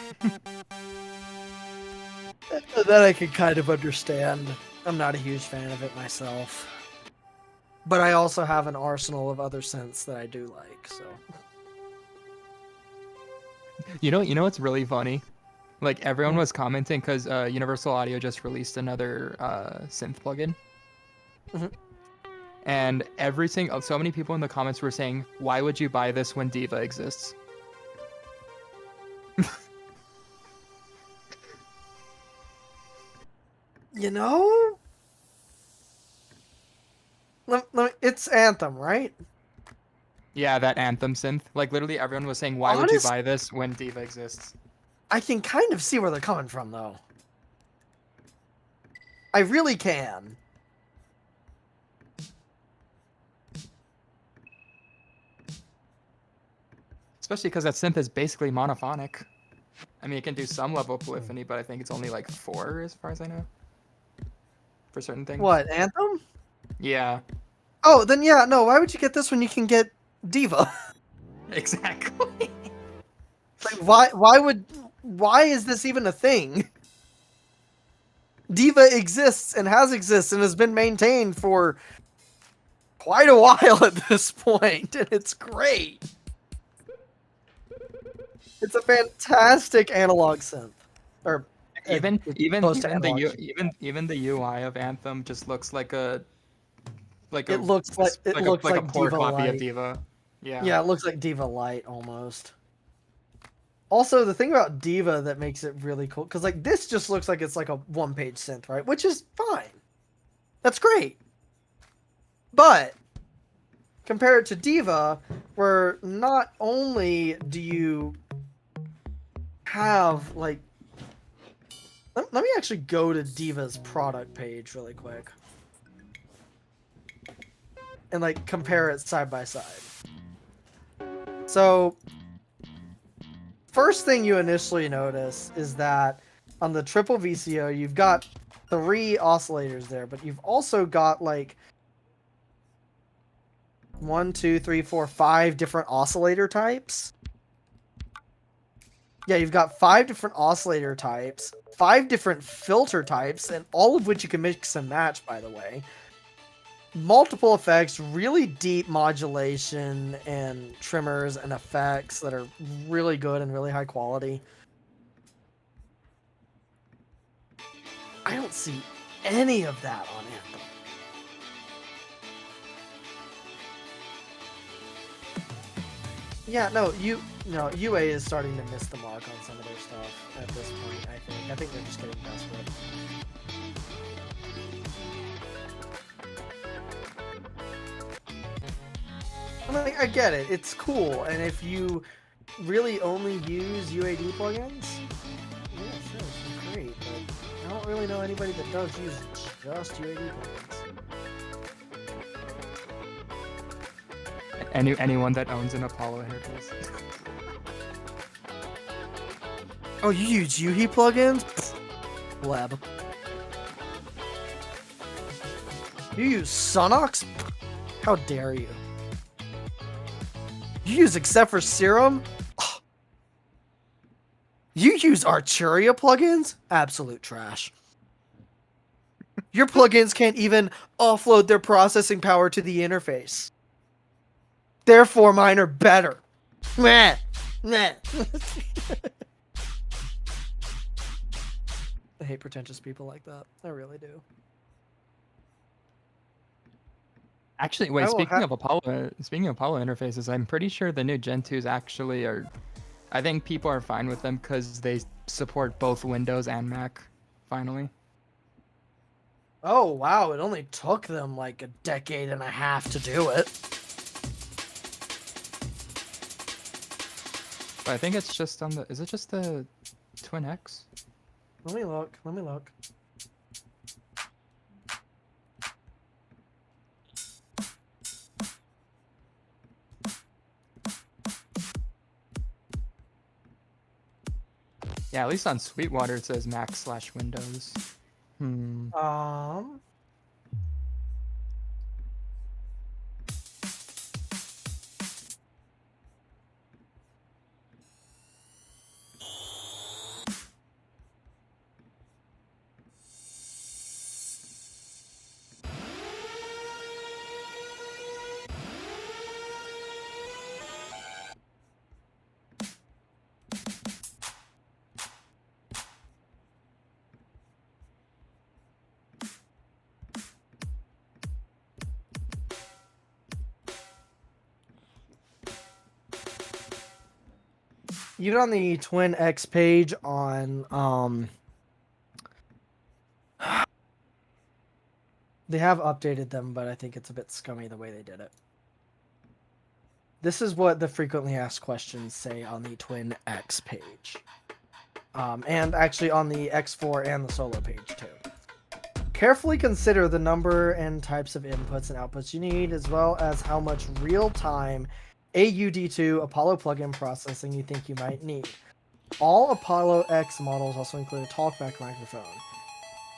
S3: That I can kind of understand. I'm not a huge fan of it myself. But I also have an arsenal of other synths that I do like, so.
S10: You know what's really funny? Like everyone was commenting because Universal Audio just released another synth plugin.
S3: Mhm.
S10: And so many people in the comments were saying, "Why would you buy this when Diva exists?"
S3: You know? it's Anthem, right?
S10: Yeah, that Anthem synth. Like literally everyone was saying, why would you
S3: Honest-
S10: buy this when Diva exists?
S3: I can kind of see where they're coming from, though. I really can.
S10: Especially because that synth is basically monophonic. I mean, it can do some level of polyphony, but I think it's only like 4 as far as I know. For certain things.
S3: What, Anthem?
S10: Yeah.
S3: Oh, then yeah, no, why would you get this when you can get Diva?
S10: Exactly.
S3: Like, why is this even a thing? Diva exists and has existed and has been maintained for quite a while at this point, and it's great. It's a fantastic analog synth. Or
S10: Even
S3: post-analog.
S10: the UI of Anthem just looks like a
S3: It looks like
S10: a poor
S3: Diva
S10: copy of
S3: Lite.
S10: Diva. Yeah.
S3: Yeah, it looks like Diva Lite almost. Also, the thing about Diva that makes it really cool, because like this just looks like it's like a one-page synth, right? Which is fine. That's great. But compare it to Diva, where not only do you have like, let me actually go to Diva's product page really quick and like compare it side by side. So first thing you initially notice is that on the triple VCO you've got 3 oscillators there, but you've also got like 1, 2, 3, 4, 5 different oscillator types. Yeah, you've got 5 different oscillator types, 5 different filter types, and all of which you can mix and match, by the way. Multiple effects, really deep modulation and trimmers and effects that are really good and really high quality. I don't see any of that on Anthem. Yeah, no, UA is starting to miss the mark on some of their stuff at this point, I think. I think they're just getting desperate. I mean, I get it. It's cool, and if you really only use UAD plugins, yeah, sure, it's great, but I don't really know anybody that does use just UAD plugins.
S10: Anyone that owns an Apollo interface.
S3: Oh, you use UHE plugins? Pleb. You use Sonox? How dare you? You use Except for Serum? You use Arturia plugins? Absolute trash. Your plugins can't even offload their processing power to the interface. Therefore, mine are better. Meh. Meh. I hate pretentious people like that. I really do.
S10: Actually, wait. Speaking of Apollo interfaces, I'm pretty sure the new Gen 2s actually are. I think people are fine with them because they support both Windows and Mac. Finally.
S3: Oh wow! It only took them like a decade and a half to do it.
S10: But I think it's just on the. Is it just the Twin X?
S3: Let me look. Let me look.
S10: Yeah, at least on Sweetwater it says Mac/Windows.
S3: Even on the Twin X page on They have updated them, but I think it's a bit scummy the way they did it. This is what the frequently asked questions say on the Twin X page. And actually on the X4 and the solo page too. Carefully consider the number and types of inputs and outputs you need, as well as how much real-time AUD2 Apollo plugin processing you think you might need. All Apollo X models also include a talkback microphone.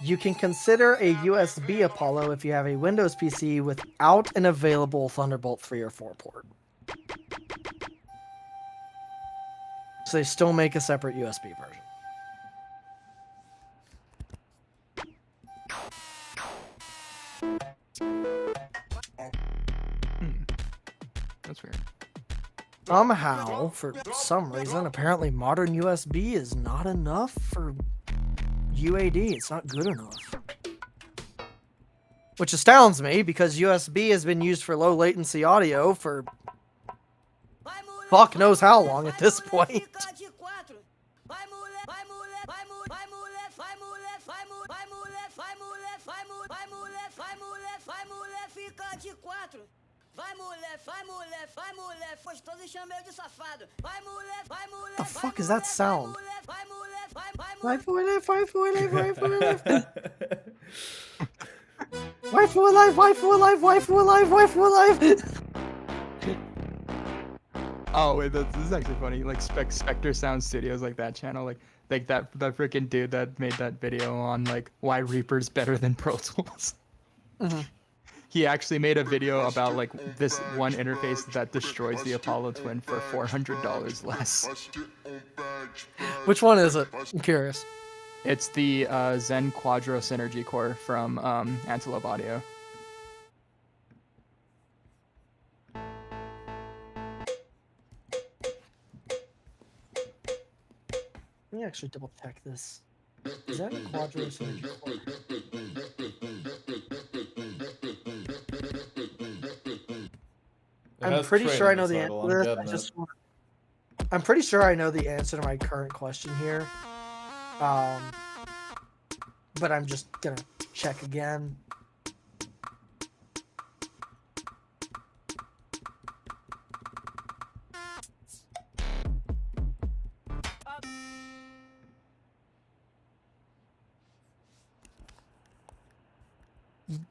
S3: You can consider a USB Apollo if you have a Windows PC without an available Thunderbolt 3 or 4 port. So they still make a separate USB version.
S10: That's weird.
S3: Somehow, for some reason, apparently modern USB is not enough for UAD. It's not good enough. Which astounds me, because USB has been used for low latency audio for fuck knows how long at this point. The fuck is that sound? Life for life, life for life, life for life. Life for life, life for life, life for life, life for life.
S10: Oh wait, this is actually funny. Like Spectre Sound Studios, like that channel, like that freaking dude that made that video on like why Reaper's better than Pro Tools.
S3: Mm-hmm.
S10: He actually made a video about like this one interface that destroys the Apollo Twin for $400 less.
S3: Which one is it? I'm curious.
S10: It's the Zen Quadro Synergy Core from Antelope Audio.
S3: Let me actually double check this. Zen Quadro Synergy Core. I'm pretty sure I know the answer. I'm pretty sure I know the answer to my current question here. But I'm just gonna check again.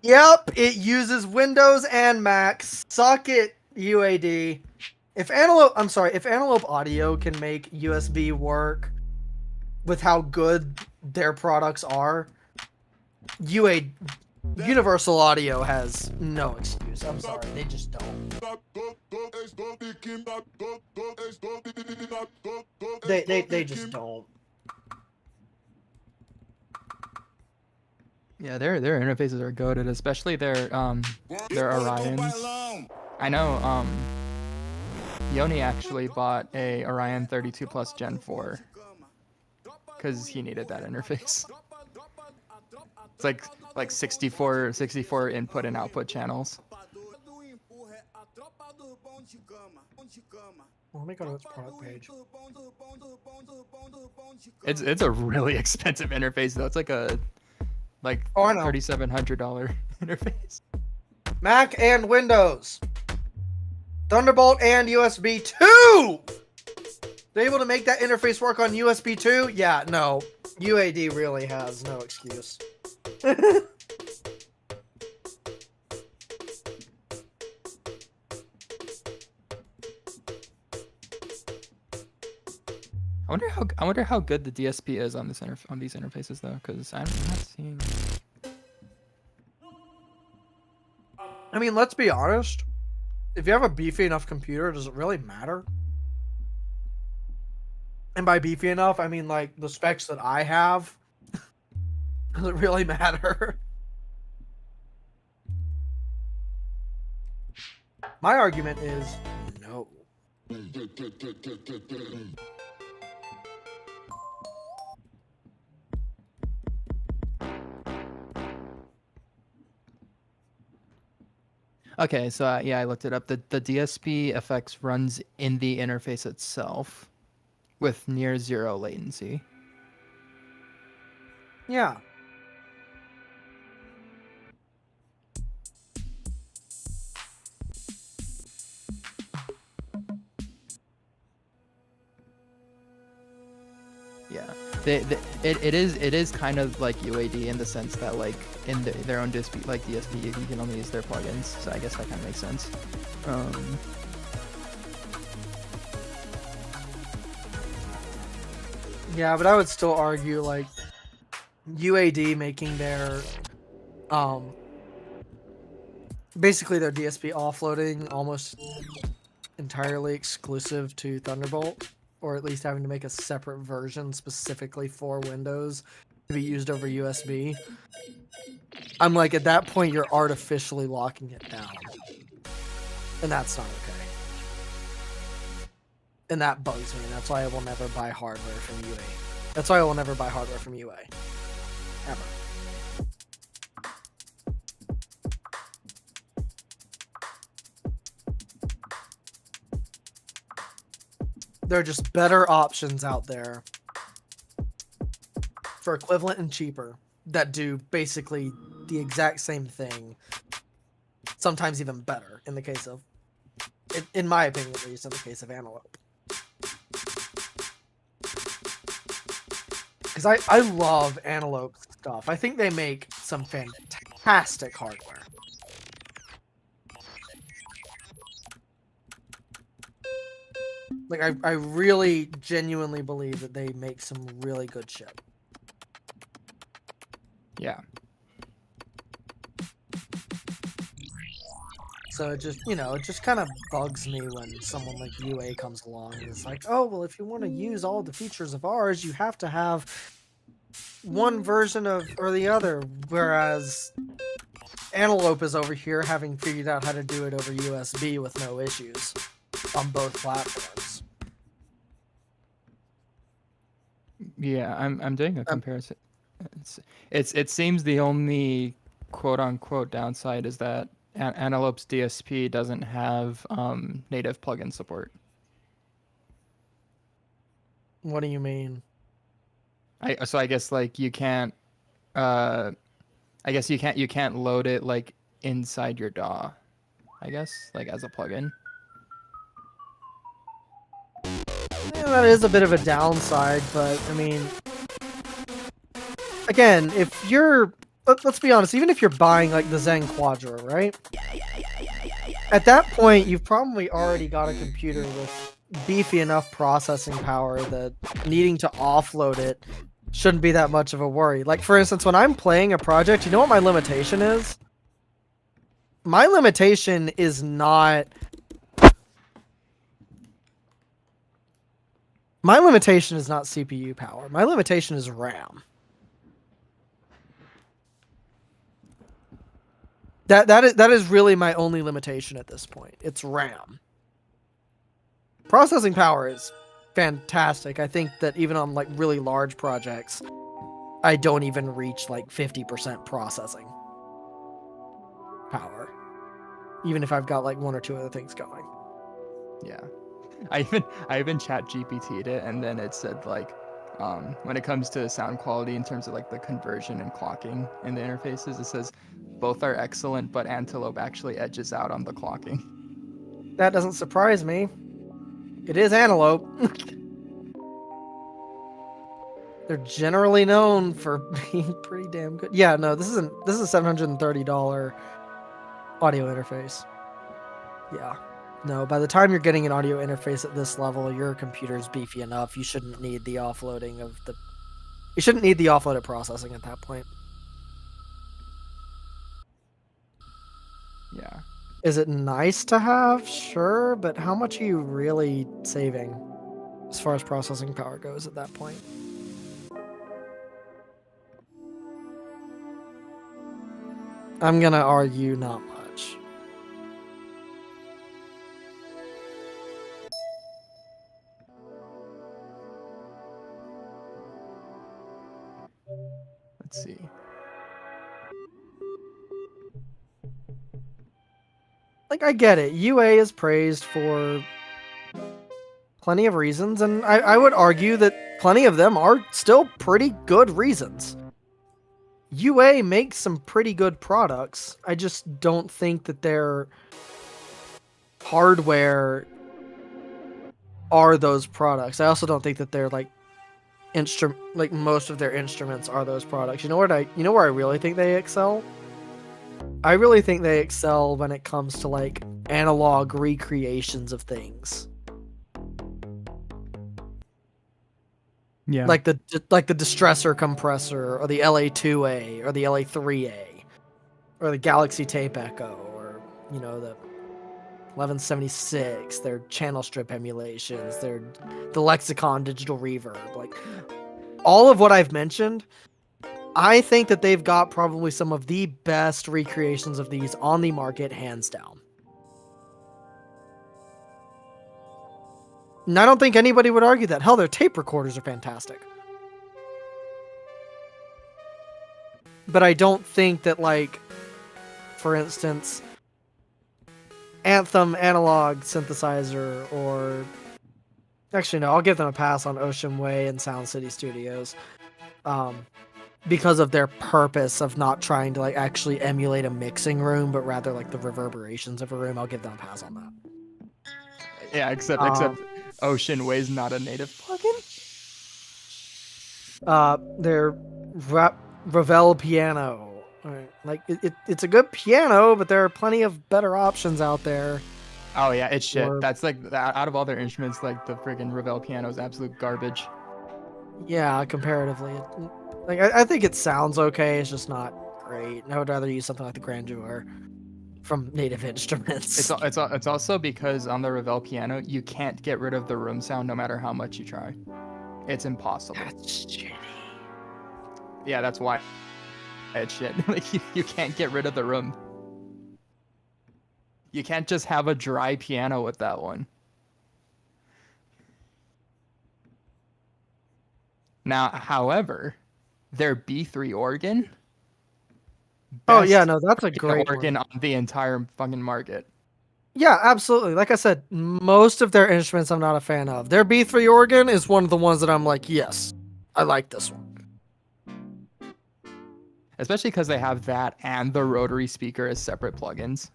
S3: Yep, it uses Windows and Mac. Suck it, UAD. If Antelope Audio can make USB work with how good their products are, Universal Audio has no excuse. I'm sorry, they just don't. They just don't.
S10: Yeah, their interfaces are goated, especially their Orions. I know Yoni actually bought a Orion 32 Plus Gen 4 because he needed that interface. It's like 64 input and output channels.
S3: Let me go to its product page.
S10: It's a really expensive interface though. It's like a $3,700 interface.
S3: Mac and Windows. Thunderbolt and USB 2! They're able to make that interface work on USB 2? Yeah, no. UAD really has no excuse.
S10: I wonder how good the DSP is on these interfaces though, because I'm not seeing.
S3: I mean, let's be honest. If you have a beefy enough computer, does it really matter? And by beefy enough, I mean like the specs that I have. Does it really matter? My argument is no.
S10: Okay, so yeah, I looked it up. The DSP FX runs in the interface itself with near zero latency.
S3: Yeah.
S10: it is kind of like UAD in the sense that like in their own DSP, like DSP, you can only use their plugins. So I guess that kind of makes sense.
S3: Yeah, but I would still argue like UAD making their basically their DSP offloading almost entirely exclusive to Thunderbolt, or at least having to make a separate version specifically for Windows to be used over USB. I'm like, at that point, you're artificially locking it down. And that's not okay. And that bugs me, and that's why I will never buy hardware from UA. That's why I will never buy hardware from UA. Ever. There are just better options out there for equivalent and cheaper that do basically the exact same thing, sometimes even better in the case of, in my opinion at least, in the case of Antelope. Because I love Antelope stuff. I think they make some fantastic hardware. Like, I really genuinely believe that they make some really good shit.
S10: Yeah.
S3: So it just, it just kind of bugs me when someone like UA comes along and it's like, oh, well, if you want to use all the features of ours, you have to have one version of or the other. Whereas Antelope is over here having figured out how to do it over USB with no issues on both platforms.
S10: Yeah, I'm doing a comparison. It seems the only quote unquote downside is that Antelope's DSP doesn't have native plugin support.
S3: What do you mean?
S10: So I guess like you can't I guess you can't load it like inside your DAW. I guess like as a plugin.
S3: Yeah, that is a bit of a downside, but I mean, again, if you're, let's be honest, even if you're buying like the Zen Quadro, right? At that point, you've probably already got a computer with beefy enough processing power that needing to offload it shouldn't be that much of a worry. Like, for instance, when I'm playing a project, you know what my limitation is? My limitation is not... My limitation is not CPU power. My limitation is RAM. That is really my only limitation at this point. It's RAM. Processing power is fantastic. I think that even on like really large projects, I don't even reach like 50% processing power. Even if I've got like one or two other things going.
S10: Yeah. I even chat GPT'd it, and then it said like when it comes to sound quality in terms of like the conversion and clocking in the interfaces, it says both are excellent, but Antelope actually edges out on the clocking.
S3: That doesn't surprise me. It is Antelope. They're generally known for being pretty damn good. Yeah, no, this is a $730 audio interface. Yeah. No, by the time you're getting an audio interface at this level, your computer's beefy enough. You shouldn't need the offloading of the... You shouldn't need the offloaded processing at that point.
S10: Yeah.
S3: Is it nice to have? Sure, but how much are you really saving as far as processing power goes at that point? I'm gonna argue not much.
S10: Let's see.
S3: Like, I get it. UA is praised for plenty of reasons, and I would argue that plenty of them are still pretty good reasons. UA makes some pretty good products. I just don't think that their hardware are those products. I also don't think that they're like like most of their instruments are those products. You know where I really think they excel? I really think they excel when it comes to like analog recreations of things.
S10: Yeah.
S3: Like the distressor compressor or the LA2A or the LA3A or the Galaxy Tape Echo or the 1176, their channel strip emulations, the Lexicon digital reverb, like all of what I've mentioned. I think that they've got probably some of the best recreations of these on the market, hands down. And I don't think anybody would argue that. Hell, their tape recorders are fantastic. But I don't think that, like, for instance, Anthem Analog Synthesizer or... Actually, no, I'll give them a pass on Ocean Way and Sound City Studios. Because of their purpose of not trying to, like, actually emulate a mixing room, but rather, like, the reverberations of a room. I'll give them a pass on that.
S10: Yeah, except Ocean Way's not a native plugin.
S3: Their Ravel piano. Like it's a good piano, but there are plenty of better options out there.
S10: Oh yeah, it's shit.
S3: Or-
S10: That's like out of all their instruments, like the friggin' Ravel piano is absolute garbage.
S3: Yeah, comparatively, like I think it sounds okay. It's just not great. I would rather use something like the Grandeur from Native Instruments.
S10: It's also because on the Ravel piano you can't get rid of the room sound no matter how much you try. It's impossible.
S3: That's shitty.
S10: Yeah, that's why it's shit. Like you can't get rid of the room. You can't just have a dry piano with that one. Now, however, their B3 organ.
S3: Oh yeah,
S10: best
S3: no, that's a
S10: freaking
S3: great
S10: organ
S3: one.
S10: on the entire fucking market.
S3: Yeah, absolutely. Like I said, most of their instruments I'm not a fan of. Their B3 organ is one of the ones that I'm like, yes, I like this one.
S10: Especially because they have that and the rotary speaker as separate plugins.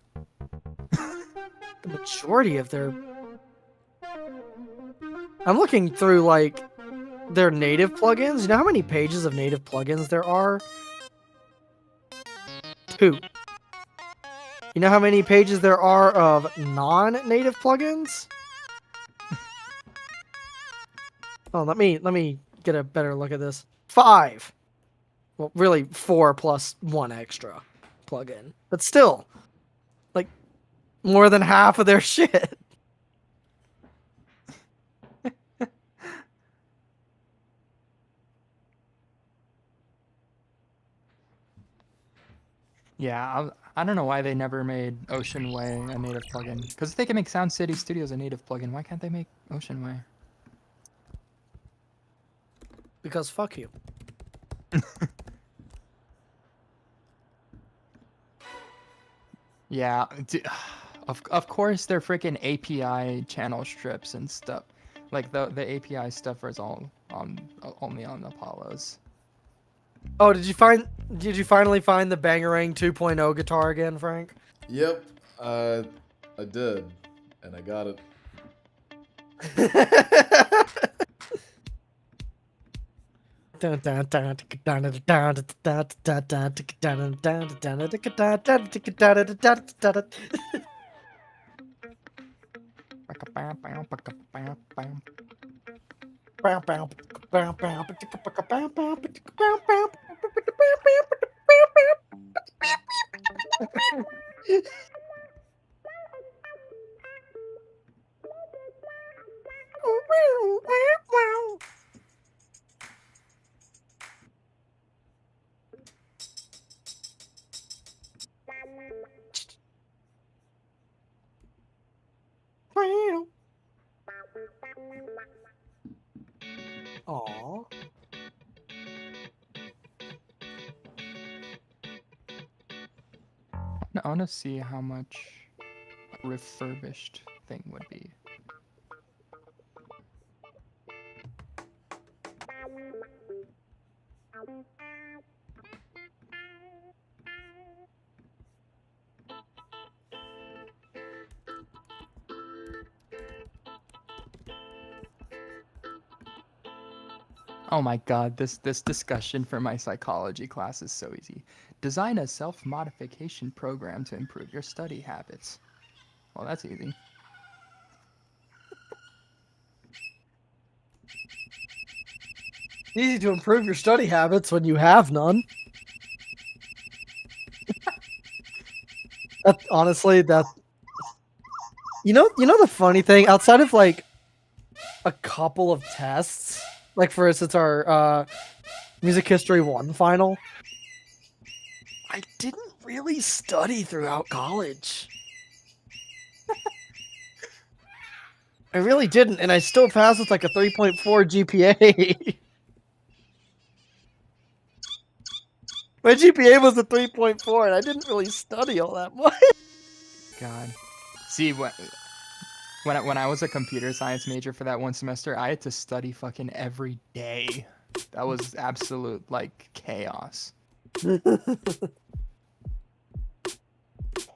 S3: The majority of their... I'm looking through, like, their native plugins. You know how many pages of native plugins there are? 2. You know how many pages there are of non-native plugins? Oh, let me get a better look at this. 5. Well, really 4 plus 1 extra plugin. But still, like, more than half of their shit.
S10: Yeah, I don't know why they never made Ocean Way a native plugin. Because if they can make Sound City Studios a native plugin, why can't they make Ocean Way?
S3: Because fuck you.
S10: Yeah, of course they're freaking API channel strips and stuff. Like the API stuff is all only on Apollos.
S3: Oh, did you finally find the Bangarang 2.0 guitar again, Frank?
S1: Yep, I did, and I got it. Aww.
S10: I want to see how much a refurbished thing would be. Oh my god, this discussion for my psychology class is so easy. Design a self-modification program to improve your study habits. Well, that's easy.
S3: Easy to improve your study habits when you have none. Honestly, that you know the funny thing, outside of like a couple of tests, like for instance our music history 1 final, I didn't really study throughout college. I really didn't, and I still passed with like a 3.4 GPA. My GPA was a 3.4, and I didn't really study all that much.
S10: God. See, when I was a computer science major for that one semester, I had to study fucking every day. That was absolute, like, chaos.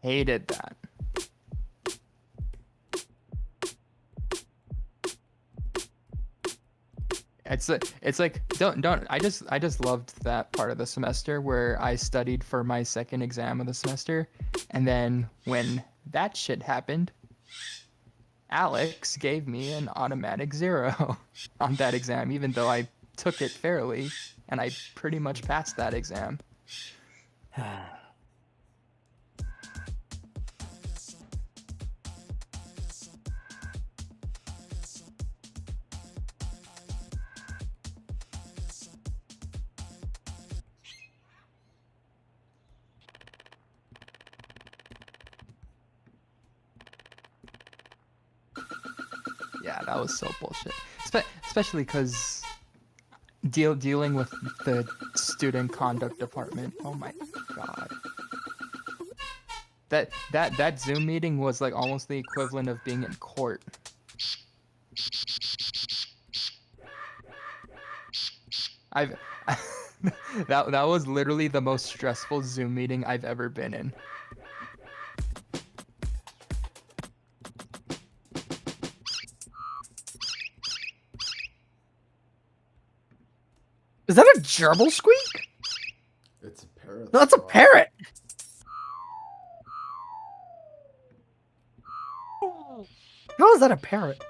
S10: Hated that. It's like don't I just loved that part of the semester where I studied for my second exam of the semester, and then when that shit happened, Alex gave me an automatic 0 on that exam, even though I took it fairly and I pretty much passed that exam. Yeah, that was so bullshit. Especially because dealing with the student conduct department. Oh my god. That Zoom meeting was like almost the equivalent of being in court. I've that was literally the most stressful Zoom meeting I've ever been in.
S3: Is that a gerbil squeak?
S1: It's a parrot.
S3: No, that's a parrot. How is that a parrot?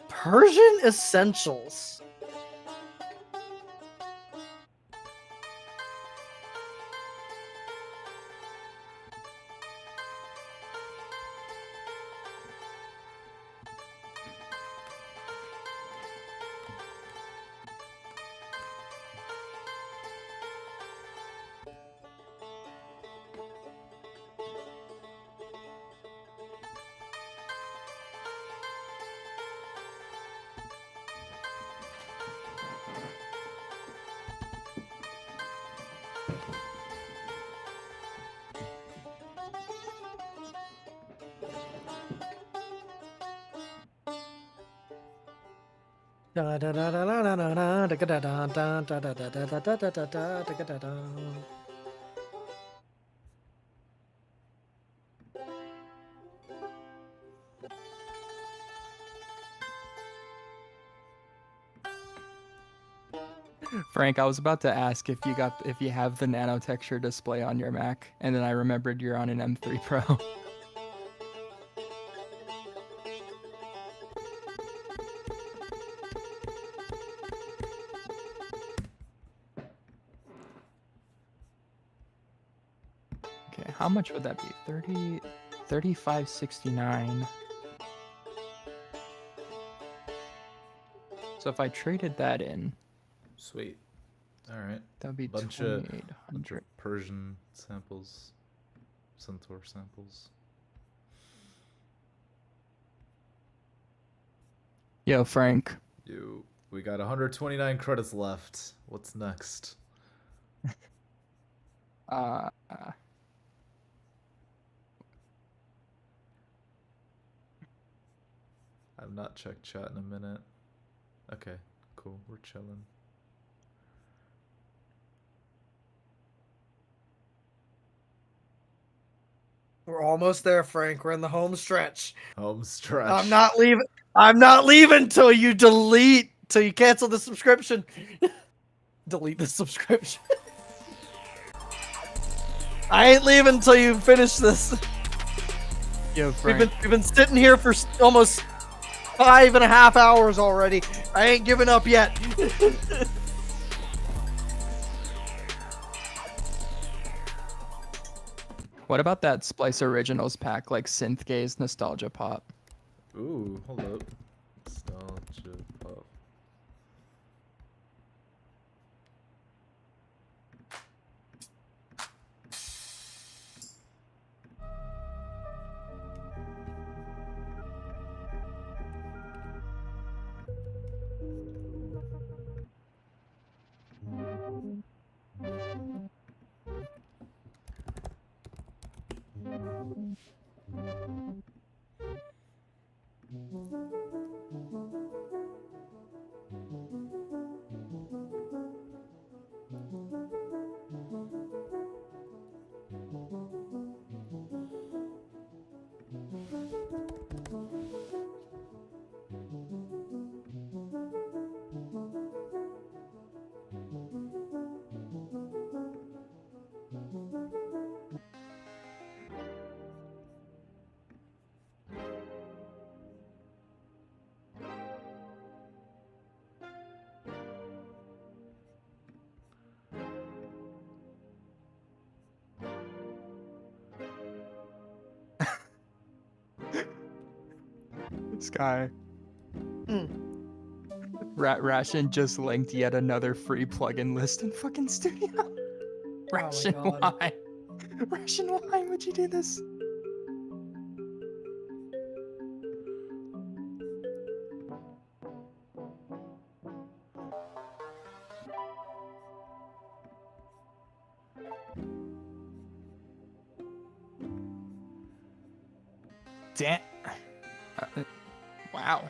S3: Persian essentials.
S10: Frank, I was about to ask if you have the nano texture display on your Mac, and then I remembered you're on an M3 Pro. Okay, how much would that be? 3569. So if I traded that in,
S1: Sweet. All right.
S10: that'd be
S1: bunch of
S10: 2800.
S1: Persian samples, Centaur samples.
S10: Yo, Frank.
S1: We got 129 credits left. What's next?
S10: I've
S1: not checked chat in a minute. Okay, cool. We're chilling.
S3: We're almost there, Frank. We're in the home stretch.
S1: Home stretch.
S3: I'm not leaving. I'm not leaving till you cancel the subscription. Delete the subscription. I ain't leaving until you finish this.
S10: Yo, Frank.
S3: We've been sitting here for almost 5.5 hours already. I ain't giving up yet.
S10: What about that Splice Originals pack, like Synth Gaze Nostalgia Pop?
S1: Ooh, hold up. Nostalgia pop.
S10: This guy. Ration just linked yet another free plugin list in fucking Studio. Ration,
S3: God.
S10: why? Ration, why would you do this? Damn. Wow.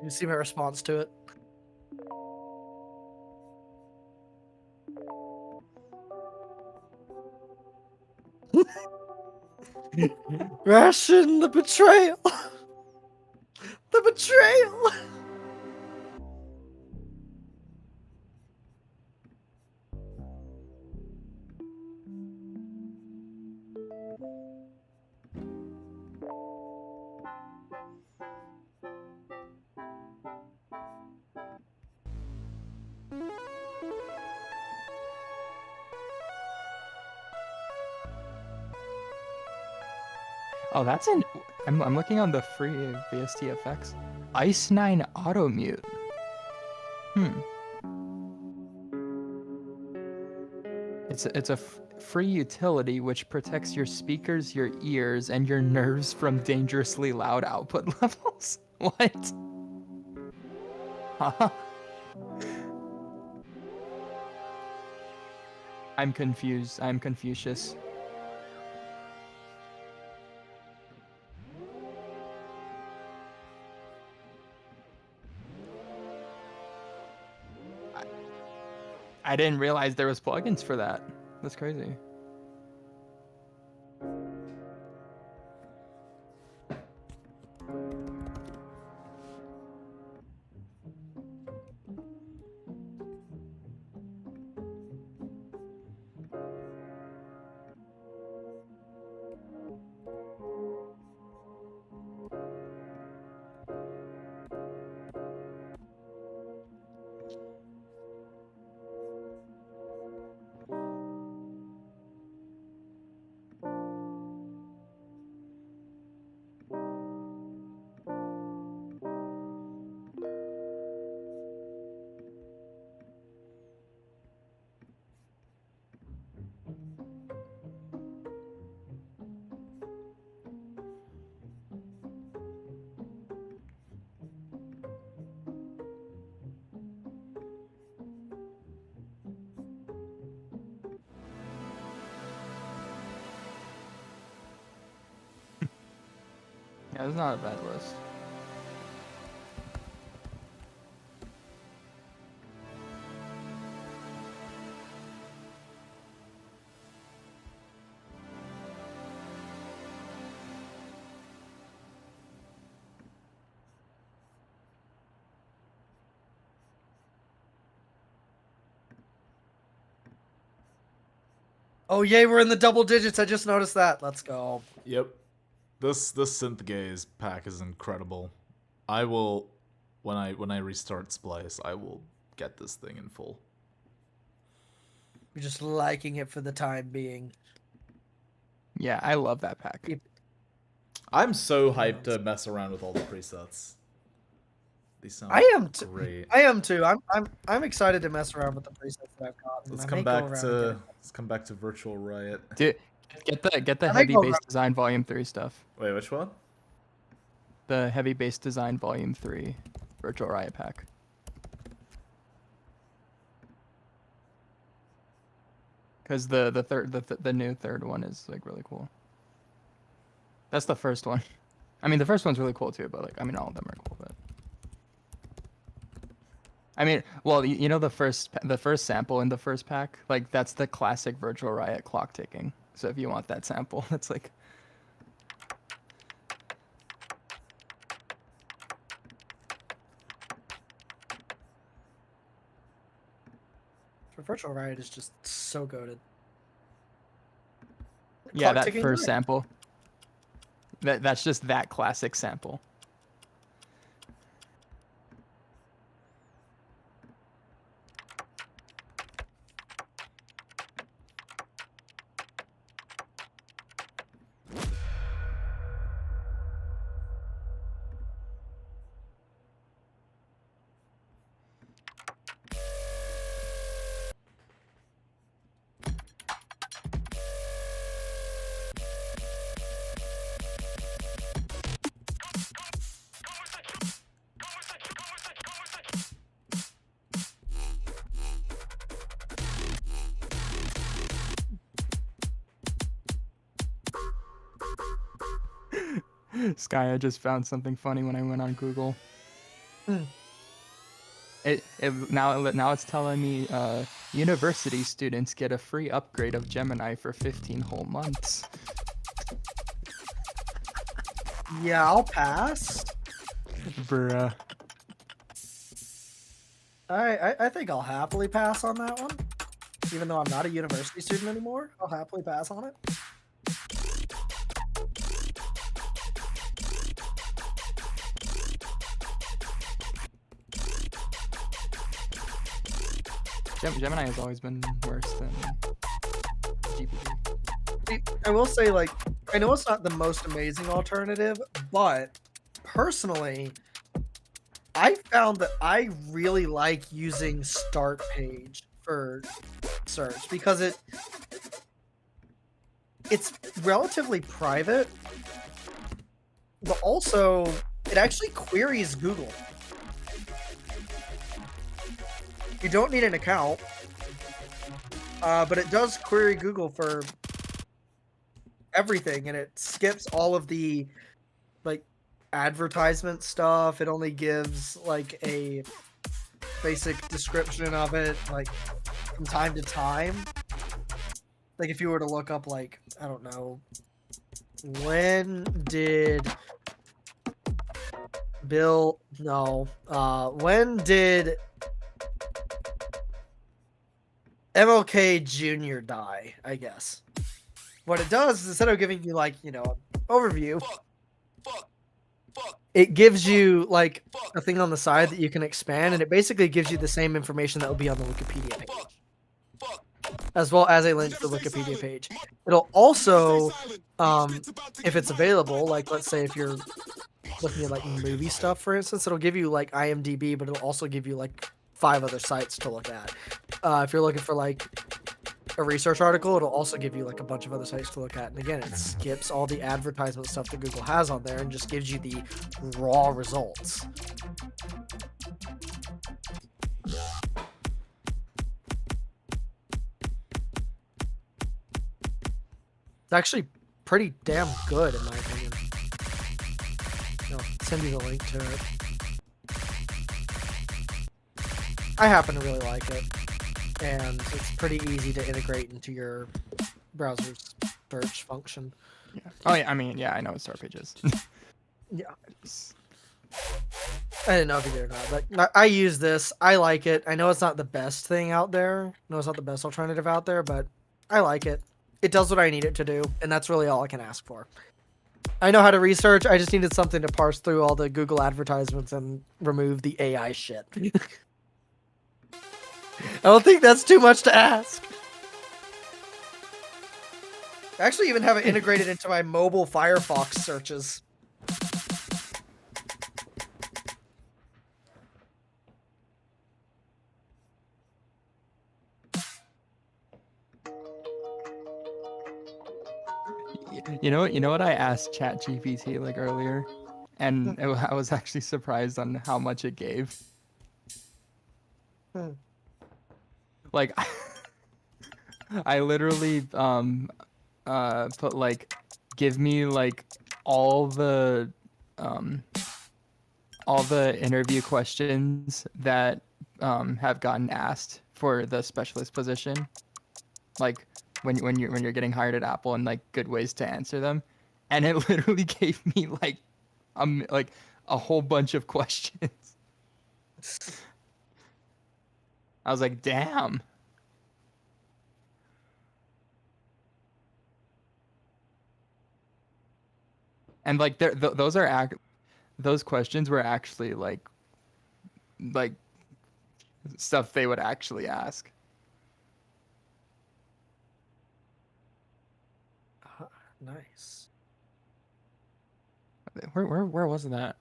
S3: You see my response to it? Ration, the betrayal. The betrayal.
S10: Oh, that's an. I'm looking on the free VSTFX. Ice 9 Auto Mute. It's a free utility which protects your speakers, your ears, and your nerves from dangerously loud output levels. What? Huh? I'm confused. I'm Confucius. I didn't realize there was plugins for that. That's crazy. Yeah, it's not a bad list.
S3: Oh yay, we're in the double digits. I just noticed that. Let's go.
S1: Yep. This synth gaze pack is incredible. I will when I restart Splice, I will get this thing in full.
S3: We're just liking it for the time being.
S10: Yeah, I love that pack.
S1: I'm so hyped to mess around with all the presets. These sound
S3: I am
S1: great.
S3: I am too. I'm excited to mess around with the presets that I've gotten.
S1: Let's
S3: I
S1: come
S3: may go
S1: back
S3: around and get
S1: to
S3: it.
S1: let's come back to Virtual Riot.
S10: Dude, get the
S3: I
S10: heavy
S3: go
S10: bass
S3: around-
S10: design volume 3 stuff.
S1: Wait, which one?
S10: The heavy bass design volume 3 Virtual Riot pack. Because the new third one is like really cool. That's the first one. I mean, the first one's really cool too, but like, I mean, all of them are cool. But I mean, well, you know the first sample in the first pack, like that's the classic Virtual Riot clock ticking. So if you want that sample, that's like.
S3: For Virtual Riot is just so goated.
S10: Yeah,
S3: Clock
S10: that
S3: ticking
S10: first
S3: right.
S10: sample. That's just that classic sample. Sky, I just found something funny when I went on Google. Now it's telling me university students get a free upgrade of Gemini for 15 whole months.
S3: Yeah, I'll pass.
S10: Bruh.
S3: I think I'll happily pass on that one. Even though I'm not a university student anymore, I'll happily pass on it.
S10: Gemini has always been worse than GPT.
S3: I will say, like, I know it's not the most amazing alternative, but personally, I found that I really like using Start Page for search because it's relatively private, but also it actually queries Google. You don't need an account, but it does query Google for everything, and it skips all of the like advertisement stuff. It only gives like a basic description of it, like from time to time. Like if you were to look up, like, I don't know, when did MLK Jr. die, I guess. What it does is instead of giving you like, you know, an overview, it gives you like a thing on the side that you can expand, and it basically gives you the same information that would be on the Wikipedia page, as well as a link to the Wikipedia page. It'll also, if it's available, like let's say if you're looking at like movie stuff, for instance, it'll give you like IMDb, but it'll also give you like 5 other sites to look at. If you're looking for like a research article, it'll also give you like a bunch of other sites to look at. And again, it skips all the advertisement stuff that Google has on there and just gives you the raw results. It's actually pretty damn good in my opinion. I'll send you the link to it. I happen to really like it, and it's pretty easy to integrate into your browser's search function.
S10: Yeah. Oh yeah, I mean, yeah, I know what Star Page is.
S3: Yeah. I didn't know if you did or not, but I use this. I like it. I know it's not the best thing out there. I know it's not the best alternative out there, but I like it. It does what I need it to do, and that's really all I can ask for. I know how to research. I just needed something to parse through all the Google advertisements and remove the AI shit. I don't think that's too much to ask. I actually even have it integrated into my mobile Firefox searches.
S10: You know what I asked ChatGPT like earlier, and I was actually surprised on how much it gave. Like, I literally put like, give me like all the interview questions that have gotten asked for the specialist position, like when you're getting hired at Apple, and like good ways to answer them, and it literally gave me like a whole bunch of questions. I was like, damn. And like those questions were actually like stuff they would actually ask.
S3: Nice.
S10: Where was that?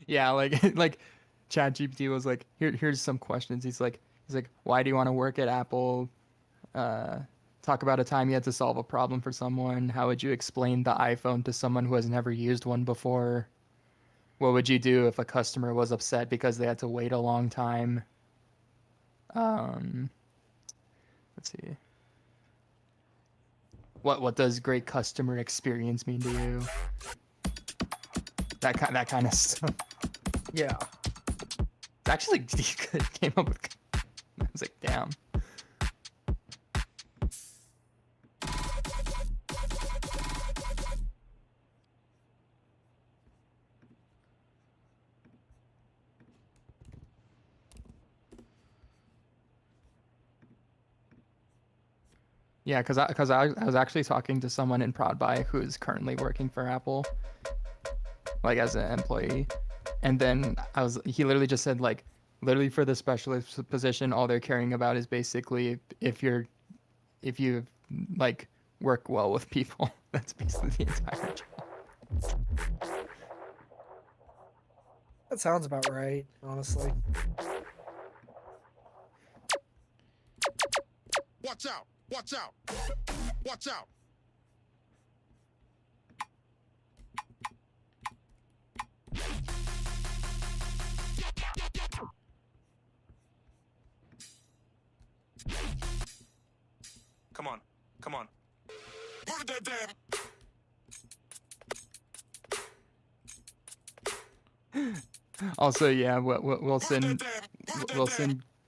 S10: Yeah, like like ChatGPT was like, here's some questions. He's like, why do you want to work at Apple? Talk about a time you had to solve a problem for someone. How would you explain the iPhone to someone who has never used one before? What would you do if a customer was upset because they had to wait a long time? Let's see. What does great customer experience mean to you? That kind of stuff.
S3: Yeah.
S10: It's actually good. Came up with. I was like, damn. Yeah, because I was actually talking to someone in ProdBuy who's currently working for Apple, like as an employee, and then he literally just said like, literally for the specialist position, all they're caring about is basically if you like work well with people. That's basically the entire job.
S3: That sounds about right, honestly.
S6: Watch out! Watch out! Watch out! Come on, come on. Put that damn.
S10: Also, yeah, Wilson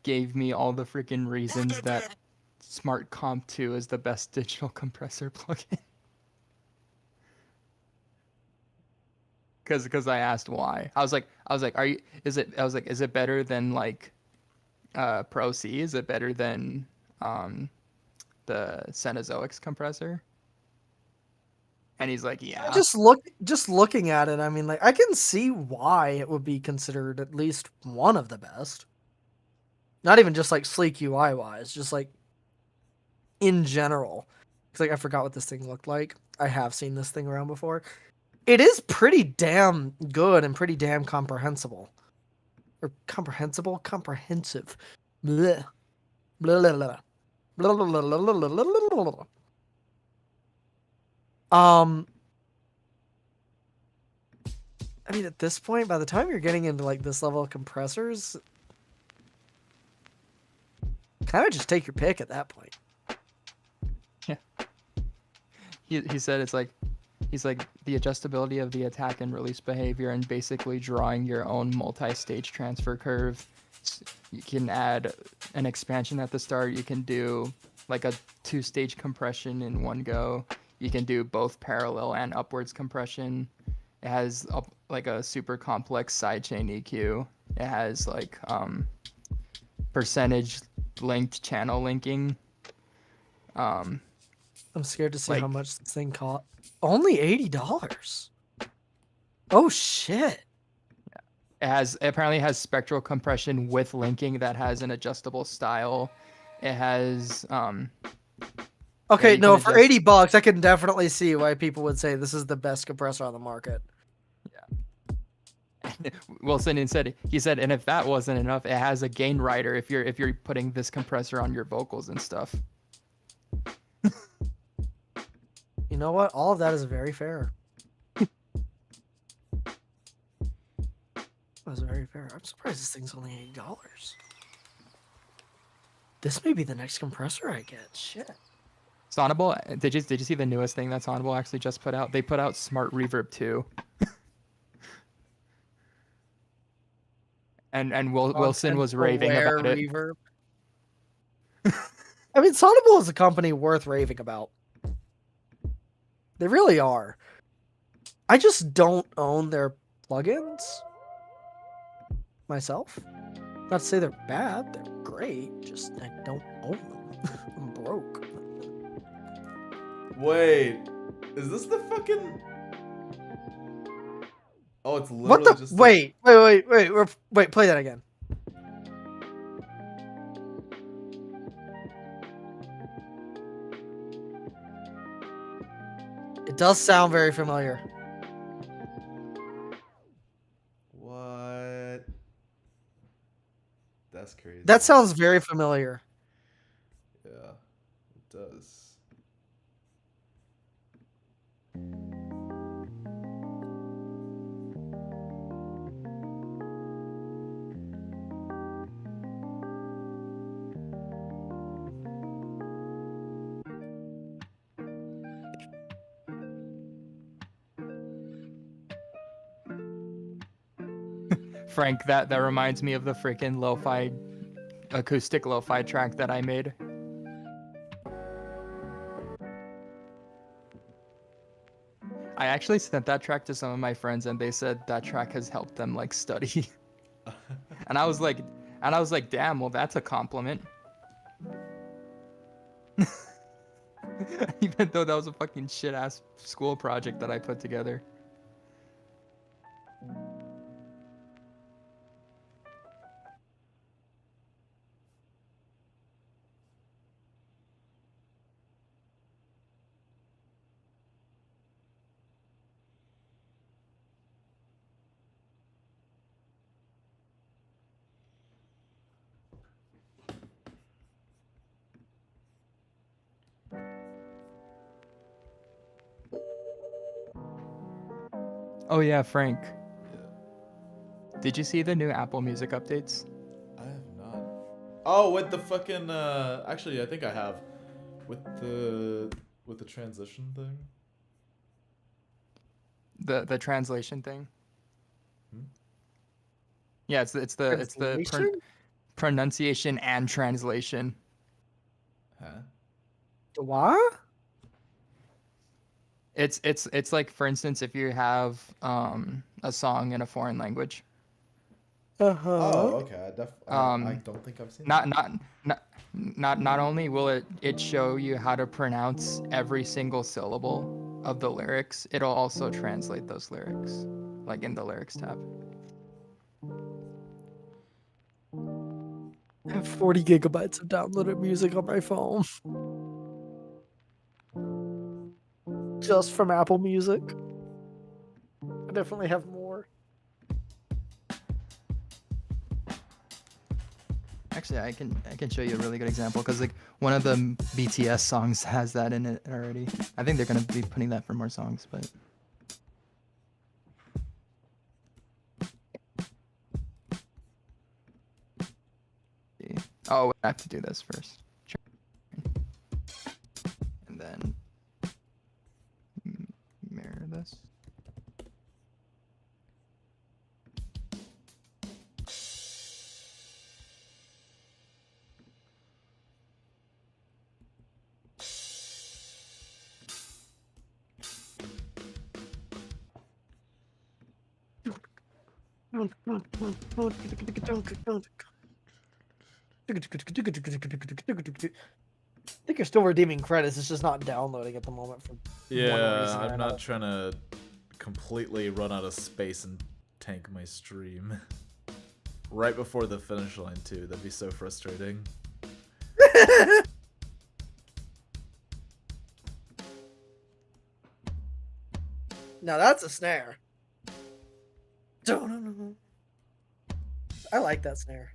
S10: gave me all the freaking reasons that Smart Comp 2 is the best digital compressor plugin. Because I asked why. I was like, is it better than like Pro C? Is it better than the Cenozoics compressor? And he's like, yeah.
S3: Just looking at it, I mean, like, I can see why it would be considered at least one of the best. Not even just like sleek UI wise, just like in general. Because like I forgot what this thing looked like. I have seen this thing around before. It is pretty damn good and pretty damn comprehensible. Or comprehensible? Comprehensive. Blech. Blah, blah, blah. Blah, blah, blah, blah, blah, blah, blah, blah. I mean, at this point, by the time you're getting into like this level of compressors, kind of just take your pick at that point.
S10: Yeah. He said it's like, he's like the adjustability of the attack and release behavior and basically drawing your own multi-stage transfer curve. You can add an expansion at the start. You can do like a 2-stage compression in one go. You can do both parallel and upwards compression. It has like a super complex sidechain EQ. It has like percentage linked channel linking.
S3: I'm scared to see
S10: like-
S3: how much this thing cost. Only $80. Oh shit!
S10: It apparently has spectral compression with linking that has an adjustable style. It has
S3: Okay,
S10: you
S3: no,
S10: can
S3: for
S10: adjust-
S3: $80, I can definitely see why people would say this is the best compressor on the market.
S10: Wilson he said, and if that wasn't enough, it has a gain rider if you're putting this compressor on your vocals and stuff.
S3: You know what? All of that is very fair. That's very fair. I'm surprised this thing's only $80. This may be the next compressor I get. Shit.
S10: Sonable, did you see the newest thing that Sonable actually just put out? They put out Smart Reverb 2. and Wilson was raving about it.
S3: Reverb. I mean, Sonable is a company worth raving about. They really are. I just don't own their plugins myself. Not to say they're bad, they're great. Just I don't own them. I'm broke.
S1: Wait, is this the fucking? Oh, it's literally
S3: What the?
S1: just.
S3: Wait, play that again. It does sound very familiar.
S1: What? That's crazy.
S3: That sounds very familiar.
S1: Yeah, it does.
S10: Frank, that reminds me of the freaking lo-fi acoustic lo-fi track that I made. I actually sent that track to some of my friends and they said that track has helped them like study. and I was like, damn, well that's a compliment. Even though that was a fucking shit ass school project that I put together. Oh yeah, Frank.
S1: Yeah.
S10: Did you see the new Apple Music updates?
S1: I have not. Oh, with the fucking actually I think I have. With the transition thing.
S10: The translation thing.
S1: Hmm?
S10: Yeah, it's the pronunciation and translation.
S1: Huh?
S3: What?
S10: It's like, for instance, if you have a song in a foreign language.
S1: Oh, okay. I don't think I've seen that.
S10: Not only will it show you how to pronounce every single syllable of the lyrics, it'll also translate those lyrics, like in the lyrics tab.
S3: I have 40 gigabytes of downloaded music on my phone. Just from Apple Music. I definitely have more.
S10: Actually, I can show you a really good example because like one of the BTS songs has that in it already. I think they're gonna be putting that for more songs, but Oh, I have to do this first. And then mirror this.
S3: I think you're still redeeming credits. It's just not downloading at the moment for one
S1: Yeah,
S3: reason or
S1: I'm
S3: another.
S1: not trying to completely run out of space and tank my stream. Right before the finish line, too. That'd be so frustrating.
S3: Now that's a snare. I like that snare.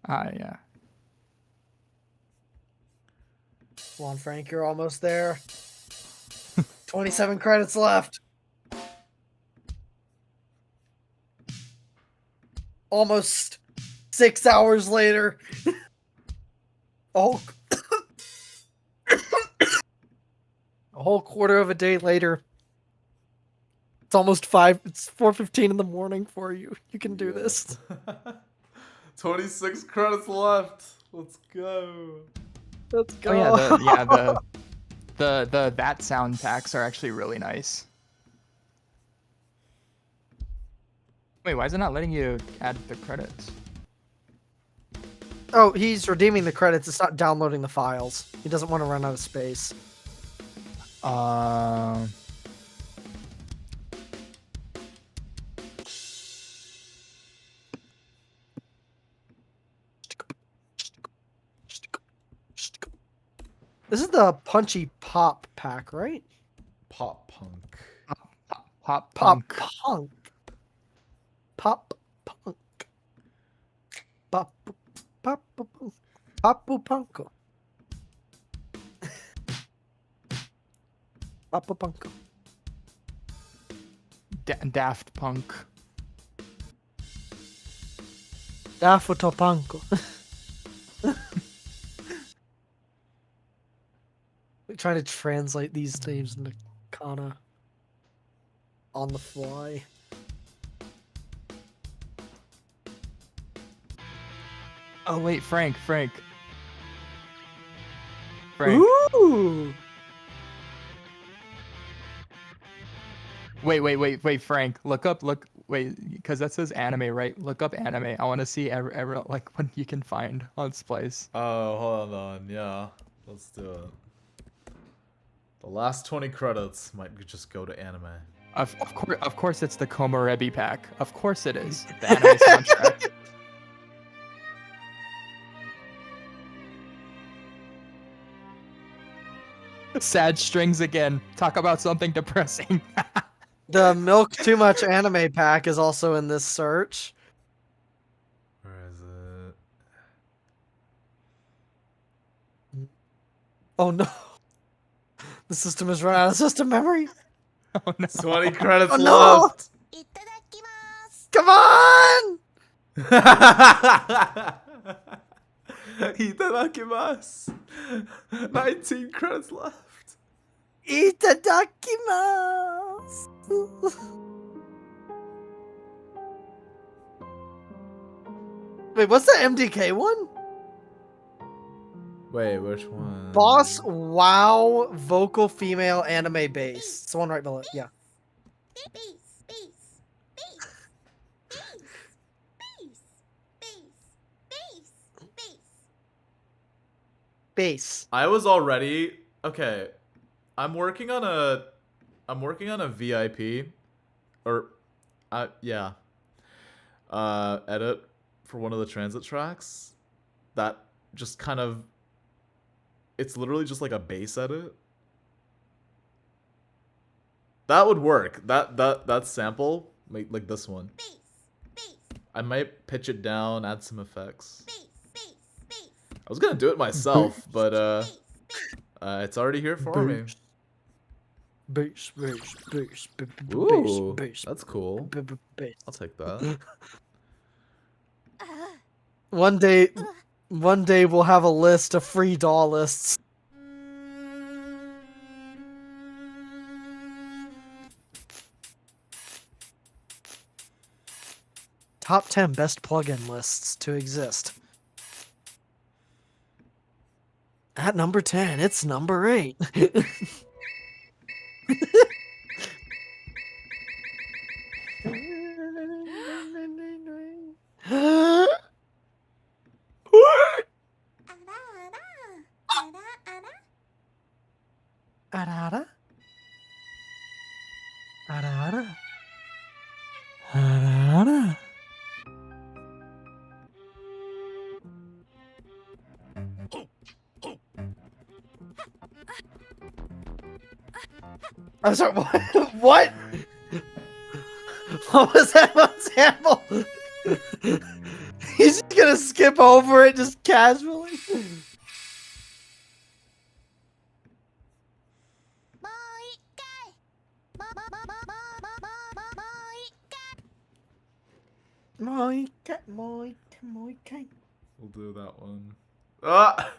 S10: Yeah.
S3: Come on, Frank, you're almost there. 27 credits left. Almost 6 hours later. Oh. A whole quarter of a day later. It's almost 5. It's 4:15 in the morning for you. You can do this.
S1: 26 credits left. Let's go.
S3: Let's go.
S10: Oh yeah, the that sound packs are actually really nice. Wait, why is it not letting you add the credits?
S3: Oh, he's redeeming the credits. It's not downloading the files. He doesn't want to run out of space. This is the Punchy Pop pack, right?
S1: Pop punk.
S10: Pop
S3: Pop
S10: punk.
S3: punk. Pop punk. Pop pop pop punko. Pop punko.
S10: Daft Punk.
S3: Dafutopanko. We're trying to translate these names into kana on the fly.
S10: Oh wait, Frank.
S3: Ooh!
S10: Wait, Frank. Look, because that says anime, right? Look up anime. I want to see every like what you can find on Splice.
S1: Oh, hold on. Yeah. Let's do it. The last 20 credits might just go to anime.
S10: Of course, it's the Komorebi pack. Of course it is. The anime soundtrack. Sad strings again. Talk about something depressing.
S3: The Milk Too Much anime pack is also in this search.
S1: Where is it?
S3: Oh no. The system has run out of system memory.
S10: Oh no.
S1: 20 credits
S3: Oh, no!
S1: left.
S3: Come on!
S1: Itadakimasu. 19 credits left.
S3: Itadakimasu. Wait, what's the MDK one?
S1: Wait, which one?
S3: Boss Wow Vocal Female Anime Bass. It's the one right below. Yeah. Bass.
S1: I was already okay. I'm working on a VIP or yeah. Edit for one of the transit tracks that just kind of it's literally just like a bass edit. That would work. That sample like this one. I might pitch it down, add some effects. I was gonna do it myself, but it's already here for me.
S3: Bass, bass, bass,
S1: Ooh,
S3: bass,
S1: that's cool.
S3: bass.
S1: I'll take that.
S3: One day we'll have a list of free doll lists. Top 10 best plugin lists to exist. At number 10, it's number 8. Arara. Arara. Arara. I'm sorry, what? What? What was that one sample? He's just gonna skip over it just casually. Moi.
S1: We'll do that one. Ah!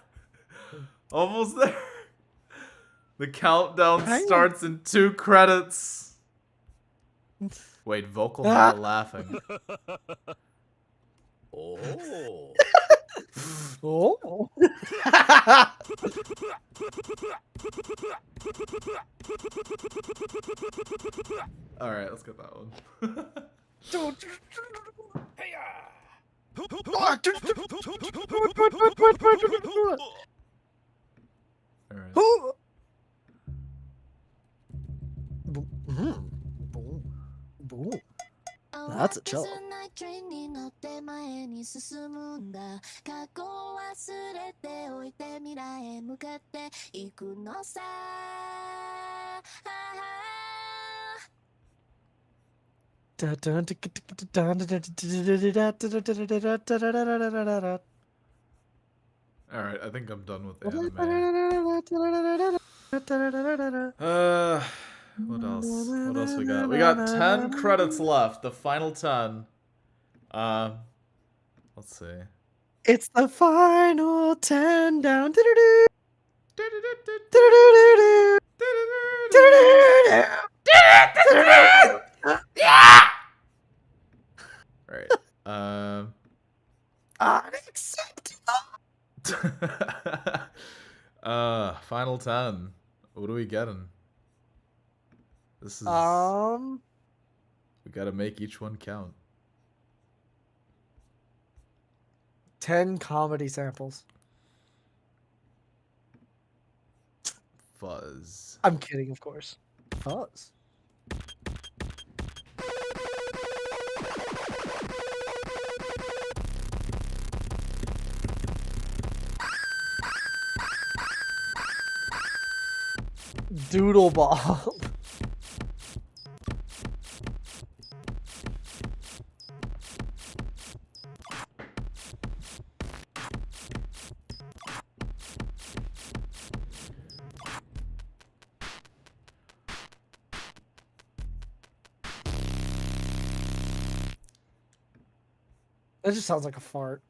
S1: Almost there. The countdown starts in 2 credits. Wait, vocal while laughing. Oh.
S3: Oh.
S1: Alright, let's get that one. Alright.
S3: That's a cello.
S1: Alright, I think I'm done with the anime. What else? What else we got? We got 10 credits left. The final 10. Let's see.
S3: It's the final 10 down.
S1: Right.
S3: Unacceptable.
S1: Final 10. What are we getting? This is we gotta make each one count.
S3: 10 comedy samples.
S1: Fuzz.
S3: I'm kidding, of course. Fuzz. Doodle ball. That just sounds like a fart.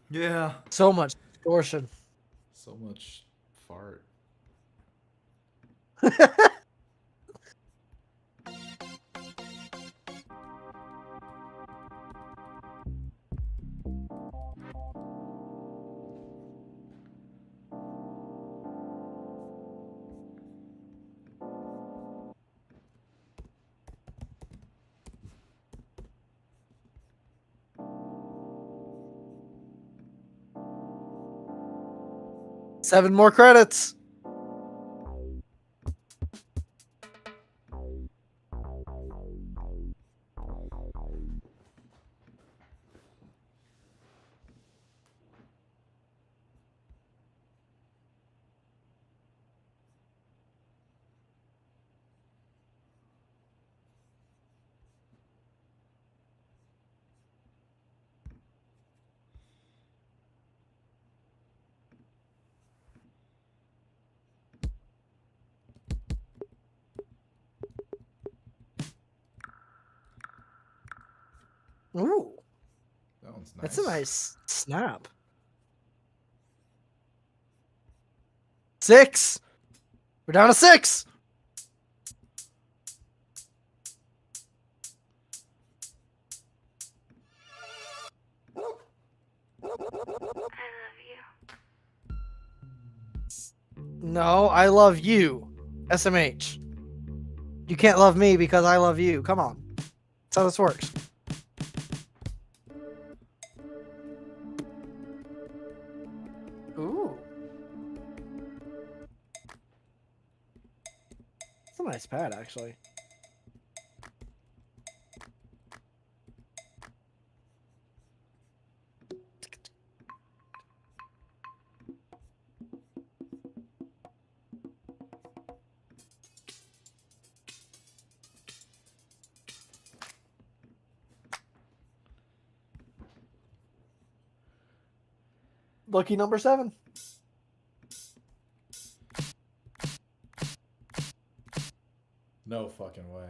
S1: Yeah.
S3: So much distortion.
S1: So much fart.
S3: Seven more credits. Ooh,
S1: That one's nice.
S3: that's a nice snap. 6. We're down to 6. No, I love you. SMH. You can't love me because I love you. Come on. That's how this works. Ooh. It's a nice pad, actually. Lucky number 7.
S1: No fucking way.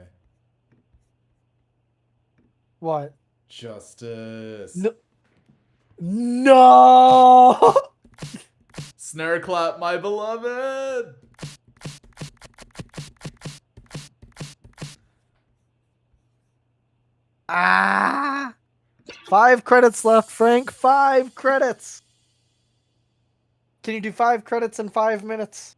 S3: What?
S1: Justice.
S3: No. No!
S1: Snare clap, my beloved.
S3: Ah! 5 credits left, Frank. 5 credits. Can you do 5 credits in 5 minutes?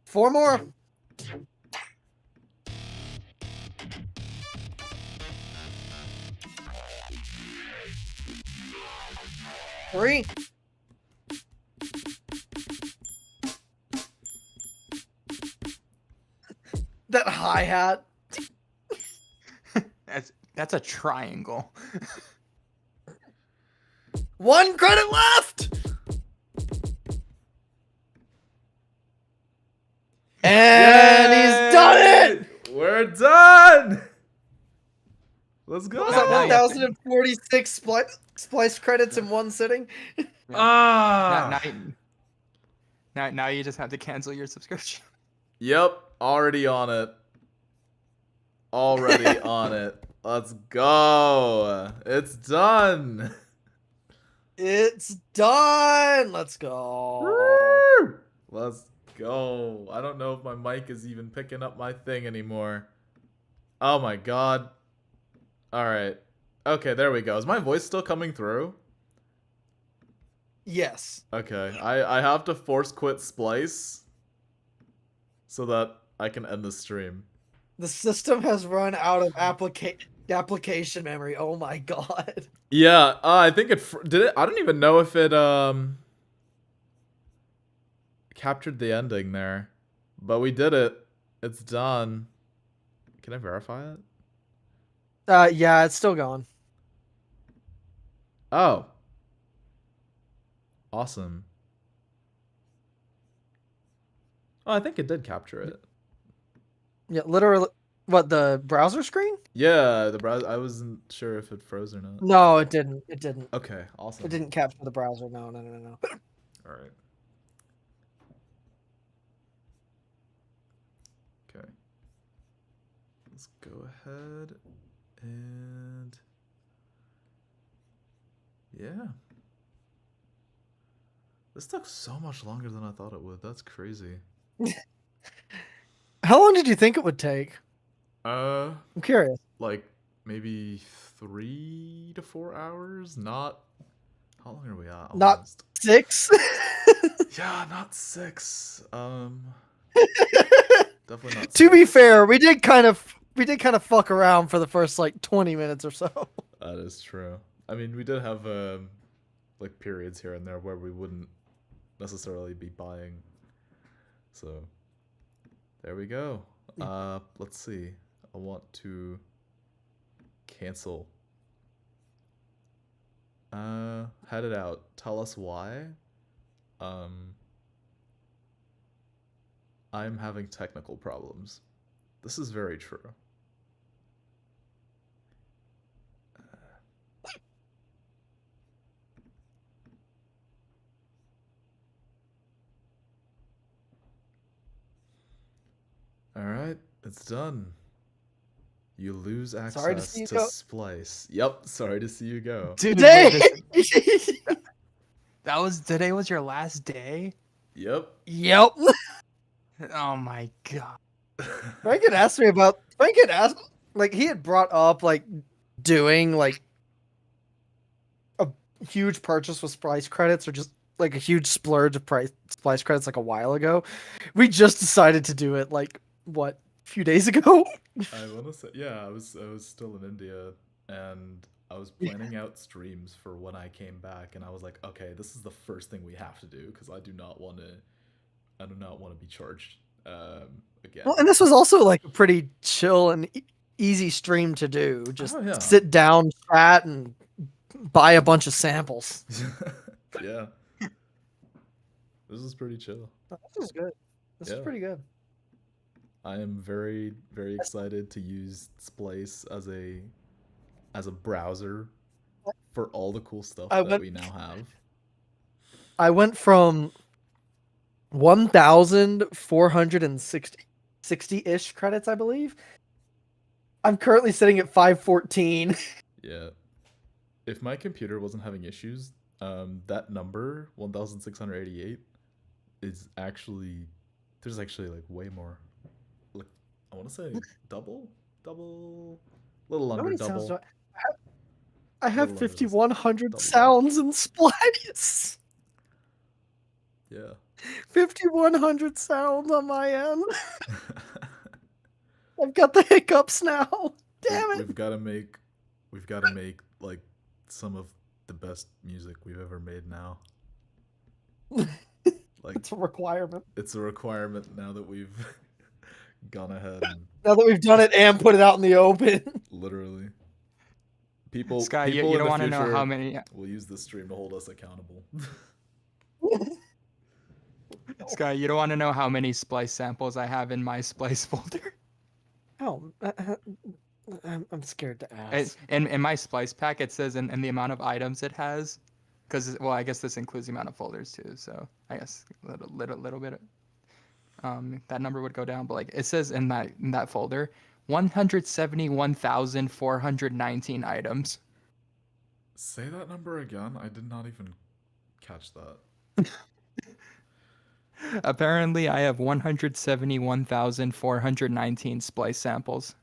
S3: Four more. Three. That hi-hat.
S10: That's a triangle.
S3: 1 credit left. And he's done it.
S1: We're done. Let's go.
S3: What was that 1,046 splice credits in one sitting?
S1: Ah.
S10: Now you just have to cancel your subscription.
S1: Yep, already on it. Already on it. Let's go. It's done.
S3: It's done. Let's go.
S1: Woo! Let's go. I don't know if my mic is even picking up my thing anymore. Oh my god. Alright. Okay, there we go. Is my voice still coming through?
S3: Yes.
S1: Okay, I have to force quit Splice so that I can end the stream.
S3: The system has run out of application memory. Oh my god.
S1: Yeah, I think it did it. I don't even know if it captured the ending there, but we did it. It's done. Can I verify it?
S3: Yeah, it's still going.
S1: Oh. Awesome. Oh, I think it did capture it.
S3: Yeah, literally. What, the browser screen?
S1: Yeah, the browser. I wasn't sure if it froze or not.
S3: No, it didn't. It didn't.
S1: Okay, awesome.
S3: It didn't capture the browser. No.
S1: All right. Okay. Let's go ahead and yeah. This took so much longer than I thought it would. That's crazy.
S3: How long did you think it would take? I'm curious.
S1: Like maybe 3 to 4 hours. Not. How long are we at?
S3: Not
S1: Almost.
S3: 6.
S1: Yeah, not 6. Definitely not.
S3: To be fair, we did kind of fuck around for the first like 20 minutes or so.
S1: That is true. I mean, we did have like periods here and there where we wouldn't necessarily be buying. So there we go. Let's see. I want to cancel. Head it out. Tell us why. I'm having technical problems. This is very true. All right, it's done. You lose
S3: Sorry to
S1: access
S3: see you
S1: to
S3: go.
S1: Splice. Yep, sorry to see you go.
S10: Dude,
S3: Dang!
S10: that was today was your last day?
S1: Yep.
S3: Yep.
S10: Oh my god.
S3: Frank had asked me about. Frank had asked, like, he had brought up like doing like a huge purchase with Splice credits, or just like a huge splurge of Splice credits, like a while ago. We just decided to do it like what, a few days ago.
S1: I want to say, yeah, I was still in India, and I was planning out streams for when I came back, and I was like, okay, this is the first thing we have to do because I do not want to be charged again.
S3: Well, and this was also like a pretty chill and easy stream to do. Just
S1: Oh, yeah.
S3: sit down, chat, and buy a bunch of samples.
S1: Yeah. This is pretty chill.
S3: This is good. This is
S1: Yeah.
S3: pretty good.
S1: I am very, very excited to use Splice as a browser for all the cool stuff that we now have.
S3: I went from 1,460-ish credits, I believe. I'm currently sitting at 514.
S1: Yeah. If my computer wasn't having issues, that number 1,688 is actually there's actually like way more. Like I want to say double, little under double.
S3: I have 5,100 sounds in Splice.
S1: Yeah.
S3: 5,100 sounds on my end. I've got the hiccups now. Damn it.
S1: We've got to make like some of the best music we've ever made now. Like
S3: it's a requirement.
S1: It's a requirement now that we've gone ahead and
S3: now that we've done it and put it out in the open.
S1: Literally. People
S10: Sky,
S1: people
S10: you don't want to know how many
S1: will use this stream to hold us accountable.
S10: Sky, you don't want to know how many Splice samples I have in my Splice folder.
S3: Oh, I'm scared to ask.
S10: In my Splice pack, it says in the amount of items it has, because well, I guess this includes the amount of folders too. So I guess a little bit. That number would go down, but like it says in that folder, 171,419 items.
S1: Say that number again. I did not even catch that.
S10: Apparently, I have 171,419 Splice samples.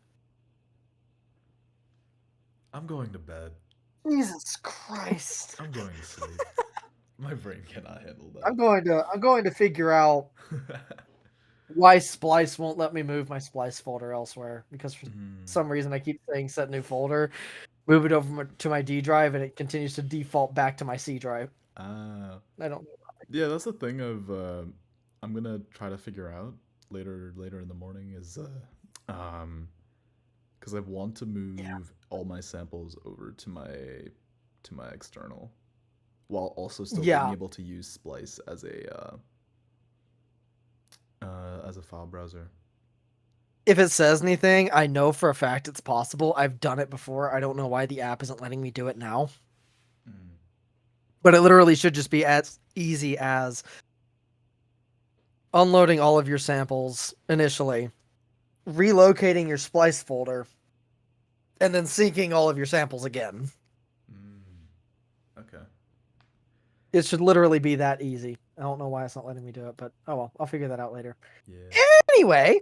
S1: I'm going to bed.
S3: Jesus Christ.
S1: I'm going to sleep. My brain cannot handle that.
S3: I'm going to figure out why Splice won't let me move my Splice folder elsewhere, because for some reason I keep saying set new folder, move it over to my D drive, and it continues to default back to my C drive. I don't know.
S1: Yeah, that's the thing of I'm gonna try to figure out later in the morning is because I want to move all my samples over to my external, while also still being able to use Splice as a file browser.
S3: If it says anything, I know for a fact it's possible. I've done it before. I don't know why the app isn't letting me do it now. But it literally should just be as easy as unloading all of your samples initially, relocating your Splice folder, and then syncing all of your samples again.
S1: Okay.
S3: It should literally be that easy. I don't know why it's not letting me do it, but oh well, I'll figure that out later.
S1: Yeah.
S3: Anyway.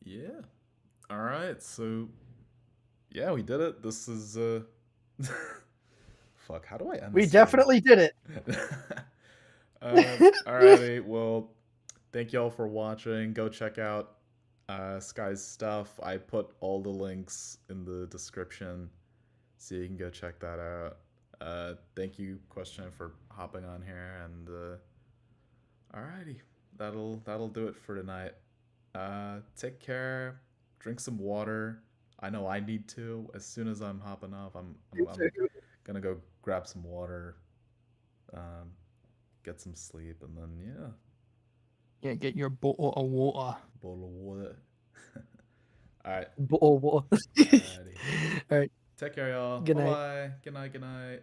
S1: Yeah. All right. So, yeah, we did it. This is fuck. How do I end?
S3: We definitely did it.
S1: Alrighty. Well, thank y'all for watching. Go check out Sky's stuff. I put all the links in the description, so you can go check that out. Thank you, Question, for hopping on here, and alrighty, that'll do it for tonight. Take care. Drink some water. I know I need to. As soon as I'm hopping off, I'm gonna go grab some water, get some sleep, and then
S10: Yeah, get your bottle of water.
S1: Bowl of water. All right.
S3: All
S1: Alrighty.
S3: right.
S1: Take care, y'all.
S3: Good
S1: Bye
S3: night.
S1: bye. Good night. Good night.